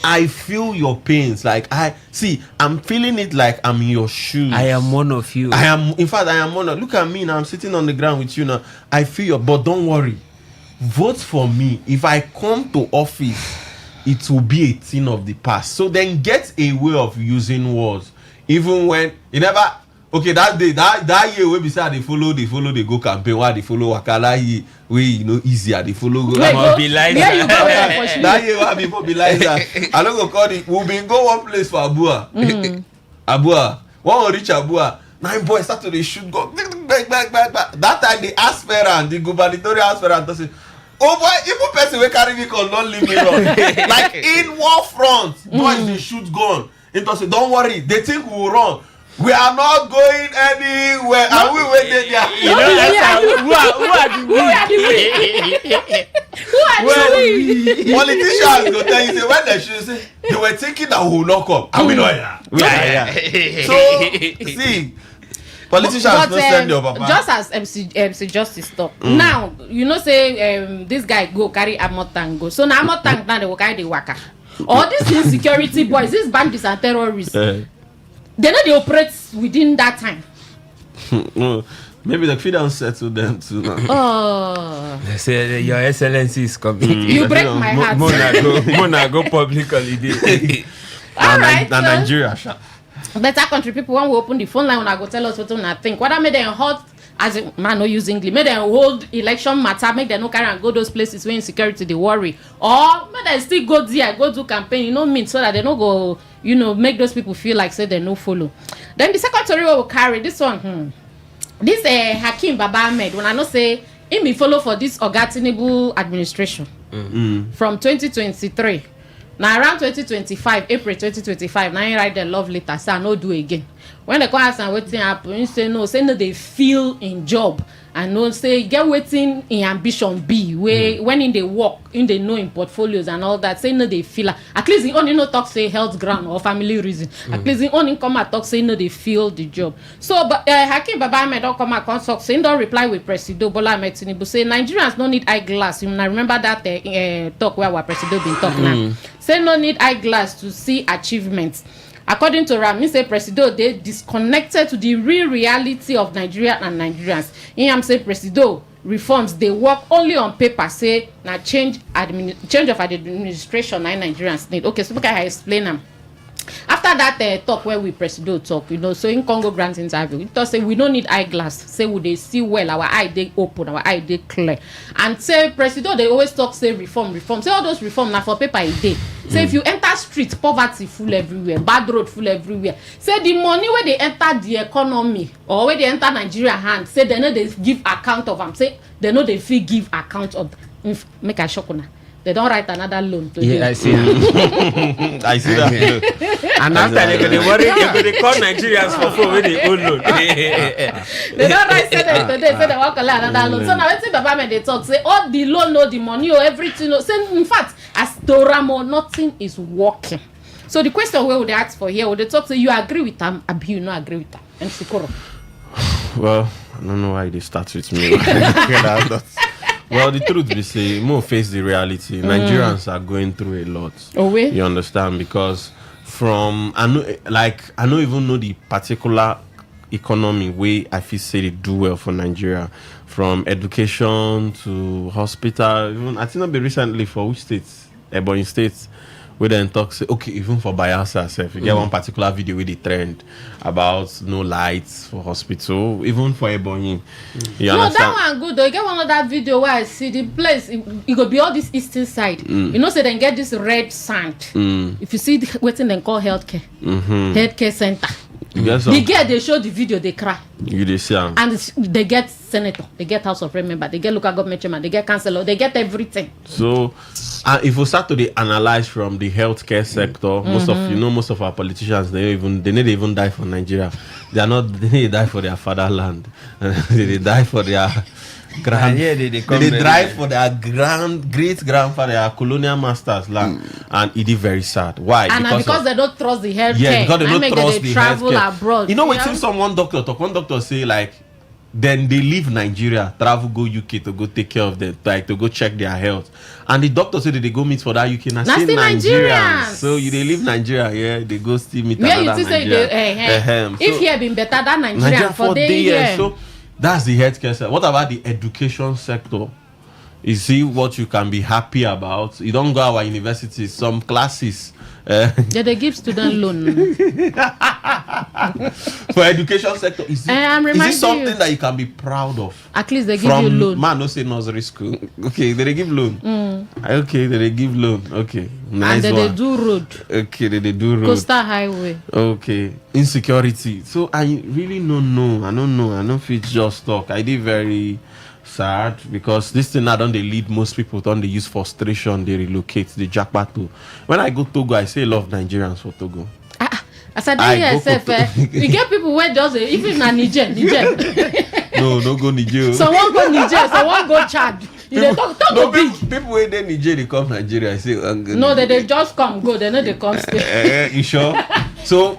I feel your pains. Like I'm feeling it like I'm in your shoes. I am one of you. I am one of. Look at me now. I'm sitting on the ground with you now. I feel your. But don't worry. Vote for me. If I come to office, it will be a thing of the past. So then get a way of using words, even when you never. Okay, that day, that year where beside they follow, they go campaign. Why they follow Wakala way easier. They follow go. Mobilizer. That year why people mobilizer. I don't go call it. We been go one place for Abua. Abua. One will reach Abua. 9 boys start to shoot go. Back. That time the aspirant, the gubernatorial aspirant, say, "Oh boy, even person we carry me call don't leave me alone." Like in war front, boys they shoot gun. It was say, "Don't worry, they think we will run." We are not going anywhere. And we waiting there. Who are we? Politicians go tell you say when they should say they were thinking that we will not come. And we know we are here. So see, politicians don't send your papa. Just as MC Justice talk. Now, say this guy go carry ammo tank go. So now ammo tank now they will carry the waka. All these insecurity boys, these bandits and terrorists. They know they operate within that time. Maybe the feed don't settle them too now. Oh. They say your excellency is coming. You break my heart. Mona go public holiday. Alright. Nigeria. Better country people, when we open the phone line, when I go tell us what I think. Whether made them hot as a man no use English, make them hold election matter, make them no carry and go those places where insecurity they worry. Or make them still go there, go do campaign, mean so that they don't go, make those people feel like say they no follow. Then the second story we will carry this one. This Hakeem Baba Ahmed, when I know say him be follow for this Oga Tinubu administration from 2023. Now around 2025, April 2025, now he write the love letter, say I no do again. When they come ask and wetin happen, he say no they feel in job and no say get wetin in ambition be when in they work, in they know in portfolios and all that, say no they feel at least he only no talk say health ground or family reason. At least he only come and talk say no they feel the job. So but Hakeem Baba Ahmed don't come and talk say he don't reply with Presido Bola Ahmed Tinubu say Nigerians no need eyeglass. You remember that talk where our Presido been talking now. Say no need eyeglass to see achievements. According to Ram, he say Presido they disconnected to the real reality of Nigeria and Nigerians. He am say Presido reforms they work only on paper. Say na change of administration na Nigerians need. Okay, so look I explain them. After that talk where we Presido talk, so in Congo Grant interview, he thought say we don't need eyeglass. Say would they see well, our eye they open, our eye they clear. And say Presido they always talk say reform. Say all those reform now for paper a day. Say if you enter street, poverty full everywhere, bad road full everywhere. Say the money where they enter the economy or where they enter Nigeria hand, say they know they give account of them. Say they know they feel give account of. Make a shock on. They don't write another loan to I see. I see that. And after they worry, they call Nigerians for phone when they own loan. They don't write say that today, say they want to collect another loan. So now let's see Baba when they talk, say all the loan, no the money or everything. Say in fact, as Doramo, nothing is working. So the question where would they ask for here, would they talk say you agree with them, or you not agree with them? And Sikoro. Well, I don't know why they start with me. Well, the truth be say, more face the reality. Nigerians are going through a lot. Oh, wait. You understand? Because I don't even know the particular economy way I feel say they do well for Nigeria. From education to hospital. Even I think not be recently for which states? Ebonyi states. We then talk say okay, even for Bayelsa itself, you get one particular video with the trend about no lights for hospital, even for Ebonyi. You understand? That one good though. You get one of that video where I see the place it go be all this eastern side. Say then get this red sand. If you see waiting then call healthcare. Healthcare center. The girl they show the video, they cry. You see, and they get senator, they get House of Rep member, they get local government chairman, they get councillor, they get everything. So, if we start to analyze from the healthcare sector, most of our politicians they need even die for Nigeria. They need to die for their fatherland. They die for their they drive for their great grandfather, their colonial masters land, and it is very sad. Why? And because they don't trust the healthcare. Yeah, because they don't trust the travel healthcare. Abroad. When someone doctor talk, one doctor say like, then they leave Nigeria, travel go UK to go take care of them, like to go check their health, and the doctor say that they go meet for that UK. Now say Nigerians. So they leave Nigeria, yeah, they go still meet another Nigerian. If here been better than Nigeria for the year. So that's the healthcare sector. What about the education sector? You see what you can be happy about. You don't go our universities, some classes. They give student loan. For education sector, is it something that you can be proud of? At least they give you loan. Man, no say nursery school. Okay, they give loan. Okay, they give loan. Okay, nice and one. They do road. Okay, they do road. Coastal highway. Okay, insecurity. So I really don't know. I don't feel just talk. I did very sad because this thing now don't they lead most people don't they use frustration, they relocate, they jackpot to. When I go to Togo, I say love Nigerians for Togo. As I you get people where just even na Niger. No go Niger. Someone go Niger, someone go Chad. People where they Niger they come Nigeria. I say no, they just come go. They know they come stay. You sure? So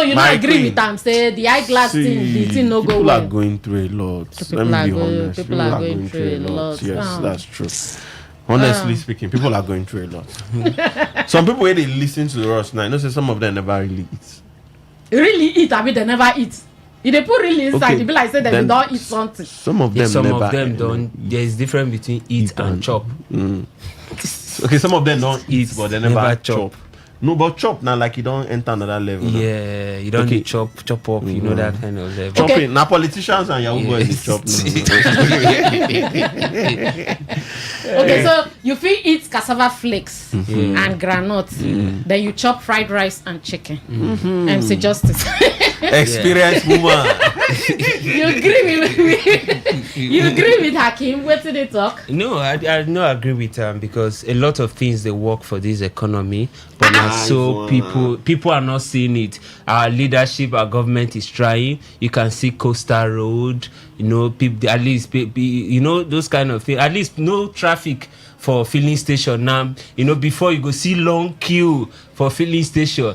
you don't agree with them? Say the eyeglass thing, the thing no go well. People are going through a lot. Let me be honest. People are going through a lot. Yes, that's true. Honestly speaking, people are going through a lot. Some people where they listen to us now, say some of them never really eat. Really eat? I mean, they never eat. If they put really inside, it be like say that they don't eat something. Some of them don't. There is difference between eat and chop. Okay, some of them don't eat, but they never chop. No, but chop now, like you don't enter another level. Yeah, you don't chop up. You know that kind of level. Chopping. Now politicians and Yahoo boys they chop. Okay, so you feel eat cassava flakes and groundnuts, then you chop fried rice and chicken. MC Justice. Experienced woman. You agree with Hakim? What did they talk? No, I don't agree with him because a lot of things they work for this economy, but now so people are not seeing it. Our leadership, our government is trying. You can see Coastal Road, people at least those kind of things. At least no traffic for filling station now. Before you go see long queue for filling station.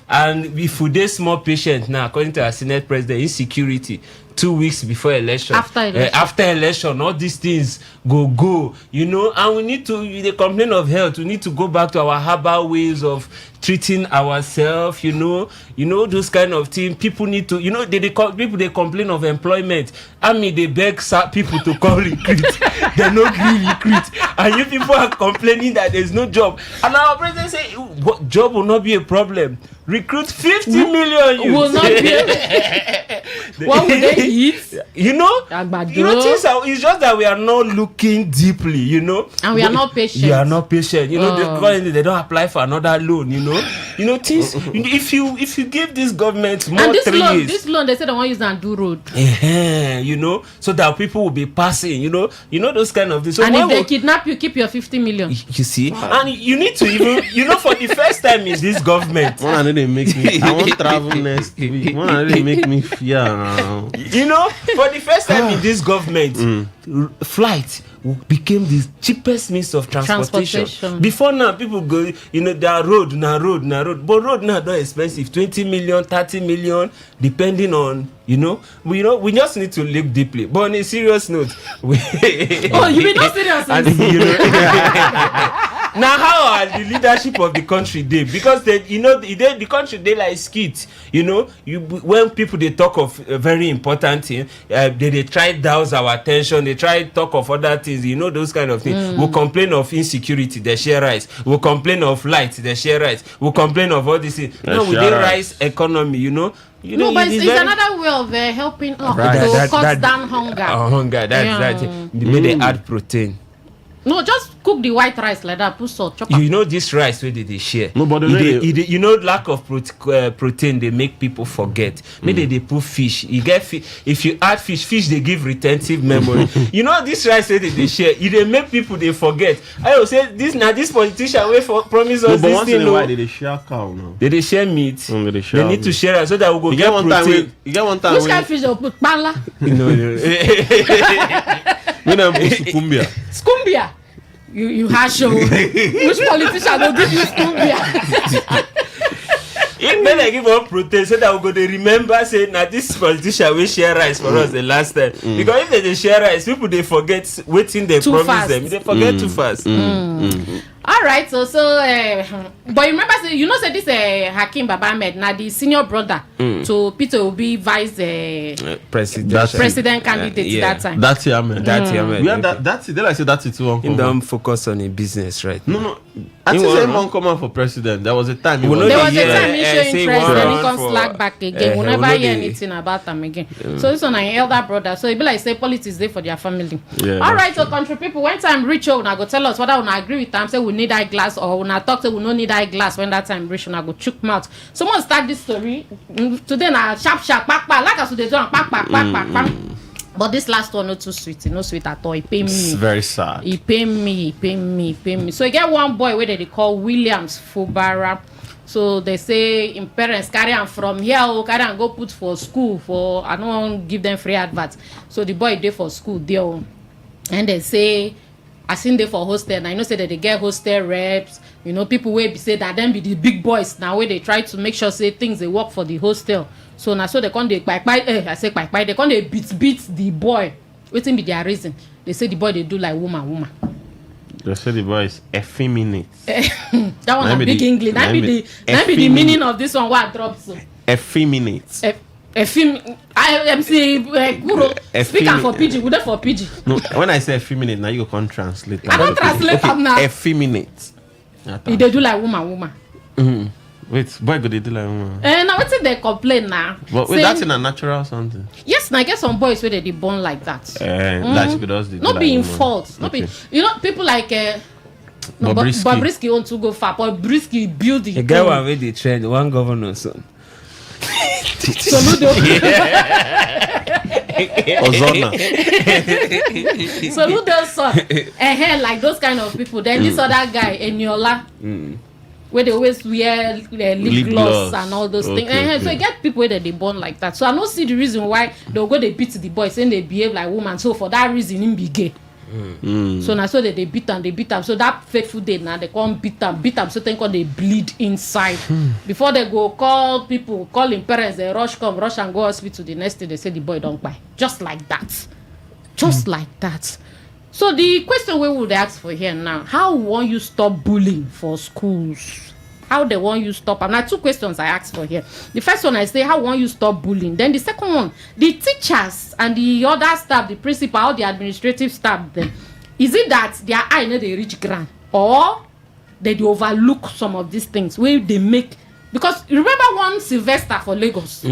And if we dey small patient now, according to our Senate President, insecurity 2 weeks before election. After election, all these things go. And we need to. They complain of health. We need to go back to our herbal ways of treating ourselves. Those kind of things. People need to. They complain of employment. They beg people to come recruit. They're not really recruit, and you people are complaining that there's no job. And our president say, job will not be a problem. Recruit 50 million youths. Will not be. What would they eat? It's just that we are not looking deeply, and we are not patient. You are not patient. They don't apply for another loan. Things. If you give this government more and this 3 years, this loan they say they want to use and do road. So that people will be passing. Those kind of things. So and if they kidnap you, keep your 50 million. You see, and you need to even for the first time in this government. They make me. I want travel next week. They make me fear now. For the first time in this government, flight became the cheapest means of transportation. Before now, people go, there are road, but road now not expensive. 20 million, 30 million, depending on. We just need to look deeply. But on a serious note, you mean not serious? Now, how are the leadership of the country they? Because the country they like skit. When people they talk of a very important thing, they try douse our attention. They try talk of other things. Those kind of things. We'll complain of insecurity, they share rights. We'll complain of light, they share rights. We'll complain of all these things. We did rise economy. But it's another way of helping to cut down hunger. Hunger. That's the way they add protein. No, just cook the white rice like that. Put salt. Chop this rice where they share. No, but lack of protein they make people forget. Maybe they put fish. You get if you add fish they give retentive memory. This rice where they share. They make people they forget. I will say this politician way for promise us but this once thing. In a while they share cow now. They share meat. They need to share it so that we go get protein. You get one time. Which kind of fish they put pala? When I'm Skumbia. Skumbia. You hash show. Which politician will give you Skumbia? If they give up protein so that we go to remember saying that this politician will share rice for us the last time. Because if they share rice, people they forget waiting they promise them. They forget too fast. All right, so but remember, say this Hakim Baba Ahmed, now the senior brother to Peter Obi vice president candidate that time. That's year, man. That's year, man. We have that's it. Then I say that's it too. He don't focus on a business, right? No. I think everyone come out for president. There was a time. There was a time he showed interest, then he can slack back again. We'll never hear anything about him again. So this one an elder brother. So it be like say politics there for their family. All right, so country people, when time reach out, now go tell us whether we agree with them. Say we need eyeglass or when I talk say we no need eyeglass when that time reach, I go chook mouth. Someone start this story today now sharp like as they do but this last one not too sweet, no sweet at all. It pay me. It's very sad. It pay me. So you get one boy where they call Williams Fubara. So they say in parents carry him from here, carry and go put for school for I don't want to give them free adverts. So the boy there for school there, and they say I seen they for hostel. And I know say that they get hostel reps. People will be say that them be the big boys now where they try to make sure say things they work for the hostel. So now so they can't they they can't they beat the boy. Waiting be their reason. They say the boy they do like woman. They say the boy is effeminate. That one a big English. That be the meaning of this one. What drops so. Effeminate. I am saying speaker for PG. Would that for PG? No, when I say effeminate, now you can't translate. I don't translate them now. Effeminate. They do like woman. Wait, boy, go they do like woman. Now what's it they complain now? But wait, that's in a natural something. Yes, now I get some boys where they born like that. That's because they do not like being woman. fault. Not be. You know, people like Bobrisky want to go far, but Bobrisky build the. The guy one with the trend, one governor son. Soludo. Ozona. Soludo son. Like those kind of people. Then this other guy, Eniola. Where they always wear lip gloss and all those things. So you get people where they born like that. So I don't see the reason why they'll go they beat the boys and they behave like women. So for that reason, him be gay. So now so that they beat them. So that faithful day now they come beat them. So then they bleed inside. Before they go call him parents, they rush and go hospital. The next day they say the boy don't buy. Just like that. Like that. So the question we would ask for here now, how won't you stop bullying for schools? How they want you stop? And now 2 questions I asked for here. The first one I say, how won't you stop bullying? Then the second one, the teachers and the other staff, the principal, all the administrative staff, then is it that their eye know they reach ground, or they overlook some of these things where they make? Because remember one Sylvester for Lagos.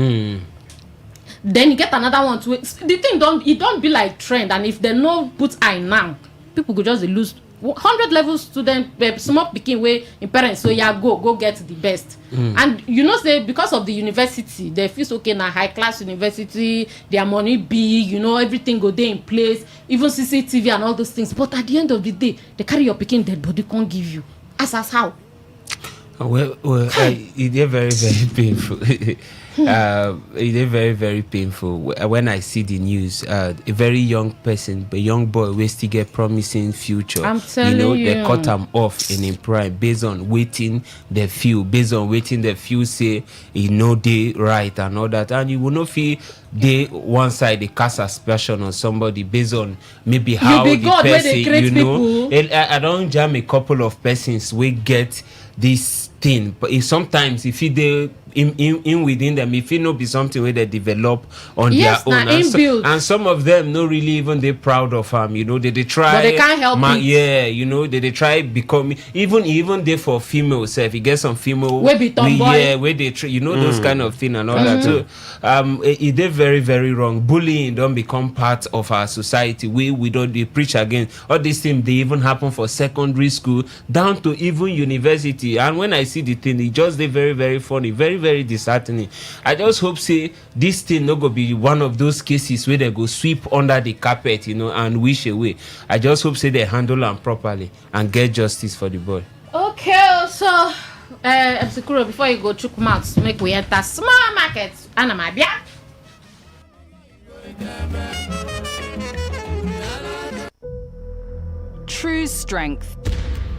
Then you get another one too. The thing don't be like trend, and if they no put eye now, people could just lose 100 level student, small picking way in parents. So yeah, go get the best. And you know, say because of the university, they feel okay now, high class university, their money big, you know, everything go there in place, even CCTV and all those things. But at the end of the day, they carry your picking dead body, can't give you. As how? Well, it is very, very painful. It is very, very painful when I see the news. A very young person, a young boy, we still get promising future. I'm telling you, they cut him off in prime based on waiting the few, say he know they right and all that, and you will not feel they one side they cast aspersion on somebody based on maybe how the God, person, you know. people. I don't jam a couple of persons we get this thing, but sometimes if they in within them, if it no be something where they develop on their own, and some of them no really even they proud of you know, they try, but they can't help it. Yeah, you know, they try becoming even they for female self, you get some female where be tomboy, where they try, you know, those kind of thing and all that. So it is very, very wrong. Bullying don't become part of our society. We don't they preach again all these things. They even happen for secondary school down to even university. And when I see the thing, it just they very, very funny, very, very disheartening. I just hope say this thing no go be one of those cases where they go sweep under the carpet, you know, and wish away. I just hope say they handle them properly and get justice for the boy. Okay, so MC Kuro, before you go chook mouths, make we enter small market. Anamabia. True strength.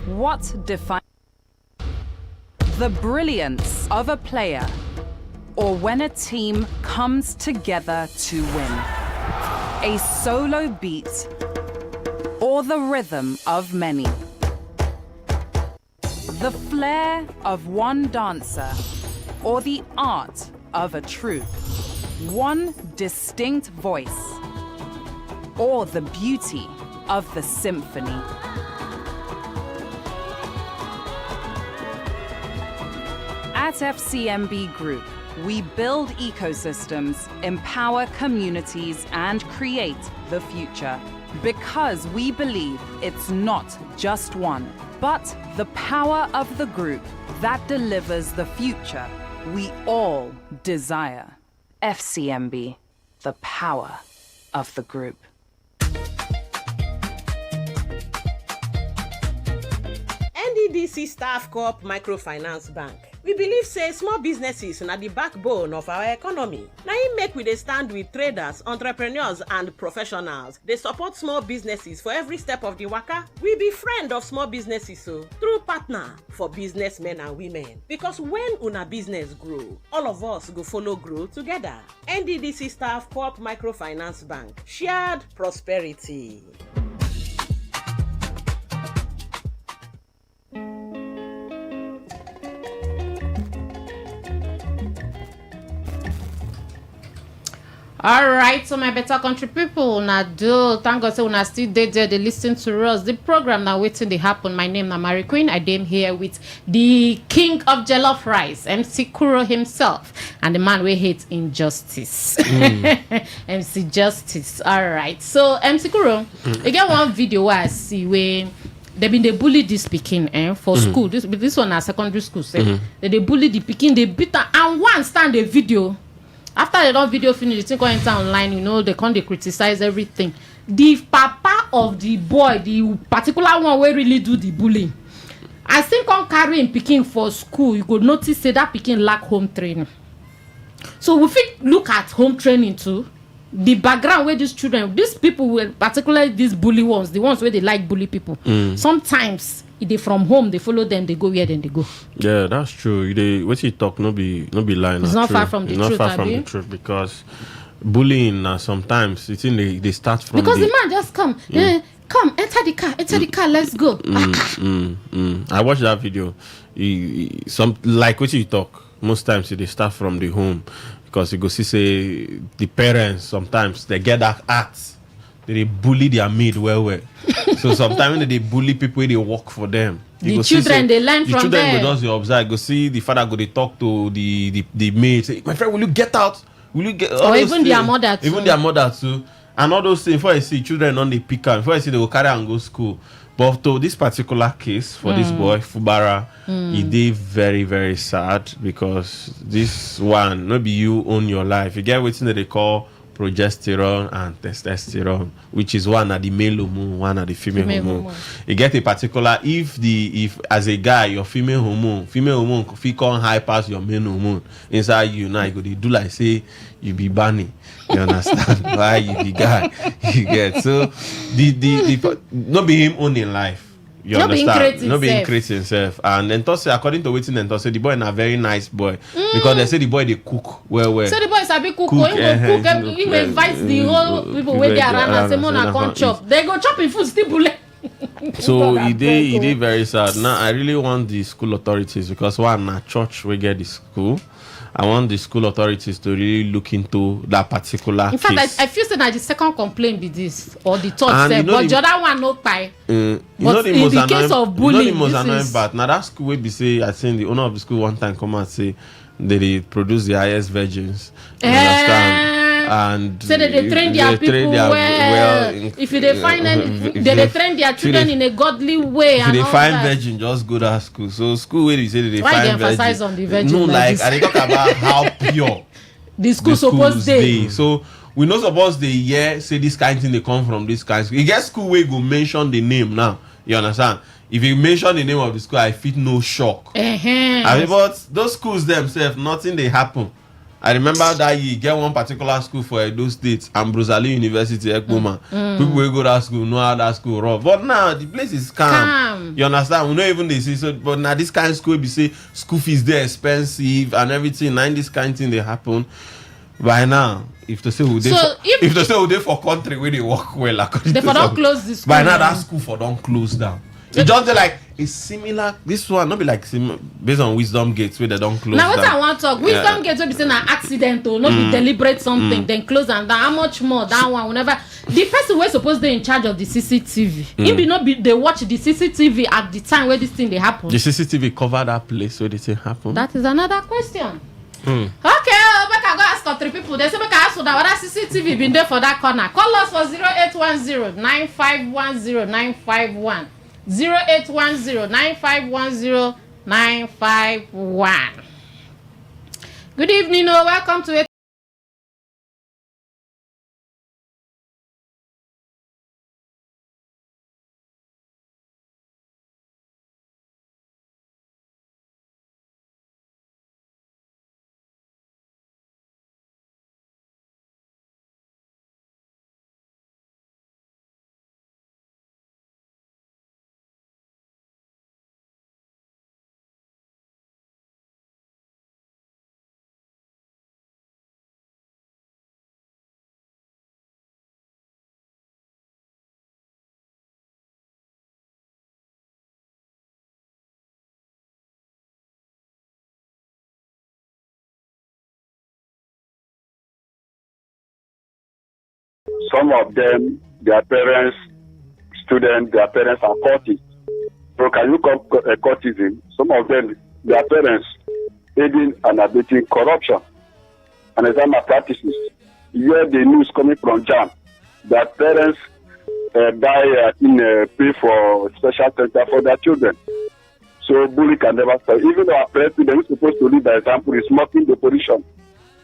What defines the brilliance of a player, or when a team comes together to win? A solo beat, or the rhythm of many? The flair of one dancer, or the art of a troupe? One distinct voice, or the beauty of the symphony? At FCMB Group, we build ecosystems, empower communities, and create the future. Because we believe it's not just one, but the power of the group that delivers the future we all desire. FCMB, the power of the group. NDDC Staff Co-op Microfinance Bank. We believe say small businesses na the backbone of our economy. Na im make we dey stand with traders, entrepreneurs and professionals. They support small businesses for every step of the waka. We be friend of small businesses through partner for businessmen and women. Because when una business grow, all of us go follow grow together. NDDC Staff Co-op Microfinance Bank. Shared prosperity. All right, so my better country people, now do thank God, so una still there, they listen to us. The program now waiting they happen. My name is Mary Queen. I am here with the king of jollof rice, MC Kuro himself, and the man we hate injustice, MC Justice. All right, so MC Kuro, you get one video where I see where they bully this pikin for school. This one is secondary school. They bully the pikin, they beat her, and one stand the video. After they don't video finish, the thing go enter online, they come, they criticize everything. The papa of the boy, the particular one where really do the bullying, I think on carrying pikin for school, you could notice say that pikin lack home training. So we think look at home training too. The background where these children, these people, will particularly these bully ones, the ones where they like bully people. Sometimes if they from home, they follow them, they go where then they go. Yeah, that's true. What you talk, no be lying. It's not far from the truth. Not far from the truth, because bullying sometimes it's in they start from because the man just come, come enter the car, let's go. I watched that video. Some like what you talk. Most times they start from the home, because you go see say the parents sometimes they get that act. They bully their maid well. So sometimes when they bully people when they work for them, the children they learn from them. The children go just observe. Go see the father go they talk to the maid. Say, my friend, will you get out? Will you get? Or even their mother too. Even their mother too. And all those things. Before I see children on the pick up, before I see they will carry and go school. But to this particular case for this boy Fubara, he did very, very sad, because this one, not be you own your life. You get what they call progesterone and testosterone, which is one at the male hormone, one at the female hormone. You get a particular if as a guy your female hormone if come high past your male hormone inside you, now you go to do like say you be bunny. You understand? Why you be guy? You get so the not be him owning life. You understand? Not being creating himself. And then Tosse, according to waiting and Tosse, the boy is a very nice boy. Because they say the boy they cook well. So the boy is a big cook. He will cook. He will invite the whole people where they are around and say, "Mona come chop." They go chopping food still bullet. So he did very sad. Now I really want the school authorities, because one na church we get the school. I want the school authorities to really look into that particular case. In fact, I feel that the second complaint be this, or the third, but the other one no pie. But in the case of bullying, the most annoying part. Now that school will be say, I think the owner of the school one time come and say they produce the highest virgins. You understand? And so they train their people well. If they find them, they train their children in a godly way. If they find virgin, just go to school. So school where they say they find virgin. Why they emphasize on the virgin? No, like and they talk about how pure the school supposed to be. So we not supposed to say this kind of thing they come from this kind of school. You get school where you go mention the name now. You understand? If you mention the name of the school, I feel no shock. But those schools themselves, nothing they happen. I remember that you get one particular school for Edo State, Ambrose Ali University, Ekboma. People will go to that school, know how that school run. But now the place is calm. You understand? We not even they see so. But now this kind of school, we say school fees they're expensive and everything. Now this kind of thing they happen. By now, if to say who they for country where they work well, according they for don't close this school. By now that school for don't close down. It just like it's similar. This one not be like based on Wisdom Gates where they don't close. Now what I want to talk, Wisdom Gates will be saying an accident or not be deliberate something, then close and down. How much more that one? Whenever the person was supposed to be in charge of the CCTV, it be not be they watch the CCTV at the time where this thing they happen. The CCTV cover that place where this thing happen. That is another question. Okay, I go ask for 3 people. They say I ask for that whether CCTV been there for that corner. Call us for 0810-9510-951. 0810-9510-951. Good evening, welcome to it. some of them, their parents, students, their parents are cultists. So can you call cultism? Some of them, their parents, aiding and abetting corruption and exam practices. Here the news coming from JAM that parents pay for special center for their children. So bullying can never stop. Even though our president is supposed to lead by example, is mocking the opposition.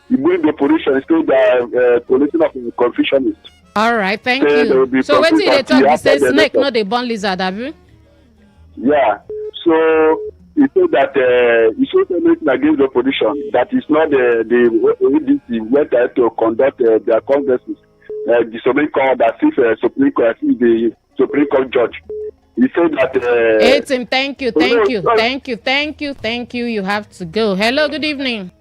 He bullying the opposition is still the coalition of the confucianists. All right, thank you. So what did they talk? You say snake, not the born lizard, have you? Yeah. So he said that he showed anything against the opposition. That is not the ADC went there to conduct their congresses. The Supreme Court, that if the Supreme Court judge. He said that. Tim, thank you. You have to go. Hello, good evening.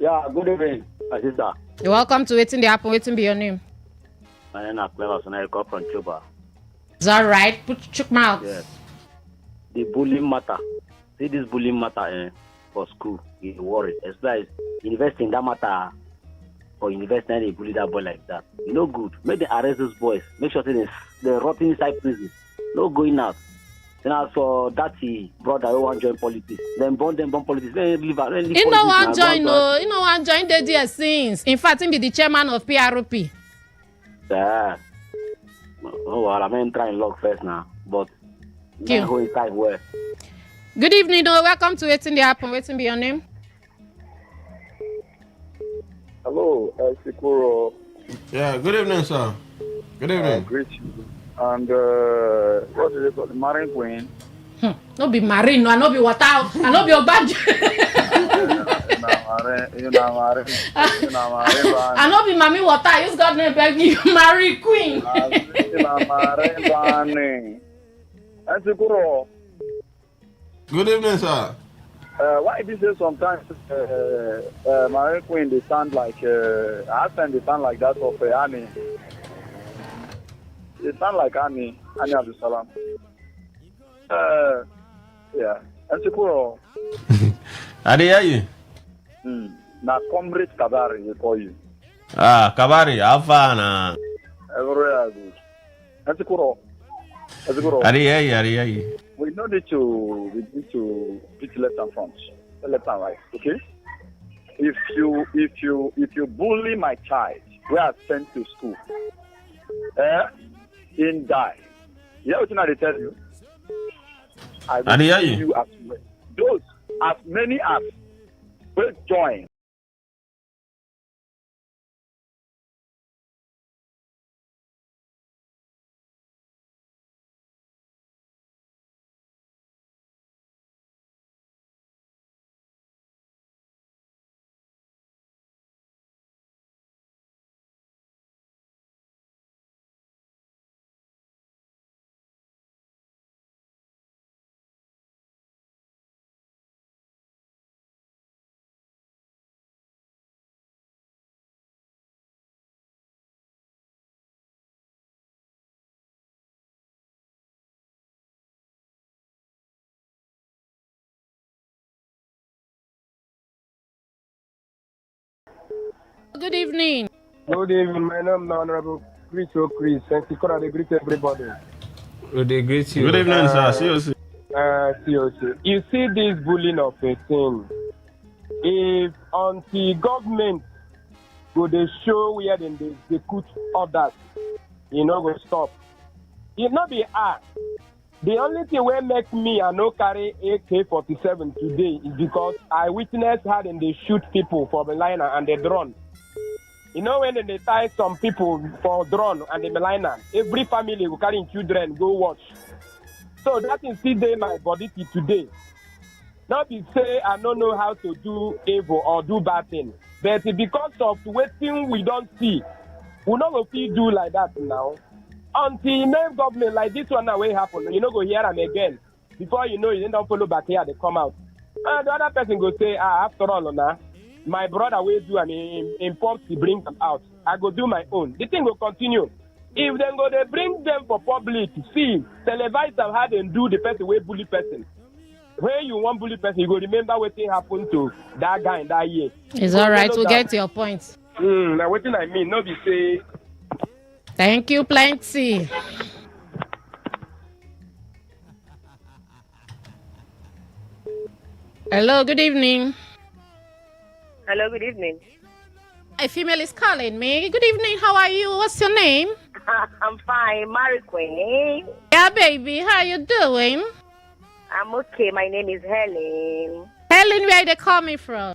Yeah, good evening, my sister. You're welcome to Waiting the Apple. Waiting be your name. My name is Clever, and I come from Cuba. Is that right? Put your mouth. Yes. The bullying matter. See this bullying matter for school. You worry. It's like invest in that matter. Or invest in a bully that boy like that. No good. Make them arrest those boys. Make sure they're rotting inside prison. No going out. Then as for that brother who want to join politics, then burn politics. You know one join, no. You know one join the dear sins. In fact, he be the chairman of PRP. Yeah. Oh well, I'm going to try and log first now. But go inside where. Good evening, no. Welcome to Waiting the Happen. Waiting be your name. Hello, Sikuro. Yeah, good evening, sir. Good evening. Great you. And what is it called? The Marine Queen. No be marine, no, I no be water, I no be obaj. I no be mommy water. I use God name beg you, Marine Queen. Sikuro. Good evening, sir. Why did you say sometimes Marine Queen they sound like I think they sound like that of Annie. They sound like Annie Abdul Salam. Yeah. And Sikuro. I hear you. Na comrade Kabari they call you. Ah, Kabari, how far na? Everywhere good. And Sikuro. I hear you. We need to beat left and front, left and right. Okay. If you bully my child, we are sent to school. In die. You know what I tell you? I will hear you. As well. Those as many as will join. Good evening. Good evening. My name is Honorable Chris O'Chris. Thank you for the greet everybody. They greet you. Good evening, sir. See you. You see this bullying of a thing. If anti-government go they show where they execute others, you know go stop. It not be hard. The only thing will make me and no carry AK-47 today is because I witnessed how they shoot people for the liner and the drone. You know when they tie some people for drone and the liner, every family who carrying children go watch. So that is still there my body today. Not be say I don't know how to do evil or do bad thing, but because of waiting we don't see, we not go do like that now. Until name government like this one now will happen, you know go hear them again. Before you know you don't follow back here, they come out. And the other person go say, after all, nah, my brother will do and import to bring them out. I go do my own. The thing will continue. If they go, they bring them for public. See, televise them how they do the person will bully person. When you want bully person, you go remember what happened to that guy in that year. It's all right. We'll get to your point. Now what I mean, no be say Thank you, plenty. Hello, good evening. Hello, good evening. A female is calling me. Good evening, how are you? What's your name? I'm fine, Mary Queen. Yeah, baby, how you doing? I'm okay. My name is Helen. Helen, where they call me from?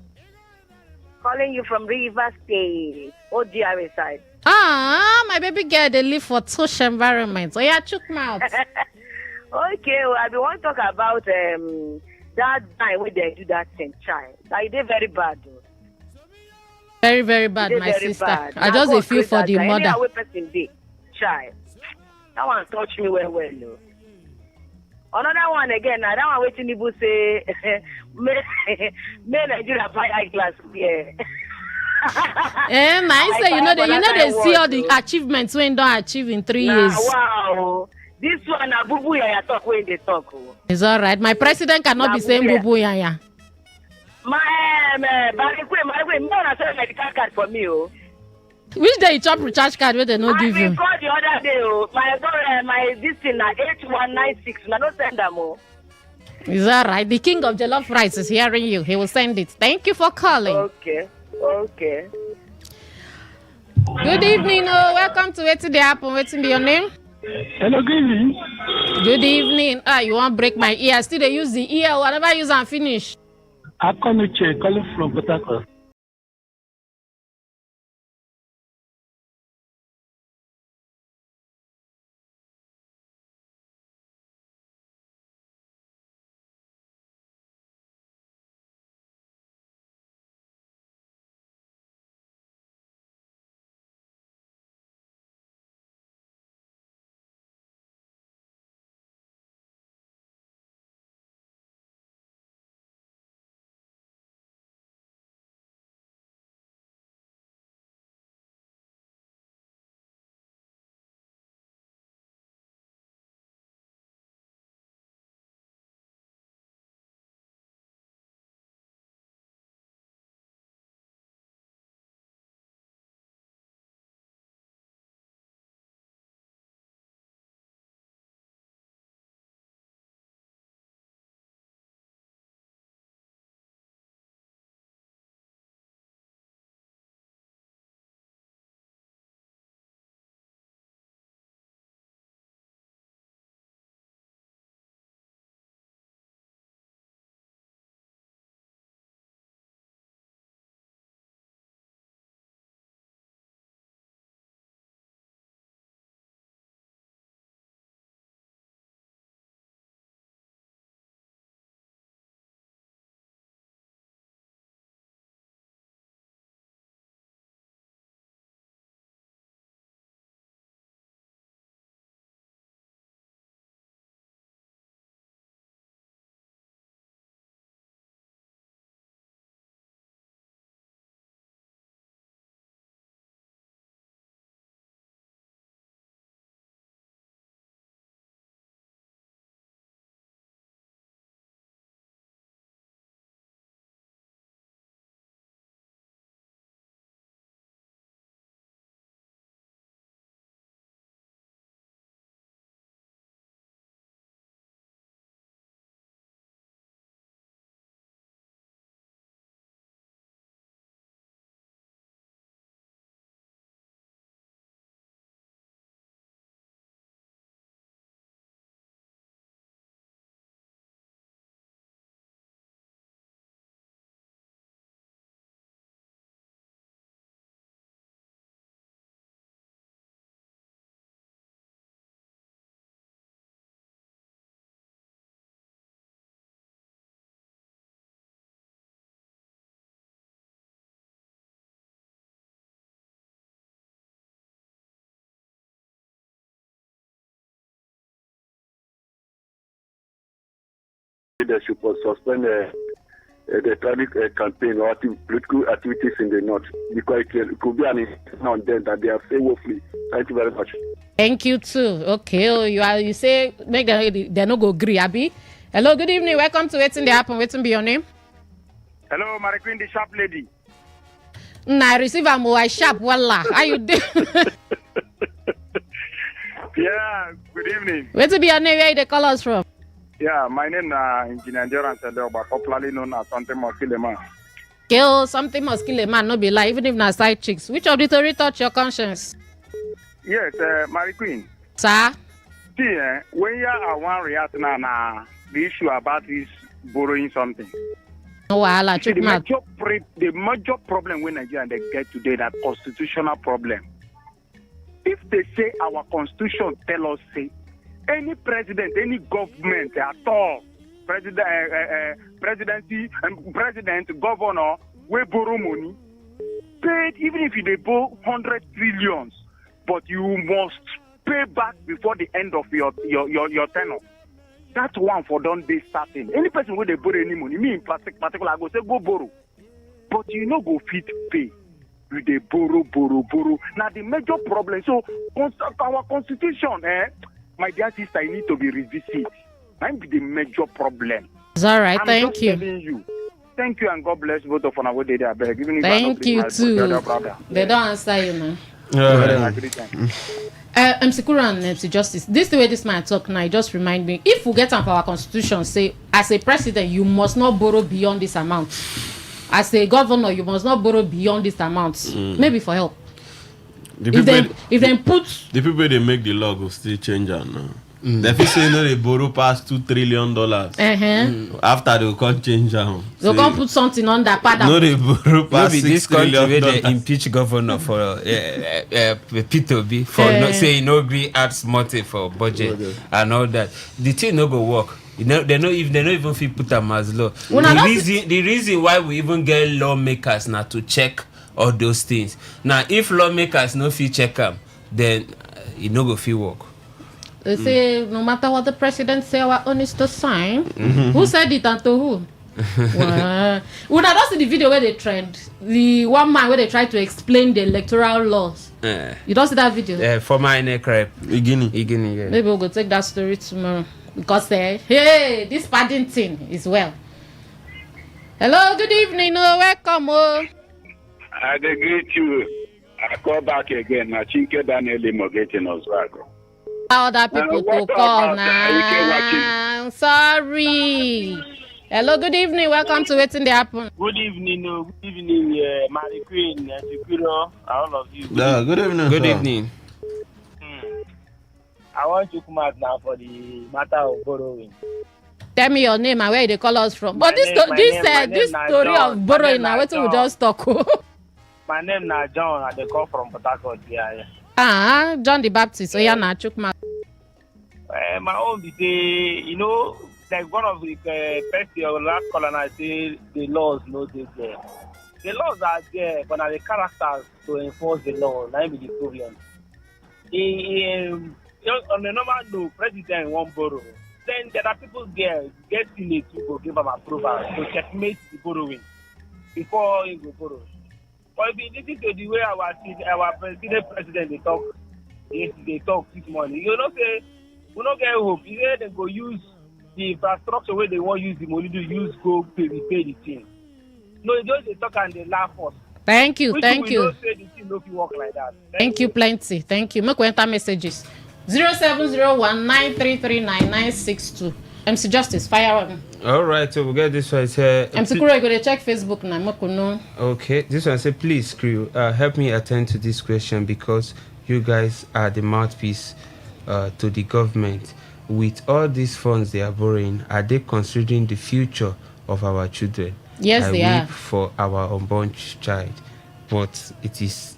Calling you from River State, OGRA side. Ah, my baby girl, they live for social environment. Oh, yeah, chook mouth. Okay, well, I want to talk about that time when they do that thing, child. Like, they very bad, though. Very, very bad, my very sister. bad. I just a feel for the mother. Anyhow, person dey, child. That one touch me well, no. Another one again, now that one waiting people say, may Nigeria buy eyeglass, yeah. I say, they see all the achievements when don't achieve in 3 years. Wow. This one, na bubu ya talk when they talk. It's all right. My president cannot be saying bubu ya. My man, sell medical card for me, oh. Which day you chop recharge card where they no give you? I called the other day, oh. My this thing na 8196. Na no send them, oh. It's all right. The king of jollof rice is hearing you. He will send it. Thank you for calling. Okay. Good evening, oh. Welcome to Waiting the Apple. Waiting be your name? Hello, good evening. Good evening. You won't break my ear. Still they use the ear. Whatever use and finish. I'm calling from Port Harcourt. They should suspend the traffic campaign or political activities in the north because it could be an now and then that they are fair woefully. Thank you very much. Thank you too. Okay, you say make they no go agree, Abi. Hello, good evening. Welcome to Waiting the Happen. Waiting be your name. Hello, Mary Queen, the sharp lady. I receive a more sharp. Voila. How you doing? Good evening. Where to be your name? Where they call us from? Yeah, my name is Engineer Joran Sedoba, popularly known as something Moskilema. Kill something must kill a man, no be lie, even if not side chicks. Which of the three touch your conscience? Yes, Mary Queen. Sir? See, when you are one react now, the issue about this borrowing something. No, the major problem when Nigeria they get today, that constitutional problem. If they say our constitution tell us, say, any president, any government at all, presidency, president, governor, we borrow money, paid even if they borrow 100 trillions, but you must pay back before the end of your tenure. That one for don't be starting. Any person where they borrow any money, me in particular, I go say go borrow, but you know go fit pay. You they borrow. Now the major problem. So our constitution, my dear sister, you need to be revisited. That be the major problem. It's all right. Thank you. Thank you, and God bless both of us. Thank you too. They don't answer you, man. MC Kura and MC Justice, this the way this man talk now, it just remind me, if we get on our constitution, say, as a president, you must not borrow beyond this amount. As a governor, you must not borrow beyond this amount. Maybe for help. If they put... The people they make the law go still change now. If you say no, they borrow past $2 trillion. After they will come change down. They can't put something on that part. No, they borrow past $6 trillion. Where they impeach governor for P2B for not saying no agree add money for budget and all that. The thing no go work. They don't even feel put them as law. The reason why we even get lawmakers now to check all those things. Now, if lawmakers no feel check them, then it no go feel work. They say no matter what the president say, our own is to sign. Who said it and to who? When I don't see the video where they trend, the one man where they try to explain the electoral laws. You don't see that video? Former INEC Igini, yeah. Maybe we'll go take that story tomorrow. Because hey, this padding thing is well. Hello, good evening, welcome. I greet you. I call back again. I Chinke Daniel Mogetin Oswago. Other people to call now. Sorry. Hello, good evening. Welcome to Waiting the Happen. Good evening, Mary Queen, Sekuro, all of you. Good evening. Good evening. I want to come out now for the matter of borrowing. Tell me your name and where they call us from. But this story of borrowing now, what we just talk. My name is John, and they call from Port Harcourt here. John the Baptist. So yeah, na Chukma. My own say, like one of the first last caller, I say the laws no dey there. The laws are there, but now the characters to enforce the law. That be the problem. On the normal no, president won't borrow. Then there are people there get Senate to go give them approval to checkmate the borrowing before he go borrow. But if you listen to the way our president they talk this morning, you know say we don't get hope. Either they go use the infrastructure where they want use the money to use go pay the thing. No, they just they talk and they laugh us. Thank you. Say the thing no fit work like that. Thank you plenty. Thank you. Make we enter messages. 070193399962. MC Justice, fire on. All right, so we get this one. MC Kuro, you go to check Facebook now. Okay, this one say, please, crew, help me attend to this question because you guys are the mouthpiece to the government. With all these funds they are borrowing, are they considering the future of our children? Yes, they are. For our unborn child, but it is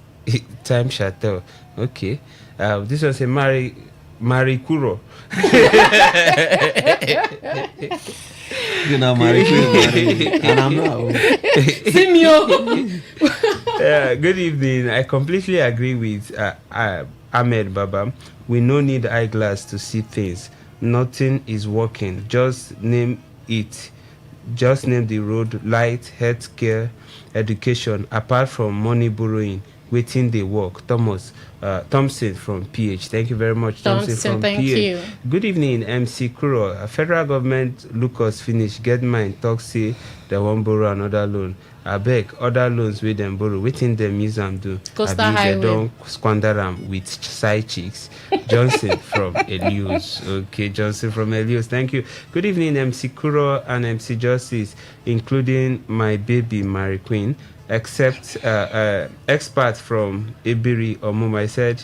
time shall tell. Okay, this was a Mary Kuro. You know, Mary Kuro, and I'm not. Good evening. I completely agree with Ahmed Baba. We no need eyeglass to see things. Nothing is working. Just name it. Just name the road, light, healthcare, education. Apart from money borrowing, waiting they work. Thompson from PH. Thank you very much, Thompson from thank PH. you. Good evening, MC Kuro. A federal government look us finish. Get mine. Talk say they won't borrow another loan. I beg other loans with them borrow. Waiting them use them do. Coastal I Highway. they don't squander them with side chicks. Johnson from Elios. Okay, Johnson from Elios. Thank you. Good evening, MC Kuro and MC Justice, including my baby Mary Queen. Except expert from Ibiri or Mumbai said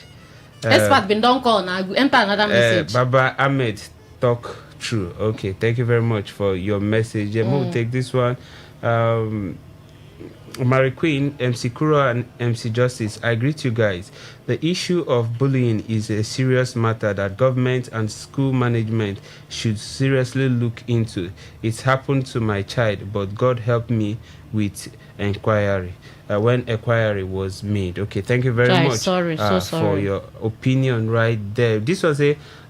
expert been don't call now. Enter another message. Baba Ahmed talk true. Okay, thank you very much for your message. We'll take this one. Mary Queen, MC Kuro and MC Justice, I greet you guys. The issue of bullying is a serious matter that government and school management should seriously look into. It's happened to my child, but God help me with inquiry. When inquiry was made. Okay, thank you very much for your opinion right there. This was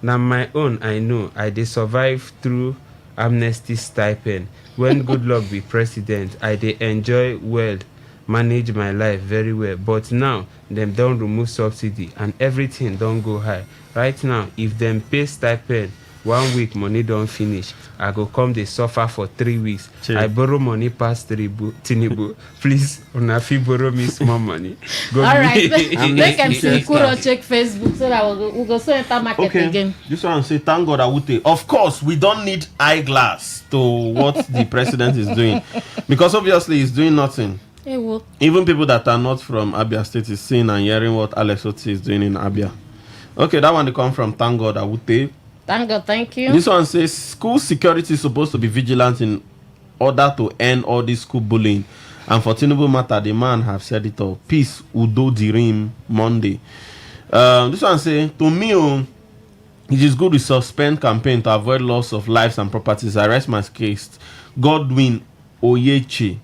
now my own. I know I did survive through amnesty stipend. When good luck be president, I did enjoy well, manage my life very well. But now them don't remove subsidy and everything don't go high. Right now, if them pay stipend, 1 week money don't finish. I go come they suffer for 3 weeks. I borrow money past Tinubu. Please, Unafi borrow me small money. All right, make MC Kuro check Facebook so that we'll go so enter market again. This one say thank God Awute. Of course, we don't need eyeglass to what the president is doing, because obviously he's doing nothing. Even people that are not from Abia State is seeing and hearing what Alex Oti is doing in Abia. Okay, that one they come from thank God Awute. Thank God, thank you. This one says school security is supposed to be vigilant in order to end all this school bullying. And for Tinubu matter, the man have said it all. Peace, Udo Dirim, Monday. This one say, to me, it is good to suspend campaign to avoid loss of lives and properties. I rest my case. Godwin Oyechi.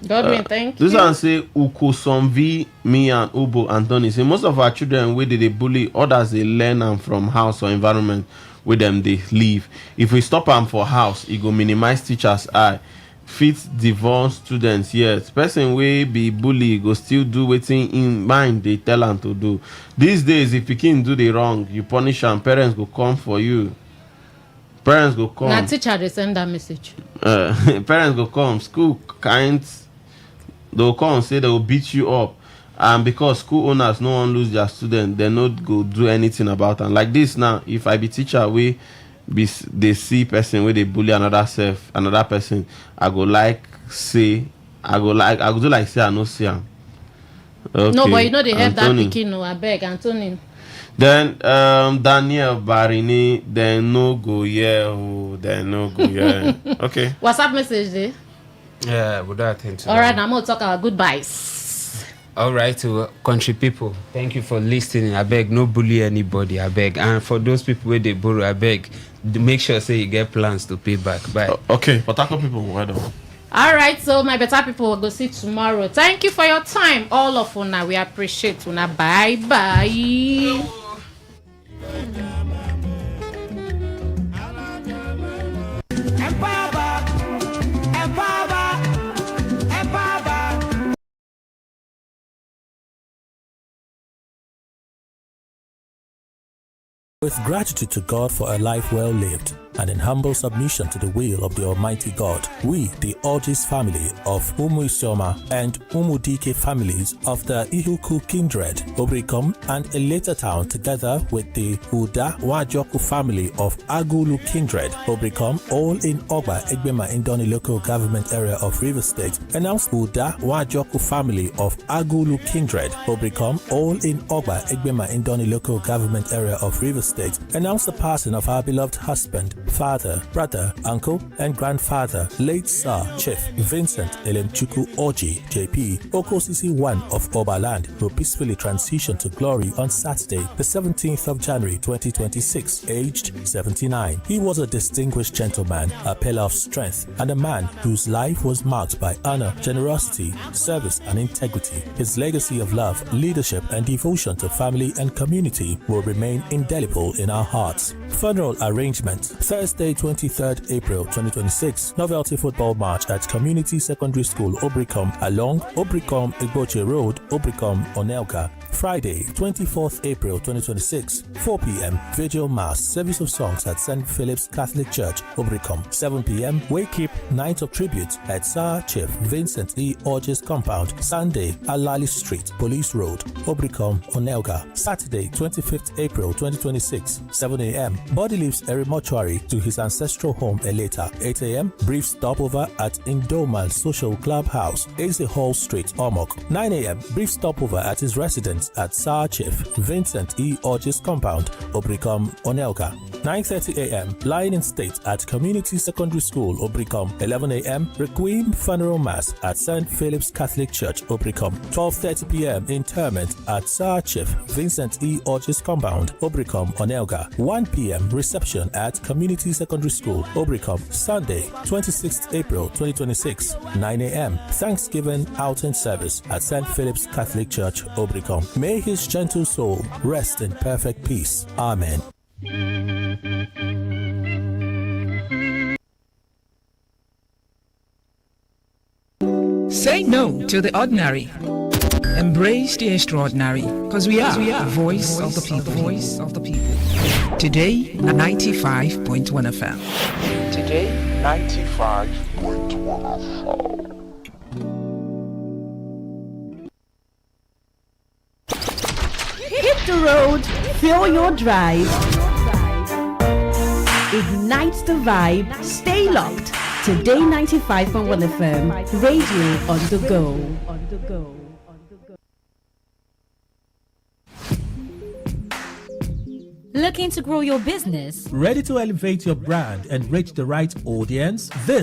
Godwin, thank you. This one say Ukosomvi, me and Ubo Anthony say most of our children where they bully, others they learn them from house or environment where them they live. If we stop them for house, it go minimize teachers' eye. Fit divorce students, yes. Person wey be bully go still do wetin in mind they tell them to do. These days, if pikin do the wrong, you punish them. Parents go come for you. Parents go come. Now teacher they send that message. Parents go come. School can't. They'll come and say they will beat you up. And because school owners no one lose their student, they not go do anything about them. Like this now, if I be teacher, they see person where they bully another person, I go do like say I no see him. Okay. No, but you know they have that pikin, no, I beg, Anthony. Then Daniel Barini, then no go Okay. WhatsApp message there. Yeah, without attention. All right, I'm going to talk about goodbyes. All right, to country people, thank you for listening. I beg, no bully anybody. I beg, and for those people where they borrow, I beg, make sure say you get plans to pay back. Bye. Okay, Potako people, well done. All right, so my better people will go see tomorrow. Thank you for your time, all of una. We appreciate una. Bye bye. With gratitude to God for a life well lived and in humble submission to the will of the Almighty God, we, the Orjis family of Umu Isioma and Umu Dike families of the Ihuku kindred, Obrikom, and Eleta town, together with the Uda Wajoku family of Agulu kindred, Obrikom, all in Oba Egbema Indoni local government area of River State, announced Uda Wajoku family of Agulu kindred, Obrikom, all in Oba Egbema Indoni local government area of River State, announced the passing of our beloved husband, father, brother, uncle, and grandfather, late Sir Chief Vincent Elemchuku Oji, JP, Okosisi 1 of Obaland, who peacefully transitioned to glory on Saturday, the 17th of January 2026, aged 79. He was a distinguished gentleman, a pillar of strength, and a man whose life was marked by honor, generosity, service, and integrity. His legacy of love, leadership, and devotion to family and community will remain indelible in our hearts. Funeral arrangements. Thursday, 23rd April 2026, Novelty Football Match at Community Secondary School, Obricom, along Obricom Igboche Road, Obricom, Onelka. Friday, 24th April 2026, 4 p.m. Vigil Mass, Service of Songs at St. Philip's Catholic Church, Obricom. 7 p.m. Wake Up Night of Tribute at Sir Chief Vincent E. Orges Compound, Sunday, Alali Street, Police Road, Obricom, Onelga. Saturday, 25th April 2026, 7 a.m. Body leaves Eri Mortuary to his ancestral home Eleta. 8 a.m. Brief stopover at Indomal Social Club House, Eze Hall Street, Omok. 9 a.m. Brief stopover at his residence at Sir Chief Vincent E. Orges Compound, Obricom, Onelga. 9:30 a.m. Lying in state at Community Secondary School, Obricom. 11 a.m. Requiem Funeral Mass at St. Philip's Catholic Church, Obricom. 12:30 p.m. Interment at Sir Chief Vincent E. Orges Compound, Obricom, Onelga. 1 p.m. Reception at Community Secondary School, Obricom. Sunday, 26th April 2026, 9 a.m. Thanksgiving Outing Service at St. Philip's Catholic Church, Obricom. May his gentle soul rest in perfect peace. Amen. Say no to the ordinary. Embrace the extraordinary, because we are the voice of the people. Today, 95.1 FM. Today, 95.1 FM. Hit the road, fill your drive. Ignite the vibe, stay locked. Today 95.1 FM, radio on the go. Looking to grow your business? Ready to elevate your brand and reach the right audience? This